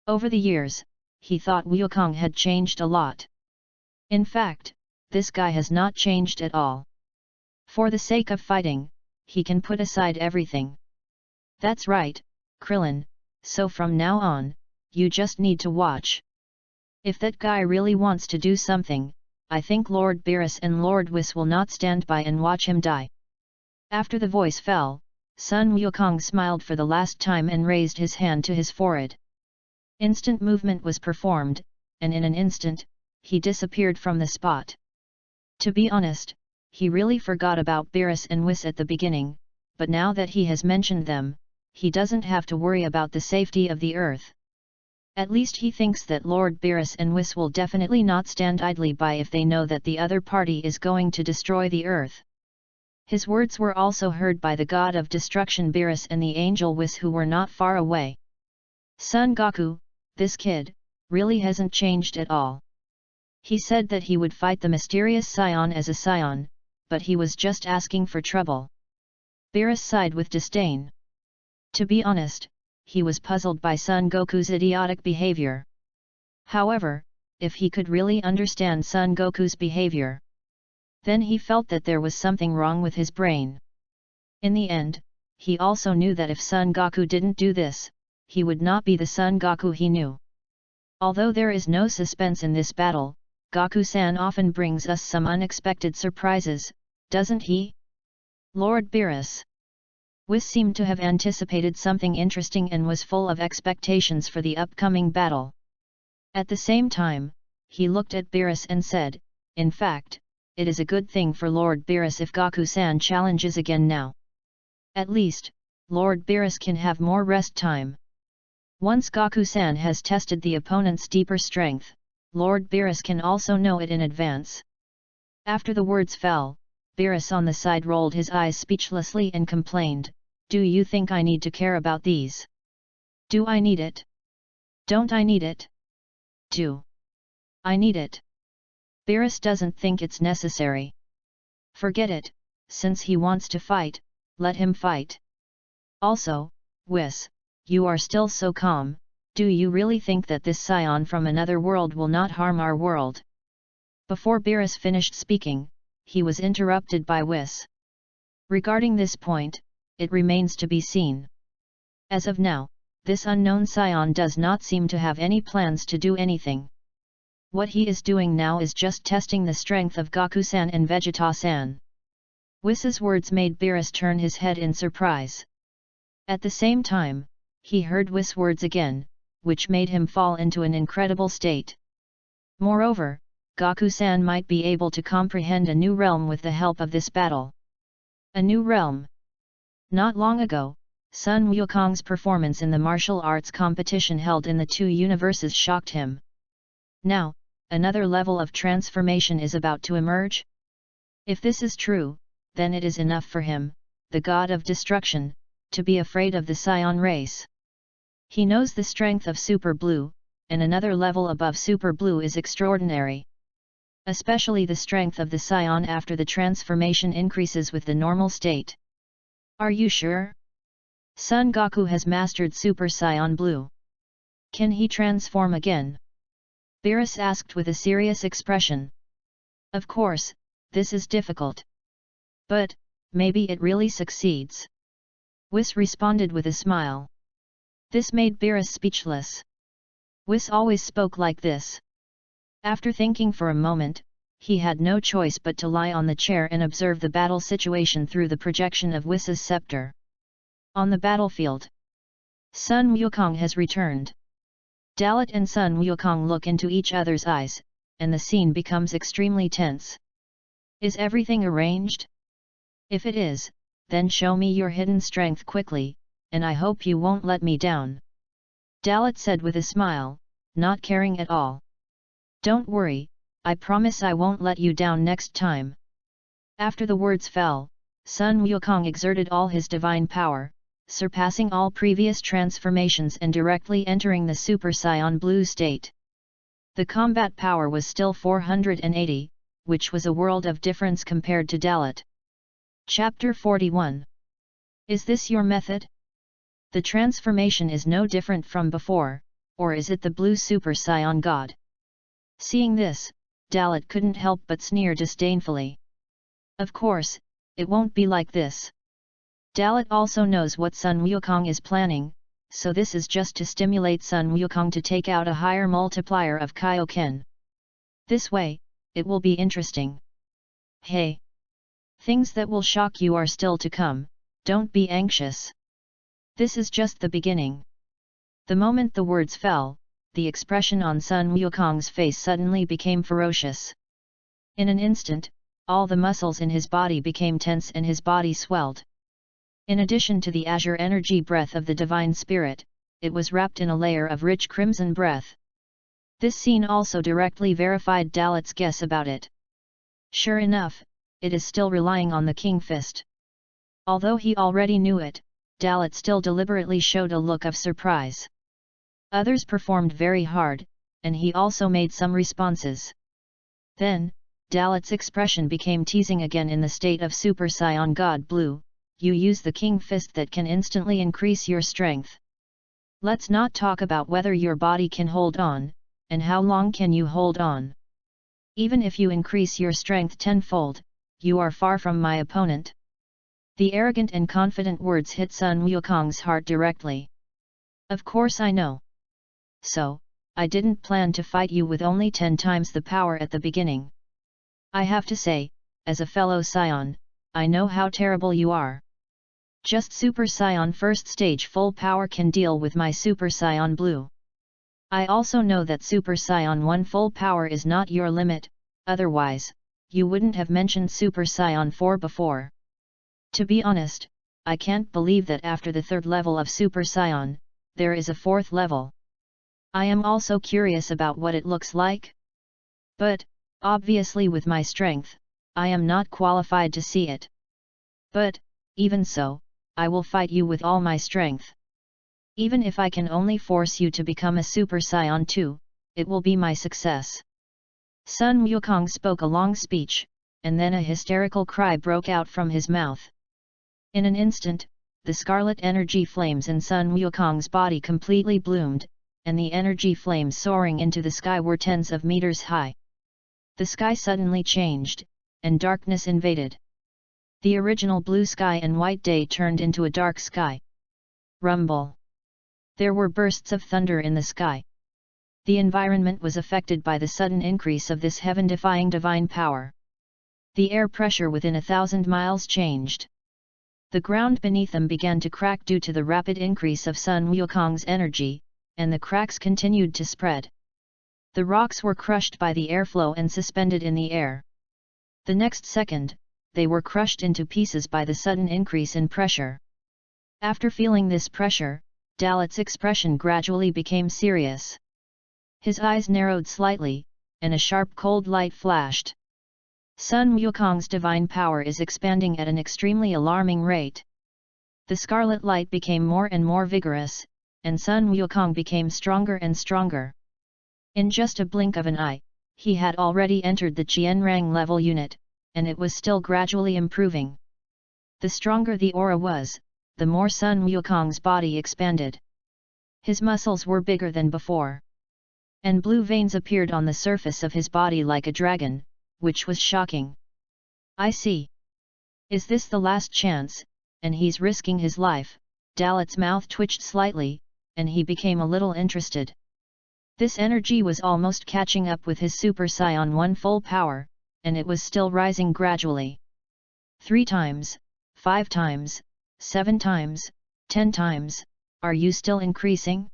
Over the years, he thought Wukong had changed a lot. In fact, this guy has not changed at all. For the sake of fighting, he can put aside everything. That's right, Krillin, so from now on, you just need to watch. If that guy really wants to do something, I think Lord Beerus and Lord Whis will not stand by and watch him die. After the voice fell, Sun Wukong smiled for the last time and raised his hand to his forehead. Instant movement was performed, and in an instant, he disappeared from the spot. To be honest, he really forgot about Beerus and Whis at the beginning, but now that he has mentioned them, he doesn't have to worry about the safety of the Earth. At least he thinks that Lord Beerus and Whis will definitely not stand idly by if they know that the other party is going to destroy the Earth. His words were also heard by the god of destruction Beerus and the angel Whis, who were not far away. Son Goku, this kid, really hasn't changed at all. He said that he would fight the mysterious Saiyan as a Saiyan, but he was just asking for trouble. Beerus sighed with disdain. To be honest, he was puzzled by Son Goku's idiotic behavior. However, if he could really understand Son Goku's behavior, then he felt that there was something wrong with his brain. In the end, he also knew that if Son Goku didn't do this, he would not be the Son Goku he knew. Although there is no suspense in this battle, Goku-san often brings us some unexpected surprises, doesn't he? Lord Beerus. Whis seemed to have anticipated something interesting and was full of expectations for the upcoming battle. At the same time, he looked at Beerus and said, in fact, it is a good thing for Lord Beerus if Goku-san challenges again now. At least, Lord Beerus can have more rest time. Once Goku-san has tested the opponent's deeper strength, Lord Beerus can also know it in advance. After the words fell, Beerus on the side rolled his eyes speechlessly and complained, "Do you think I need to care about these? Do I need it? Don't I need it? Do I need it?" Beerus doesn't think it's necessary. Forget it, since he wants to fight, let him fight. Also, Whis, you are still so calm, do you really think that this Saiyan from another world will not harm our world? Before Beerus finished speaking, he was interrupted by Whis. Regarding this point, it remains to be seen. As of now, this unknown Saiyan does not seem to have any plans to do anything. What he is doing now is just testing the strength of Goku-san and Vegeta-san. Whis's words made Beerus turn his head in surprise. At the same time, he heard Whis' words again, which made him fall into an incredible state. Moreover, Goku-san might be able to comprehend a new realm with the help of this battle. A new realm. Not long ago, Sun Wukong's performance in the martial arts competition held in the two universes shocked him. Now, another level of transformation is about to emerge? If this is true, then it is enough for him, the god of destruction, to be afraid of the Saiyan race. He knows the strength of Super Blue, and another level above Super Blue is extraordinary. Especially the strength of the Saiyan after the transformation increases with the normal state. Are you sure? Son Goku has mastered Super Saiyan Blue. Can he transform again? Beerus asked with a serious expression. Of course, this is difficult. But, maybe it really succeeds. Whis responded with a smile. This made Beerus speechless. Whis always spoke like this. After thinking for a moment, he had no choice but to lie on the chair and observe the battle situation through the projection of Whis's scepter. On the battlefield, Sun Wukong has returned. Dalot and Sun Wukong look into each other's eyes, and the scene becomes extremely tense. Is everything arranged? If it is, then show me your hidden strength quickly, and I hope you won't let me down. Dalot said with a smile, not caring at all. Don't worry, I promise I won't let you down next time. After the words fell, Sun Wukong exerted all his divine power, surpassing all previous transformations and directly entering the Super Saiyan Blue state. The combat power was still 480, which was a world of difference compared to Dalot. Chapter 41. Is this your method? The transformation is no different from before, or is it the Blue Super Saiyan God? Seeing this, Dalot couldn't help but sneer disdainfully. Of course, it won't be like this. Dalot also knows what Sun Wukong is planning, so this is just to stimulate Sun Wukong to take out a higher multiplier of Kaioken. This way, it will be interesting. Hey! Things that will shock you are still to come, don't be anxious. This is just the beginning. The moment the words fell, the expression on Sun Wukong's face suddenly became ferocious. In an instant, all the muscles in his body became tense and his body swelled. In addition to the azure energy breath of the Divine Spirit, it was wrapped in a layer of rich crimson breath. This scene also directly verified Dalot's guess about it. Sure enough, it is still relying on the King Fist. Although he already knew it, Dalot still deliberately showed a look of surprise. Others performed very hard, and he also made some responses. Then, Dalot's expression became teasing again. In the state of Super Saiyan God Blue, you use the King Fist that can instantly increase your strength. Let's not talk about whether your body can hold on, and how long can you hold on. Even if you increase your strength tenfold, you are far from my opponent. The arrogant and confident words hit Sun Wukong's heart directly. Of course I know. So, I didn't plan to fight you with only 10 times the power at the beginning. I have to say, as a fellow Saiyan, I know how terrible you are. Just Super Saiyan first stage full power can deal with my Super Saiyan Blue. I also know that Super Saiyan 1 full power is not your limit, otherwise, you wouldn't have mentioned Super Saiyan 4 before. To be honest, I can't believe that after the 3rd level of Super Saiyan, there is a 4th level. I am also curious about what it looks like. But, obviously with my strength, I am not qualified to see it. But, even so, I will fight you with all my strength. Even if I can only force you to become a Super Saiyan 2, it will be my success. Sun Wukong spoke a long speech, and then a hysterical cry broke out from his mouth. In an instant, the scarlet energy flames in Sun Wukong's body completely bloomed, and the energy flames soaring into the sky were tens of meters high. The sky suddenly changed, and darkness invaded. The original blue sky and white day turned into a dark sky. Rumble. There were bursts of thunder in the sky. The environment was affected by the sudden increase of this heaven-defying divine power. The air pressure within 1,000 miles changed. The ground beneath them began to crack due to the rapid increase of Sun Wukong's energy, and the cracks continued to spread. The rocks were crushed by the airflow and suspended in the air. The next second, they were crushed into pieces by the sudden increase in pressure. After feeling this pressure, Dalot's expression gradually became serious. His eyes narrowed slightly, and a sharp cold light flashed. Sun Wukong's divine power is expanding at an extremely alarming rate. The scarlet light became more and more vigorous, and Sun Wukong became stronger and stronger. In just a blink of an eye, he had already entered the Qianrang level unit, and it was still gradually improving. The stronger the aura was, the more Sun Wukong's body expanded. His muscles were bigger than before. And blue veins appeared on the surface of his body like a dragon, which was shocking. I see. Is this the last chance, and he's risking his life? Dalot's mouth twitched slightly, and he became a little interested. This energy was almost catching up with his Super Saiyan 1 full power, and it was still rising gradually. 3 times, 5 times, 7 times, 10 times, are you still increasing?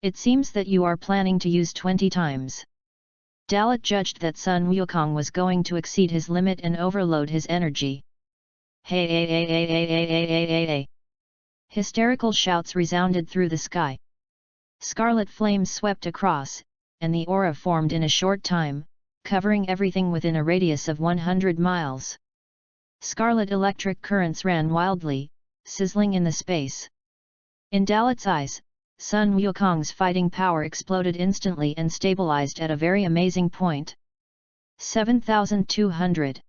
It seems that you are planning to use 20 times. Dalot judged that Sun Wukong was going to exceed his limit and overload his energy. Hey hey hey hey hey hey hey hey hey hey! Hysterical shouts resounded through the sky. Scarlet flames swept across, and the aura formed in a short time, covering everything within a radius of 100 miles. Scarlet electric currents ran wildly, sizzling in the space. In Dalot's eyes, Sun Wukong's fighting power exploded instantly and stabilized at a very amazing point. 7,200.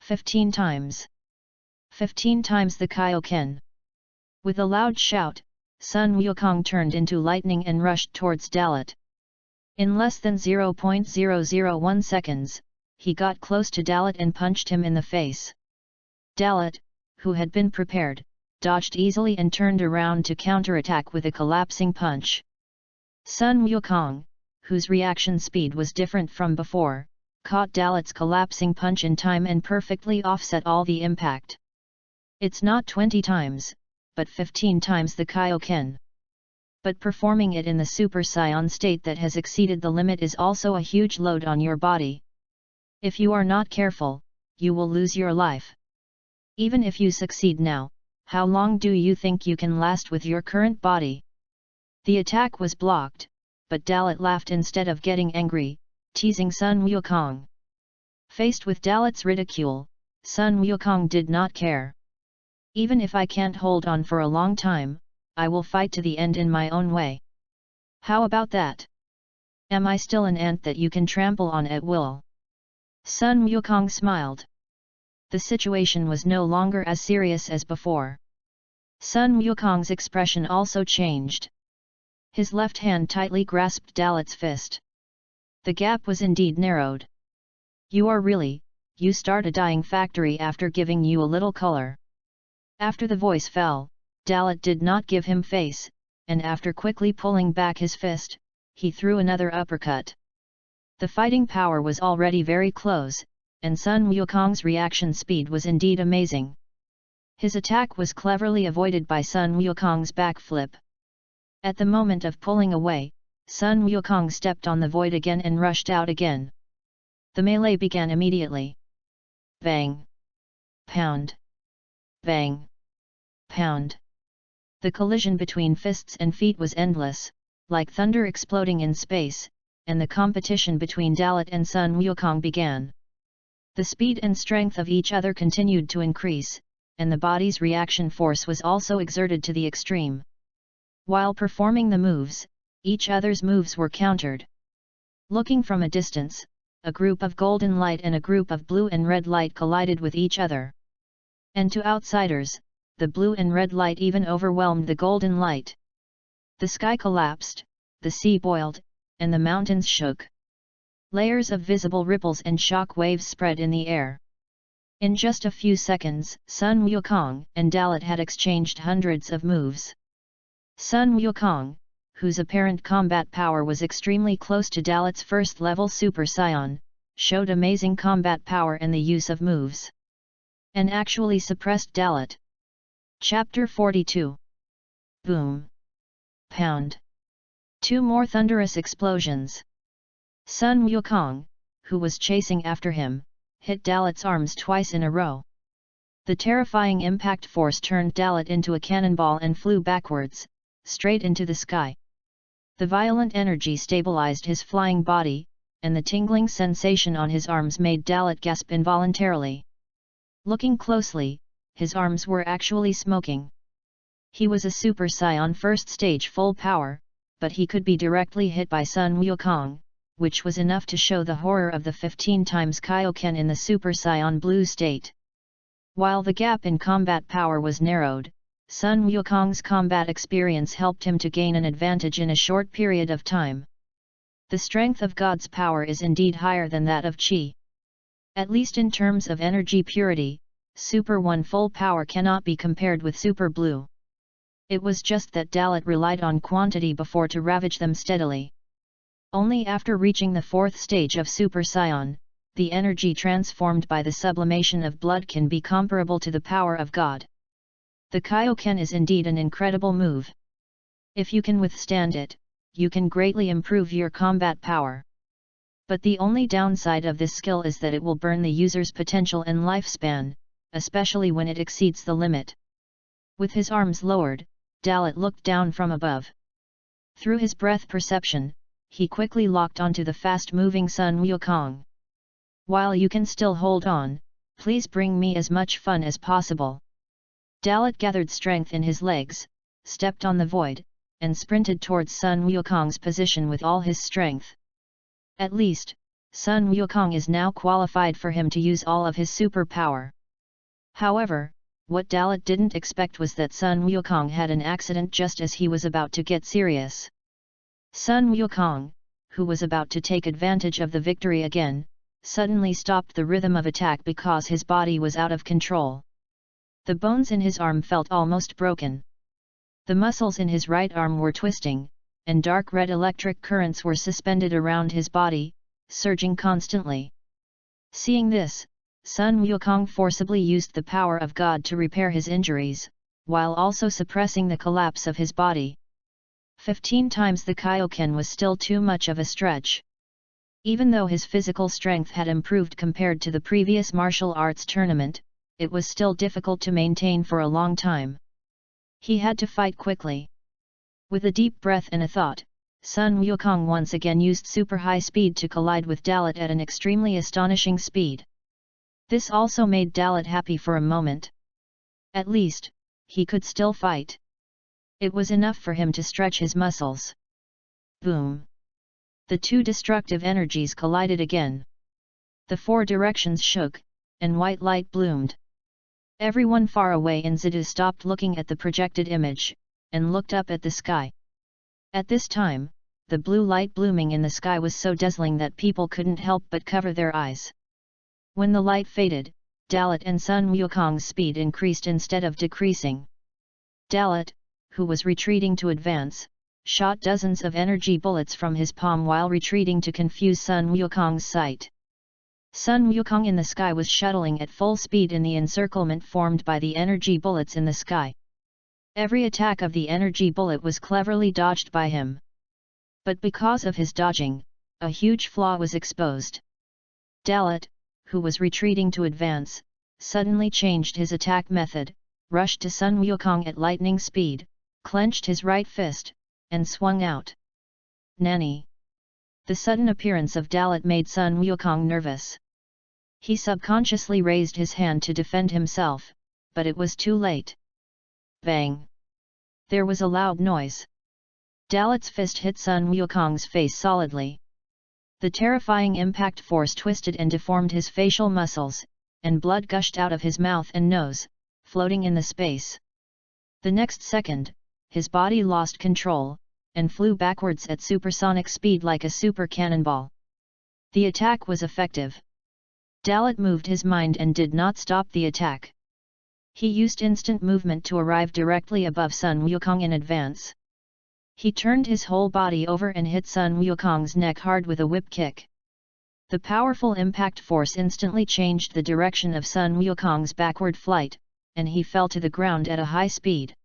15 times. 15 times the Kaioken. With a loud shout, Sun Wukong turned into lightning and rushed towards Dalot. In less than 0.001 seconds, he got close to Dalot and punched him in the face. Dalot, who had been prepared, dodged easily and turned around to counterattack with a collapsing punch. Sun Wukong, whose reaction speed was different from before, caught Dalot's collapsing punch in time and perfectly offset all the impact. It's not 20 times, but 15 times the Kaioken. But performing it in the Super Saiyan state that has exceeded the limit is also a huge load on your body. If you are not careful, you will lose your life. Even if you succeed now, how long do you think you can last with your current body? The attack was blocked, but Dalot laughed instead of getting angry, teasing Sun Wukong. Faced with Dalot's ridicule, Sun Wukong did not care. Even if I can't hold on for a long time, I will fight to the end in my own way. How about that? Am I still an ant that you can trample on at will? Sun Wukong smiled. The situation was no longer as serious as before. Sun Wukong's expression also changed. His left hand tightly grasped Dalot's fist. The gap was indeed narrowed. You start a dyeing factory after giving you a little color. After the voice fell, Dalot did not give him face, and after quickly pulling back his fist, he threw another uppercut. The fighting power was already very close, and Sun Wukong's reaction speed was indeed amazing. His attack was cleverly avoided by Sun Wukong's backflip. At the moment of pulling away, Sun Wukong stepped on the void again and rushed out again. The melee began immediately. Bang! Pound! Bang! Pound! The collision between fists and feet was endless, like thunder exploding in space, and the competition between Dalot and Sun Wukong began. The speed and strength of each other continued to increase, and the body's reaction force was also exerted to the extreme. While performing the moves, each other's moves were countered. Looking from a distance, a group of golden light and a group of blue and red light collided with each other. And to outsiders, the blue and red light even overwhelmed the golden light. The sky collapsed, the sea boiled, and the mountains shook. Layers of visible ripples and shock waves spread in the air. In just a few seconds, Sun Wukong and Dalot had exchanged hundreds of moves. Sun Wukong, whose apparent combat power was extremely close to Dalot's first-level Super Saiyan, showed amazing combat power and the use of moves. And actually suppressed Dalot. Chapter 42. Boom! Pound! 2 more thunderous explosions. Sun Wukong, who was chasing after him, hit Dalot's arms twice in a row. The terrifying impact force turned Dalot into a cannonball and flew backwards, straight into the sky. The violent energy stabilized his flying body, and the tingling sensation on his arms made Dalot gasp involuntarily. Looking closely, his arms were actually smoking. He was a Super Saiyan first stage full power, but he could be directly hit by Sun Wukong, which was enough to show the horror of the 15 times Kaioken in the Super Saiyan blue state. While the gap in combat power was narrowed, Sun Wukong's combat experience helped him to gain an advantage in a short period of time. The strength of God's power is indeed higher than that of Qi. At least in terms of energy purity, Super 1 full power cannot be compared with Super Blue. It was just that Dalot relied on quantity before to ravage them steadily. Only after reaching the 4th stage of Super Saiyan, the energy transformed by the sublimation of blood can be comparable to the power of God. The Kaioken is indeed an incredible move. If you can withstand it, you can greatly improve your combat power. But the only downside of this skill is that it will burn the user's potential and lifespan, especially when it exceeds the limit. With his arms lowered, Dalot looked down from above. Through his breath perception, he quickly locked onto the fast-moving Sun Wukong. While you can still hold on, please bring me as much fun as possible. Dalot gathered strength in his legs, stepped on the void, and sprinted towards Sun Wukong's position with all his strength. At least, Sun Wukong is now qualified for him to use all of his super power. However, what Dalot didn't expect was that Sun Wukong had an accident just as he was about to get serious. Sun Wukong, who was about to take advantage of the victory again, suddenly stopped the rhythm of attack because his body was out of control. The bones in his arm felt almost broken. The muscles in his right arm were twisting, and dark red electric currents were suspended around his body, surging constantly. Seeing this, Sun Wukong forcibly used the power of God to repair his injuries, while also suppressing the collapse of his body. 15 times the Kaioken was still too much of a stretch. Even though his physical strength had improved compared to the previous martial arts tournament, it was still difficult to maintain for a long time. He had to fight quickly. With a deep breath and a thought, Sun Wukong once again used super high speed to collide with Dalot at an extremely astonishing speed. This also made Dalot happy for a moment. At least, he could still fight. It was enough for him to stretch his muscles. Boom! The two destructive energies collided again. The 4 directions shook, and white light bloomed. Everyone far away in Zidu stopped looking at the projected image, and looked up at the sky. At this time, the blue light blooming in the sky was so dazzling that people couldn't help but cover their eyes. When the light faded, Dalot and Sun Wukong's speed increased instead of decreasing. Dalot, who was retreating to advance, shot dozens of energy bullets from his palm while retreating to confuse Sun Wukong's sight. Sun Wukong in the sky was shuttling at full speed in the encirclement formed by the energy bullets in the sky. Every attack of the energy bullet was cleverly dodged by him. But because of his dodging, a huge flaw was exposed. Dalot, who was retreating to advance, suddenly changed his attack method, rushed to Sun Wukong at lightning speed, clenched his right fist, and swung out. Nanny! The sudden appearance of Dalot made Sun Wukong nervous. He subconsciously raised his hand to defend himself, but it was too late. Bang! There was a loud noise. Dalot's fist hit Sun Wukong's face solidly. The terrifying impact force twisted and deformed his facial muscles, and blood gushed out of his mouth and nose, floating in the space. The next second, his body lost control, and flew backwards at supersonic speed like a super cannonball. The attack was effective. Dalot moved his mind and did not stop the attack. He used instant movement to arrive directly above Sun Wukong in advance. He turned his whole body over and hit Sun Wukong's neck hard with a whip kick. The powerful impact force instantly changed the direction of Sun Wukong's backward flight, and he fell to the ground at a high speed.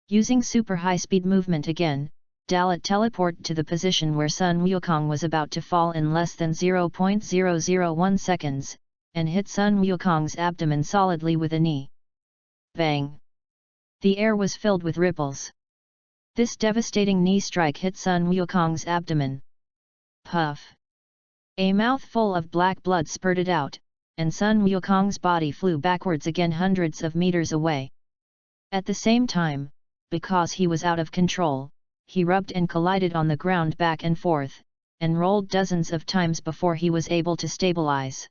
Using super high-speed movement again, Dalot teleported to the position where Sun Wukong was about to fall in less than 0.001 seconds, and hit Sun Wukong's abdomen solidly with a knee. Bang! The air was filled with ripples. This devastating knee strike hit Sun Wukong's abdomen. Puff! A mouthful of black blood spurted out, and Sun Wukong's body flew backwards again hundreds of meters away. At the same time, because he was out of control, he rubbed and collided on the ground back and forth, and rolled dozens of times before he was able to stabilize.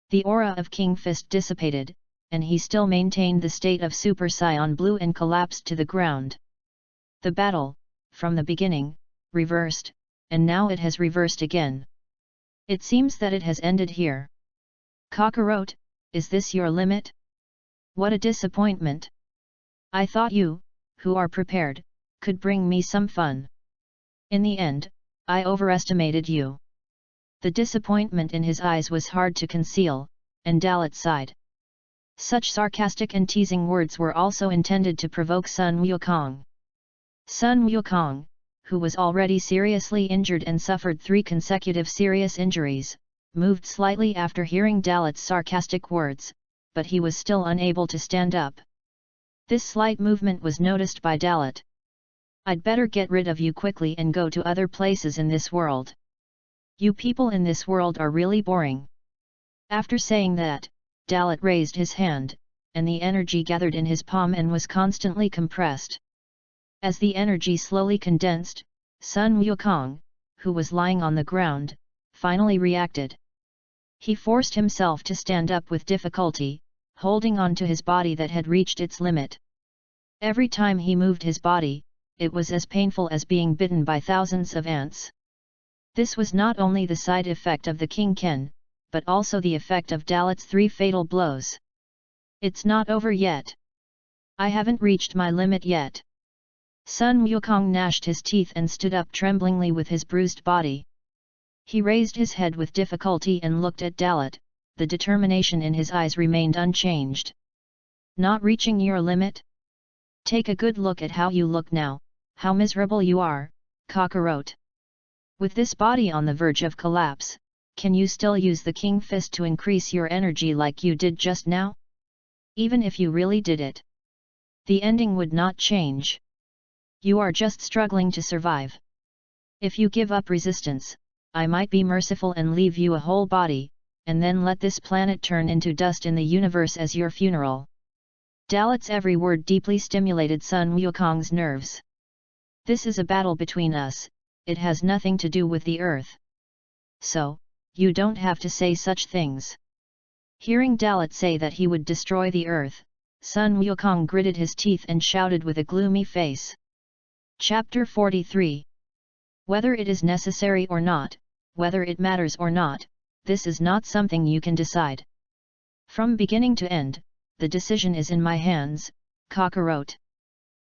The aura of King Fist dissipated, and he still maintained the state of Super Saiyan Blue and collapsed to the ground. The battle, from the beginning, reversed, and now it has reversed again. It seems that it has ended here. Kakarot, is this your limit? What a disappointment! I thought you, who are prepared, could bring me some fun. In the end, I overestimated you. The disappointment in his eyes was hard to conceal, and Dalot sighed. Such sarcastic and teasing words were also intended to provoke Sun Wukong. Sun Wukong, who was already seriously injured and suffered 3 consecutive serious injuries, moved slightly after hearing Dalot's sarcastic words, but he was still unable to stand up. This slight movement was noticed by Dalot. I'd better get rid of you quickly and go to other places in this world. You people in this world are really boring. After saying that, Dalot raised his hand, and the energy gathered in his palm and was constantly compressed. As the energy slowly condensed, Sun Wukong, who was lying on the ground, finally reacted. He forced himself to stand up with difficulty, holding on to his body that had reached its limit. Every time he moved his body, it was as painful as being bitten by thousands of ants. This was not only the side effect of the King Ken, but also the effect of Dalot's 3 fatal blows. It's not over yet. I haven't reached my limit yet. Sun Wukong gnashed his teeth and stood up tremblingly with his bruised body. He raised his head with difficulty and looked at Dalot. The determination in his eyes remained unchanged. Not reaching your limit? Take a good look at how you look now, how miserable you are, cockroach. With this body on the verge of collapse, can you still use the King Fist to increase your energy like you did just now? Even if you really did it, the ending would not change. You are just struggling to survive. If you give up resistance, I might be merciful and leave you a whole body, and then let this planet turn into dust in the universe as your funeral. Dalot's every word deeply stimulated Sun Wukong's nerves. This is a battle between us, it has nothing to do with the earth. So, you don't have to say such things. Hearing Dalot say that he would destroy the earth, Sun Wukong gritted his teeth and shouted with a gloomy face. Chapter 43. Whether it is necessary or not, whether it matters or not, this is not something you can decide. From beginning to end, the decision is in my hands, cockroach.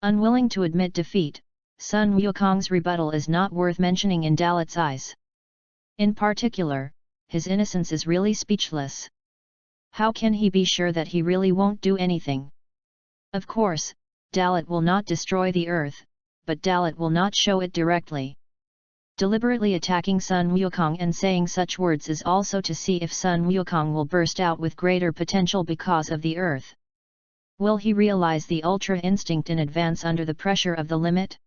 Unwilling to admit defeat, Sun Wukong's rebuttal is not worth mentioning in Dalot's eyes. In particular, his innocence is really speechless. How can he be sure that he really won't do anything? Of course, Dalot will not destroy the earth, but Dalot will not show it directly. Deliberately attacking Sun Wukong and saying such words is also to see if Sun Wukong will burst out with greater potential because of the earth. Will he realize the ultra instinct in advance under the pressure of the limit?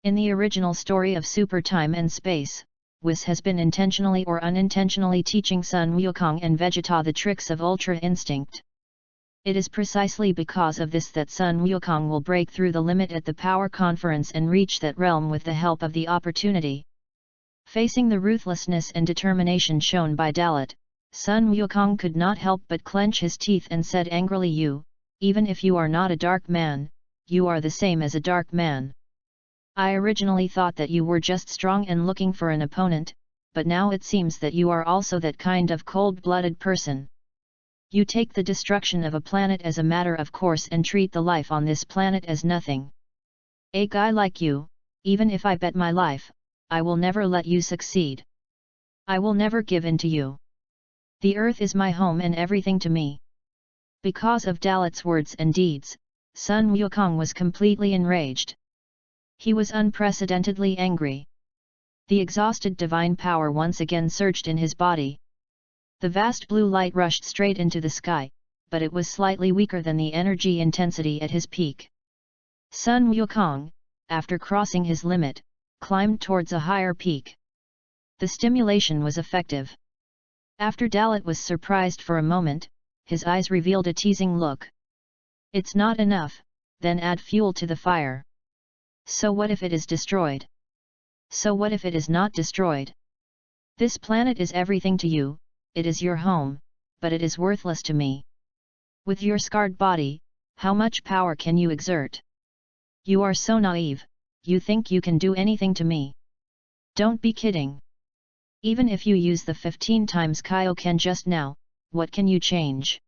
In the original story of Super Time and Space, Whis has been intentionally or unintentionally teaching Sun Wukong and Vegeta the tricks of ultra instinct. It is precisely because of this that Sun Wukong will break through the limit at the Power Conference and reach that realm with the help of the opportunity. Facing the ruthlessness and determination shown by Dalot, Sun Wukong could not help but clench his teeth and said angrily, even if you are not a dark man, you are the same as a dark man. I originally thought that you were just strong and looking for an opponent, but now it seems that you are also that kind of cold-blooded person. You take the destruction of a planet as a matter of course and treat the life on this planet as nothing. A guy like you, even if I bet my life, I will never let you succeed. I will never give in to you. The earth is my home and everything to me. Because of Dalot's words and deeds, Sun Wukong was completely enraged. He was unprecedentedly angry. The exhausted divine power once again surged in his body. The vast blue light rushed straight into the sky, but it was slightly weaker than the energy intensity at his peak. Sun Wukong, after crossing his limit, climbed towards a higher peak. The stimulation was effective. After Dalot was surprised for a moment, his eyes revealed a teasing look. It's not enough, then add fuel to the fire. So what if it is destroyed? So what if it is not destroyed? This planet is everything to you, it is your home, but it is worthless to me. With your scarred body, how much power can you exert? You are so naive, you think you can do anything to me. Don't be kidding. Even if you use the 15 times Kaioken just now, what can you change?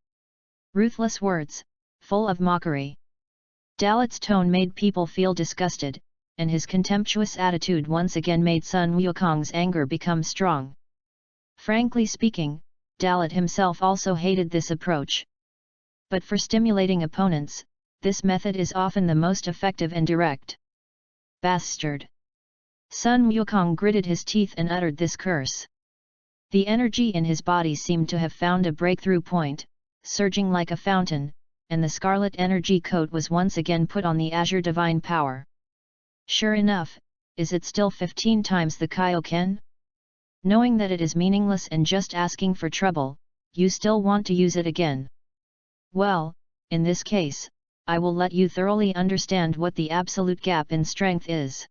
Ruthless words, full of mockery. Dalot's tone made people feel disgusted, and his contemptuous attitude once again made Sun Wukong's anger become strong. Frankly speaking, Dalot himself also hated this approach. But for stimulating opponents, this method is often the most effective and direct. Bastard! Sun Wukong gritted his teeth and uttered this curse. The energy in his body seemed to have found a breakthrough point, surging like a fountain, and the scarlet energy coat was once again put on the azure divine power. Sure enough, is it still 15 times the Kaioken? Knowing that it is meaningless and just asking for trouble, you still want to use it again. Well, in this case, I will let you thoroughly understand what the absolute gap in strength is.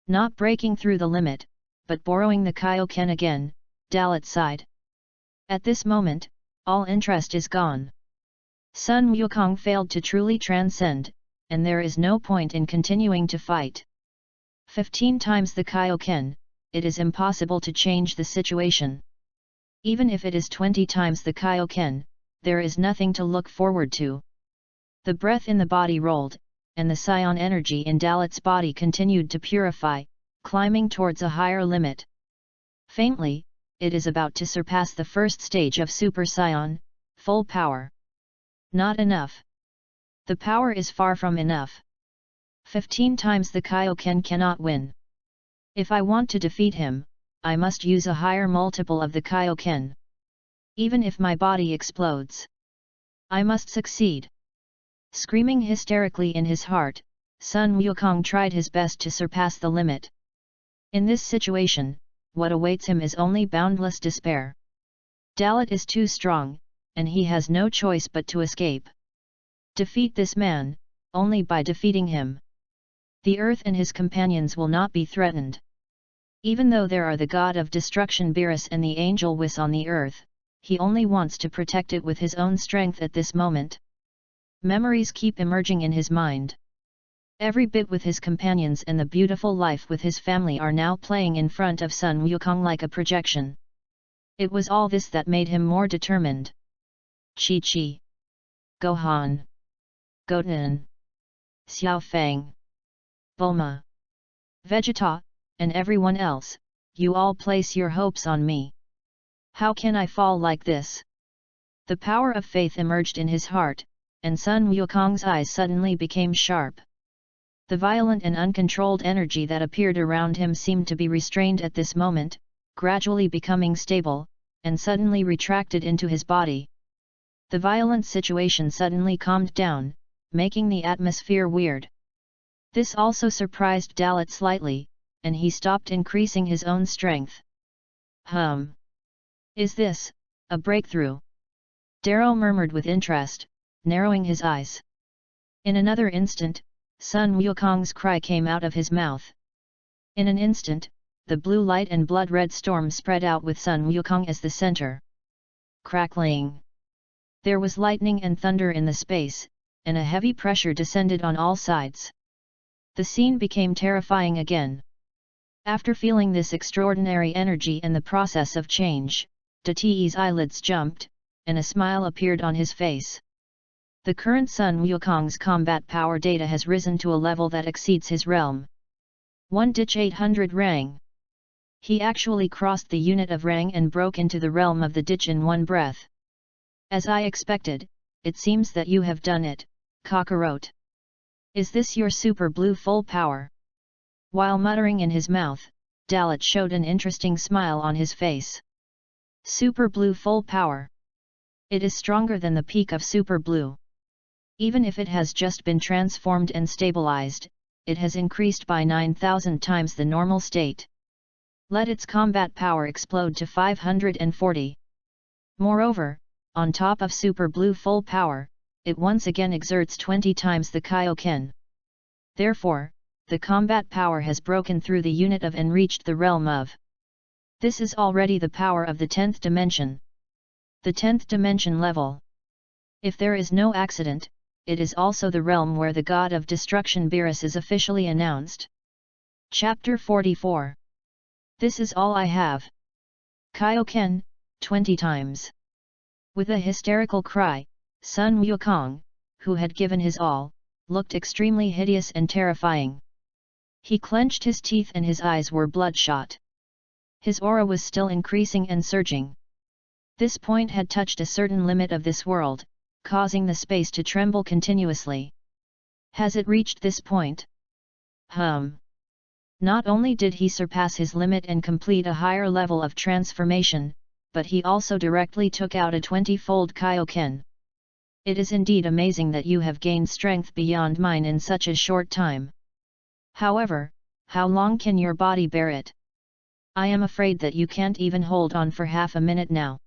Not breaking through the limit, but borrowing the Kaioken again, Dalot sighed. At this moment, all interest is gone. Sun Wukong failed to truly transcend, and there is no point in continuing to fight. 15 times the Kaioken, it is impossible to change the situation. Even if it is 20 times the Kaioken, there is nothing to look forward to. The breath in the body rolled, and the Saiyan energy in Dalot's body continued to purify, climbing towards a higher limit. Faintly, it is about to surpass the first stage of Super Saiyan, full power. Not enough. The power is far from enough. 15 times the Kaioken cannot win. If I want to defeat him, I must use a higher multiple of the Kaioken. Even if my body explodes, I must succeed. Screaming hysterically in his heart, Sun Wukong tried his best to surpass the limit. In this situation, what awaits him is only boundless despair. Dalot is too strong, and he has no choice but to escape. Defeat this man, only by defeating him. The earth and his companions will not be threatened. Even though there are the god of destruction Beerus and the angel Whis on the earth, he only wants to protect it with his own strength at this moment. Memories keep emerging in his mind. Every bit with his companions and the beautiful life with his family are now playing in front of Sun Wukong like a projection. It was all this that made him more determined. Chi-Chi, Gohan, Goten, Xiaofang, Bulma, Vegeta, and everyone else, you all place your hopes on me. How can I fall like this? The power of faith emerged in his heart, and Sun Wukong's eyes suddenly became sharp. The violent and uncontrolled energy that appeared around him seemed to be restrained at this moment, gradually becoming stable, and suddenly retracted into his body. The violent situation suddenly calmed down, making the atmosphere weird. This also surprised Dalot slightly, and he stopped increasing his own strength. Is this a breakthrough? Darrow murmured with interest, narrowing his eyes. In another instant, Sun Wukong's cry came out of his mouth. In an instant, the blue light and blood-red storm spread out with Sun Wukong as the center. Crackling! There was lightning and thunder in the space, and a heavy pressure descended on all sides. The scene became terrifying again. After feeling this extraordinary energy and the process of change, Date's eyelids jumped, and a smile appeared on his face. The current Sun Wukong's combat power data has risen to a level that exceeds his realm. 1-800 rang. He actually crossed the unit of rang and broke into the realm of the ditch in one breath. As I expected, it seems that you have done it, Kakarot. Is this your super blue full power? While muttering in his mouth, Dalot showed an interesting smile on his face. Super blue full power. It is stronger than the peak of super blue. Even if it has just been transformed and stabilized, it has increased by 9,000 times the normal state. Let its combat power explode to 540. Moreover, on top of super blue full power, it once again exerts 20 times the Kaioken. Therefore, the combat power has broken through the unit of and reached the realm of. This is already the power of the 10th dimension. The 10th dimension level. If there is no accident, it is also the realm where the god of destruction Beerus is officially announced. Chapter 44. This is all I have. Kaioken, 20 times. With a hysterical cry, Sun Wukong, who had given his all, looked extremely hideous and terrifying. He clenched his teeth and his eyes were bloodshot. His aura was still increasing and surging. This point had touched a certain limit of this world, causing the space to tremble continuously. Has it reached this point? Not only did he surpass his limit and complete a higher level of transformation, but he also directly took out a 20-fold Kaioken. It is indeed amazing that you have gained strength beyond mine in such a short time. However, how long can your body bear it? I am afraid that you can't even hold on for half a minute now.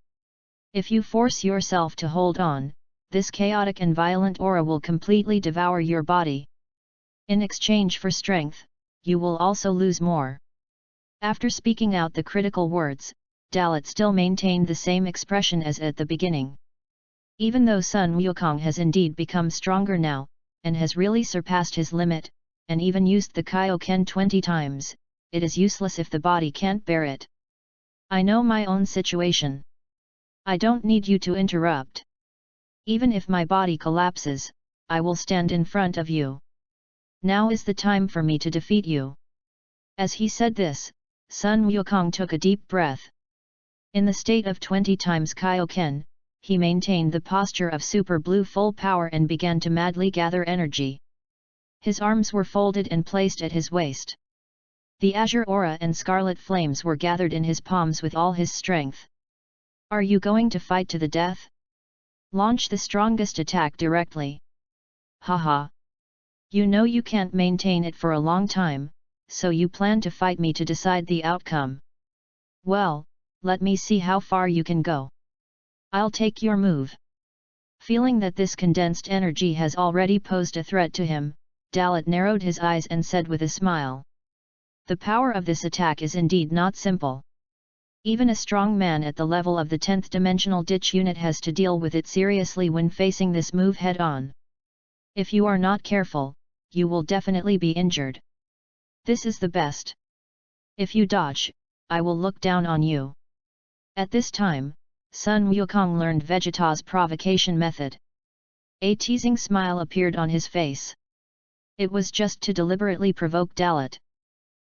If you force yourself to hold on, this chaotic and violent aura will completely devour your body. In exchange for strength, you will also lose more. After speaking out the critical words, Dalot still maintained the same expression as at the beginning. Even though Sun Wukong has indeed become stronger now, and has really surpassed his limit, and even used the Kaioken 20 times, it is useless if the body can't bear it. I know my own situation. I don't need you to interrupt. Even if my body collapses, I will stand in front of you. Now is the time for me to defeat you. As he said this, Sun Wukong took a deep breath. In the state of 20 times Kaioken, he maintained the posture of super blue full power and began to madly gather energy. His arms were folded and placed at his waist. The azure aura and scarlet flames were gathered in his palms with all his strength. Are you going to fight to the death? Launch the strongest attack directly. Haha. You know you can't maintain it for a long time, so you plan to fight me to decide the outcome. Well, let me see how far you can go. I'll take your move. Feeling that this condensed energy has already posed a threat to him, Dalot narrowed his eyes and said with a smile. The power of this attack is indeed not simple. Even a strong man at the level of the 10th dimensional ditch unit has to deal with it seriously when facing this move head-on. If you are not careful, you will definitely be injured. This is the best. If you dodge, I will look down on you. At this time, Sun Wukong learned Vegeta's provocation method. A teasing smile appeared on his face. It was just to deliberately provoke Dalot.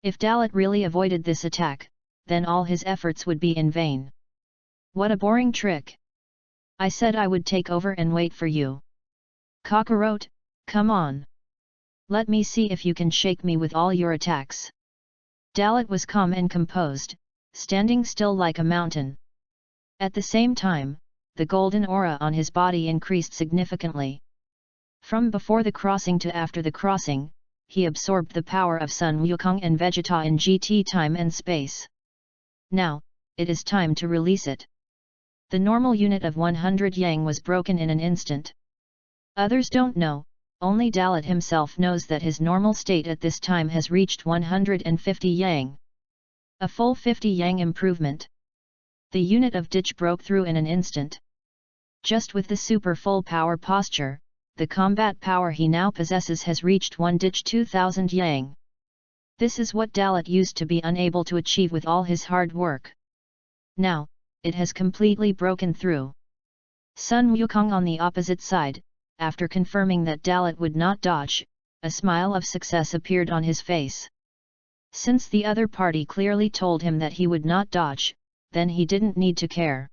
If Dalot really avoided this attack, then all his efforts would be in vain. What a boring trick! I said I would take over and wait for you. Cockroach, come on! Let me see if you can shake me with all your attacks. Dalot was calm and composed, standing still like a mountain. At the same time, the golden aura on his body increased significantly. From before the crossing to after the crossing, he absorbed the power of Sun Wukong and Vegeta in GT time and space. Now, it is time to release it. The normal unit of 100 yang was broken in an instant. Others don't know, only Dalot himself knows that his normal state at this time has reached 150 yang. A full 50 yang improvement. The unit of ditch broke through in an instant. Just with the super full power posture, the combat power he now possesses has reached 1 ditch 2000 yang. This is what Dalot used to be unable to achieve with all his hard work. Now, it has completely broken through. Sun Wukong on the opposite side, after confirming that Dalot would not dodge, a smile of success appeared on his face. Since the other party clearly told him that he would not dodge, then he didn't need to care.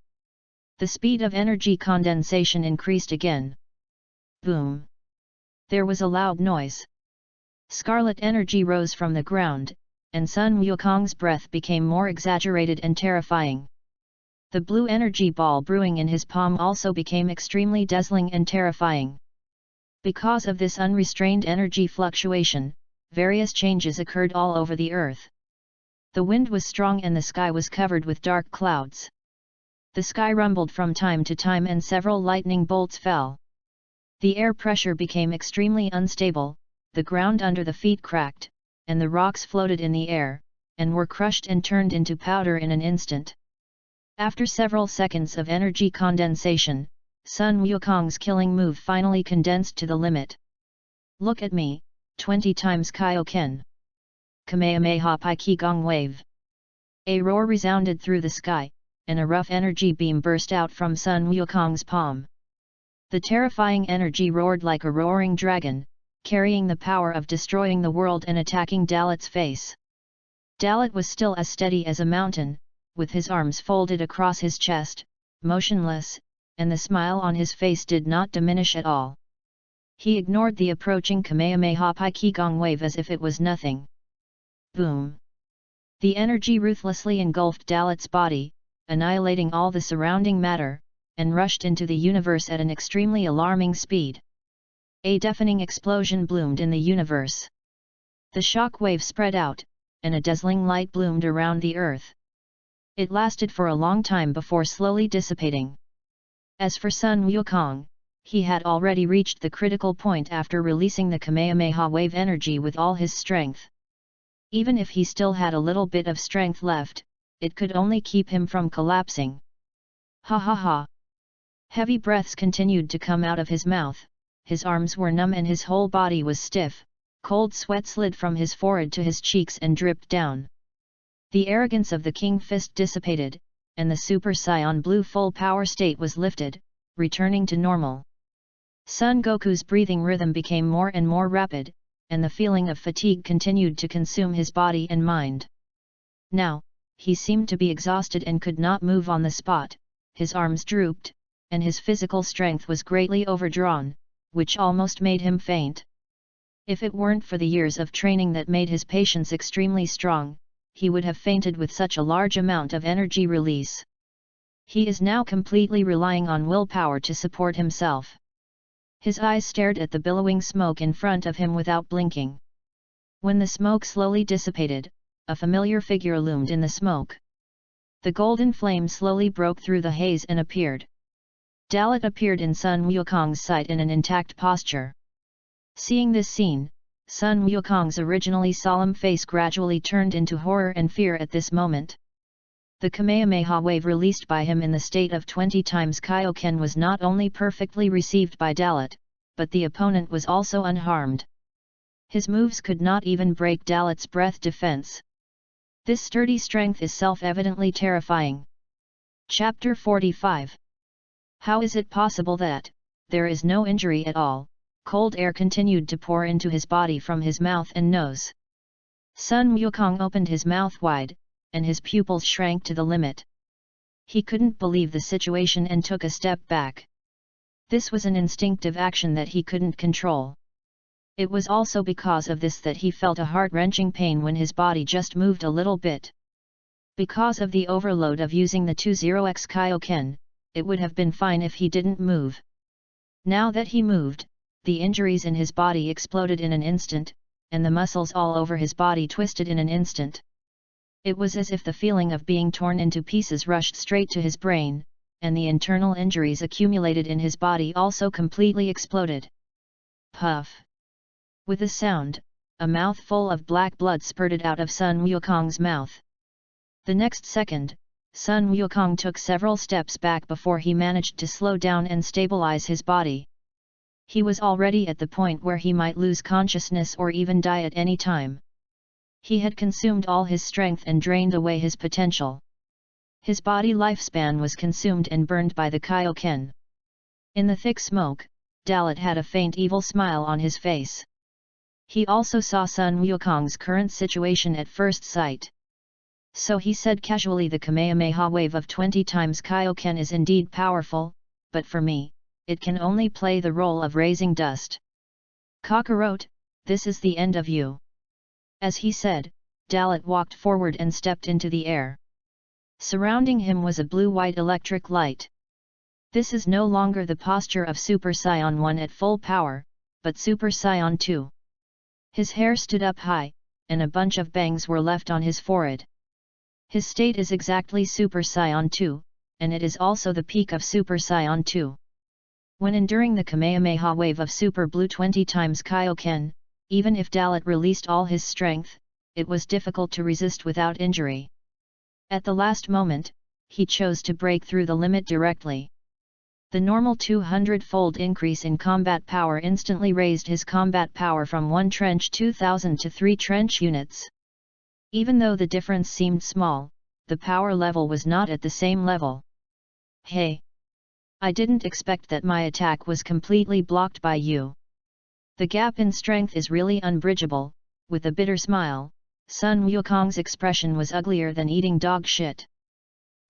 The speed of energy condensation increased again. Boom! There was a loud noise. Scarlet energy rose from the ground, and Sun Wukong's breath became more exaggerated and terrifying. The blue energy ball brewing in his palm also became extremely dazzling and terrifying. Because of this unrestrained energy fluctuation, various changes occurred all over the earth. The wind was strong and the sky was covered with dark clouds. The sky rumbled from time to time and several lightning bolts fell. The air pressure became extremely unstable, the ground under the feet cracked, and the rocks floated in the air, and were crushed and turned into powder in an instant. After several seconds of energy condensation, Sun Wukong's killing move finally condensed to the limit. Look at me, 20 times Kaioken. Kamehameha Pai Qi Gong Wave. A roar resounded through the sky, and a rough energy beam burst out from Sun Wukong's palm. The terrifying energy roared like a roaring dragon, carrying the power of destroying the world and attacking Dalot's face. Dalot was still as steady as a mountain, with his arms folded across his chest, motionless, and the smile on his face did not diminish at all. He ignored the approaching Kamehameha Pi Qigong wave as if it was nothing. Boom! The energy ruthlessly engulfed Dalot's body, annihilating all the surrounding matter, and rushed into the universe at an extremely alarming speed. A deafening explosion bloomed in the universe. The shock wave spread out, and a dazzling light bloomed around the earth. It lasted for a long time before slowly dissipating. As for Sun Wukong, he had already reached the critical point after releasing the Kamehameha wave energy with all his strength. Even if he still had a little bit of strength left, it could only keep him from collapsing. Ha ha ha! Heavy breaths continued to come out of his mouth, his arms were numb and his whole body was stiff, cold sweat slid from his forehead to his cheeks and dripped down. The arrogance of the King Fist dissipated, and the Super Saiyan Blue full power state was lifted, returning to normal. Son Goku's breathing rhythm became more and more rapid, and the feeling of fatigue continued to consume his body and mind. Now, he seemed to be exhausted and could not move on the spot, his arms drooped, and his physical strength was greatly overdrawn, which almost made him faint. If it weren't for the years of training that made his patience extremely strong, he would have fainted with such a large amount of energy release. He is now completely relying on willpower to support himself. His eyes stared at the billowing smoke in front of him without blinking. When the smoke slowly dissipated, a familiar figure loomed in the smoke. The golden flame slowly broke through the haze and appeared. Dalot appeared in Sun Wukong's sight in an intact posture. Seeing this scene, Sun Wukong's originally solemn face gradually turned into horror and fear at this moment. The Kamehameha wave released by him in the state of 20 times Kaioken was not only perfectly received by Dalot, but the opponent was also unharmed. His moves could not even break Dalot's breath defense. This sturdy strength is self-evidently terrifying. Chapter 45. How is it possible that there is no injury at all? Cold air continued to pour into his body from his mouth and nose. Sun Wukong opened his mouth wide, and his pupils shrank to the limit. He couldn't believe the situation and took a step back. This was an instinctive action that he couldn't control. It was also because of this that he felt a heart-wrenching pain when his body just moved a little bit. Because of the overload of using the 20x Kaioken, it would have been fine if he didn't move. Now that he moved, the injuries in his body exploded in an instant, and the muscles all over his body twisted in an instant. It was as if the feeling of being torn into pieces rushed straight to his brain, and the internal injuries accumulated in his body also completely exploded. Puff! With a sound, a mouthful of black blood spurted out of Sun Wukong's mouth. The next second, Sun Wukong took several steps back before he managed to slow down and stabilize his body. He was already at the point where he might lose consciousness or even die at any time. He had consumed all his strength and drained away his potential. His body lifespan was consumed and burned by the Kaioken. In the thick smoke, Dalot had a faint evil smile on his face. He also saw Sun Wukong's current situation at first sight. So he said casually, the Kamehameha wave of 20 times Kaioken is indeed powerful, but for me, it can only play the role of raising dust. Kakarot, this is the end of you. As he said, Dalot walked forward and stepped into the air. Surrounding him was a blue-white electric light. This is no longer the posture of Super Saiyan 1 at full power, but Super Saiyan 2. His hair stood up high, and a bunch of bangs were left on his forehead. His state is exactly Super Saiyan 2, and it is also the peak of Super Saiyan 2. When enduring the Kamehameha wave of Super Blue 20 times Kaioken, even if Dalot released all his strength, it was difficult to resist without injury. At the last moment, he chose to break through the limit directly. The normal 200-fold increase in combat power instantly raised his combat power from 1 trench 2000 to 3 trench units. Even though the difference seemed small, the power level was not at the same level. Hey! I didn't expect that my attack was completely blocked by you. The gap in strength is really unbridgeable. With a bitter smile, Sun Wukong's expression was uglier than eating dog shit.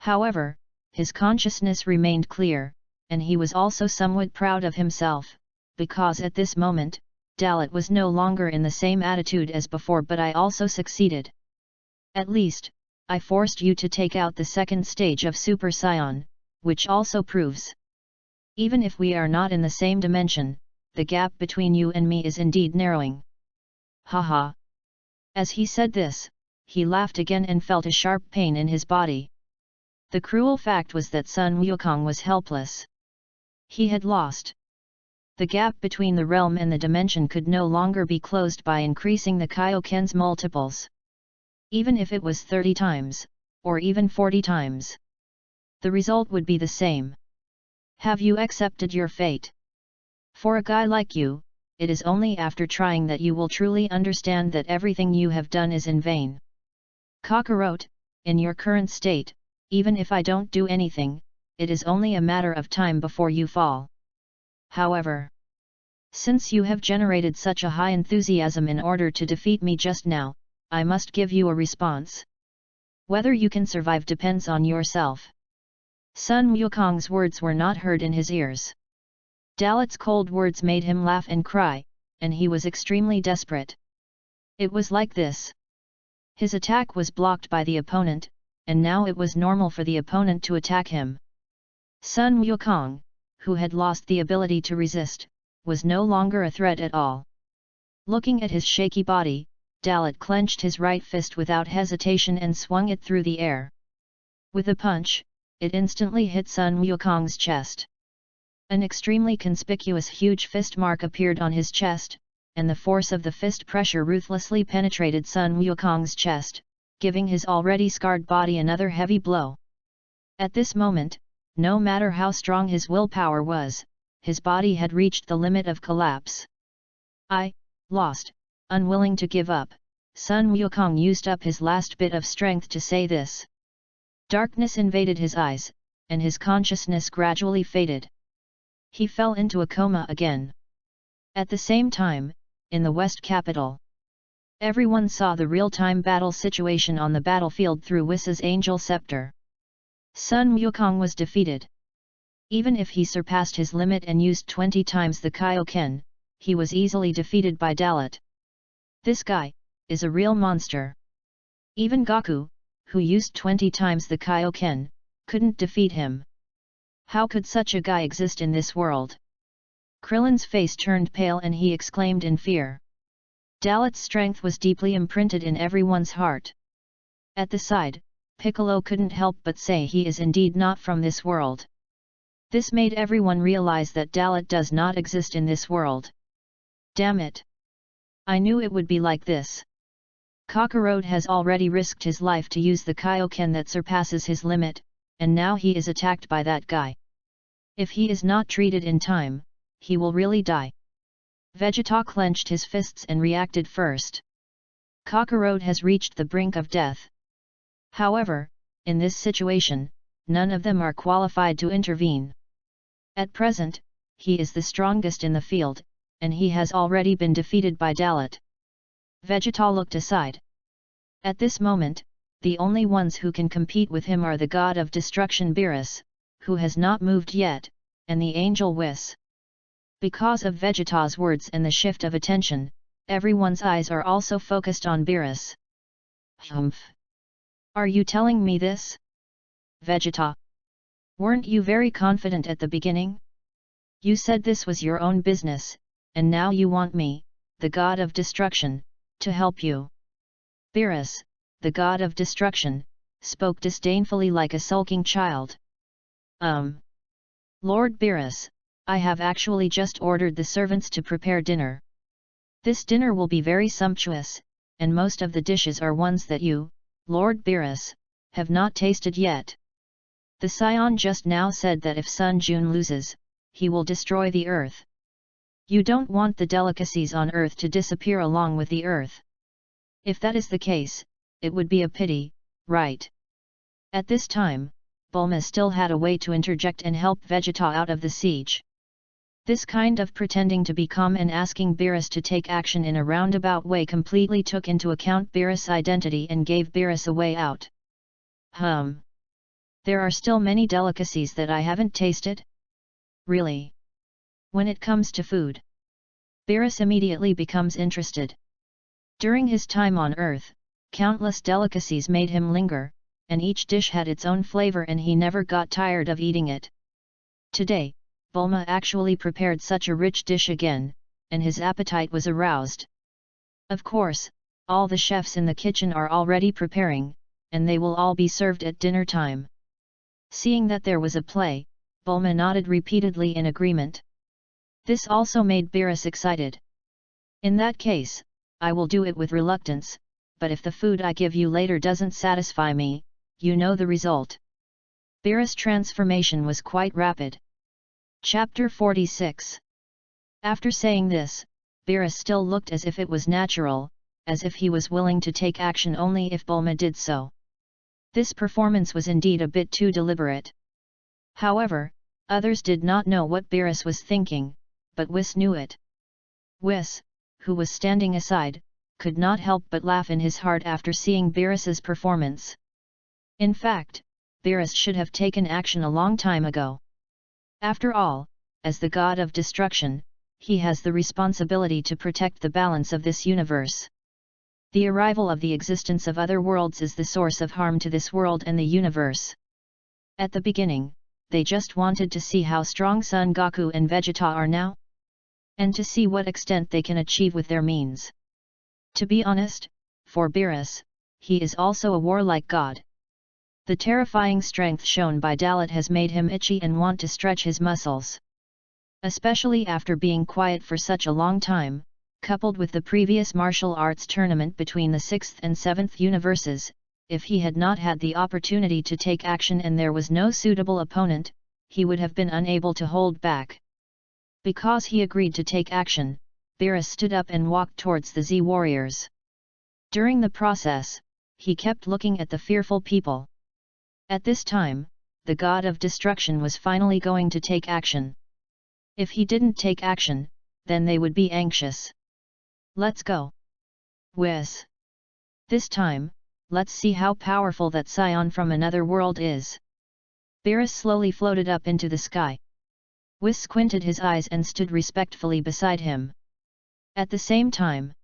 However, his consciousness remained clear, and he was also somewhat proud of himself, because at this moment, Dalot was no longer in the same attitude as before, but I also succeeded. At least, I forced you to take out the second stage of Super Saiyan, which also proves. Even if we are not in the same dimension, the gap between you and me is indeed narrowing. Haha. As he said this, he laughed again and felt a sharp pain in his body. The cruel fact was that Sun Wukong was helpless. He had lost. The gap between the realm and the dimension could no longer be closed by increasing the Kaioken's multiples. Even if it was 30 times, or even 40 times. The result would be the same. Have you accepted your fate? For a guy like you, it is only after trying that you will truly understand that everything you have done is in vain. Kakarot, in your current state, even if I don't do anything, it is only a matter of time before you fall. However, since you have generated such a high enthusiasm in order to defeat me just now, I must give you a response. Whether you can survive depends on yourself. Sun Wukong's words were not heard in his ears. Dalot's cold words made him laugh and cry, and he was extremely desperate. It was like this. His attack was blocked by the opponent, and now it was normal for the opponent to attack him. Sun Wukong, who had lost the ability to resist, was no longer a threat at all. Looking at his shaky body, Dalot clenched his right fist without hesitation and swung it through the air. With a punch, it instantly hit Sun Wukong's chest. An extremely conspicuous huge fist mark appeared on his chest, and the force of the fist pressure ruthlessly penetrated Sun Wukong's chest, giving his already scarred body another heavy blow. At this moment, no matter how strong his willpower was, his body had reached the limit of collapse. I lost. Unwilling to give up, Sun Wukong used up his last bit of strength to say this. Darkness invaded his eyes, and his consciousness gradually faded. He fell into a coma again. At the same time, in the West Capital, everyone saw the real-time battle situation on the battlefield through Whis' Angel Scepter. Sun Wukong was defeated. Even if he surpassed his limit and used 20 times the Kaioken, he was easily defeated by Dalot. This guy is a real monster. Even Goku, who used 20 times the Kaioken, couldn't defeat him. How could such a guy exist in this world? Krillin's face turned pale and he exclaimed in fear. Dalot's strength was deeply imprinted in everyone's heart. At the side, Piccolo couldn't help but say he is indeed not from this world. This made everyone realize that Dalot does not exist in this world. Damn it! I knew it would be like this. Kakarot has already risked his life to use the Kaioken that surpasses his limit, and now he is attacked by that guy. If he is not treated in time, he will really die. Vegeta clenched his fists and reacted first. Kakarot has reached the brink of death. However, in this situation, none of them are qualified to intervene. At present, he is the strongest in the field, and he has already been defeated by Dalot. Vegeta looked aside. At this moment, the only ones who can compete with him are the god of destruction Beerus, who has not moved yet, and the angel Whis. Because of Vegeta's words and the shift of attention, everyone's eyes are also focused on Beerus. Humph! Are you telling me this? Vegeta! Weren't you very confident at the beginning? You said this was your own business, and now you want me, the god of destruction, to help you. Beerus, the god of destruction, spoke disdainfully like a sulking child. Lord Beerus, I have actually just ordered the servants to prepare dinner. This dinner will be very sumptuous, and most of the dishes are ones that you, Lord Beerus, have not tasted yet. The Saiyan just now said that if Sun Jun loses, he will destroy the earth. You don't want the delicacies on earth to disappear along with the earth. If that is the case, it would be a pity, right? At this time, Bulma still had a way to interject and help Vegeta out of the siege. This kind of pretending to be calm and asking Beerus to take action in a roundabout way completely took into account Beerus' identity and gave Beerus a way out. There are still many delicacies that I haven't tasted? Really? When it comes to food, Beerus immediately becomes interested. During his time on Earth, countless delicacies made him linger, and each dish had its own flavor and he never got tired of eating it. Today, Bulma actually prepared such a rich dish again, and his appetite was aroused. Of course, all the chefs in the kitchen are already preparing, and they will all be served at dinner time. Seeing that there was a play, Bulma nodded repeatedly in agreement. This also made Beerus excited. In that case, I will do it with reluctance, but if the food I give you later doesn't satisfy me, you know the result. Beerus' transformation was quite rapid. Chapter 46. After saying this, Beerus still looked as if it was natural, as if he was willing to take action only if Bulma did so. This performance was indeed a bit too deliberate. However, others did not know what Beerus was thinking, but Whis knew it. Whis, who was standing aside, could not help but laugh in his heart after seeing Beerus's performance. In fact, Beerus should have taken action a long time ago. After all, as the god of destruction, he has the responsibility to protect the balance of this universe. The arrival of the existence of other worlds is the source of harm to this world and the universe. At the beginning, they just wanted to see how strong Son Goku and Vegeta are now, and to see what extent they can achieve with their means. To be honest, for Beerus, he is also a warlike god. The terrifying strength shown by Dalot has made him itchy and want to stretch his muscles. Especially after being quiet for such a long time, coupled with the previous martial arts tournament between the 6th and 7th universes, if he had not had the opportunity to take action and there was no suitable opponent, he would have been unable to hold back. Because he agreed to take action, Beerus stood up and walked towards the Z warriors. During the process, he kept looking at the fearful people. At this time, the god of destruction was finally going to take action. If he didn't take action, then they would be anxious. Let's go. Whiz. This time, let's see how powerful that Saiyan from another world is. Beerus slowly floated up into the sky. Whis squinted his eyes and stood respectfully beside him. At the same time,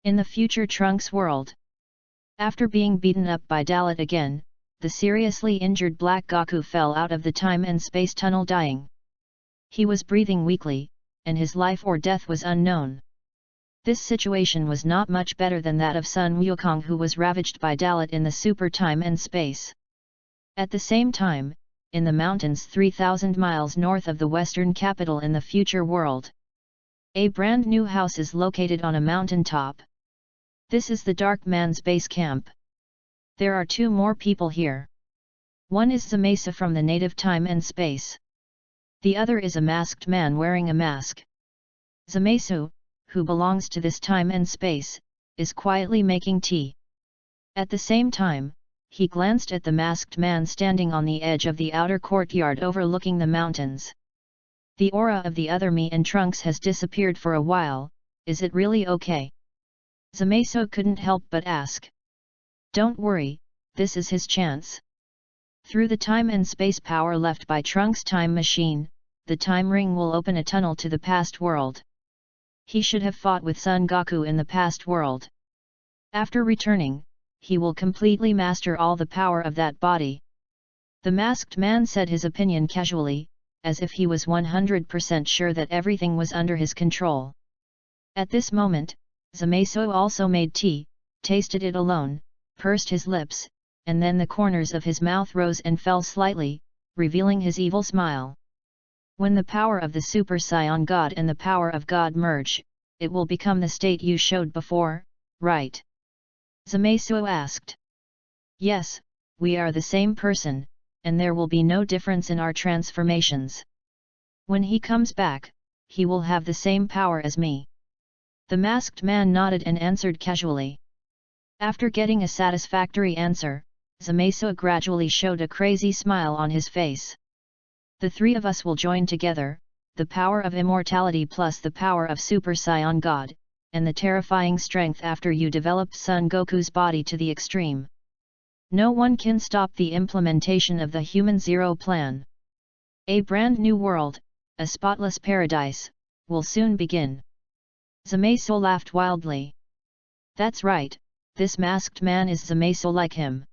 in the future Trunks world, after being beaten up by Dalot again, the seriously injured Black Goku fell out of the time and space tunnel dying. He was breathing weakly, and his life or death was unknown. This situation was not much better than that of Sun Wukong, who was ravaged by Dalot in the super time and space. At the same time, in the mountains 3,000 miles north of the western capital in the future world, a brand new house is located on a mountain top. This is the Dark Man's base camp. There are two more people here. One is Zamasu from the native time and space. The other is a masked man wearing a mask. Zamasu, who belongs to this time and space, is quietly making tea. At the same time, he glanced at the masked man standing on the edge of the outer courtyard overlooking the mountains. The aura of the other me and Trunks has disappeared for a while, is it really okay? Zamasu couldn't help but ask. Don't worry, this is his chance. Through the time and space power left by Trunks' time machine, the time ring will open a tunnel to the past world. He should have fought with Son Goku in the past world. After returning, he will completely master all the power of that body. The masked man said his opinion casually, as if he was 100% sure that everything was under his control. At this moment, Zamasu also made tea, tasted it alone, pursed his lips, and then the corners of his mouth rose and fell slightly, revealing his evil smile. When the power of the Super Saiyan God and the power of God merge, it will become the state you showed before, right? Zamasu asked. Yes, we are the same person, and there will be no difference in our transformations. When he comes back, he will have the same power as me. The masked man nodded and answered casually. After getting a satisfactory answer, Zamasu gradually showed a crazy smile on his face. The three of us will join together, the power of immortality plus the power of Super Saiyan God, and the terrifying strength after you developed Son Goku's body to the extreme. No one can stop the implementation of the Human Zero Plan. A brand new world, a spotless paradise, will soon begin. Zamasu laughed wildly. That's right, this masked man is Zamasu like him.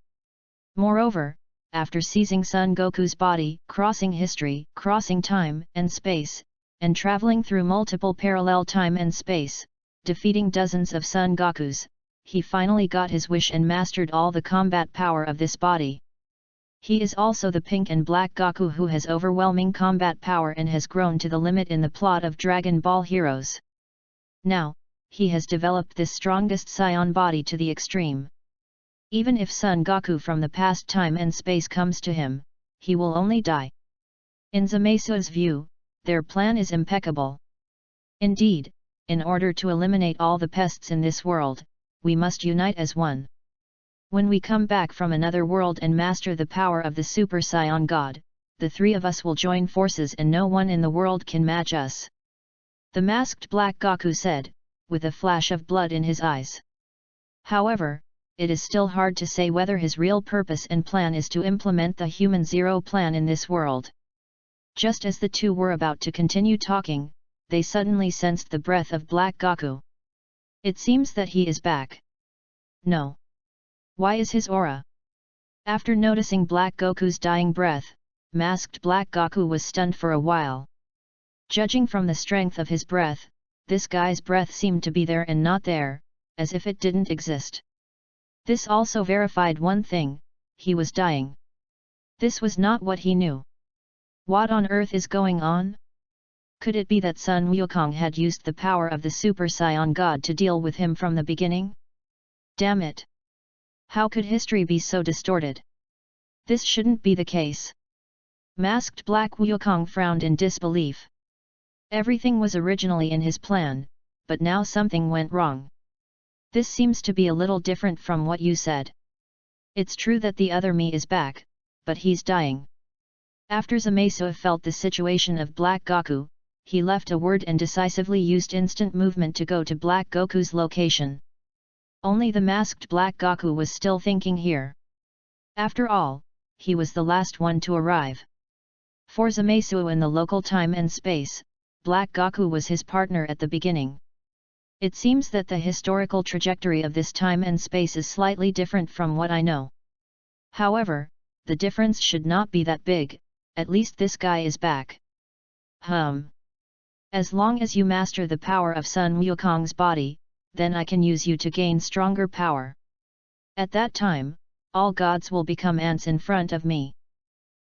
Moreover, after seizing Son Goku's body, crossing history, crossing time and space, and traveling through multiple parallel time and space, defeating dozens of Son Gokus, he finally got his wish and mastered all the combat power of this body. He is also the pink and black Goku who has overwhelming combat power and has grown to the limit in the plot of Dragon Ball Heroes. Now, he has developed this strongest Saiyan body to the extreme. Even if Son Goku from the past time and space comes to him, he will only die. In Zamasu's view, their plan is impeccable. Indeed, in order to eliminate all the pests in this world, we must unite as one. When we come back from another world and master the power of the Super Saiyan God, the three of us will join forces and no one in the world can match us. The masked black Goku said, with a flash of blood in his eyes. However, it is still hard to say whether his real purpose and plan is to implement the Human Zero Plan in this world. Just as the two were about to continue talking, they suddenly sensed the breath of Black Goku. It seems that he is back. No. Why is his aura? After noticing Black Goku's dying breath, masked Black Goku was stunned for a while. Judging from the strength of his breath, this guy's breath seemed to be there and not there, as if it didn't exist. This also verified one thing, he was dying. This was not what he knew. What on earth is going on? Could it be that Sun Wukong had used the power of the Super Saiyan God to deal with him from the beginning? Damn it! How could history be so distorted? This shouldn't be the case. Masked Black Wukong frowned in disbelief. Everything was originally in his plan, but now something went wrong. This seems to be a little different from what you said. It's true that the other me is back, but he's dying. After Zamasu felt the situation of Black Goku, he left a word and decisively used instant movement to go to Black Goku's location. Only the masked Black Goku was still thinking here. After all, he was the last one to arrive. For Zamasu in the local time and space, Black Goku was his partner at the beginning. It seems that the historical trajectory of this time and space is slightly different from what I know. However, the difference should not be that big, at least this guy is back. As long as you master the power of Sun Wukong's body, then I can use you to gain stronger power. At that time, all gods will become ants in front of me.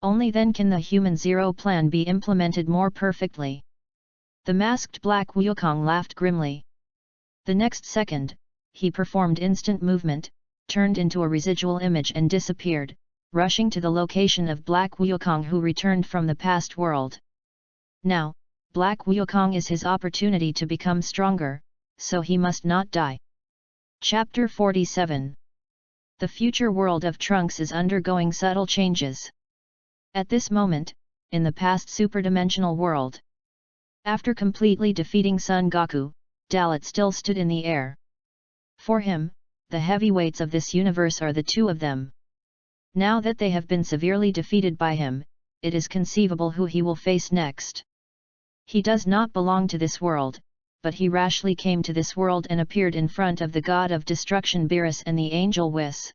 Only then can the Human Zero Plan be implemented more perfectly. The masked Black Wukong laughed grimly. The next second, he performed instant movement, turned into a residual image and disappeared, rushing to the location of Black Wukong who returned from the past world. Now, Black Wukong is his opportunity to become stronger, so he must not die. Chapter 47. The future world of Trunks is undergoing subtle changes. At this moment, in the past superdimensional world. After completely defeating Son Goku, Dalot still stood in the air. For him, the heavyweights of this universe are the two of them. Now that they have been severely defeated by him, it is conceivable who he will face next. He does not belong to this world, but he rashly came to this world and appeared in front of the god of destruction Beerus and the angel Whis.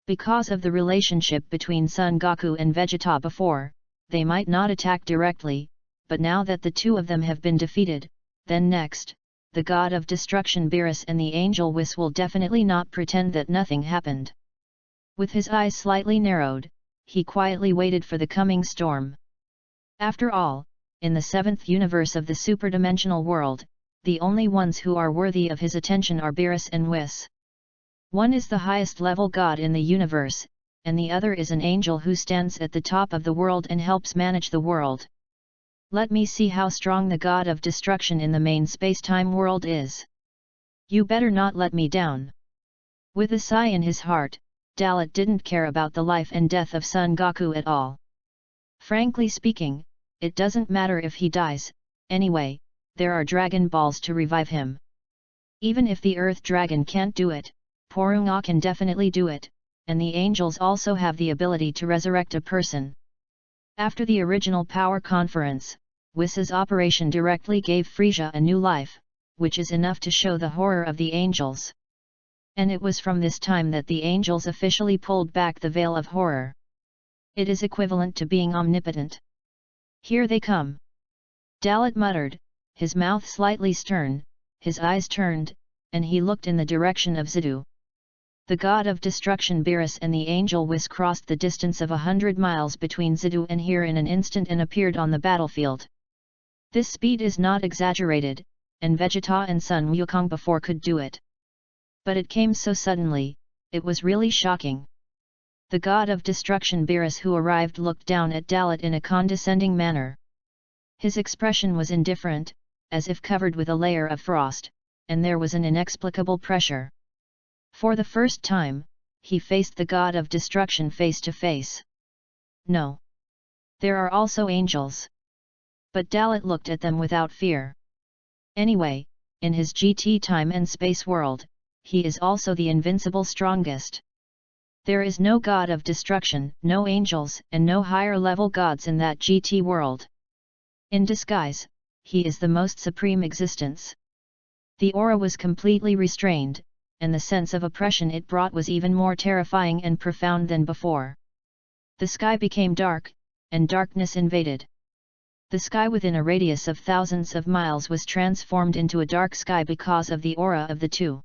Because of the relationship between Son Goku and Vegeta before, they might not attack directly, but now that the two of them have been defeated, then next, the god of destruction Beerus and the angel Whis will definitely not pretend that nothing happened. With his eyes slightly narrowed, he quietly waited for the coming storm. After all, in the seventh universe of the superdimensional world, the only ones who are worthy of his attention are Beerus and Whis. One is the highest level god in the universe, and the other is an angel who stands at the top of the world and helps manage the world. Let me see how strong the god of destruction in the main space-time world is. You better not let me down. With a sigh in his heart, Dalot didn't care about the life and death of Son Goku at all. Frankly speaking, it doesn't matter if he dies, anyway, there are Dragon Balls to revive him. Even if the Earth Dragon can't do it, Porunga can definitely do it, and the angels also have the ability to resurrect a person. After the original power conference, Whis' operation directly gave Frieza a new life, which is enough to show the horror of the angels. And it was from this time that the angels officially pulled back the veil of horror. It is equivalent to being omnipotent. Here they come. Dalot muttered, his mouth slightly stern, his eyes turned, and he looked in the direction of Zidu. The god of destruction Beerus and the angel Whis crossed the distance of 100 miles between Zidu and here in an instant and appeared on the battlefield. This speed is not exaggerated, and Vegeta and Sun Wukong before could do it. But it came so suddenly, it was really shocking. The god of destruction Beerus who arrived looked down at Dalot in a condescending manner. His expression was indifferent, as if covered with a layer of frost, and there was an inexplicable pressure. For the first time, he faced the god of destruction face to face. No. There are also angels. But Dalot looked at them without fear. Anyway, in his GT time and space world, he is also the invincible strongest. There is no god of destruction, no angels, and no higher level gods in that GT world. In disguise, he is the most supreme existence. The aura was completely restrained, and the sense of oppression it brought was even more terrifying and profound than before. The sky became dark, and darkness invaded. The sky within a radius of thousands of miles was transformed into a dark sky because of the aura of the two.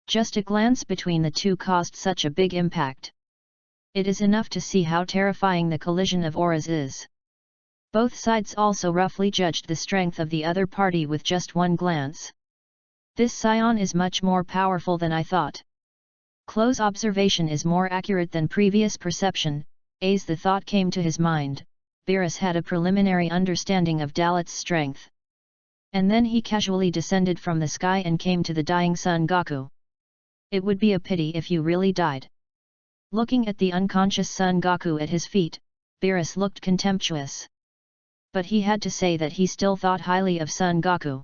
Just a glance between the two caused such a big impact. It is enough to see how terrifying the collision of auras is. Both sides also roughly judged the strength of the other party with just one glance. This Saiyan is much more powerful than I thought. Close observation is more accurate than previous perception, as the thought came to his mind. Beerus had a preliminary understanding of Dalot's strength. And then he casually descended from the sky and came to the dying Son Goku. It would be a pity if you really died. Looking at the unconscious Son Goku at his feet, Beerus looked contemptuous. But he had to say that he still thought highly of Son Goku.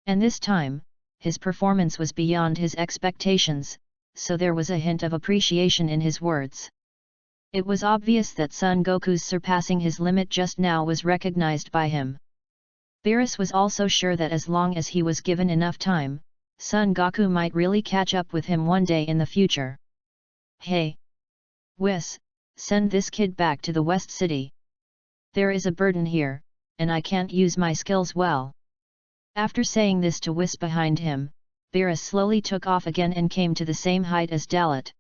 And this time, his performance was beyond his expectations, so there was a hint of appreciation in his words. It was obvious that Son Goku's surpassing his limit just now was recognized by him. Beerus was also sure that as long as he was given enough time, Son Goku might really catch up with him one day in the future. Hey! Whis, send this kid back to the West City. There is a burden here, and I can't use my skills well. After saying this to Whis behind him, Beerus slowly took off again and came to the same height as Dalot.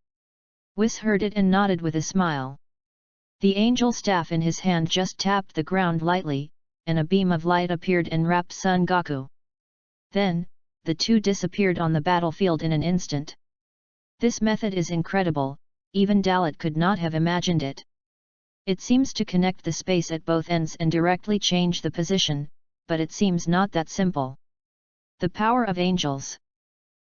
Whis heard it and nodded with a smile. The angel staff in his hand just tapped the ground lightly, and a beam of light appeared and wrapped Son Goku. Then, the two disappeared on the battlefield in an instant. This method is incredible, even Dalot could not have imagined it. It seems to connect the space at both ends and directly change the position, but it seems not that simple. The power of angels.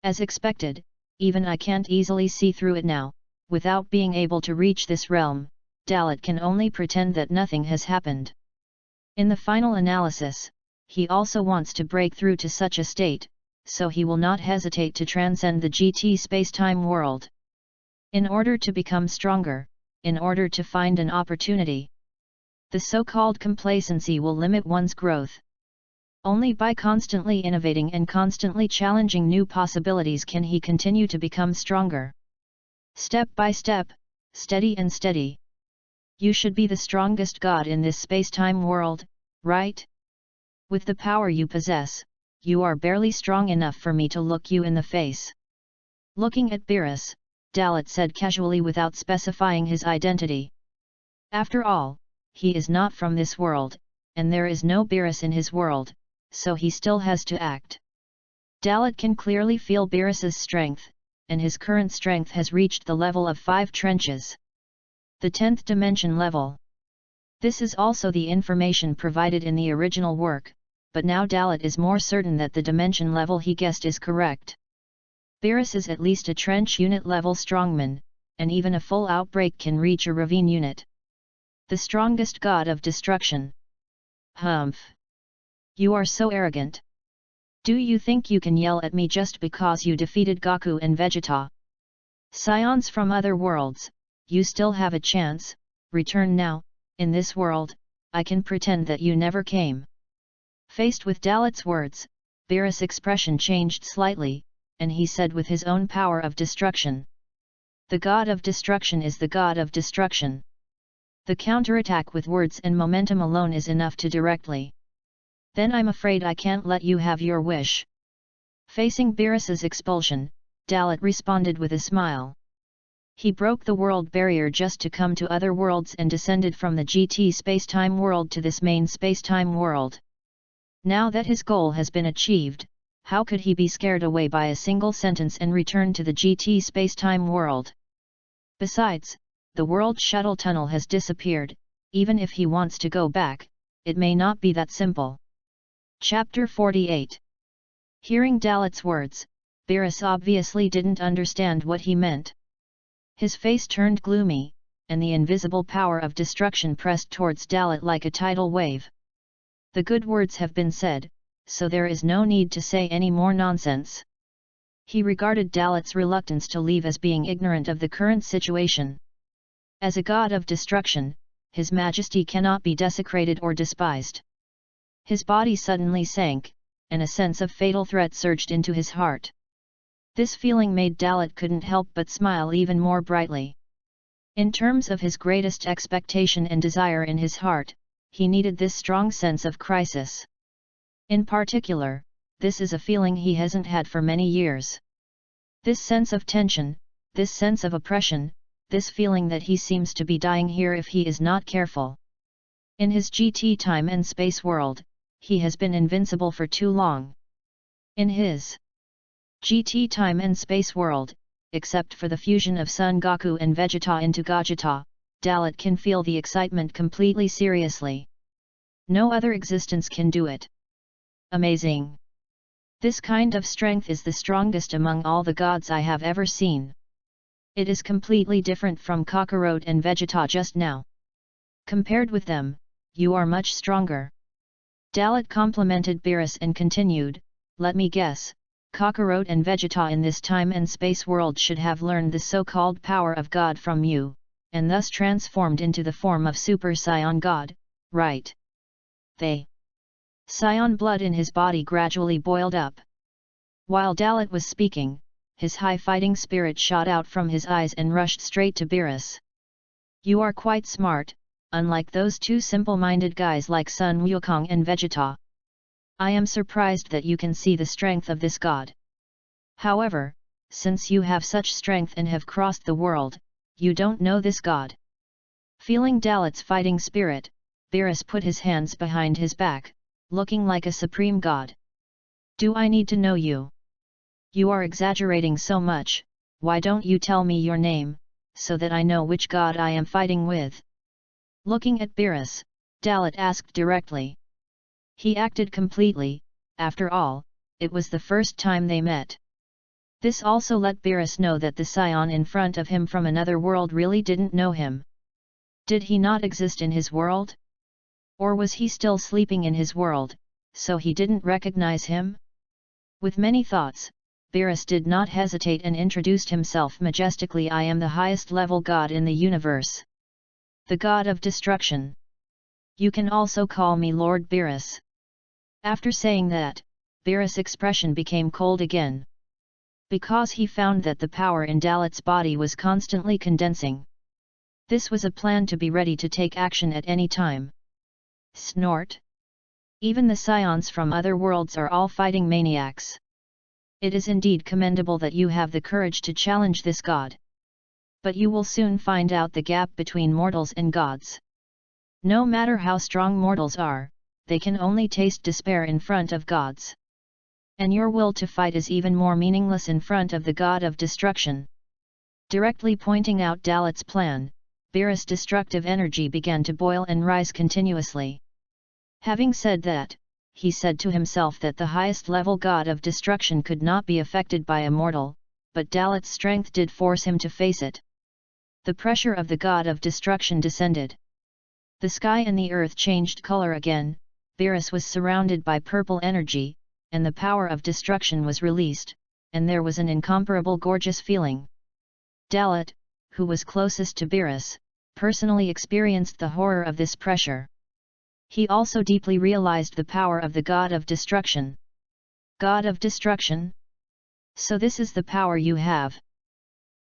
As expected, even I can't easily see through it now. Without being able to reach this realm, Dalot can only pretend that nothing has happened. In the final analysis, he also wants to break through to such a state, so he will not hesitate to transcend the GT space-time world. In order to become stronger, in order to find an opportunity. The so-called complacency will limit one's growth. Only by constantly innovating and constantly challenging new possibilities can he continue to become stronger. Step by step, steady and steady. You should be the strongest god in this space-time world, right? With the power you possess, you are barely strong enough for me to look you in the face. Looking at Beerus, Dalot said casually without specifying his identity. After all, he is not from this world, and there is no Beerus in his world, so he still has to act. Dalot can clearly feel Beerus's strength, and his current strength has reached the level of 5 trenches. The 10th dimension level. This is also the information provided in the original work, but now Dalot is more certain that the dimension level he guessed is correct. Beerus is at least a trench unit level strongman, and even a full outbreak can reach a ravine unit. The strongest god of destruction. Humph! You are so arrogant. Do you think you can yell at me just because you defeated Goku and Vegeta? Saiyans from other worlds, you still have a chance, return now. In this world, I can pretend that you never came. Faced with Dalot's words, Beerus' expression changed slightly, and he said with his own power of destruction. The god of destruction is the god of destruction. The counterattack with words and momentum alone is enough to directly. Then I'm afraid I can't let you have your wish. Facing Beerus' expulsion, Dalot responded with a smile. He broke the world barrier just to come to other worlds and descended from the GT spacetime world to this main spacetime world. Now that his goal has been achieved, how could he be scared away by a single sentence and return to the GT spacetime world? Besides, the world shuttle tunnel has disappeared. Even if he wants to go back, it may not be that simple. Chapter 48. Hearing Dalot's words, Beerus obviously didn't understand what he meant. His face turned gloomy, and the invisible power of destruction pressed towards Dalot like a tidal wave. The good words have been said, so there is no need to say any more nonsense. He regarded Dalot's reluctance to leave as being ignorant of the current situation. As a god of destruction, His Majesty cannot be desecrated or despised. His body suddenly sank, and a sense of fatal threat surged into his heart. This feeling made Dalot couldn't help but smile even more brightly. In terms of his greatest expectation and desire in his heart, he needed this strong sense of crisis. In particular, this is a feeling he hasn't had for many years. This sense of tension, this sense of oppression, this feeling that he seems to be dying here if he is not careful. In his GT time and space world, he has been invincible for too long. In his GT time and space world, except for the fusion of Son Goku and Vegeta into Gogeta, Dalot can feel the excitement completely seriously. No other existence can do it. Amazing! This kind of strength is the strongest among all the gods I have ever seen. It is completely different from Kakarot and Vegeta just now. Compared with them, you are much stronger. Dalot complimented Beerus and continued, let me guess, Kakarot and Vegeta in this time and space world should have learned the so-called power of God from you, and thus transformed into the form of Super Saiyan God, right? Saiyan blood in his body gradually boiled up. While Dalot was speaking, his high fighting spirit shot out from his eyes and rushed straight to Beerus. You are quite smart, unlike those two simple-minded guys like Sun Wukong and Vegeta. I am surprised that you can see the strength of this god. However, since you have such strength and have crossed the world, you don't know this god. Feeling Dalot's fighting spirit, Beerus put his hands behind his back, looking like a supreme god. Do I need to know you? You are exaggerating so much, why don't you tell me your name, so that I know which god I am fighting with? Looking at Beerus, Dalot asked directly. He acted completely, after all, it was the first time they met. This also let Beerus know that the Saiyan in front of him from another world really didn't know him. Did he not exist in his world? Or was he still sleeping in his world, so he didn't recognize him? With many thoughts, Beerus did not hesitate and introduced himself majestically. I am the highest level god in the universe. The god of destruction. You can also call me Lord Beerus. After saying that, Beerus' expression became cold again. Because he found that the power in Dalot's body was constantly condensing. This was a plan to be ready to take action at any time. Snort! Even the Saiyans from other worlds are all fighting maniacs. It is indeed commendable that you have the courage to challenge this god. But you will soon find out the gap between mortals and gods. No matter how strong mortals are, they can only taste despair in front of gods. And your will to fight is even more meaningless in front of the god of destruction. Directly pointing out Dalot's plan, Beerus' destructive energy began to boil and rise continuously. Having said that, he said to himself that the highest level god of destruction could not be affected by a mortal, but Dalot's strength did force him to face it. The pressure of the god of destruction descended. The sky and the earth changed color again, Beerus was surrounded by purple energy, and the power of destruction was released, and there was an incomparable gorgeous feeling. Dalot, who was closest to Beerus, personally experienced the horror of this pressure. He also deeply realized the power of the God of Destruction. God of Destruction? So this is the power you have.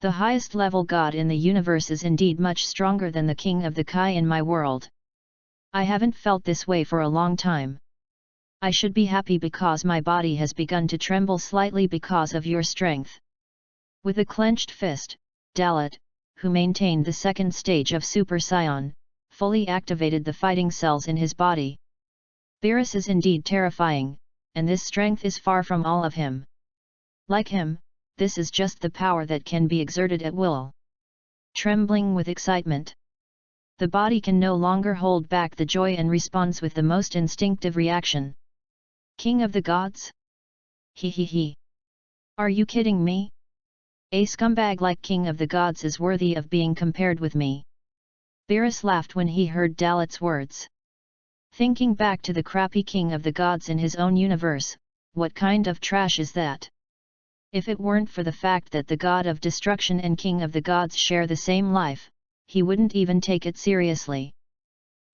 The highest level God in the universe is indeed much stronger than the King of the Kai in my world. I haven't felt this way for a long time. I should be happy because my body has begun to tremble slightly because of your strength. With a clenched fist, Dalot, who maintained the second stage of Super Saiyan, fully activated the fighting cells in his body. Beerus is indeed terrifying, and this strength is far from all of him. Like him, this is just the power that can be exerted at will. Trembling with excitement, the body can no longer hold back the joy and responds with the most instinctive reaction. King of the Gods? He. Are you kidding me? A scumbag like King of the Gods is worthy of being compared with me. Beerus laughed when he heard Dalot's words. Thinking back to the crappy King of the Gods in his own universe, what kind of trash is that? If it weren't for the fact that the God of Destruction and King of the Gods share the same life, he wouldn't even take it seriously.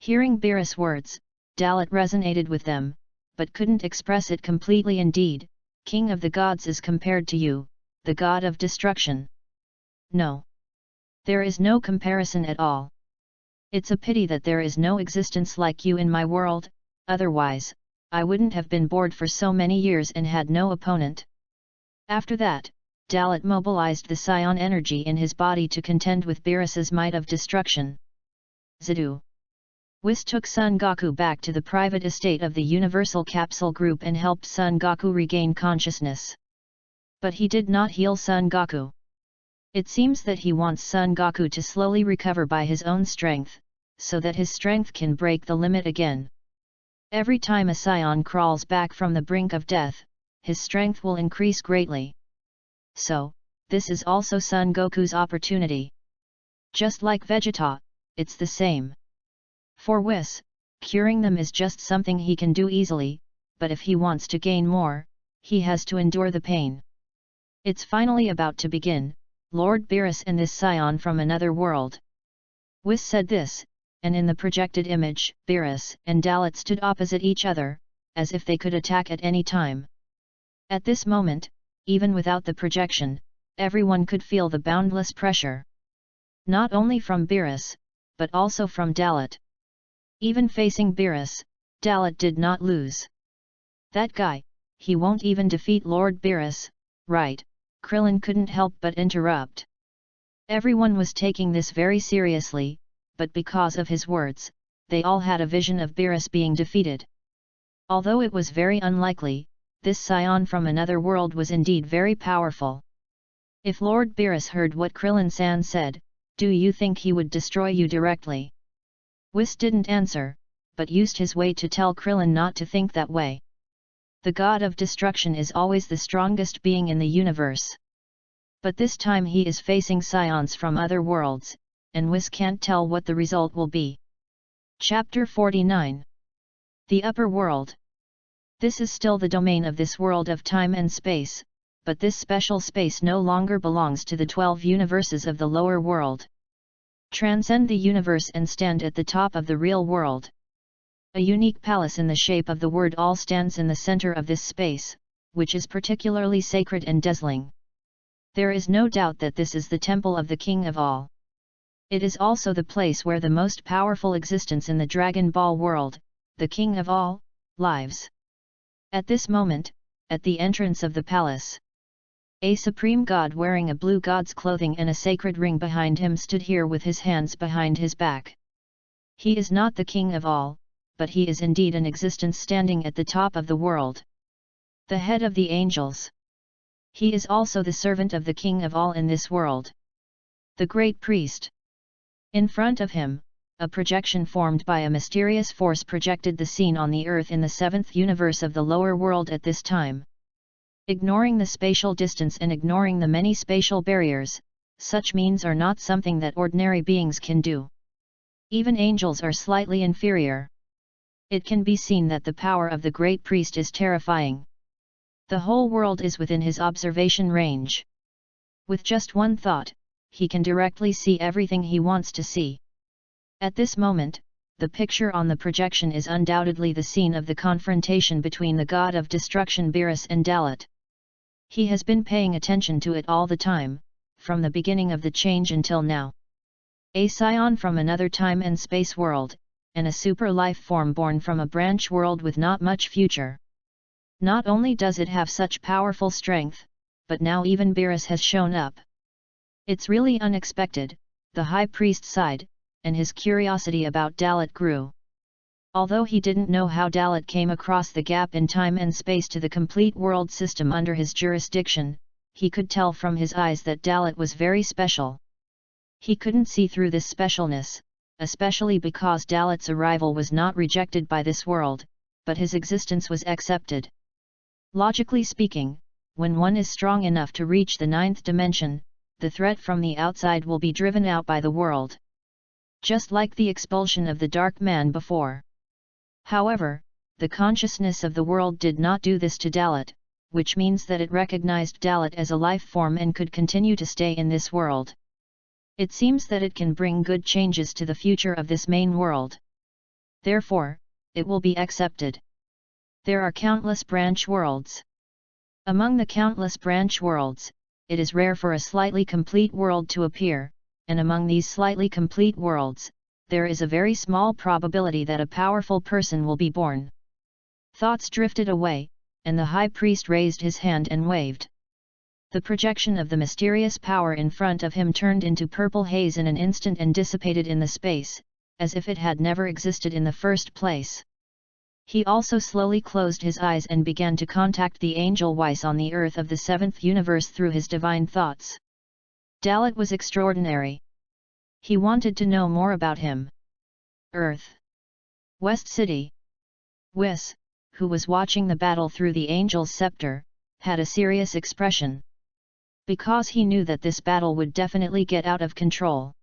Hearing Beerus' words, Dalot resonated with them, but couldn't express it completely. Indeed, King of the Gods is compared to you, the God of Destruction. No. There is no comparison at all. It's a pity that there is no existence like you in my world, otherwise, I wouldn't have been bored for so many years and had no opponent. After that, Dalot mobilized the Saiyan energy in his body to contend with Beerus's might of destruction. Zidu. Whis took Son Goku back to the private estate of the Universal Capsule Group and helped Son Goku regain consciousness. But he did not heal Son Goku. It seems that he wants Son Goku to slowly recover by his own strength, so that his strength can break the limit again. Every time a Saiyan crawls back from the brink of death, his strength will increase greatly. So, this is also Son Goku's opportunity. Just like Vegeta, it's the same. For Whis, curing them is just something he can do easily, but if he wants to gain more, he has to endure the pain. It's finally about to begin, Lord Beerus and this Saiyan from another world. Whis said this, and in the projected image, Beerus and Dalot stood opposite each other, as if they could attack at any time. At this moment, even without the projection, everyone could feel the boundless pressure. Not only from Beerus, but also from Dalot. Even facing Beerus, Dalot did not lose. That guy, he won't even defeat Lord Beerus, right? Krillin couldn't help but interrupt. Everyone was taking this very seriously, but because of his words, they all had a vision of Beerus being defeated. Although it was very unlikely, this Saiyan from another world was indeed very powerful. If Lord Beerus heard what Krillin-san said, do you think he would destroy you directly? Whis didn't answer, but used his way to tell Krillin not to think that way. The God of Destruction is always the strongest being in the universe. But this time he is facing Saiyans from other worlds, and Whis can't tell what the result will be. Chapter 49. The Upper World. This is still the domain of this world of time and space, but this special space no longer belongs to the 12 universes of the lower world. Transcend the universe and stand at the top of the real world. A unique palace in the shape of the word all stands in the center of this space, which is particularly sacred and dazzling. There is no doubt that this is the temple of the King of All. It is also the place where the most powerful existence in the Dragon Ball world, the King of All, lives. At this moment, at the entrance of the palace, a supreme god wearing a blue god's clothing and a sacred ring behind him stood here with his hands behind his back. He is not the King of All, but he is indeed an existence standing at the top of the world. The head of the angels. He is also the servant of the King of All in this world. The great priest. In front of him, a projection formed by a mysterious force projected the scene on the Earth in the 7th universe of the lower world at this time. Ignoring the spatial distance and ignoring the many spatial barriers, such means are not something that ordinary beings can do. Even angels are slightly inferior. It can be seen that the power of the great priest is terrifying. The whole world is within his observation range. With just one thought, he can directly see everything he wants to see. At this moment, the picture on the projection is undoubtedly the scene of the confrontation between the god of destruction Beerus and Dalot. He has been paying attention to it all the time, from the beginning of the change until now. A Saiyan from another time and space world, and a super life form born from a branch world with not much future. Not only does it have such powerful strength, but now even Beerus has shown up. It's really unexpected, the high priest sighed, and his curiosity about Dalot grew. Although he didn't know how Dalot came across the gap in time and space to the complete world system under his jurisdiction, he could tell from his eyes that Dalot was very special. He couldn't see through this specialness, especially because Dalot's arrival was not rejected by this world, but his existence was accepted. Logically speaking, when one is strong enough to reach the ninth dimension, the threat from the outside will be driven out by the world. Just like the expulsion of the Dark Man before. However, the consciousness of the world did not do this to Dalot, which means that it recognized Dalot as a life form and could continue to stay in this world. It seems that it can bring good changes to the future of this main world. Therefore, it will be accepted. There are countless branch worlds. Among the countless branch worlds, it is rare for a slightly complete world to appear, and among these slightly complete worlds, there is a very small probability that a powerful person will be born. Thoughts drifted away, and the high priest raised his hand and waved. The projection of the mysterious power in front of him turned into purple haze in an instant and dissipated in the space, as if it had never existed in the first place. He also slowly closed his eyes and began to contact the angel Weiss on the earth of the seventh universe through his divine thoughts. Dalot was extraordinary. He wanted to know more about him. Earth. West City. Weiss, who was watching the battle through the angel's scepter, had a serious expression. Because he knew that this battle would definitely get out of control.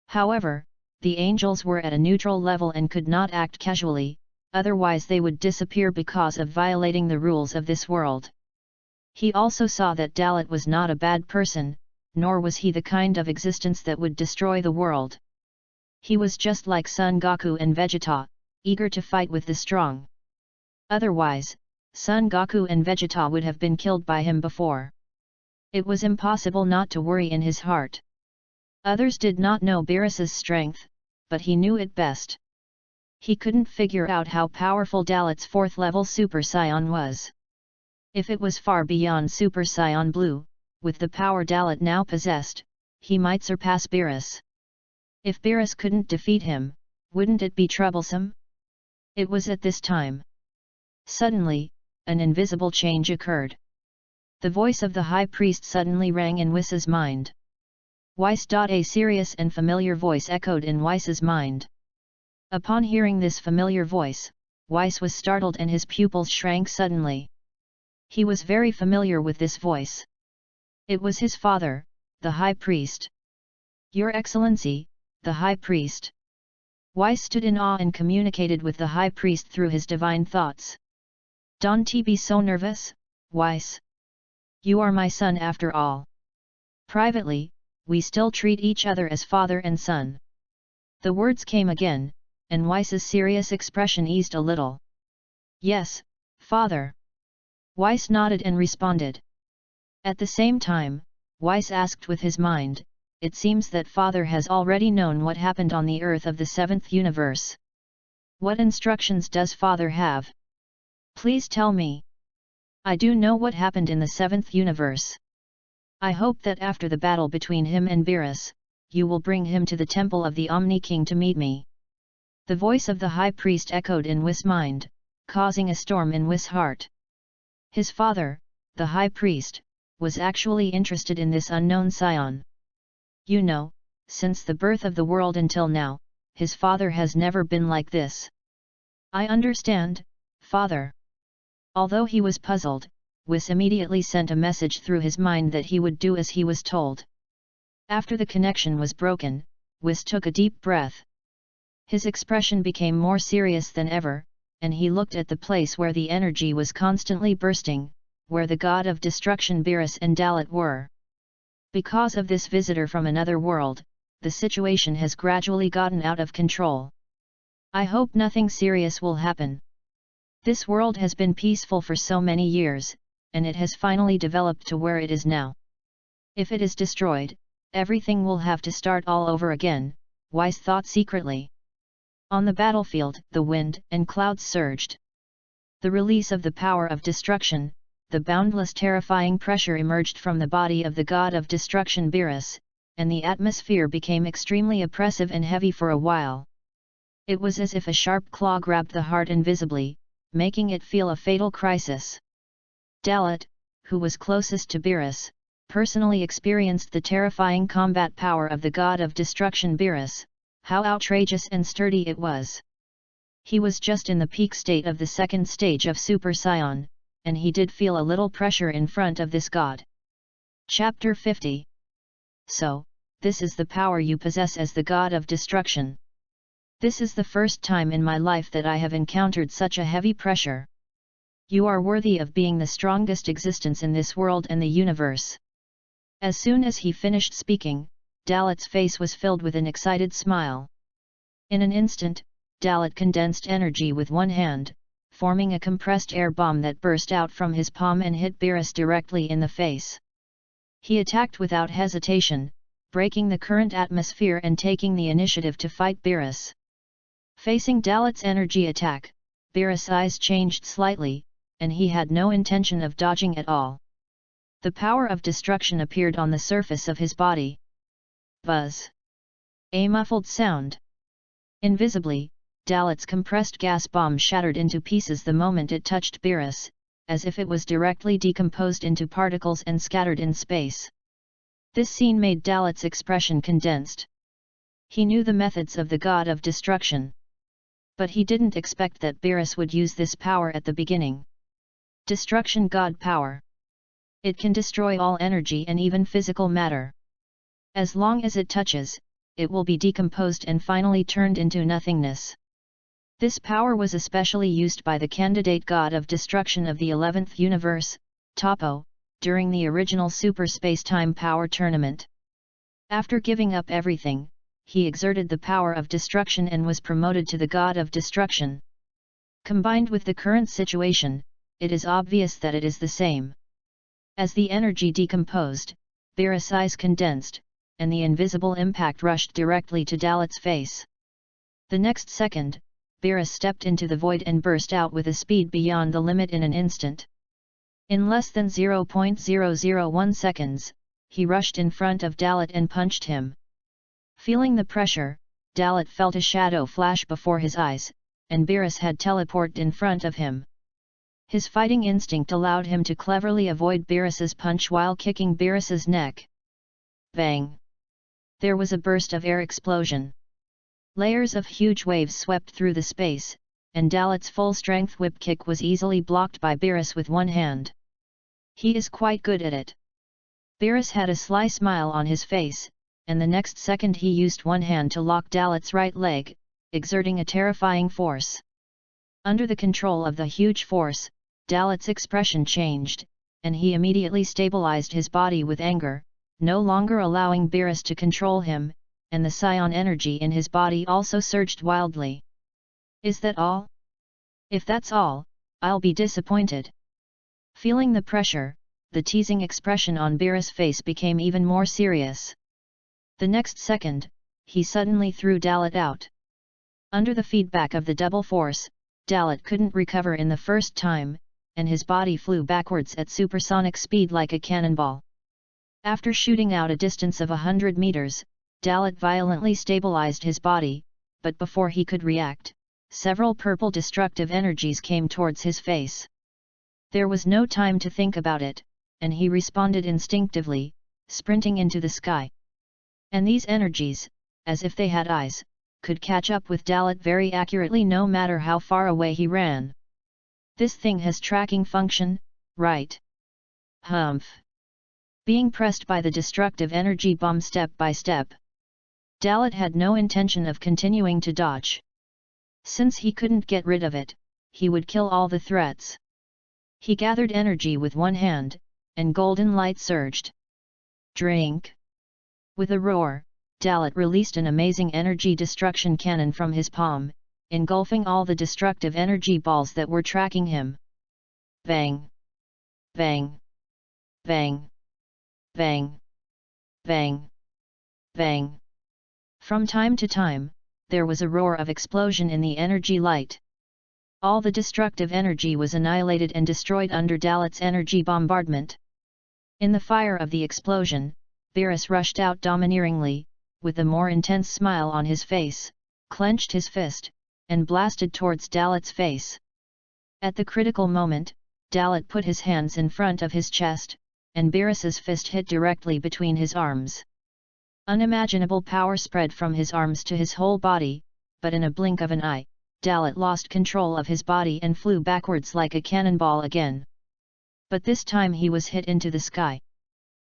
However, the angels were at a neutral level and could not act casually, otherwise they would disappear because of violating the rules of this world. He also saw that Dalot was not a bad person, nor was he the kind of existence that would destroy the world. He was just like Son Goku and Vegeta, eager to fight with the strong. Otherwise, Son Goku and Vegeta would have been killed by him before. It was impossible not to worry in his heart. Others did not know Beerus's strength, but he knew it best. He couldn't figure out how powerful Dalot's 4th level Super Saiyan was. If it was far beyond Super Saiyan Blue, with the power Dalot now possessed, he might surpass Beerus. If Beerus couldn't defeat him, wouldn't it be troublesome? It was at this time. Suddenly, an invisible change occurred. The voice of the high priest suddenly rang in Weiss's mind. Weiss. A serious and familiar voice echoed in Weiss's mind. Upon hearing this familiar voice, Weiss was startled and his pupils shrank suddenly. He was very familiar with this voice. It was his father, the high priest. Your Excellency, the high priest. Weiss stood in awe and communicated with the high priest through his divine thoughts. Don't be so nervous, Weiss. You are my son after all. Privately, we still treat each other as father and son. The words came again, and Weiss's serious expression eased a little. Yes, father. Weiss nodded and responded. At the same time, Weiss asked with his mind, it seems that father has already known what happened on the earth of the 7th universe. What instructions does father have? Please tell me. I do know what happened in the 7th universe. I hope that after the battle between him and Beerus, you will bring him to the temple of the Omni King to meet me. The voice of the high priest echoed in Weiss' mind, causing a storm in Weiss' heart. His father, the high priest, was actually interested in this unknown Saiyan. You know, since the birth of the world until now, his father has never been like this. I understand, father. Although he was puzzled, Weiss immediately sent a message through his mind that he would do as he was told. After the connection was broken, Weiss took a deep breath. His expression became more serious than ever, and he looked at the place where the energy was constantly bursting, where the god of destruction Beerus and Dalot were. Because of this visitor from another world, the situation has gradually gotten out of control. I hope nothing serious will happen. This world has been peaceful for so many years, and it has finally developed to where it is now. If it is destroyed, everything will have to start all over again, Wise thought secretly. On the battlefield, the wind and clouds surged. The release of the power of destruction, the boundless terrifying pressure emerged from the body of the god of destruction Beerus, and the atmosphere became extremely oppressive and heavy for a while. It was as if a sharp claw grabbed the heart invisibly, making it feel a fatal crisis. Dalot, who was closest to Beerus, personally experienced the terrifying combat power of the god of destruction Beerus. How outrageous and sturdy it was. He was just in the peak state of the second stage of Super Saiyan, and he did feel a little pressure in front of this god. Chapter 50. So, this is the power you possess as the god of destruction. This is the first time in my life that I have encountered such a heavy pressure. You are worthy of being the strongest existence in this world and the universe. As soon as he finished speaking, Dalot's face was filled with an excited smile. In an instant, Dalot condensed energy with one hand, forming a compressed air bomb that burst out from his palm and hit Beerus directly in the face. He attacked without hesitation, breaking the current atmosphere and taking the initiative to fight Beerus. Facing Dalot's energy attack, Beerus' eyes changed slightly, and he had no intention of dodging at all. The power of destruction appeared on the surface of his body. Buzz. A muffled sound. Invisibly, Dalot's compressed gas bomb shattered into pieces the moment it touched Beerus, as if it was directly decomposed into particles and scattered in space. This scene made Dalot's expression condensed. He knew the methods of the god of destruction. But he didn't expect that Beerus would use this power at the beginning. Destruction god power. It can destroy all energy and even physical matter. As long as it touches, it will be decomposed and finally turned into nothingness. This power was especially used by the candidate god of destruction of the 11th universe, Topo, during the original Super Space-Time Power Tournament. After giving up everything, he exerted the power of destruction and was promoted to the god of destruction. Combined with the current situation, it is obvious that it is the same. As the energy decomposed, Beerus' eyes condensed, and the invisible impact rushed directly to Dalot's face. The next second, Beerus stepped into the void and burst out with a speed beyond the limit in an instant. In less than 0.001 seconds, he rushed in front of Dalot and punched him. Feeling the pressure, Dalot felt a shadow flash before his eyes, and Beerus had teleported in front of him. His fighting instinct allowed him to cleverly avoid Beerus's punch while kicking Beerus's neck. Bang! There was a burst of air explosion. Layers of huge waves swept through the space, and Dalot's full-strength whip kick was easily blocked by Beerus with one hand. He is quite good at it. Beerus had a sly smile on his face, and the next second he used one hand to lock Dalot's right leg, exerting a terrifying force. Under the control of the huge force, Dalot's expression changed, and he immediately stabilized his body with anger, no longer allowing Beerus to control him, and the Saiyan energy in his body also surged wildly. Is that all? If that's all, I'll be disappointed. Feeling the pressure, the teasing expression on Beerus' face became even more serious. The next second, he suddenly threw Dalot out. Under the feedback of the double force, Dalot couldn't recover in the first time, and his body flew backwards at supersonic speed like a cannonball. After shooting out a distance of 100 meters, Dalot violently stabilized his body, but before he could react, several purple destructive energies came towards his face. There was no time to think about it, and he responded instinctively, sprinting into the sky. And these energies, as if they had eyes, could catch up with Dalot very accurately no matter how far away he ran. This thing has tracking function, right? Humph. Being pressed by the destructive energy bomb step by step. Dalot had no intention of continuing to dodge. Since he couldn't get rid of it, he would kill all the threats. He gathered energy with one hand, and golden light surged. Drink! With a roar, Dalot released an amazing energy destruction cannon from his palm, engulfing all the destructive energy balls that were tracking him. Bang! Bang! Bang! Bang! Bang! Bang! From time to time, there was a roar of explosion in the energy light. All the destructive energy was annihilated and destroyed under Dalot's energy bombardment. In the fire of the explosion, Beerus rushed out domineeringly, with a more intense smile on his face, clenched his fist, and blasted towards Dalot's face. At the critical moment, Dalot put his hands in front of his chest, and Beerus's fist hit directly between his arms. Unimaginable power spread from his arms to his whole body, but in a blink of an eye, Dalot lost control of his body and flew backwards like a cannonball again. But this time he was hit into the sky.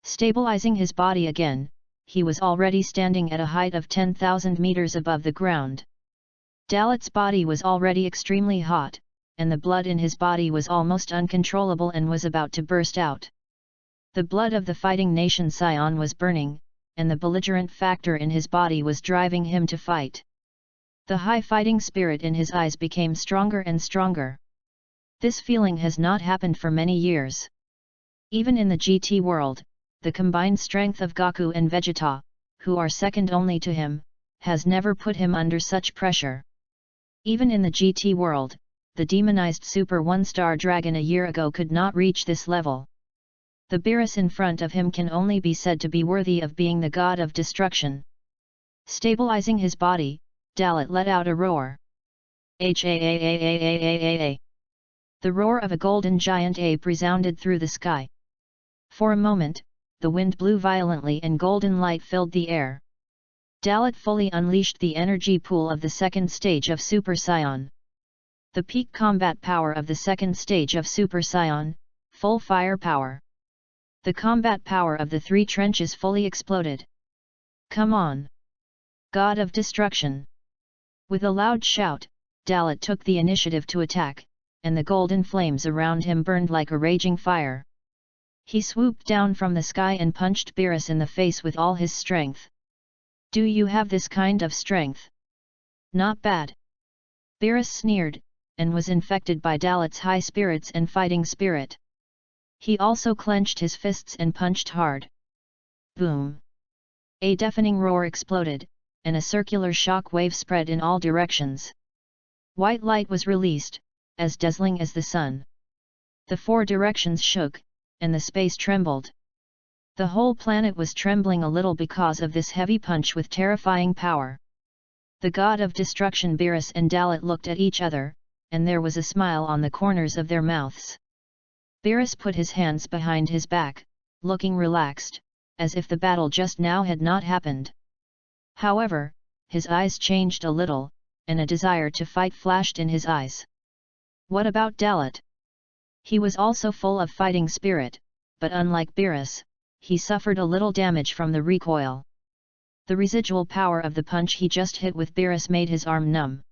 Stabilizing his body again, he was already standing at a height of 10,000 meters above the ground. Dalot's body was already extremely hot, and the blood in his body was almost uncontrollable and was about to burst out. The blood of the fighting nation Saiyan was burning, and the belligerent factor in his body was driving him to fight. The high fighting spirit in his eyes became stronger and stronger. This feeling has not happened for many years. Even in the GT world, the combined strength of Goku and Vegeta, who are second only to him, has never put him under such pressure. Even in the GT world, the demonized Super 1-Star Dragon a year ago could not reach this level. The Beerus in front of him can only be said to be worthy of being the god of destruction. Stabilizing his body, Dalot let out a roar. H-A-A-A-A-A-A-A. The roar of a golden giant ape resounded through the sky. For a moment, the wind blew violently and golden light filled the air. Dalot fully unleashed the energy pool of the second stage of Super Saiyan. The peak combat power of the second stage of Super Saiyan, full firepower. The combat power of the three trenches fully exploded. Come on! God of Destruction! With a loud shout, Dalot took the initiative to attack, and the golden flames around him burned like a raging fire. He swooped down from the sky and punched Beerus in the face with all his strength. Do you have this kind of strength? Not bad. Beerus sneered, and was infected by Dalot's high spirits and fighting spirit. He also clenched his fists and punched hard. Boom! A deafening roar exploded, and a circular shock wave spread in all directions. White light was released, as dazzling as the sun. The four directions shook, and the space trembled. The whole planet was trembling a little because of this heavy punch with terrifying power. The god of destruction Beerus and Dalot looked at each other, and there was a smile on the corners of their mouths. Beerus put his hands behind his back, looking relaxed, as if the battle just now had not happened. However, his eyes changed a little, and a desire to fight flashed in his eyes. What about Dalot? He was also full of fighting spirit, but unlike Beerus, he suffered a little damage from the recoil. The residual power of the punch he just hit with Beerus made his arm numb.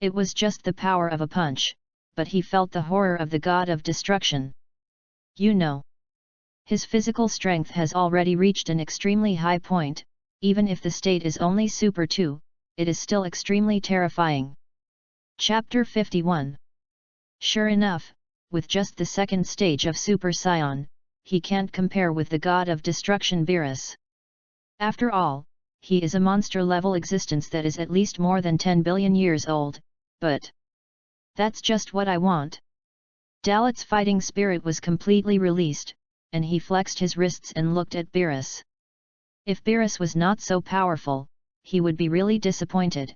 It was just the power of a punch, but he felt the horror of the god of destruction. You know, his physical strength has already reached an extremely high point. Even if the state is only Super 2, it is still extremely terrifying. Chapter 51. Sure enough, with just the second stage of Super Saiyan, he can't compare with the god of destruction Beerus. After all, he is a monster-level existence that is at least more than 10 billion years old, but that's just what I want. Dalot's fighting spirit was completely released, and he flexed his wrists and looked at Beerus. If Beerus was not so powerful, he would be really disappointed.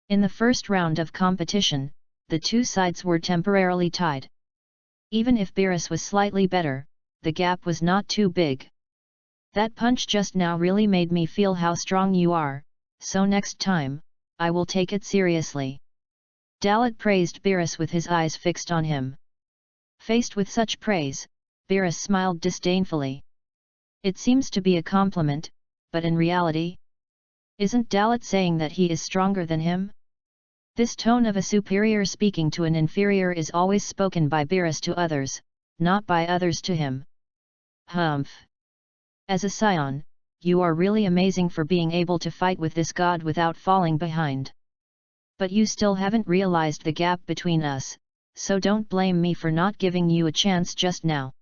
In the first round of competition, the two sides were temporarily tied. Even if Beerus was slightly better, the gap was not too big. That punch just now really made me feel how strong you are, so next time, I will take it seriously. Dalot praised Beerus with his eyes fixed on him. Faced with such praise, Beerus smiled disdainfully. It seems to be a compliment, but in reality, isn't Dalot saying that he is stronger than him? This tone of a superior speaking to an inferior is always spoken by Beerus to others, not by others to him. Humph! As a Saiyan, you are really amazing for being able to fight with this god without falling behind. But you still haven't realized the gap between us, so don't blame me for not giving you a chance just now.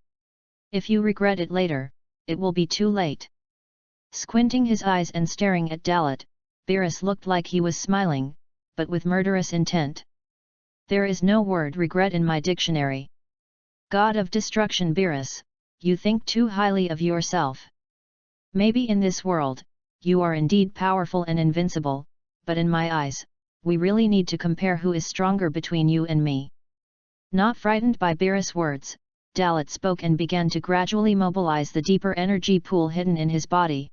If you regret it later, it will be too late. Squinting his eyes and staring at Dalot, Beerus looked like he was smiling, but with murderous intent. There is no word regret in my dictionary. God of destruction Beerus, you think too highly of yourself. Maybe in this world, you are indeed powerful and invincible, but in my eyes, we really need to compare who is stronger between you and me. Not frightened by Beerus' words, Dalot spoke and began to gradually mobilize the deeper energy pool hidden in his body.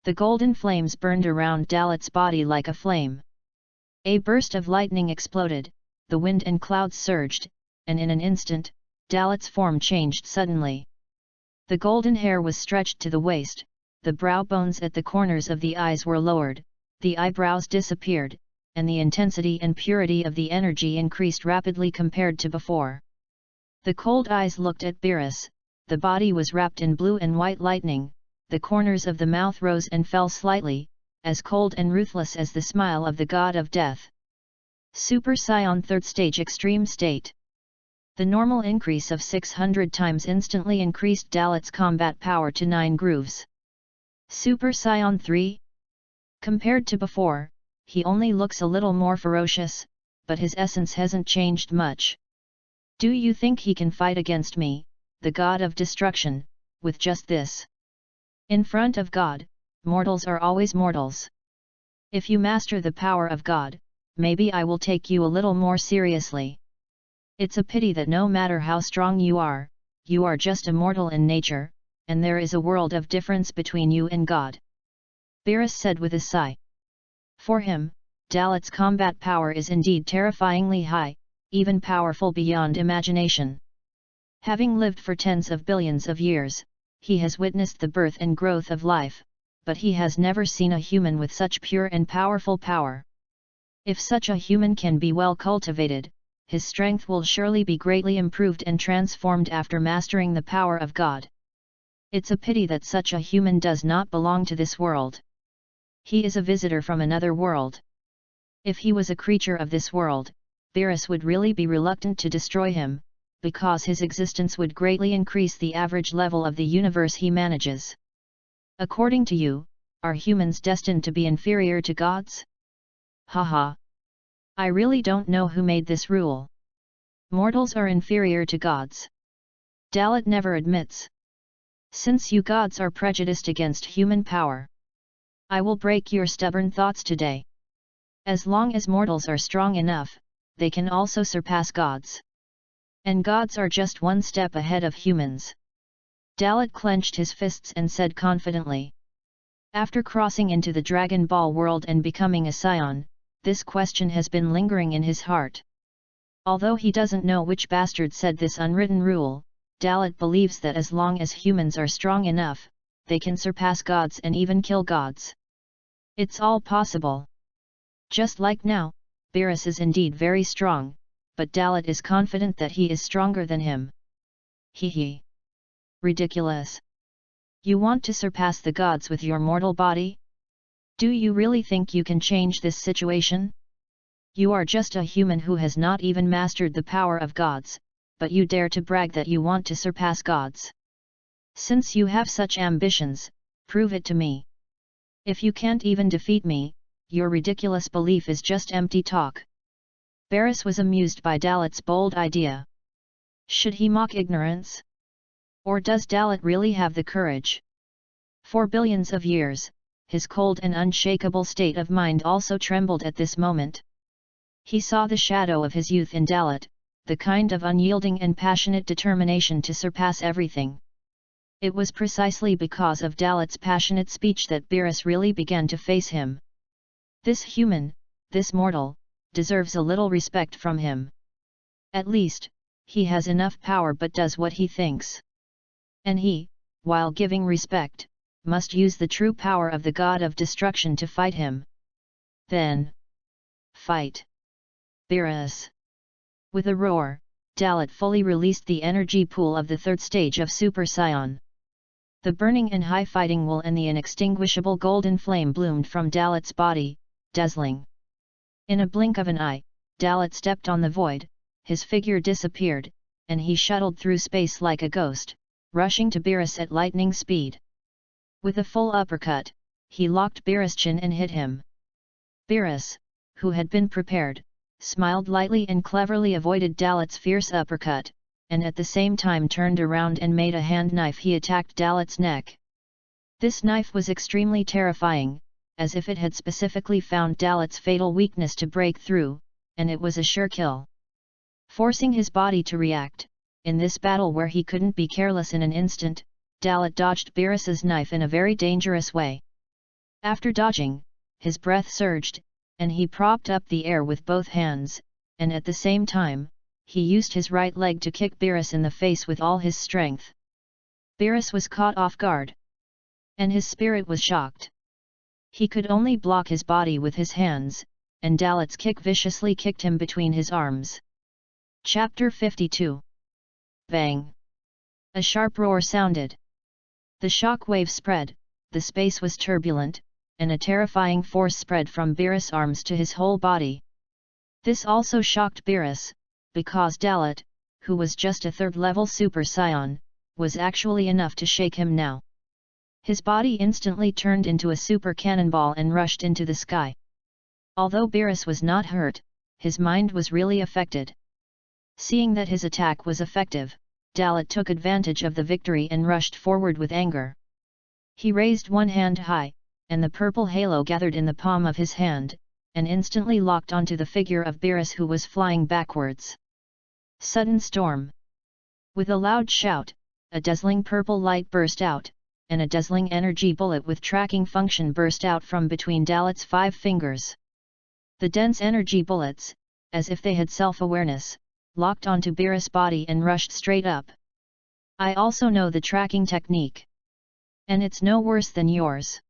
The golden flames burned around Dalot's body like a flame. A burst of lightning exploded, the wind and clouds surged, and in an instant, Dalot's form changed suddenly. The golden hair was stretched to the waist, the brow bones at the corners of the eyes were lowered, the eyebrows disappeared, and the intensity and purity of the energy increased rapidly compared to before. The cold eyes looked at Beerus, the body was wrapped in blue and white lightning, the corners of the mouth rose and fell slightly, as cold and ruthless as the smile of the god of death. Super Saiyan 3rd Stage Extreme State. The normal increase of 600 times instantly increased Dalot's combat power to 9 grooves. Super Saiyan 3? Compared to before, he only looks a little more ferocious, but his essence hasn't changed much. Do you think he can fight against me, the god of destruction, with just this? In front of God, mortals are always mortals. If you master the power of God, maybe I will take you a little more seriously. It's a pity that no matter how strong you are just a mortal in nature, and there is a world of difference between you and God. Beerus said with a sigh. For him, Dalot's combat power is indeed terrifyingly high, even powerful beyond imagination. Having lived for tens of billions of years, he has witnessed the birth and growth of life, but he has never seen a human with such pure and powerful power. If such a human can be well cultivated, his strength will surely be greatly improved and transformed after mastering the power of God. It's a pity that such a human does not belong to this world. He is a visitor from another world. If he was a creature of this world, Beerus would really be reluctant to destroy him, because his existence would greatly increase the average level of the universe he manages. According to you, are humans destined to be inferior to gods? Haha. I really don't know who made this rule. Mortals are inferior to gods. Dalot never admits. Since you gods are prejudiced against human power, I will break your stubborn thoughts today. As long as mortals are strong enough, they can also surpass gods. And gods are just one step ahead of humans. Dalot clenched his fists and said confidently. After crossing into the Dragon Ball world and becoming a Saiyan, this question has been lingering in his heart. Although he doesn't know which bastard said this unwritten rule, Dalot believes that as long as humans are strong enough, they can surpass gods and even kill gods. It's all possible. Just like now, Beerus is indeed very strong, but Dalot is confident that he is stronger than him. Hee. Ridiculous. You want to surpass the gods with your mortal body? Do you really think you can change this situation? You are just a human who has not even mastered the power of gods, but you dare to brag that you want to surpass gods. Since you have such ambitions, prove it to me. If you can't even defeat me, your ridiculous belief is just empty talk. Beerus was amused by Dalot's bold idea. Should he mock ignorance? Or does Dalot really have the courage? For billions of years, his cold and unshakable state of mind also trembled at this moment. He saw the shadow of his youth in Dalot, the kind of unyielding and passionate determination to surpass everything. It was precisely because of Dalot's passionate speech that Beerus really began to face him. This human, this mortal, deserves a little respect from him. At least, he has enough power but does what he thinks. And he, while giving respect, must use the true power of the god of destruction to fight him. Then, fight. Beerus! With a roar, Dalot fully released the energy pool of the third stage of Super Saiyan. The burning and high fighting will and the inextinguishable golden flame bloomed from Dalot's body, dazzling. In a blink of an eye, Dalot stepped on the void, his figure disappeared, and he shuttled through space like a ghost, rushing to Beerus at lightning speed. With a full uppercut, he locked Beerus' chin and hit him. Beerus, who had been prepared, smiled lightly and cleverly avoided Dalot's fierce uppercut, and at the same time turned around and made a hand knife. He attacked Dalot's neck. This knife was extremely terrifying, as if it had specifically found Dalot's fatal weakness to break through, and it was a sure kill. Forcing his body to react, in this battle where he couldn't be careless in an instant, Dalot dodged Beerus's knife in a very dangerous way. After dodging, his breath surged, and he propped up the air with both hands, and at the same time, he used his right leg to kick Beerus in the face with all his strength. Beerus was caught off guard, and his spirit was shocked. He could only block his body with his hands, and Dalot's kick viciously kicked him between his arms. Chapter 52. Bang! A sharp roar sounded. The shock wave spread, the space was turbulent, and a terrifying force spread from Beerus' arms to his whole body. This also shocked Beerus, because Dalot, who was just a third-level Super Saiyan, was actually enough to shake him now. His body instantly turned into a super cannonball and rushed into the sky. Although Beerus was not hurt, his mind was really affected. Seeing that his attack was effective, Dalot took advantage of the victory and rushed forward with anger. He raised one hand high, and the purple halo gathered in the palm of his hand, and instantly locked onto the figure of Beerus, who was flying backwards. Sudden storm! With a loud shout, a dazzling purple light burst out, and a dazzling energy bullet with tracking function burst out from between Dalot's 5 fingers. The dense energy bullets, as if they had self-awareness, locked onto Beerus' body and rushed straight up. I also know the tracking technique. And it's no worse than yours.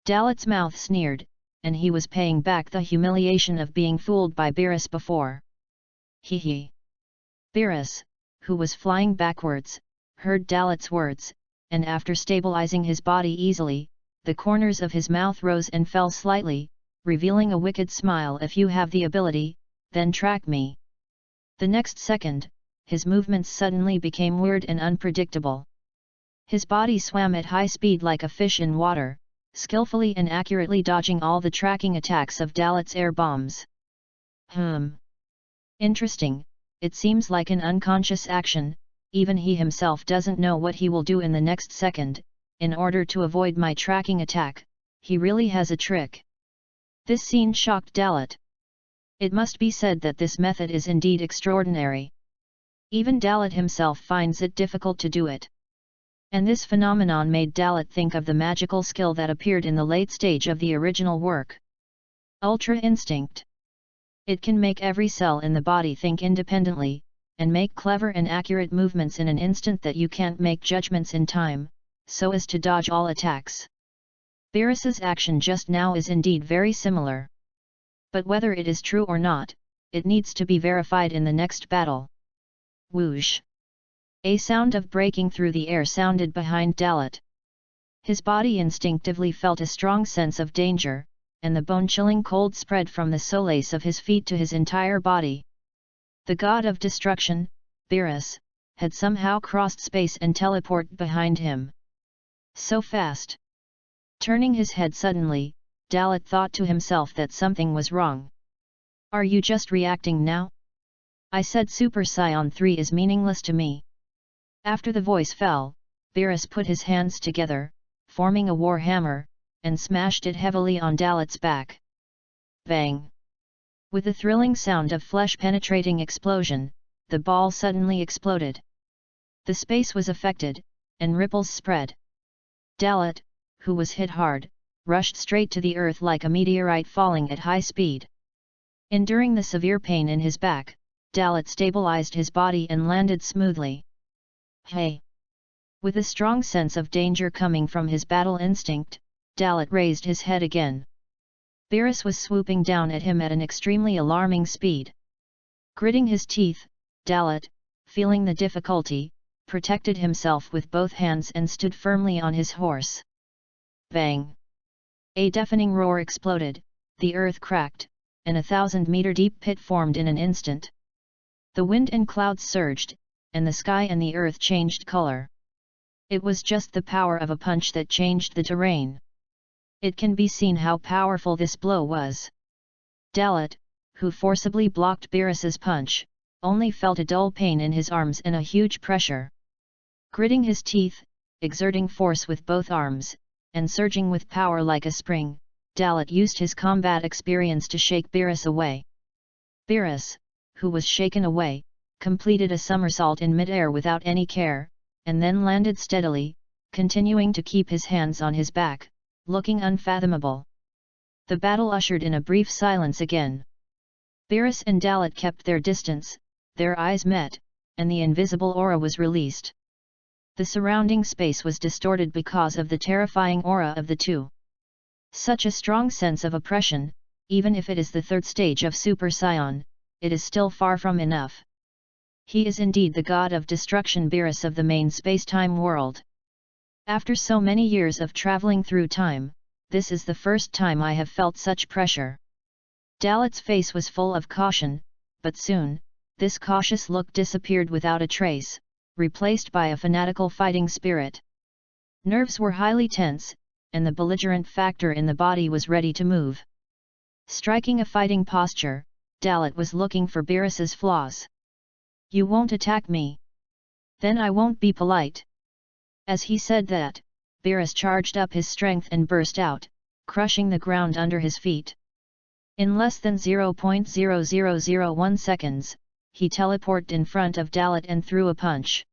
Dalot's mouth sneered, and he was paying back the humiliation of being fooled by Beerus before. Hee hee. Beerus, who was flying backwards, heard Dalot's words, and after stabilizing his body easily, the corners of his mouth rose and fell slightly, revealing a wicked smile. If you have the ability, then track me. The next second, his movements suddenly became weird and unpredictable. His body swam at high speed like a fish in water, skillfully and accurately dodging all the tracking attacks of Dalot's air bombs. Interesting, it seems like an unconscious action. Even he himself doesn't know what he will do in the next second. In order to avoid my tracking attack, he really has a trick. This scene shocked Dalot. It must be said that this method is indeed extraordinary. Even Dalot himself finds it difficult to do it. And this phenomenon made Dalot think of the magical skill that appeared in the late stage of the original work. Ultra Instinct. It can make every cell in the body think independently, and make clever and accurate movements in an instant that you can't make judgments in time, so as to dodge all attacks. Beerus's action just now is indeed very similar. But whether it is true or not, it needs to be verified in the next battle. Whoosh! A sound of breaking through the air sounded behind Dalot. His body instinctively felt a strong sense of danger, and the bone-chilling cold spread from the soles of his feet to his entire body. The god of destruction, Beerus, had somehow crossed space and teleported behind him. So fast! Turning his head suddenly, Dalot thought to himself that something was wrong. Are you just reacting now? I said Super Saiyan 3 is meaningless to me. After the voice fell, Beerus put his hands together, forming a war hammer, and smashed it heavily on Dalot's back. Bang! With a thrilling sound of flesh-penetrating explosion, the ball suddenly exploded. The space was affected, and ripples spread. Dalot, who was hit hard, rushed straight to the earth like a meteorite falling at high speed. Enduring the severe pain in his back, Dalot stabilized his body and landed smoothly. Hey! With a strong sense of danger coming from his battle instinct, Dalot raised his head again. Beerus was swooping down at him at an extremely alarming speed. Gritting his teeth, Dalot, feeling the difficulty, protected himself with both hands and stood firmly on his horse. Bang! A deafening roar exploded, the earth cracked, and a 1,000-meter-deep pit formed in an instant. The wind and clouds surged, and the sky and the earth changed color. It was just the power of a punch that changed the terrain. It can be seen how powerful this blow was. Dalot, who forcibly blocked Beerus's punch, only felt a dull pain in his arms and a huge pressure. Gritting his teeth, exerting force with both arms, and surging with power like a spring, Dalot used his combat experience to shake Beerus away. Beerus, who was shaken away, completed a somersault in mid-air without any care, and then landed steadily, continuing to keep his hands on his back, looking unfathomable. The battle ushered in a brief silence again. Beerus and Dalot kept their distance, their eyes met, and the invisible aura was released. The surrounding space was distorted because of the terrifying aura of the two. Such a strong sense of oppression, even if it is the third stage of Super Saiyan, it is still far from enough. He is indeed the god of destruction, Beerus of the main space-time world. After so many years of traveling through time, this is the first time I have felt such pressure. Dalot's face was full of caution, but soon, this cautious look disappeared without a trace, replaced by a fanatical fighting spirit. Nerves were highly tense, and the belligerent factor in the body was ready to move. Striking a fighting posture, Dalot was looking for Beerus's flaws. "You won't attack me? Then I won't be polite." As he said that, Beerus charged up his strength and burst out, crushing the ground under his feet. In less than 0.0001 seconds, he teleported in front of Dalot and threw a punch.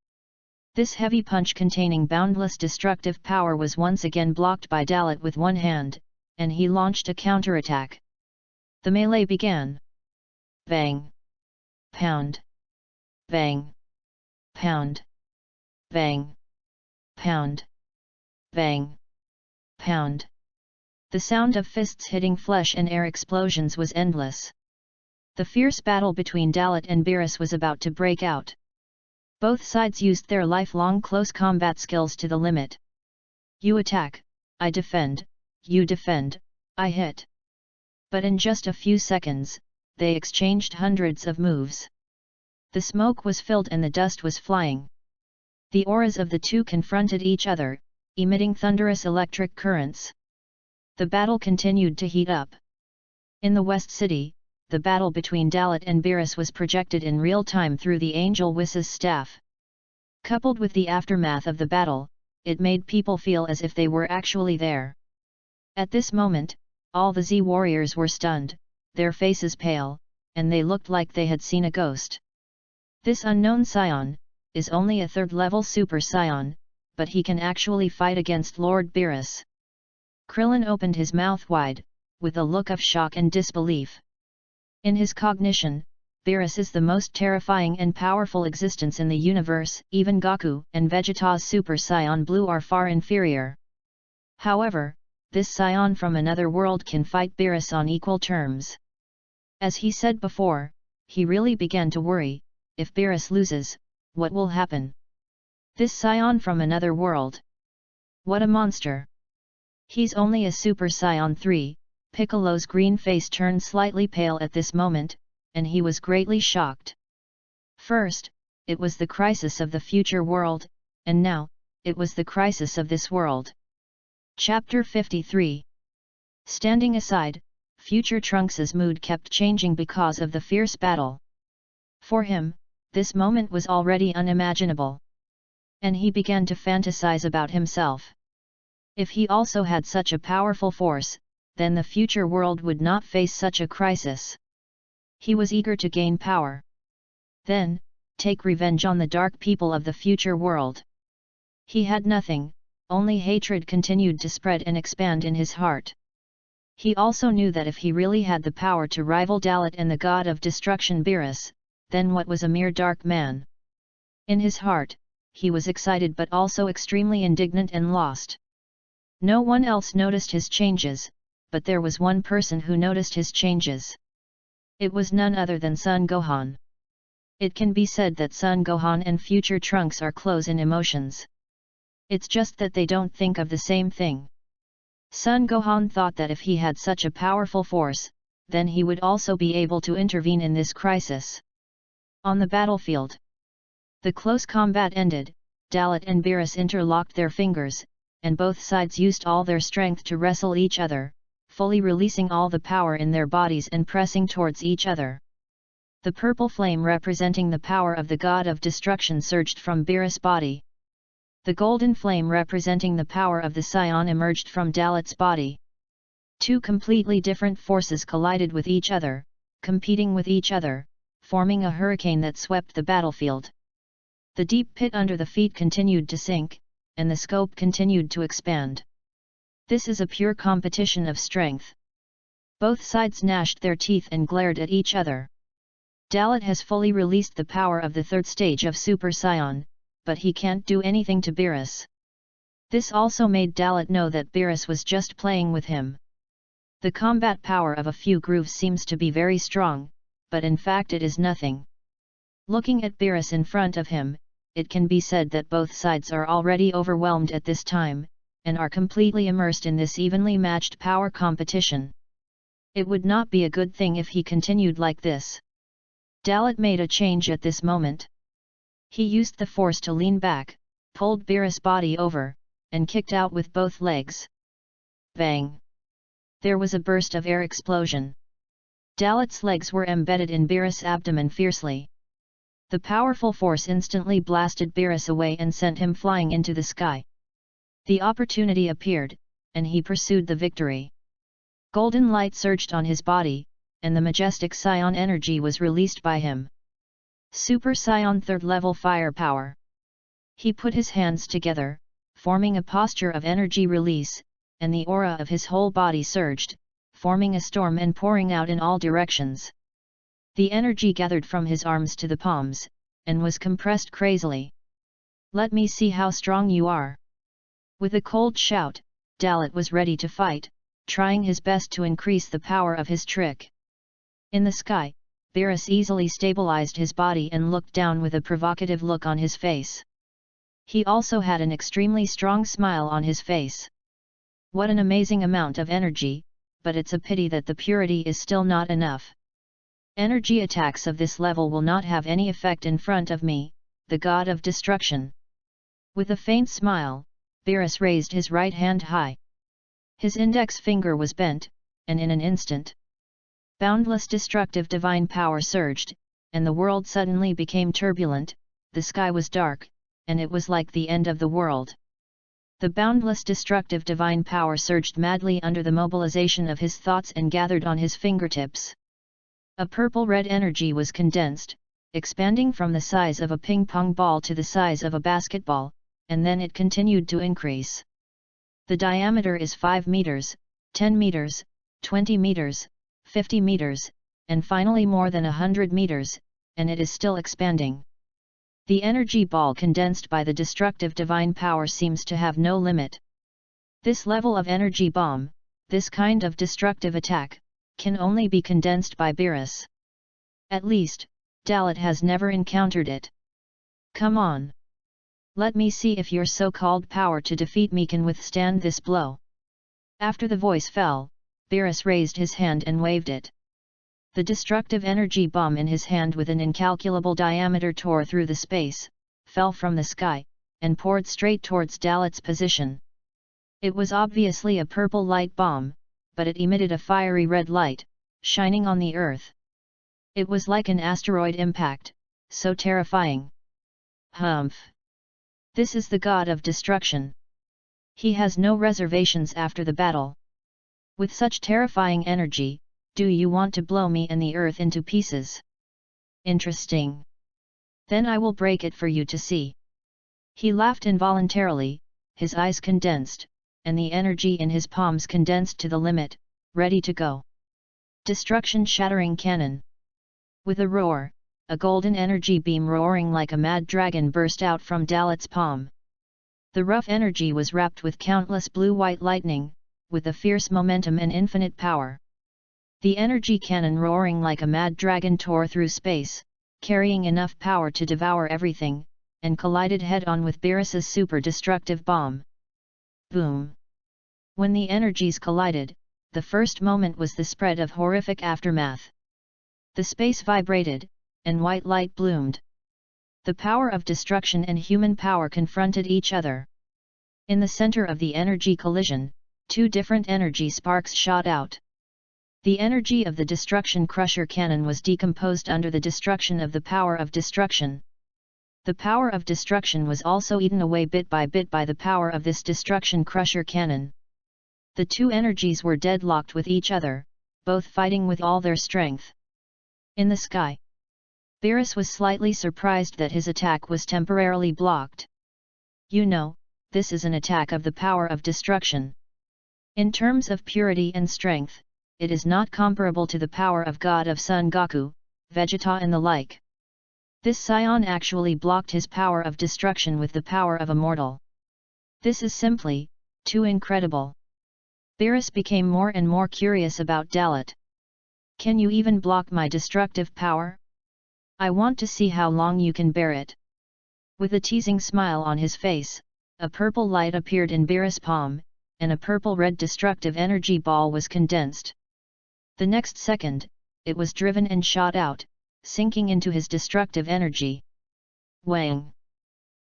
This heavy punch containing boundless destructive power was once again blocked by Dalot with one hand, and he launched a counterattack. The melee began. Bang! Pound! Bang! Pound! Bang! Pound! Bang! Pound! The sound of fists hitting flesh and air explosions was endless. The fierce battle between Dalot and Beerus was about to break out. Both sides used their lifelong close combat skills to the limit. You attack, I defend, you defend, I hit. But in just a few seconds, they exchanged hundreds of moves. The smoke was filled and the dust was flying. The auras of the two confronted each other, emitting thunderous electric currents. The battle continued to heat up. In the West City, the battle between Dalot and Beerus was projected in real time through the Angel Wiss's staff. Coupled with the aftermath of the battle, it made people feel as if they were actually there. At this moment, all the Z warriors were stunned, their faces pale, and they looked like they had seen a ghost. This unknown Saiyan is only a third-level Super Saiyan, but he can actually fight against Lord Beerus. Krillin opened his mouth wide, with a look of shock and disbelief. In his cognition, Beerus is the most terrifying and powerful existence in the universe. Even Goku and Vegeta's Super Saiyan Blue are far inferior. However, this Saiyan from another world can fight Beerus on equal terms. As he said before, he really began to worry, if Beerus loses, what will happen? This Saiyan from another world. What a monster! He's only a Super Saiyan 3, Piccolo's green face turned slightly pale at this moment, and he was greatly shocked. First, it was the crisis of the future world, and now, it was the crisis of this world. Chapter 53. Standing aside, future Trunks' mood kept changing because of the fierce battle. For him, this moment was already unimaginable. And he began to fantasize about himself. If he also had such a powerful force, then the future world would not face such a crisis. He was eager to gain power. Then, take revenge on the dark people of the future world. He had nothing, only hatred continued to spread and expand in his heart. He also knew that if he really had the power to rival Dalot and the god of destruction Beerus, then what was a mere dark man? In his heart, he was excited but also extremely indignant and lost. No one else noticed his changes, but there was one person who noticed his changes. It was none other than Son Gohan. It can be said that Son Gohan and future Trunks are close in emotions. It's just that they don't think of the same thing. Son Gohan thought that if he had such a powerful force, then he would also be able to intervene in this crisis. On the battlefield, the close combat ended. Dalot and Beerus interlocked their fingers, and both sides used all their strength to wrestle each other, fully releasing all the power in their bodies and pressing towards each other. The purple flame representing the power of the god of destruction surged from Beerus' body. The golden flame representing the power of the Saiyan emerged from Dalot's body. Two completely different forces collided with each other, competing with each other, forming a hurricane that swept the battlefield. The deep pit under the feet continued to sink, and the scope continued to expand. This is a pure competition of strength. Both sides gnashed their teeth and glared at each other. Dalot has fully released the power of the third stage of Super Saiyan, but he can't do anything to Beerus. This also made Dalot know that Beerus was just playing with him. The combat power of a few grooves seems to be very strong, but in fact it is nothing. Looking at Beerus in front of him, it can be said that both sides are already overwhelmed at this time, and are completely immersed in this evenly matched power competition. It would not be a good thing if he continued like this. Dalot made a change at this moment. He used the force to lean back, pulled Beerus' body over, and kicked out with both legs. Bang! There was a burst of air explosion. Dalot's legs were embedded in Beerus' abdomen fiercely. The powerful force instantly blasted Beerus away and sent him flying into the sky. The opportunity appeared, and he pursued the victory. Golden light surged on his body, and the majestic Saiyan energy was released by him. Super Saiyan 3rd level firepower. He put his hands together, forming a posture of energy release, and the aura of his whole body surged, forming a storm and pouring out in all directions. The energy gathered from his arms to the palms, and was compressed crazily. "Let me see how strong you are." With a cold shout, Dalot was ready to fight, trying his best to increase the power of his trick. In the sky, Beerus easily stabilized his body and looked down with a provocative look on his face. He also had an extremely strong smile on his face. What an amazing amount of energy, but it's a pity that the purity is still not enough. Energy attacks of this level will not have any effect in front of me, the god of destruction. With a faint smile, Beerus raised his right hand high. His index finger was bent, and in an instant, boundless destructive divine power surged, and the world suddenly became turbulent. The sky was dark, and it was like the end of the world. The boundless destructive divine power surged madly under the mobilization of his thoughts and gathered on his fingertips. A purple-red energy was condensed, expanding from the size of a ping-pong ball to the size of a basketball, and then it continued to increase. The diameter is 5 meters, 10 meters, 20 meters, 50 meters, and finally more than 100 meters, and it is still expanding. The energy ball condensed by the destructive divine power seems to have no limit. This level of energy bomb, this kind of destructive attack, can only be condensed by Beerus. At least, Dalot has never encountered it. Come on! Let me see if your so-called power to defeat me can withstand this blow. After the voice fell, Beerus raised his hand and waved it. The destructive energy bomb in his hand with an incalculable diameter tore through the space, fell from the sky, and poured straight towards Dalot's position. It was obviously a purple light bomb, but it emitted a fiery red light, shining on the earth. It was like an asteroid impact, so terrifying. Humph! This is the god of destruction. He has no reservations after the battle. With such terrifying energy, do you want to blow me and the earth into pieces? Interesting. Then I will break it for you to see. He laughed involuntarily, his eyes condensed, and the energy in his palms condensed to the limit, ready to go. Destruction-shattering cannon. With a roar, a golden energy beam roaring like a mad dragon burst out from Dalot's palm. The rough energy was wrapped with countless blue-white lightning, with a fierce momentum and infinite power. The energy cannon roaring like a mad dragon tore through space, carrying enough power to devour everything, and collided head-on with Beerus's super-destructive bomb. Boom! When the energies collided, the first moment was the spread of horrific aftermath. The space vibrated, and white light bloomed. The power of destruction and human power confronted each other. In the center of the energy collision, two different energy sparks shot out. The energy of the destruction crusher cannon was decomposed under the destruction of the power of destruction. The power of destruction was also eaten away bit by bit by the power of this destruction crusher cannon. The two energies were deadlocked with each other, both fighting with all their strength. In the sky, Beerus was slightly surprised that his attack was temporarily blocked. You know, this is an attack of the power of destruction. In terms of purity and strength, it is not comparable to the power of God of Son Goku, Vegeta and the like. This Saiyan actually blocked his power of destruction with the power of a mortal. This is simply too incredible. Beerus became more and more curious about Dalot. Can you even block my destructive power? I want to see how long you can bear it. With a teasing smile on his face, a purple light appeared in Beerus' palm, and a purple-red destructive energy ball was condensed. The next second, it was driven and shot out, sinking into his destructive energy. Wang!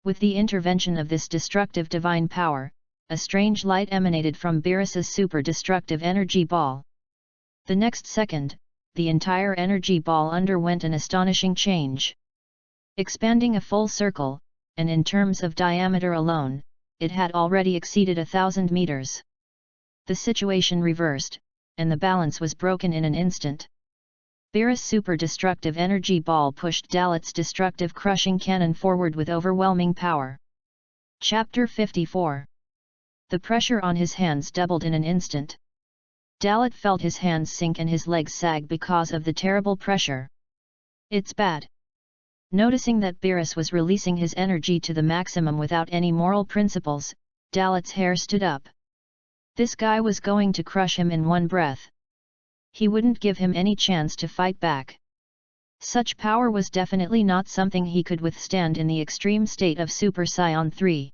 With the intervention of this destructive divine power, a strange light emanated from Beerus's super-destructive energy ball. The next second, the entire energy ball underwent an astonishing change. Expanding a full circle, and in terms of diameter alone, it had already exceeded 1,000 meters. The situation reversed, and the balance was broken in an instant. Beerus' super-destructive energy ball pushed Dalot's destructive crushing cannon forward with overwhelming power. Chapter 54. The pressure on his hands doubled in an instant. Dalot felt his hands sink and his legs sag because of the terrible pressure. It's bad. Noticing that Beerus was releasing his energy to the maximum without any moral principles, Dalot's hair stood up. This guy was going to crush him in one breath. He wouldn't give him any chance to fight back. Such power was definitely not something he could withstand in the extreme state of Super Saiyan 3.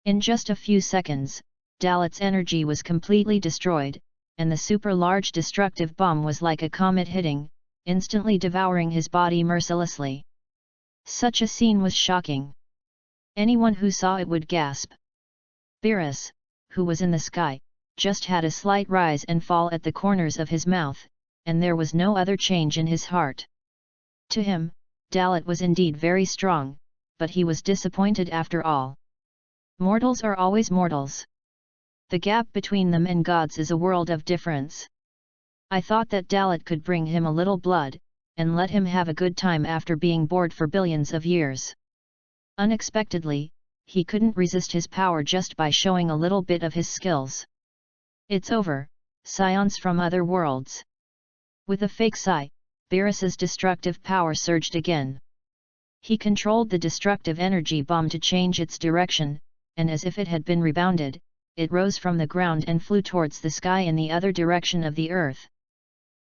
In just a few seconds, Dalot's energy was completely destroyed, and the super-large destructive bomb was like a comet hitting, instantly devouring his body mercilessly. Such a scene was shocking. Anyone who saw it would gasp. Beerus, who was in the sky, just had a slight rise and fall at the corners of his mouth, and there was no other change in his heart. To him, Dalot was indeed very strong, but he was disappointed after all. Mortals are always mortals. The gap between them and gods is a world of difference. I thought that Dalot could bring him a little blood, and let him have a good time after being bored for billions of years. Unexpectedly, he couldn't resist his power just by showing a little bit of his skills. It's over, Saiyans from other worlds. With a fake sigh, Beerus's destructive power surged again. He controlled the destructive energy bomb to change its direction, and as if it had been rebounded, it rose from the ground and flew towards the sky in the other direction of the earth.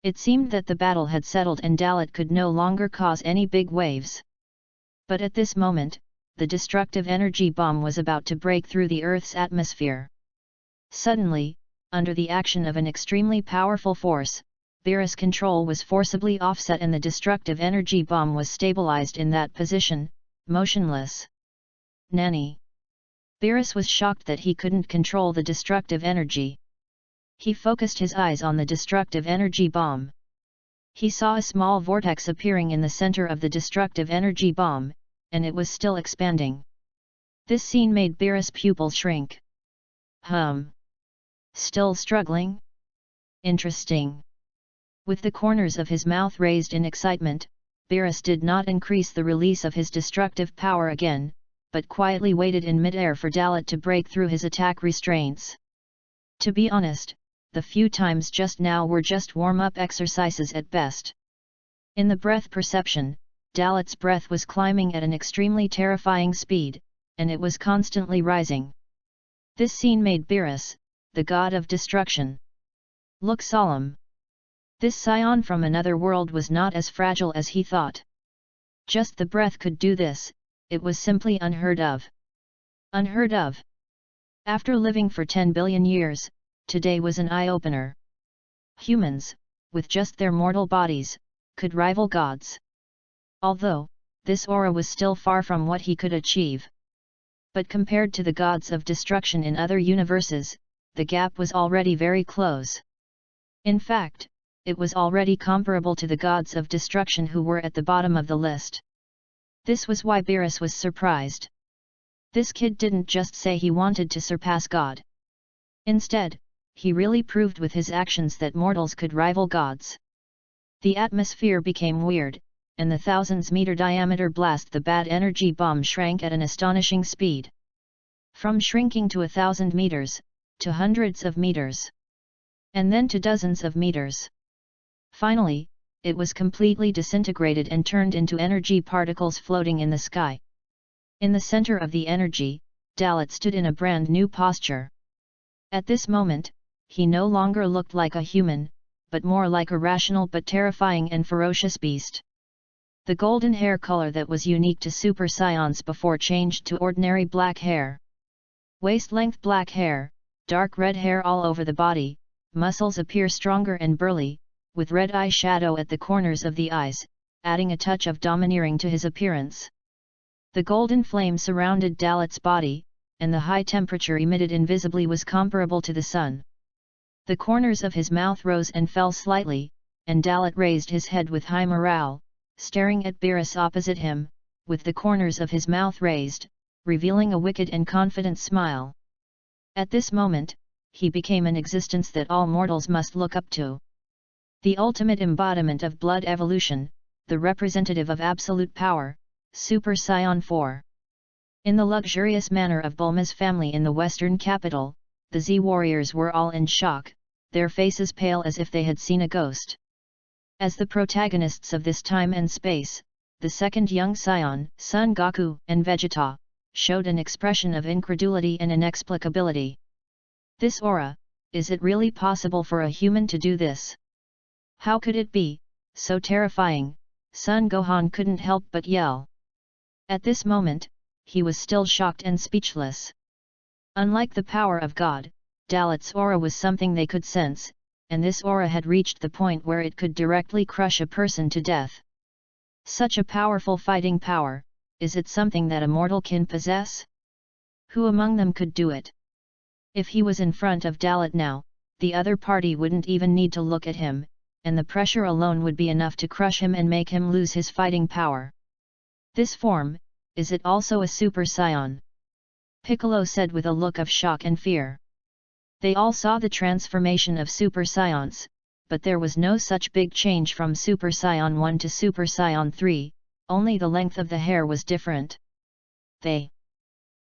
It seemed that the battle had settled and Dalot could no longer cause any big waves. But at this moment, the destructive energy bomb was about to break through the Earth's atmosphere. Suddenly, under the action of an extremely powerful force, Beerus' control was forcibly offset and the destructive energy bomb was stabilized in that position, motionless. Nanny! Beerus was shocked that he couldn't control the destructive energy. He focused his eyes on the destructive energy bomb. He saw a small vortex appearing in the center of the destructive energy bomb, and it was still expanding. This scene made Beerus' pupils shrink. Still struggling? Interesting. With the corners of his mouth raised in excitement, Beerus did not increase the release of his destructive power again, but quietly waited in mid-air for Dalot to break through his attack restraints. To be honest, the few times just now were just warm-up exercises at best. In the breath perception, Dalot's breath was climbing at an extremely terrifying speed, and it was constantly rising. This scene made Beerus, the god of destruction, look solemn. This Saiyan from another world was not as fragile as he thought. Just the breath could do this, it was simply unheard of. Unheard of. After living for 10 billion years, today was an eye-opener. Humans, with just their mortal bodies, could rival gods. Although, this aura was still far from what he could achieve. But compared to the gods of destruction in other universes, the gap was already very close. In fact, it was already comparable to the gods of destruction who were at the bottom of the list. This was why Beerus was surprised. This kid didn't just say he wanted to surpass God. Instead, he really proved with his actions that mortals could rival gods. The atmosphere became weird, and the thousands-meter diameter blast, the bad energy bomb, shrank at an astonishing speed. From shrinking to 1,000 meters, to hundreds of meters. And then to dozens of meters. Finally, it was completely disintegrated and turned into energy particles floating in the sky. In the center of the energy, Dalot stood in a brand new posture. At this moment, he no longer looked like a human, but more like a rational but terrifying and ferocious beast. The golden hair color that was unique to Super Saiyans before changed to ordinary black hair. Waist-length black hair, dark red hair all over the body, muscles appear stronger and burly, with red eye shadow at the corners of the eyes, adding a touch of domineering to his appearance. The golden flame surrounded Dalot's body, and the high temperature emitted invisibly was comparable to the sun. The corners of his mouth rose and fell slightly, and Dalot raised his head with high morale, staring at Beerus opposite him, with the corners of his mouth raised, revealing a wicked and confident smile. At this moment, he became an existence that all mortals must look up to. The ultimate embodiment of blood evolution, the representative of absolute power, Super Saiyan 4. In the luxurious manor of Bulma's family in the western capital, the Z-warriors were all in shock, their faces pale as if they had seen a ghost. As the protagonists of this time and space, the second young Saiyan, Son Goku and Vegeta, showed an expression of incredulity and inexplicability. This aura, is it really possible for a human to do this? How could it be so terrifying? Son Gohan couldn't help but yell. At this moment, he was still shocked and speechless. Unlike the power of God, Dalot's aura was something they could sense, and this aura had reached the point where it could directly crush a person to death. Such a powerful fighting power, is it something that a mortal can possess? Who among them could do it? If he was in front of Dalot now, the other party wouldn't even need to look at him, and the pressure alone would be enough to crush him and make him lose his fighting power. This form, is it also a Super Saiyan? Piccolo said with a look of shock and fear. They all saw the transformation of Super Saiyans, but there was no such big change from Super Saiyan 1 to Super Saiyan 3, only the length of the hair was different. They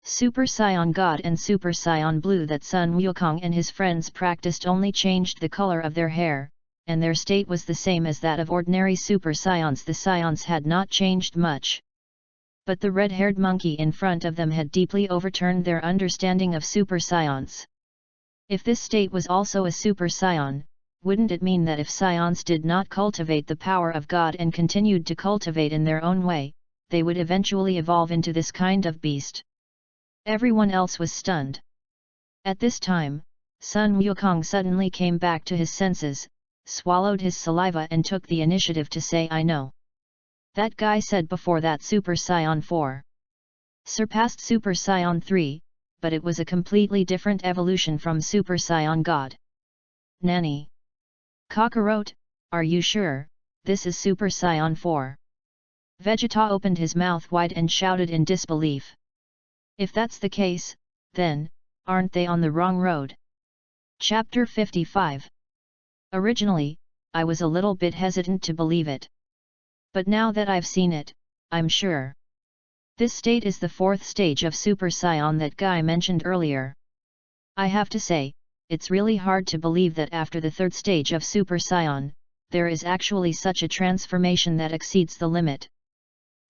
Super Saiyan God and Super Saiyan Blue that Sun Wukong and his friends practiced only changed the color of their hair, and their state was the same as that of ordinary Super Saiyans. The Saiyans had not changed much. But the red-haired monkey in front of them had deeply overturned their understanding of Super Saiyans. If this state was also a Super Saiyan, wouldn't it mean that if Saiyans did not cultivate the power of God and continued to cultivate in their own way, they would eventually evolve into this kind of beast? Everyone else was stunned. At this time, Sun Wukong suddenly came back to his senses, swallowed his saliva and took the initiative to say, "I know. That guy said before that Super Saiyan 4 surpassed Super Saiyan 3, but it was a completely different evolution from Super Saiyan God. Nanny? Kakarot, are you sure, this is Super Saiyan 4? Vegeta opened his mouth wide and shouted in disbelief. If that's the case, then, aren't they on the wrong road? Chapter 55. Originally, I was a little bit hesitant to believe it. But now that I've seen it, I'm sure. This state is the fourth stage of Super Saiyan that Guy mentioned earlier. I have to say, it's really hard to believe that after the third stage of Super Saiyan, there is actually such a transformation that exceeds the limit.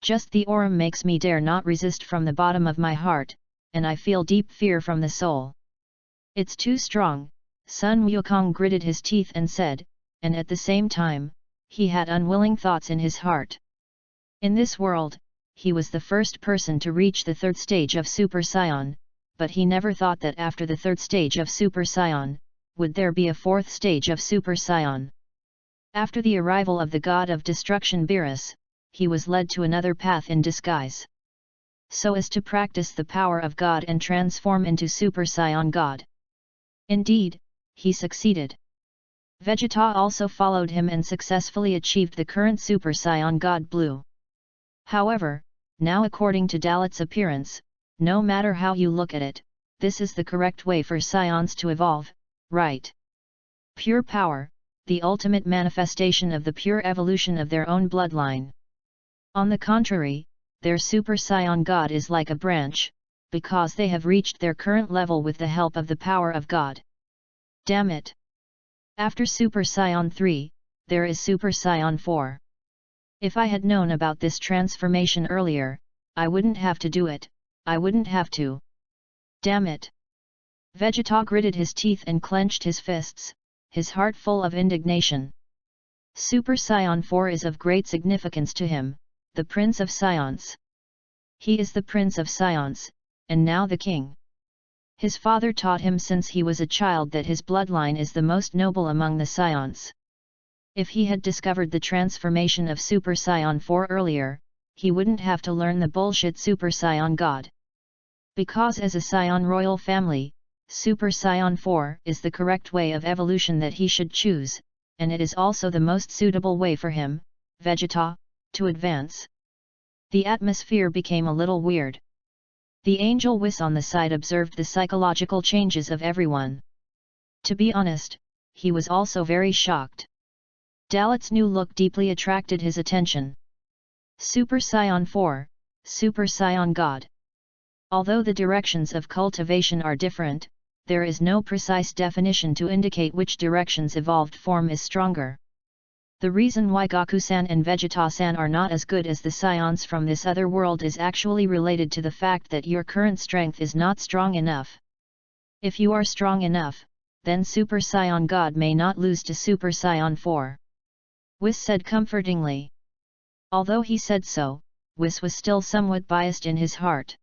Just the aura makes me dare not resist from the bottom of my heart, and I feel deep fear from the soul. It's too strong, Sun Wukong gritted his teeth and said, and at the same time, he had unwilling thoughts in his heart. In this world, he was the first person to reach the third stage of Super Saiyan, but he never thought that after the third stage of Super Saiyan, would there be a fourth stage of Super Saiyan. After the arrival of the god of destruction Beerus, he was led to another path in disguise, so as to practice the power of God and transform into Super Saiyan God. Indeed, he succeeded. Vegeta also followed him and successfully achieved the current Super Saiyan God Blue. However, now according to Dalot's appearance, no matter how you look at it, this is the correct way for Saiyans to evolve, right? Pure power, the ultimate manifestation of the pure evolution of their own bloodline. On the contrary, their Super Saiyan God is like a branch, because they have reached their current level with the help of the power of God. Damn it! After Super Saiyan 3, there is Super Saiyan 4. If I had known about this transformation earlier, I wouldn't have to do it, I wouldn't have to. Damn it! Vegeta gritted his teeth and clenched his fists, his heart full of indignation. Super Saiyan 4 is of great significance to him, the Prince of Saiyans. He is the Prince of Saiyans, and now the King. His father taught him since he was a child that his bloodline is the most noble among the Saiyans. If he had discovered the transformation of Super Saiyan 4 earlier, he wouldn't have to learn the bullshit Super Saiyan God. Because as a Saiyan royal family, Super Saiyan 4 is the correct way of evolution that he should choose, and it is also the most suitable way for him, Vegeta, to advance. The atmosphere became a little weird. The angel Whis on the side observed the psychological changes of everyone. To be honest, he was also very shocked. Dalot's new look deeply attracted his attention. Super Saiyan 4, Super Saiyan God. Although the directions of cultivation are different, there is no precise definition to indicate which direction's evolved form is stronger. The reason why Goku-san and Vegeta-san are not as good as the Saiyans from this other world is actually related to the fact that your current strength is not strong enough. If you are strong enough, then Super Saiyan God may not lose to Super Saiyan 4. Whis said comfortingly. Although he said so, Whis was still somewhat biased in his heart.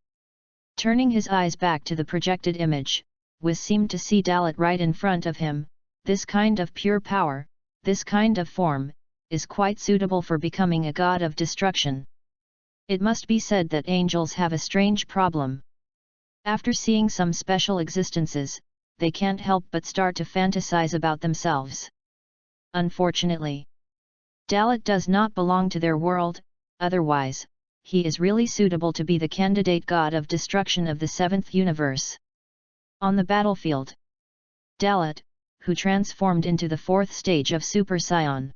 Turning his eyes back to the projected image, Whis seemed to see Dalot right in front of him. This kind of pure power, this kind of form, is quite suitable for becoming a god of destruction. It must be said that angels have a strange problem. After seeing some special existences, they can't help but start to fantasize about themselves. Unfortunately, Dalot does not belong to their world, otherwise, he is really suitable to be the candidate god of destruction of the seventh universe. On the battlefield, Dalot, who transformed into the fourth stage of Super Saiyan,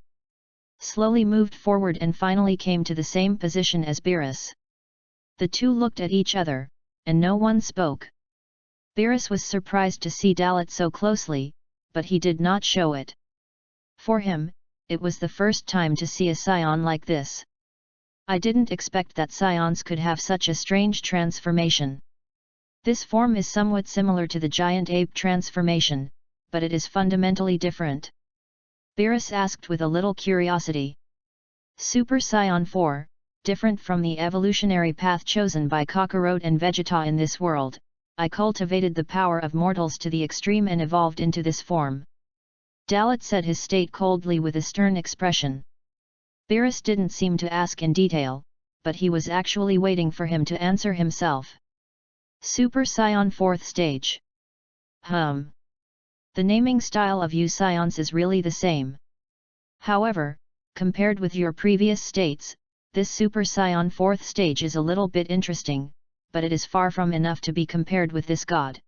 slowly moved forward and finally came to the same position as Beerus. The two looked at each other, and no one spoke. Beerus was surprised to see Dalot so closely, but he did not show it. For him, it was the first time to see a Saiyan like this. I didn't expect that Saiyans could have such a strange transformation. This form is somewhat similar to the giant ape transformation, but it is fundamentally different. Beerus asked with a little curiosity. Super Saiyan 4, different from the evolutionary path chosen by Kakarot and Vegeta in this world, I cultivated the power of mortals to the extreme and evolved into this form. Dalot said his state coldly with a stern expression. Beerus didn't seem to ask in detail, but he was actually waiting for him to answer himself. Super Saiyan 4th stage. The naming style of you Saiyans is really the same. However, compared with your previous states, this Super Saiyan 4th stage is a little bit interesting, but it is far from enough to be compared with this god.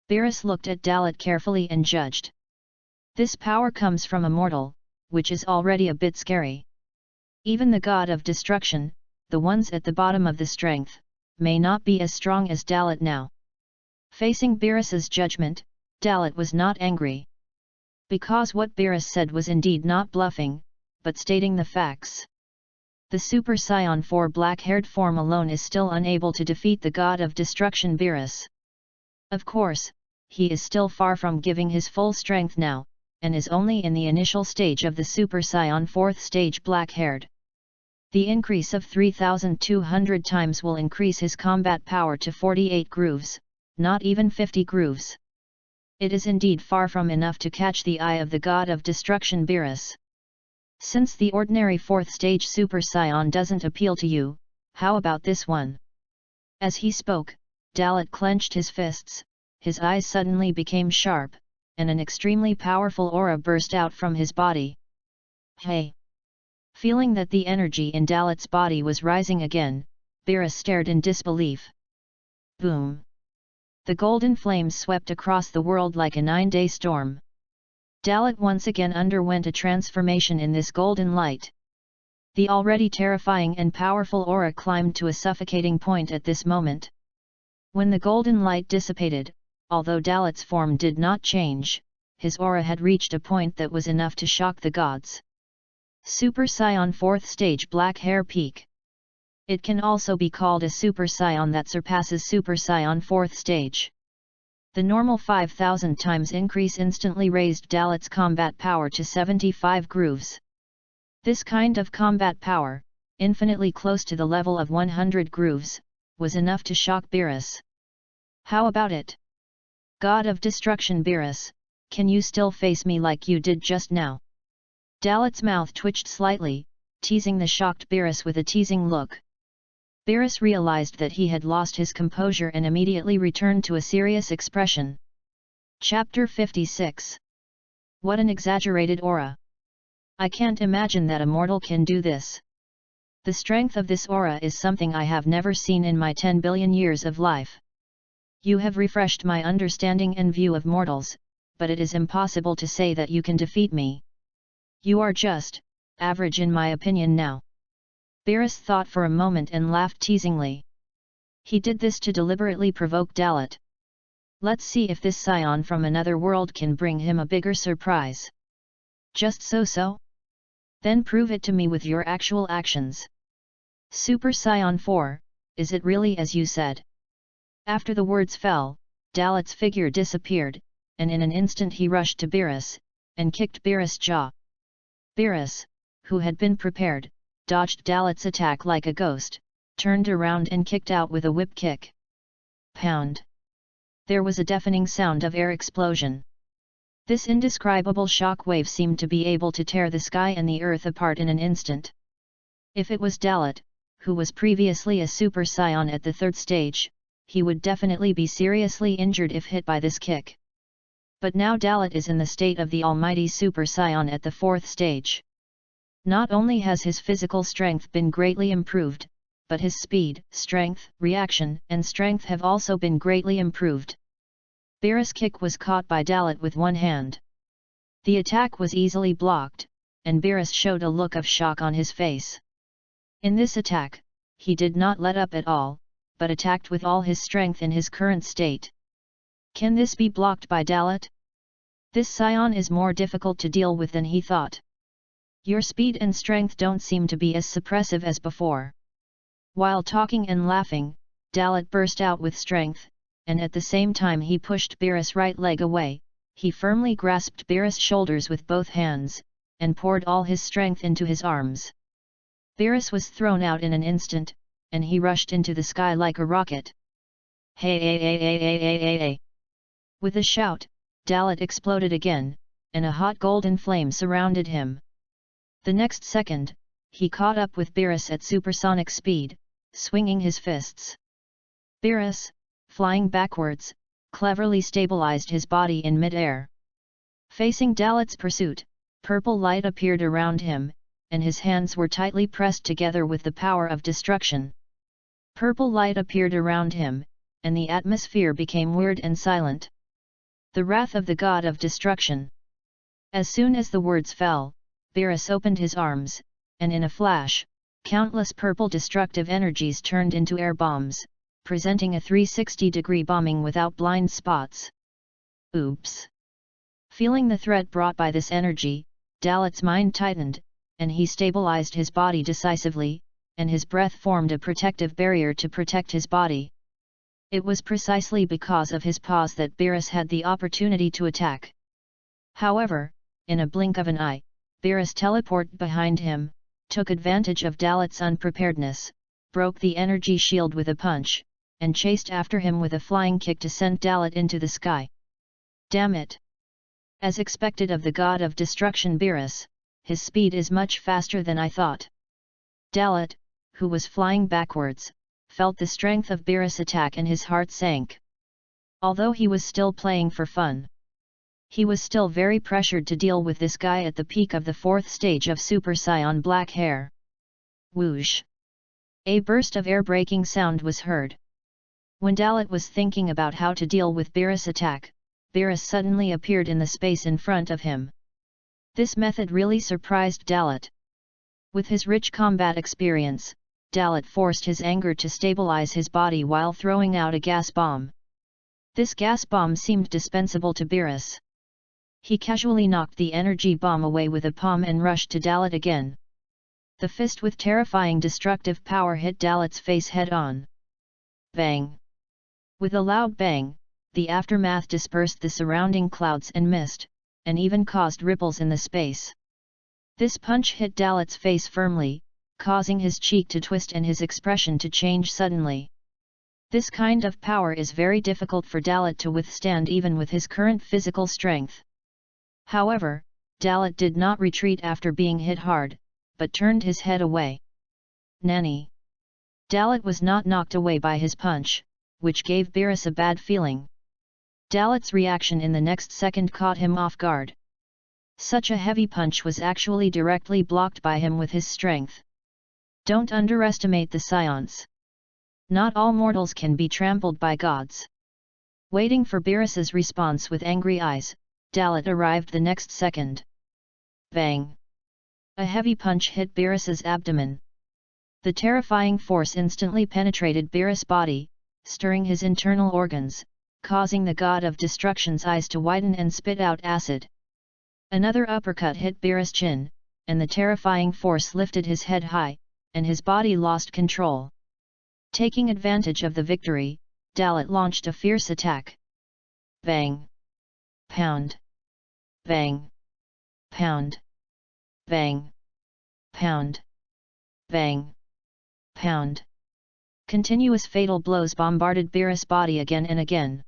Beerus looked at Dalot carefully and judged. This power comes from a mortal, which is already a bit scary. Even the god of destruction, the ones at the bottom of the strength, may not be as strong as Dalot now. Facing Beerus's judgment, Dalot was not angry. Because what Beerus said was indeed not bluffing, but stating the facts. The Super Saiyan 4 black-haired form alone is still unable to defeat the god of destruction Beerus. Of course, he is still far from giving his full strength now, and is only in the initial stage of the Super Saiyan 4th stage black-haired. The increase of 3,200 times will increase his combat power to 48 grooves, not even 50 grooves. It is indeed far from enough to catch the eye of the god of destruction Beerus. Since the ordinary 4th stage Super Saiyan doesn't appeal to you, how about this one? As he spoke, Dalot clenched his fists, his eyes suddenly became sharp, and an extremely powerful aura burst out from his body. Hey! Feeling that the energy in Dalot's body was rising again, Beerus stared in disbelief. Boom! The golden flames swept across the world like a 9-day storm. Dalot once again underwent a transformation in this golden light. The already terrifying and powerful aura climbed to a suffocating point at this moment. When the golden light dissipated, although Dalot's form did not change, his aura had reached a point that was enough to shock the gods. Super Saiyan 4th stage Black Hair Peak. It can also be called a Super Saiyan that surpasses Super Saiyan 4th stage. The normal 5,000 times increase instantly raised Dalot's combat power to 75 grooves. This kind of combat power, infinitely close to the level of 100 grooves, was enough to shock Beerus. How about it? God of Destruction Beerus, can you still face me like you did just now? Dalot's mouth twitched slightly, teasing the shocked Beerus with a teasing look. Beerus realized that he had lost his composure and immediately returned to a serious expression. Chapter 56. What an exaggerated aura! I can't imagine that a mortal can do this. The strength of this aura is something I have never seen in my 10 billion years of life. You have refreshed my understanding and view of mortals, but it is impossible to say that you can defeat me. You are just average in my opinion now. Beerus thought for a moment and laughed teasingly. He did this to deliberately provoke Dalot. Let's see if this Saiyan from another world can bring him a bigger surprise. Just so? Then prove it to me with your actual actions. Super Saiyan 4, is it really as you said? After the words fell, Dalot's figure disappeared, and in an instant he rushed to Beerus, and kicked Beerus' jaw. Beerus, who had been prepared, dodged Dalot's attack like a ghost, turned around and kicked out with a whip kick. Pound! There was a deafening sound of air explosion. This indescribable shock wave seemed to be able to tear the sky and the earth apart in an instant. If it was Dalot, who was previously a Super Saiyan at the 3rd stage, he would definitely be seriously injured if hit by this kick. But now Dalot is in the state of the almighty Super Saiyan at the 4th stage. Not only has his physical strength been greatly improved, but his speed, strength, reaction, and strength have also been greatly improved. Beerus' kick was caught by Dalot with one hand. The attack was easily blocked, and Beerus showed a look of shock on his face. In this attack, he did not let up at all, but attacked with all his strength in his current state. Can this be blocked by Dalot? This Saiyan is more difficult to deal with than he thought. Your speed and strength don't seem to be as suppressive as before. While talking and laughing, Dalot burst out with strength, and at the same time he pushed Beerus' right leg away. He firmly grasped Beerus' shoulders with both hands, and poured all his strength into his arms. Beerus was thrown out in an instant, and he rushed into the sky like a rocket. Hey! With a shout, Dalot exploded again, and a hot golden flame surrounded him. The next second, he caught up with Beerus at supersonic speed, swinging his fists. Beerus, flying backwards, cleverly stabilized his body in mid-air. Facing Dalot's pursuit, purple light appeared around him, and his hands were tightly pressed together with the power of destruction. Purple light appeared around him, and the atmosphere became weird and silent. The wrath of the god of destruction. As soon as the words fell, Beerus opened his arms, and in a flash, countless purple destructive energies turned into air bombs, presenting a 360-degree bombing without blind spots. Oops! Feeling the threat brought by this energy, Dalot's mind tightened, and he stabilized his body decisively, and his breath formed a protective barrier to protect his body. It was precisely because of his pause that Beerus had the opportunity to attack. However, in a blink of an eye, Beerus teleported behind him, took advantage of Dalot's unpreparedness, broke the energy shield with a punch, and chased after him with a flying kick to send Dalot into the sky. Damn it! As expected of the god of destruction Beerus, his speed is much faster than I thought. Dalot, who was flying backwards, felt the strength of Beerus' attack and his heart sank. Although he was still playing for fun, he was still very pressured to deal with this guy at the peak of the 4th stage of Super Saiyan black hair. Whoosh! A burst of air-breaking sound was heard. When Dalot was thinking about how to deal with Beerus' attack, Beerus suddenly appeared in the space in front of him. This method really surprised Dalot. With his rich combat experience, Dalot forced his anger to stabilize his body while throwing out a gas bomb. This gas bomb seemed dispensable to Beerus. He casually knocked the energy bomb away with a palm and rushed to Dalot again. The fist with terrifying destructive power hit Dalot's face head-on. Bang! With a loud bang, the aftermath dispersed the surrounding clouds and mist, and even caused ripples in the space. This punch hit Dalot's face firmly, causing his cheek to twist and his expression to change suddenly. This kind of power is very difficult for Dalot to withstand even with his current physical strength. However, Dalot did not retreat after being hit hard, but turned his head away. Nanny! Dalot was not knocked away by his punch, which gave Beerus a bad feeling. Dalot's reaction in the next second caught him off guard. Such a heavy punch was actually directly blocked by him with his strength. Don't underestimate the Saiyans. Not all mortals can be trampled by gods. Waiting for Beerus's response with angry eyes, Dalot arrived the next second. Bang! A heavy punch hit Beerus's abdomen. The terrifying force instantly penetrated Beerus' body, stirring his internal organs, causing the god of destruction's eyes to widen and spit out acid. Another uppercut hit Beerus' chin, and the terrifying force lifted his head high, and his body lost control. Taking advantage of the victory, Dalot launched a fierce attack. Bang! Pound! Bang! Pound! Bang! Pound! Bang! Pound! Continuous fatal blows bombarded Beerus' body again and again.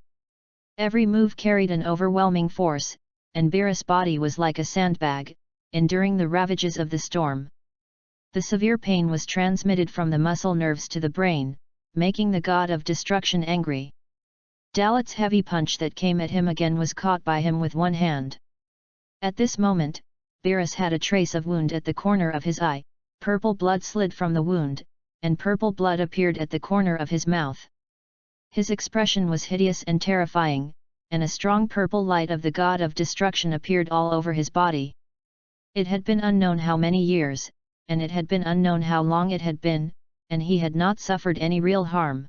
Every move carried an overwhelming force, and Beerus' body was like a sandbag, enduring the ravages of the storm. The severe pain was transmitted from the muscle nerves to the brain, making the god of destruction angry. Dalot's heavy punch that came at him again was caught by him with one hand. At this moment, Beerus had a trace of wound at the corner of his eye, purple blood slid from the wound, and purple blood appeared at the corner of his mouth. His expression was hideous and terrifying, and a strong purple light of the god of destruction appeared all over his body. It had been unknown how many years, and it had been unknown how long it had been, and he had not suffered any real harm.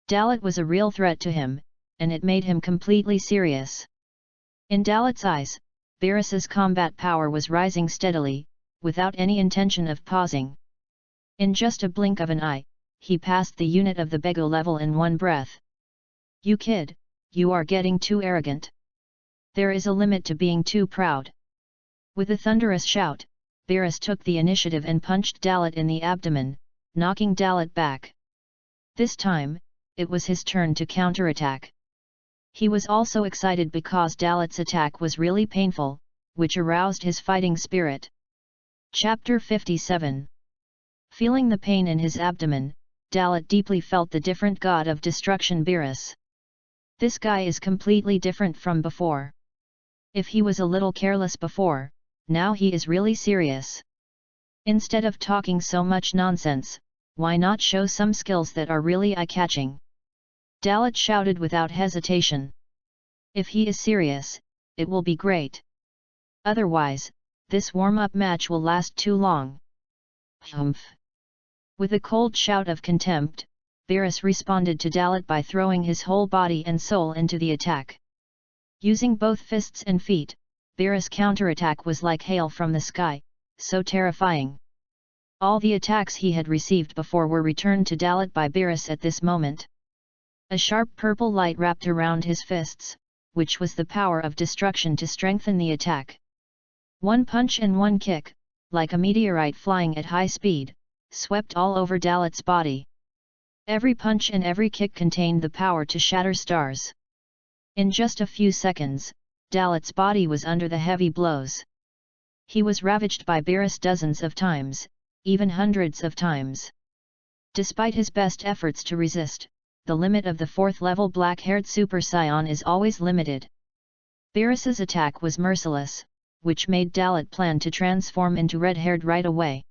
Dalot was a real threat to him, and it made him completely serious. In Dalot's eyes, Beerus's combat power was rising steadily, without any intention of pausing. In just a blink of an eye, he passed the unit of the Bego level in one breath. You kid, you are getting too arrogant. There is a limit to being too proud. With a thunderous shout, Beerus took the initiative and punched Dalot in the abdomen, knocking Dalot back. This time, it was his turn to counterattack. He was also excited because Dalot's attack was really painful, which aroused his fighting spirit. Chapter 57. Feeling the pain in his abdomen, Dalot deeply felt the different god of destruction Beerus. This guy is completely different from before. If he was a little careless before, now he is really serious. Instead of talking so much nonsense, why not show some skills that are really eye-catching? Dalot shouted without hesitation. If he is serious, it will be great. Otherwise, this warm-up match will last too long. Humph! With a cold shout of contempt, Beerus responded to Dalot by throwing his whole body and soul into the attack. Using both fists and feet, Beerus' counterattack was like hail from the sky, so terrifying. All the attacks he had received before were returned to Dalot by Beerus at this moment. A sharp purple light wrapped around his fists, which was the power of destruction to strengthen the attack. One punch and one kick, like a meteorite flying at high speed, swept all over Dalot's body. Every punch and every kick contained the power to shatter stars. In just a few seconds, Dalot's body was under the heavy blows. He was ravaged by Beerus dozens of times, even hundreds of times. Despite his best efforts to resist, the limit of the 4th level black-haired Super Saiyan is always limited. Beerus's attack was merciless, which made Dalot plan to transform into red-haired right away.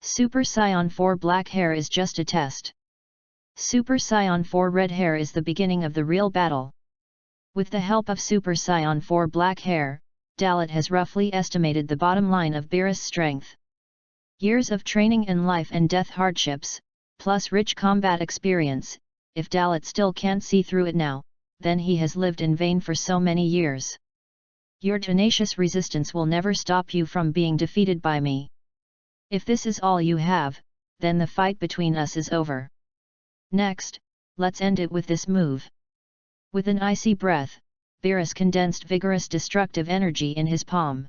Super Saiyan 4 black hair is just a test. Super Saiyan 4 red hair is the beginning of the real battle. With the help of Super Saiyan 4 black hair, Dalot has roughly estimated the bottom line of Beerus' strength. Years of training and life and death hardships, plus rich combat experience. If Dalot still can't see through it now, then he has lived in vain for so many years. Your tenacious resistance will never stop you from being defeated by me. If this is all you have, then the fight between us is over. Next, let's end it with this move. With an icy breath, Beerus condensed vigorous destructive energy in his palm.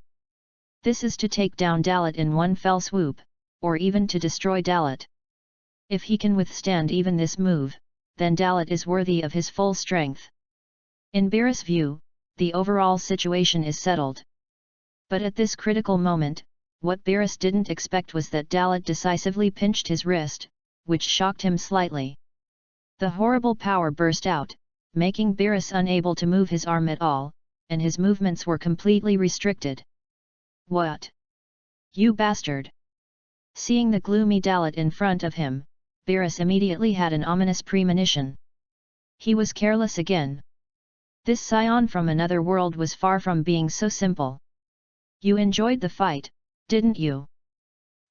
This is to take down Dalot in one fell swoop, or even to destroy Dalot. If he can withstand even this move, then Dalot is worthy of his full strength. In Beerus' view, the overall situation is settled. But at this critical moment, what Beerus didn't expect was that Dalot decisively pinched his wrist, which shocked him slightly. The horrible power burst out, making Beerus unable to move his arm at all, and his movements were completely restricted. What? You bastard! Seeing the gloomy Dalot in front of him, Beerus immediately had an ominous premonition. He was careless again. This Saiyan from another world was far from being so simple. You enjoyed the fight, didn't you?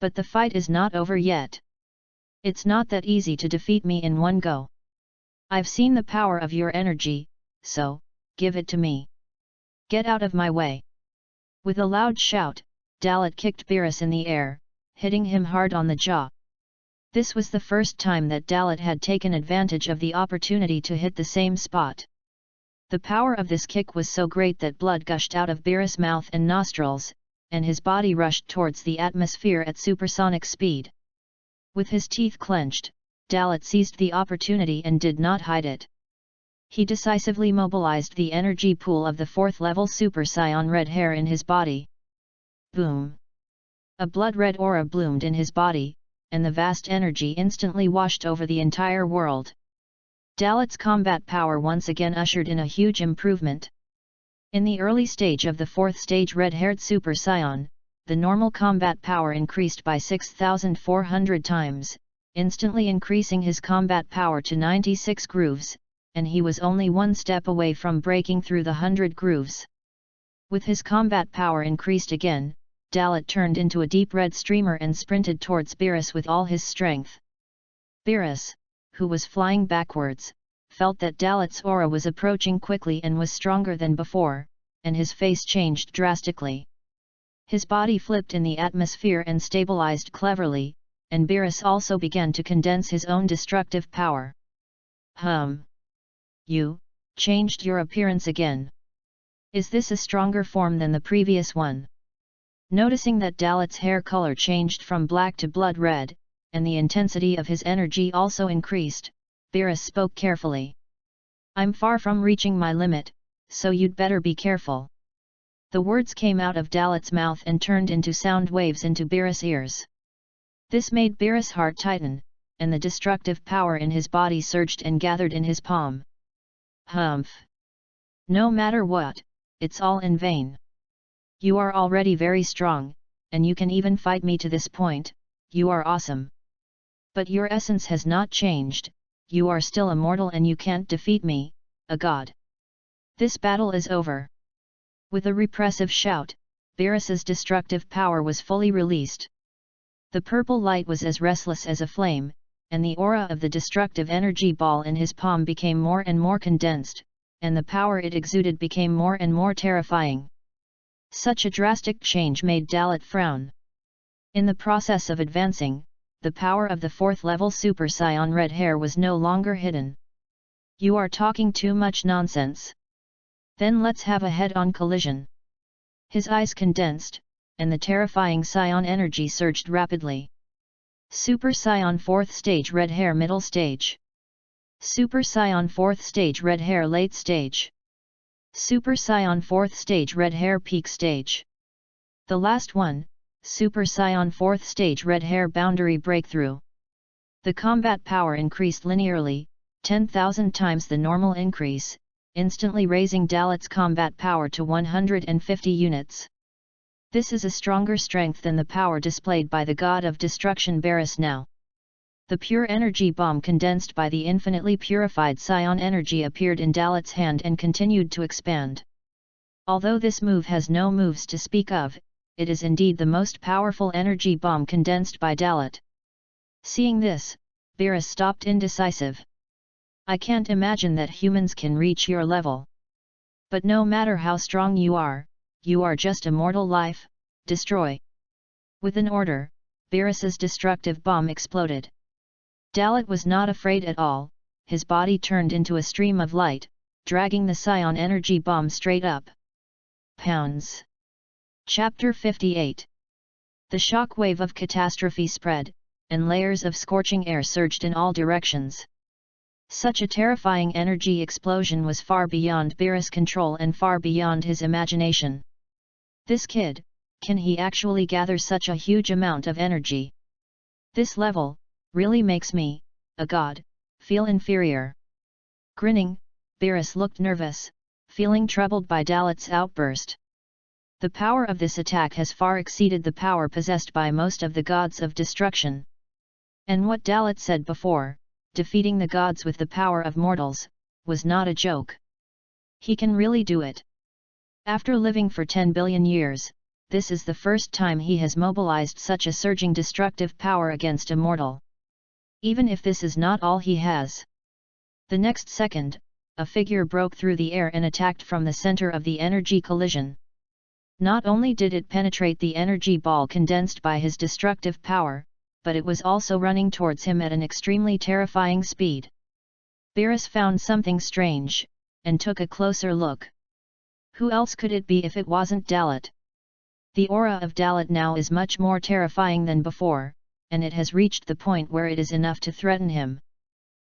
But the fight is not over yet. It's not that easy to defeat me in one go. I've seen the power of your energy, so, give it to me. Get out of my way. With a loud shout, Dalot kicked Beerus in the air, hitting him hard on the jaw. This was the first time that Dalot had taken advantage of the opportunity to hit the same spot. The power of this kick was so great that blood gushed out of Beerus' mouth and nostrils, and his body rushed towards the atmosphere at supersonic speed. With his teeth clenched, Dalot seized the opportunity and did not hide it. He decisively mobilized the energy pool of the 4th level Super Saiyan red hair in his body. Boom! A blood-red aura bloomed in his body, and the vast energy instantly washed over the entire world. Dalot's combat power once again ushered in a huge improvement. In the early stage of the 4th stage red-haired Super Saiyan, the normal combat power increased by 6,400 times, instantly increasing his combat power to 96 grooves, and he was only one step away from breaking through the 100 grooves. With his combat power increased again, Dalot turned into a deep red streamer and sprinted towards Beerus with all his strength. Beerus, who was flying backwards, felt that Dalot's aura was approaching quickly and was stronger than before, and his face changed drastically. His body flipped in the atmosphere and stabilized cleverly, and Beerus also began to condense his own destructive power. You changed your appearance again. Is this a stronger form than the previous one? Noticing that Dalot's hair color changed from black to blood red, and the intensity of his energy also increased, Beerus spoke carefully. I'm far from reaching my limit, so you'd better be careful. The words came out of Dalot's mouth and turned into sound waves into Beerus' ears. This made Beerus' heart tighten, and the destructive power in his body surged and gathered in his palm. No matter what, it's all in vain. You are already very strong, and you can even fight me to this point, you are awesome. But your essence has not changed, you are still immortal and you can't defeat me, a god. This battle is over. With a repressive shout, Beerus's destructive power was fully released. The purple light was as restless as a flame, and the aura of the destructive energy ball in his palm became more and more condensed, and the power it exuded became more and more terrifying. Such a drastic change made Dalot frown. In the process of advancing, the power of the 4th level Super Saiyan red hair was no longer hidden. You are talking too much nonsense. Then let's have a head-on collision. His eyes condensed, and the terrifying Saiyan energy surged rapidly. Super Saiyan 4th Stage Red Hair Middle Stage. Super Saiyan 4th Stage Red Hair Late Stage. Super Saiyan 4th Stage Red Hair Peak Stage. The last one, Super Saiyan 4th Stage Red Hair Boundary Breakthrough. The combat power increased linearly, 10,000 times the normal increase, instantly raising Dalot's combat power to 150 units. This is a stronger strength than the power displayed by the god of destruction Beerus now. The pure energy bomb condensed by the infinitely purified Saiyan energy appeared in Dalot's hand and continued to expand. Although this move has no moves to speak of, it is indeed the most powerful energy bomb condensed by Dalot. Seeing this, Beerus stopped indecisive. I can't imagine that humans can reach your level. But no matter how strong you are just a mortal life, destroy. With an order, Beerus's destructive bomb exploded. Dalot was not afraid at all, his body turned into a stream of light, dragging the Saiyan energy bomb straight up. Pounds. Chapter 58. The shock wave of catastrophe spread, and layers of scorching air surged in all directions. Such a terrifying energy explosion was far beyond Beerus' control and far beyond his imagination. This kid, can he actually gather such a huge amount of energy? This level, really makes me, a god, feel inferior. Grinning, Beerus looked nervous, feeling troubled by Dalot's outburst. The power of this attack has far exceeded the power possessed by most of the gods of destruction. And what Dalot said before, defeating the gods with the power of mortals, was not a joke. He can really do it. After living for 10 billion years, this is the first time he has mobilized such a surging destructive power against a mortal. Even if this is not all he has. The next second, a figure broke through the air and attacked from the center of the energy collision. Not only did it penetrate the energy ball condensed by his destructive power, but it was also running towards him at an extremely terrifying speed. Beerus found something strange, and took a closer look. Who else could it be if it wasn't Dalot? The aura of Dalot now is much more terrifying than before, and it has reached the point where it is enough to threaten him.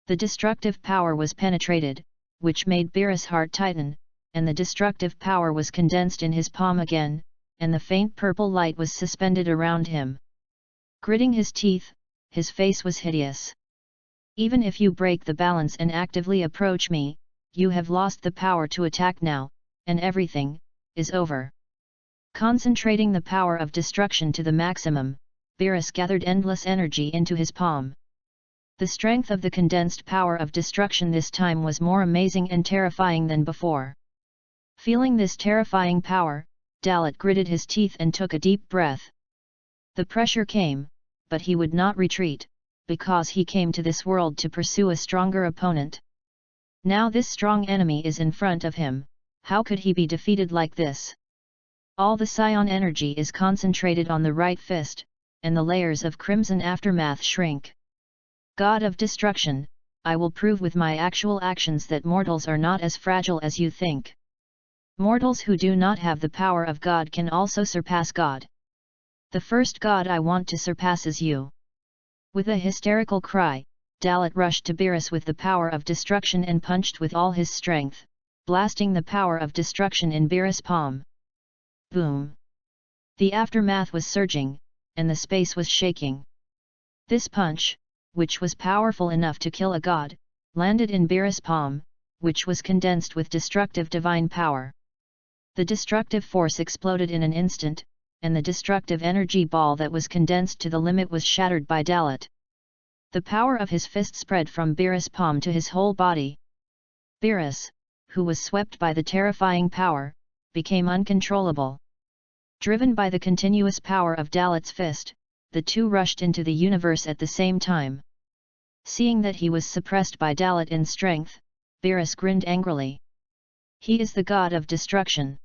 The destructive power was penetrated, which made Beerus' heart tighten, and the destructive power was condensed in his palm again, and the faint purple light was suspended around him. Gritting his teeth, his face was hideous. Even if you break the balance and actively approach me, you have lost the power to attack now, and everything is over. Concentrating the power of destruction to the maximum, Beerus gathered endless energy into his palm. The strength of the condensed power of destruction this time was more amazing and terrifying than before. Feeling this terrifying power, Dalot gritted his teeth and took a deep breath. The pressure came, but he would not retreat, because he came to this world to pursue a stronger opponent. Now this strong enemy is in front of him, how could he be defeated like this? All the Saiyan energy is concentrated on the right fist, and the layers of crimson aftermath shrink. God of destruction, I will prove with my actual actions that mortals are not as fragile as you think. Mortals who do not have the power of God can also surpass God. The first god I want to surpass is you. With a hysterical cry, Dalot rushed to Beerus with the power of destruction and punched with all his strength, blasting the power of destruction in Beerus' palm. Boom! The aftermath was surging, and the space was shaking. This punch, which was powerful enough to kill a god, landed in Beerus' palm, which was condensed with destructive divine power. The destructive force exploded in an instant, and the destructive energy ball that was condensed to the limit was shattered by Dalot. The power of his fist spread from Beerus' palm to his whole body. Beerus, who was swept by the terrifying power, became uncontrollable. Driven by the continuous power of Dalot's fist, the two rushed into the universe at the same time. Seeing that he was suppressed by Dalot in strength, Beerus grinned angrily. He is the god of destruction.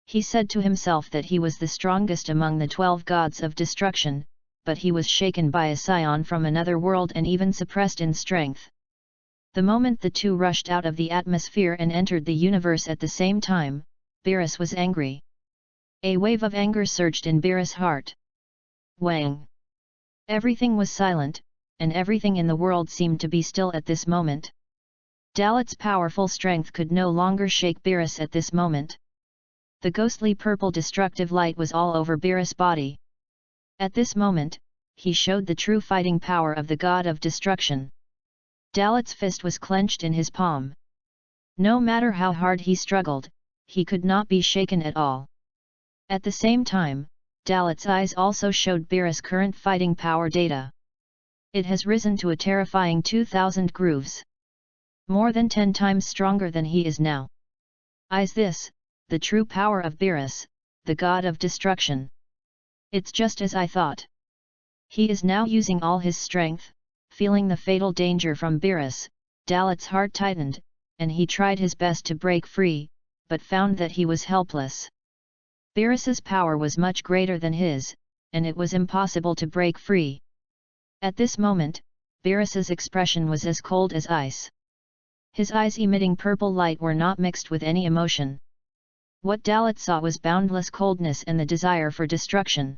He said to himself that he was the strongest among the 12 gods of destruction, but he was shaken by a Saiyan from another world and even suppressed in strength. The moment the two rushed out of the atmosphere and entered the universe at the same time, Beerus was angry. A wave of anger surged in Beerus' heart. Wang! Everything was silent, and everything in the world seemed to be still at this moment. Dalot's powerful strength could no longer shake Beerus at this moment. The ghostly purple destructive light was all over Beerus' body. At this moment, he showed the true fighting power of the god of destruction. Dalot's fist was clenched in his palm. No matter how hard he struggled, he could not be shaken at all. At the same time, Dalot's eyes also showed Beerus' current fighting power data. It has risen to a terrifying 2,000 grooves. More than 10 times stronger than he is now. Is this the true power of Beerus, the god of destruction? It's just as I thought. He is now using all his strength. Feeling the fatal danger from Beerus, Dalot's heart tightened, and he tried his best to break free, but found that he was helpless. Beerus's power was much greater than his, and it was impossible to break free. At this moment, Beerus's expression was as cold as ice. His eyes emitting purple light were not mixed with any emotion. What Dalot saw was boundless coldness and the desire for destruction.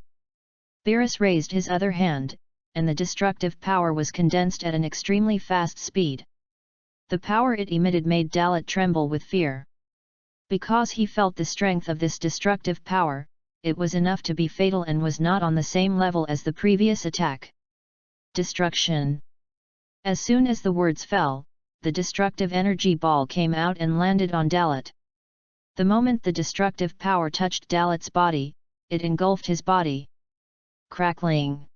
Beerus raised his other hand, and the destructive power was condensed at an extremely fast speed. The power it emitted made Dalot tremble with fear. Because he felt the strength of this destructive power, it was enough to be fatal and was not on the same level as the previous attack. Destruction. As soon as the words fell, the destructive energy ball came out and landed on Dalot. The moment the destructive power touched Dalot's body, it engulfed his body. Crackling.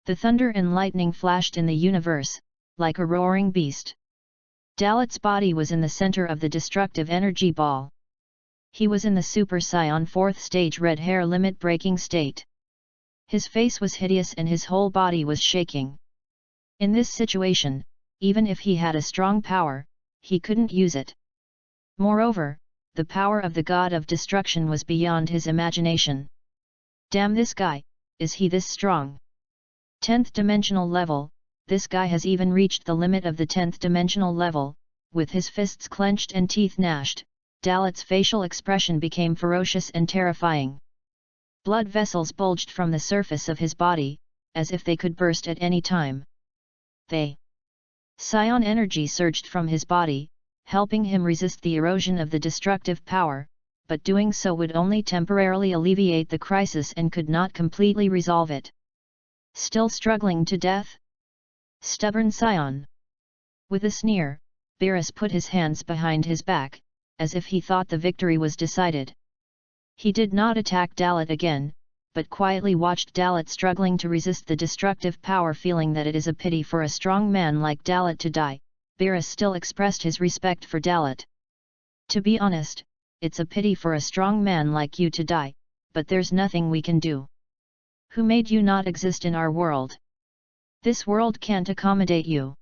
The thunder and lightning flashed in the universe, like a roaring beast. Dalot's body was in the center of the destructive energy ball. He was in the Super Saiyan 4th stage red hair limit breaking state. His face was hideous and his whole body was shaking. In this situation, even if he had a strong power, he couldn't use it. Moreover, the power of the god of destruction was beyond his imagination. Damn this guy, is he this strong? 10th dimensional level, this guy has even reached the limit of the 10th dimensional level. With his fists clenched and teeth gnashed, Dalot's facial expression became ferocious and terrifying. Blood vessels bulged from the surface of his body, as if they could burst at any time. Saiyan energy surged from his body, helping him resist the erosion of the destructive power, but doing so would only temporarily alleviate the crisis and could not completely resolve it. Still struggling to death? Stubborn Saiyan! With a sneer, Beerus put his hands behind his back, as if he thought the victory was decided. He did not attack Dalot again, but quietly watched Dalot struggling to resist the destructive power, feeling that it is a pity for a strong man like Dalot to die. Beerus still expressed his respect for Dalot. To be honest, it's a pity for a strong man like you to die, but there's nothing we can do. Who made you not exist in our world? This world can't accommodate you.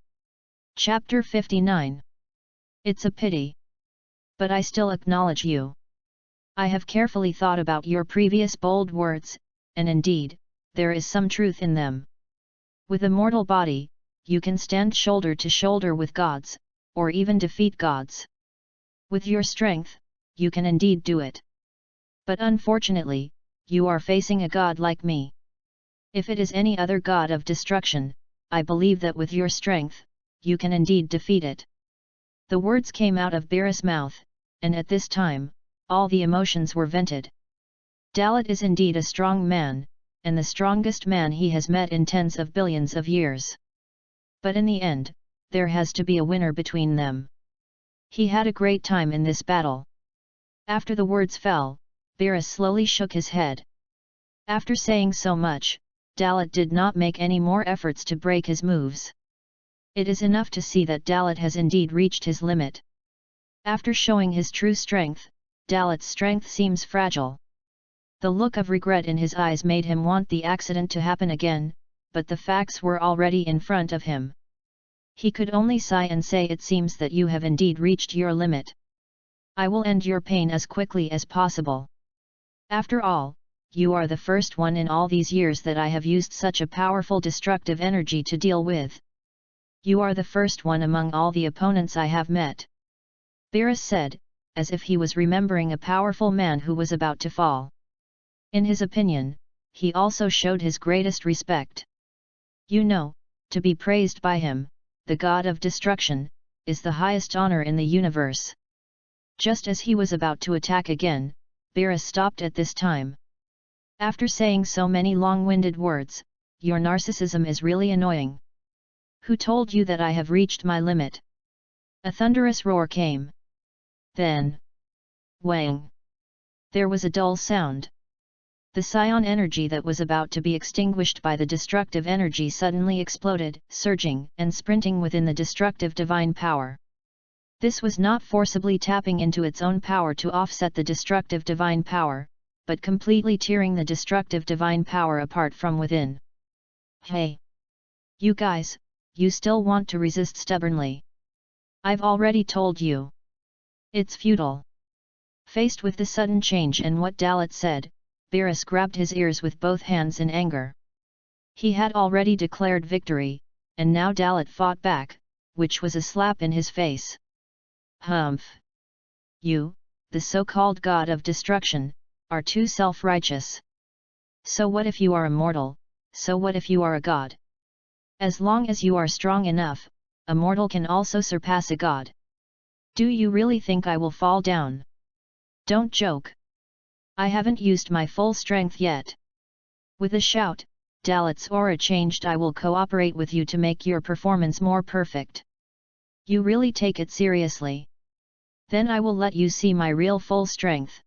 Chapter 59. It's a pity. But I still acknowledge you. I have carefully thought about your previous bold words, and indeed, there is some truth in them. With a mortal body, you can stand shoulder to shoulder with gods, or even defeat gods. With your strength, you can indeed do it. But unfortunately, you are facing a god like me. If it is any other god of destruction, I believe that with your strength, you can indeed defeat it. The words came out of Beerus' mouth, and at this time, all the emotions were vented. Dalot is indeed a strong man, and the strongest man he has met in tens of billions of years. But in the end, there has to be a winner between them. He had a great time in this battle. After the words fell, Beerus slowly shook his head. After saying so much, Dalot did not make any more efforts to break his moves. It is enough to see that Dalot has indeed reached his limit. After showing his true strength, Dalot's strength seems fragile. The look of regret in his eyes made him want the accident to happen again, but the facts were already in front of him. He could only sigh and say, it seems that you have indeed reached your limit. I will end your pain as quickly as possible. After all, you are the first one in all these years that I have used such a powerful destructive energy to deal with. You are the first one among all the opponents I have met. Beerus said, as if he was remembering a powerful man who was about to fall. In his opinion, he also showed his greatest respect. You know, to be praised by him, the god of destruction, is the highest honor in the universe. Just as he was about to attack again, Beerus stopped at this time. After saying so many long-winded words, your narcissism is really annoying. Who told you that I have reached my limit? A thunderous roar came. Then, whang! There was a dull sound. The Saiyan energy that was about to be extinguished by the destructive energy suddenly exploded, surging and sprinting within the destructive divine power. This was not forcibly tapping into its own power to offset the destructive divine power, but completely tearing the destructive divine power apart from within. Hey! You guys, you still want to resist stubbornly? I've already told you. It's futile. Faced with the sudden change and what Dalot said, Beerus grabbed his ears with both hands in anger. He had already declared victory, and now Dalot fought back, which was a slap in his face. Humph! You, the so-called god of destruction, are too self-righteous. So what if you are immortal? So what if you are a god? As long as you are strong enough, a mortal can also surpass a god. Do you really think I will fall down? Don't joke. I haven't used my full strength yet. With a shout, Dalot's aura changed. I will cooperate with you to make your performance more perfect. You really take it seriously? Then I will let you see my real full strength.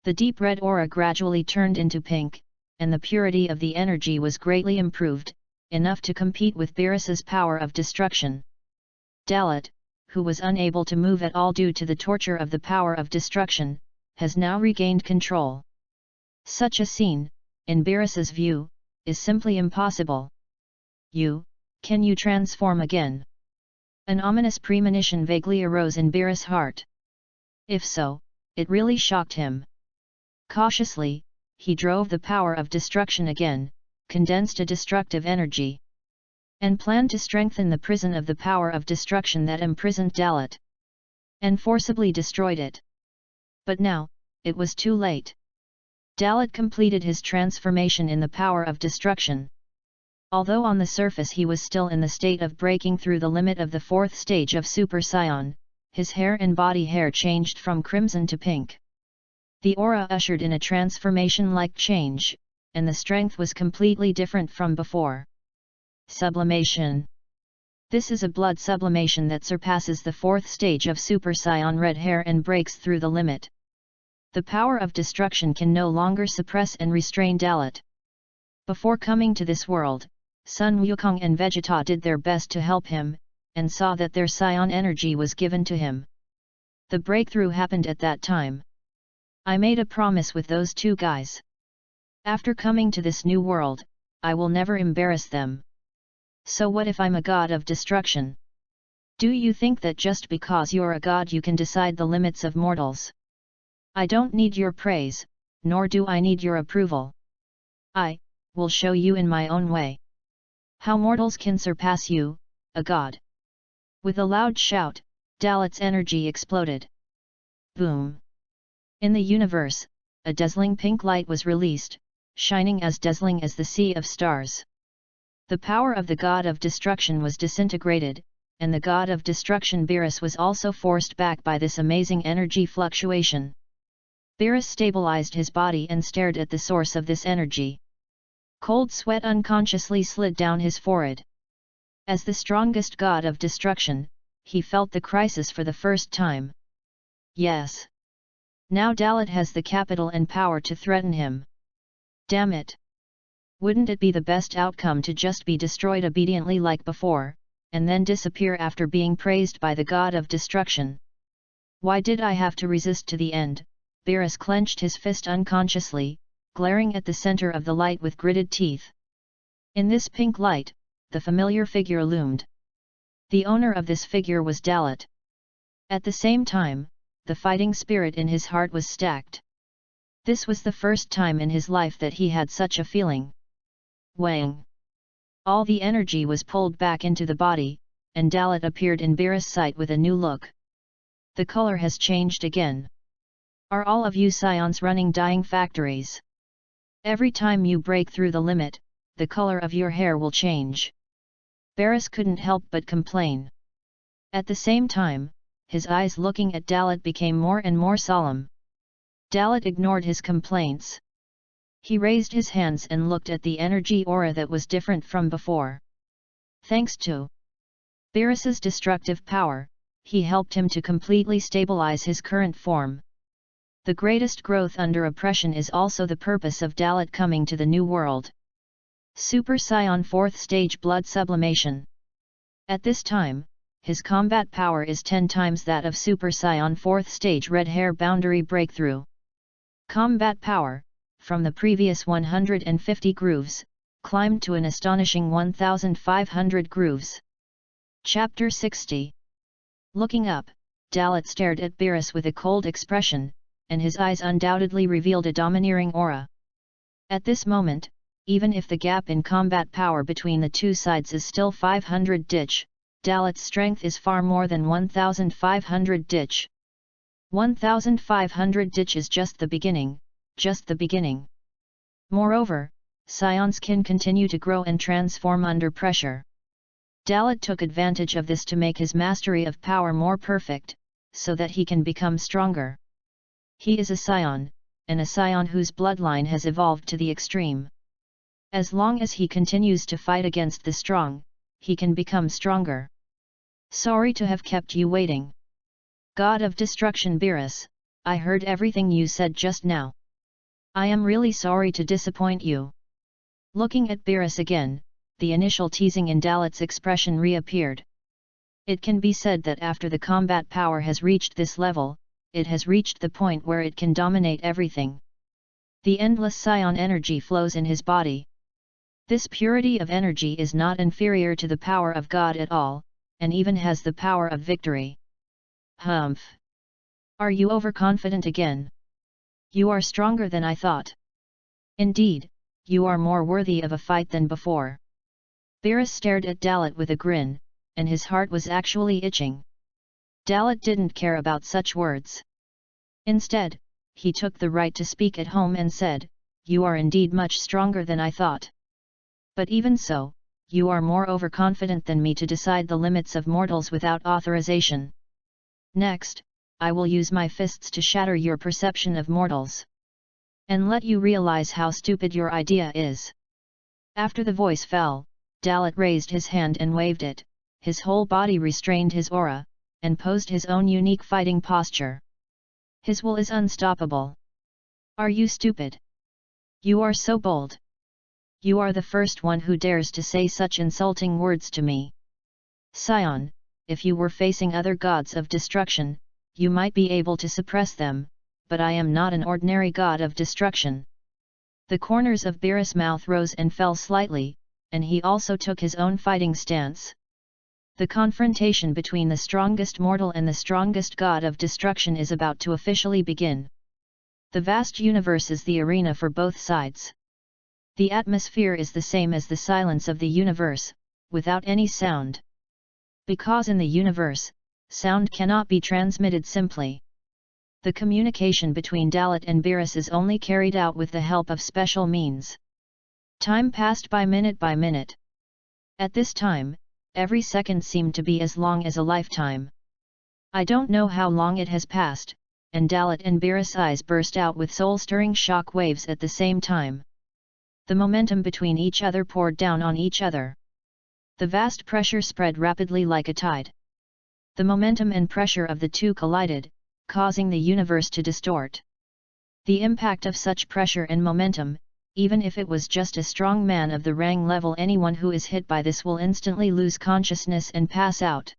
The deep red aura gradually turned into pink, and the purity of the energy was greatly improved, enough to compete with Beerus's power of destruction. Dalot, who was unable to move at all due to the torture of the power of destruction, has now regained control. Such a scene, in Beerus's view, is simply impossible. Can you transform again? An ominous premonition vaguely arose in Beerus' heart. If so, it really shocked him. Cautiously, he drove the power of destruction again, condensed a destructive energy, and planned to strengthen the prison of the power of destruction that imprisoned Dalot, and forcibly destroyed it. But now, it was too late. Dalot completed his transformation in the power of destruction. Although on the surface he was still in the state of breaking through the limit of the fourth stage of Super Saiyan, his hair and body hair changed from crimson to pink. The aura ushered in a transformation-like change, and the strength was completely different from before. Sublimation. This is a blood sublimation that surpasses the fourth stage of Super Saiyan red hair and breaks through the limit. The power of destruction can no longer suppress and restrain Dalot. Before coming to this world, Sun Wukong and Vegeta did their best to help him, and saw that their Saiyan energy was given to him. The breakthrough happened at that time. I made a promise with those two guys. After coming to this new world, I will never embarrass them. So what if I'm a god of destruction? Do you think that just because you're a god you can decide the limits of mortals? I don't need your praise, nor do I need your approval. I will show you in my own way how mortals can surpass you, a god. With a loud shout, Dalot's energy exploded. Boom! In the universe, a dazzling pink light was released, shining as dazzling as the sea of stars. The power of the god of destruction was disintegrated, and the god of destruction Beerus was also forced back by this amazing energy fluctuation. Beerus stabilized his body and stared at the source of this energy. Cold sweat unconsciously slid down his forehead. As the strongest god of destruction, he felt the crisis for the first time. Yes. Now Dalot has the capital and power to threaten him. Damn it! Wouldn't it be the best outcome to just be destroyed obediently like before, and then disappear after being praised by the god of destruction? Why did I have to resist to the end? Beerus clenched his fist unconsciously, glaring at the center of the light with gritted teeth. In this pink light, the familiar figure loomed. The owner of this figure was Dalot. At the same time, the fighting spirit in his heart was stacked. This was the first time in his life that he had such a feeling. Whang! All the energy was pulled back into the body, and Dalot appeared in Beerus' sight with a new look. The color has changed again. Are all of you Saiyans running dying factories? Every time you break through the limit, the color of your hair will change. Beerus couldn't help but complain. At the same time, his eyes looking at Dalot became more and more solemn. Dalot ignored his complaints. He raised his hands and looked at the energy aura that was different from before. Thanks to Beerus's destructive power, he helped him to completely stabilize his current form. The greatest growth under oppression is also the purpose of Dalot coming to the new world. Super Saiyan 4th Stage Blood Sublimation. At this time, his combat power is 10 times that of Super Saiyan 4th Stage Red Hair Boundary Breakthrough. Combat power, from the previous 150 grooves, climbed to an astonishing 1,500 grooves. Chapter 60. Looking up, Dalot stared at Beerus with a cold expression, and his eyes undoubtedly revealed a domineering aura. At this moment, even if the gap in combat power between the two sides is still 500 dich, Dalot's strength is far more than 1,500 dich. 1,500 dich is just the beginning, just the beginning. Moreover, Saiyans can continue to grow and transform under pressure. Dalot took advantage of this to make his mastery of power more perfect, so that he can become stronger. He is a Saiyan, and a Saiyan whose bloodline has evolved to the extreme. As long as he continues to fight against the strong, he can become stronger. Sorry to have kept you waiting. God of Destruction Beerus, I heard everything you said just now. I am really sorry to disappoint you. Looking at Beerus again, the initial teasing in Dalot's expression reappeared. It can be said that after the combat power has reached this level, it has reached the point where it can dominate everything. The endless Saiyan energy flows in his body. This purity of energy is not inferior to the power of God at all, and even has the power of victory. Humph! Are you overconfident again? You are stronger than I thought. Indeed, you are more worthy of a fight than before. Beerus stared at Dalot with a grin, and his heart was actually itching. Dalot didn't care about such words. Instead, he took the right to speak at home and said, "You are indeed much stronger than I thought. But even so, you are more overconfident than me to decide the limits of mortals without authorization. Next, I will use my fists to shatter your perception of mortals. And let you realize how stupid your idea is." After the voice fell, Dalot raised his hand and waved it, his whole body restrained his aura, and posed his own unique fighting posture. His will is unstoppable. Are you stupid? You are so bold. You are the first one who dares to say such insulting words to me. Saiyan, if you were facing other gods of destruction, you might be able to suppress them, but I am not an ordinary god of destruction. The corners of Beerus' mouth rose and fell slightly, and he also took his own fighting stance. The confrontation between the strongest mortal and the strongest god of destruction is about to officially begin. The vast universe is the arena for both sides. The atmosphere is the same as the silence of the universe, without any sound. Because in the universe, sound cannot be transmitted simply. The communication between Dalot and Beerus is only carried out with the help of special means. Time passed by minute. At this time, every second seemed to be as long as a lifetime. I don't know how long it has passed, and Dalot and Beerus' eyes burst out with soul-stirring shock waves at the same time. The momentum between each other poured down on each other. The vast pressure spread rapidly like a tide. The momentum and pressure of the two collided, causing the universe to distort. The impact of such pressure and momentum, even if it was just a strong man of the Rang level, anyone who is hit by this will instantly lose consciousness and pass out.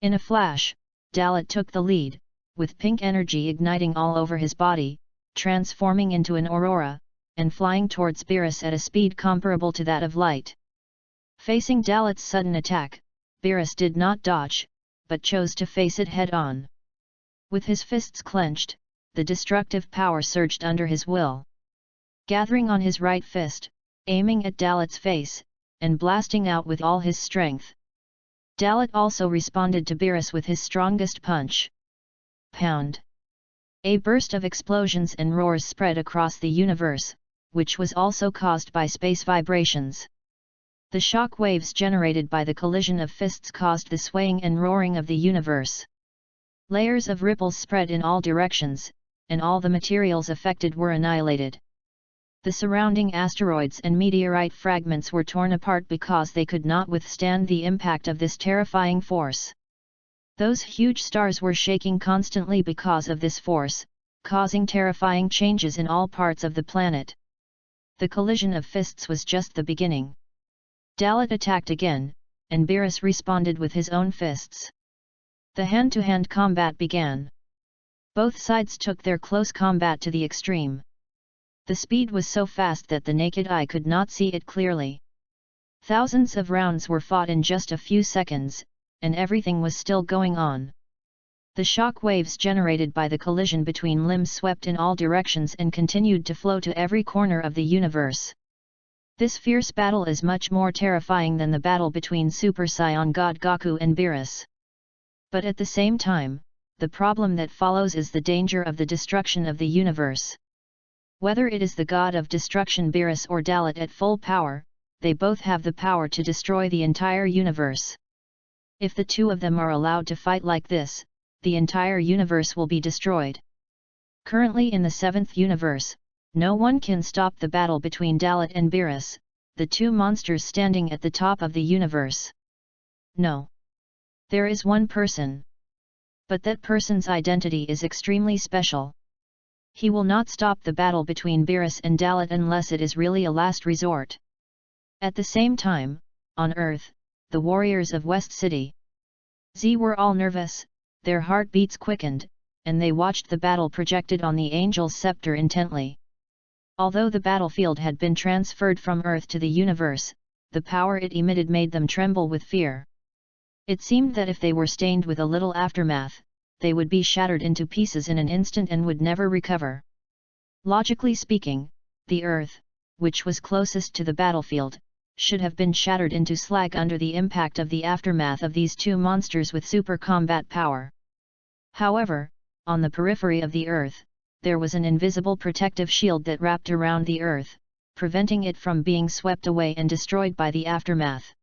In a flash, Dalot took the lead, with pink energy igniting all over his body, transforming into an aurora, and flying towards Beerus at a speed comparable to that of light. Facing Dalot's sudden attack, Beerus did not dodge, but chose to face it head-on. With his fists clenched, the destructive power surged under his will. Gathering on his right fist, aiming at Dalot's face, and blasting out with all his strength. Dalot also responded to Beerus with his strongest punch. Pound! A burst of explosions and roars spread across the universe, which was also caused by space vibrations. The shock waves generated by the collision of fists caused the swaying and roaring of the universe. Layers of ripples spread in all directions, and all the materials affected were annihilated. The surrounding asteroids and meteorite fragments were torn apart because they could not withstand the impact of this terrifying force. Those huge stars were shaking constantly because of this force, causing terrifying changes in all parts of the planet. The collision of fists was just the beginning. Dalot attacked again, and Beerus responded with his own fists. The hand-to-hand combat began. Both sides took their close combat to the extreme. The speed was so fast that the naked eye could not see it clearly. Thousands of rounds were fought in just a few seconds, and everything was still going on. The shock waves generated by the collision between limbs swept in all directions and continued to flow to every corner of the universe. This fierce battle is much more terrifying than the battle between Super Saiyan God Goku and Beerus. But at the same time, the problem that follows is the danger of the destruction of the universe. Whether it is the god of destruction Beerus or Dalot at full power, they both have the power to destroy the entire universe. If the two of them are allowed to fight like this, the entire universe will be destroyed. Currently in the 7th universe, no one can stop the battle between Dalot and Beerus, the two monsters standing at the top of the universe. No. There is one person. But that person's identity is extremely special. He will not stop the battle between Beerus and Dalot unless it is really a last resort. At the same time, on Earth, the warriors of West City Z were all nervous, their heartbeats quickened, and they watched the battle projected on the Angel's Scepter intently. Although the battlefield had been transferred from Earth to the universe, the power it emitted made them tremble with fear. It seemed that if they were stained with a little aftermath, they would be shattered into pieces in an instant and would never recover. Logically speaking, the Earth, which was closest to the battlefield, should have been shattered into slag under the impact of the aftermath of these two monsters with super combat power. However, on the periphery of the Earth, there was an invisible protective shield that wrapped around the Earth, preventing it from being swept away and destroyed by the aftermath.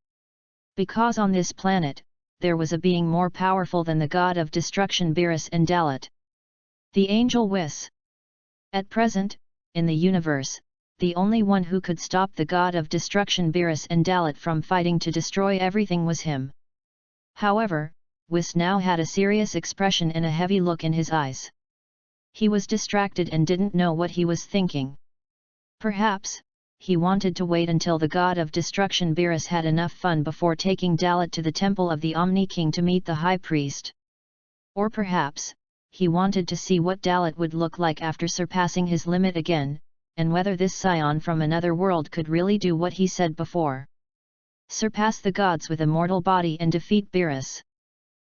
Because on this planet, there was a being more powerful than the god of destruction Beerus and Dalot. The angel Whis. At present, in the universe, the only one who could stop the god of destruction Beerus and Dalot from fighting to destroy everything was him. However, Whis now had a serious expression and a heavy look in his eyes. He was distracted and didn't know what he was thinking. Perhaps, he wanted to wait until the god of destruction Beerus had enough fun before taking Dalot to the temple of the Omni King to meet the high priest. Or perhaps, he wanted to see what Dalot would look like after surpassing his limit again, and whether this Saiyan from another world could really do what he said before. Surpass the gods with a mortal body and defeat Beerus.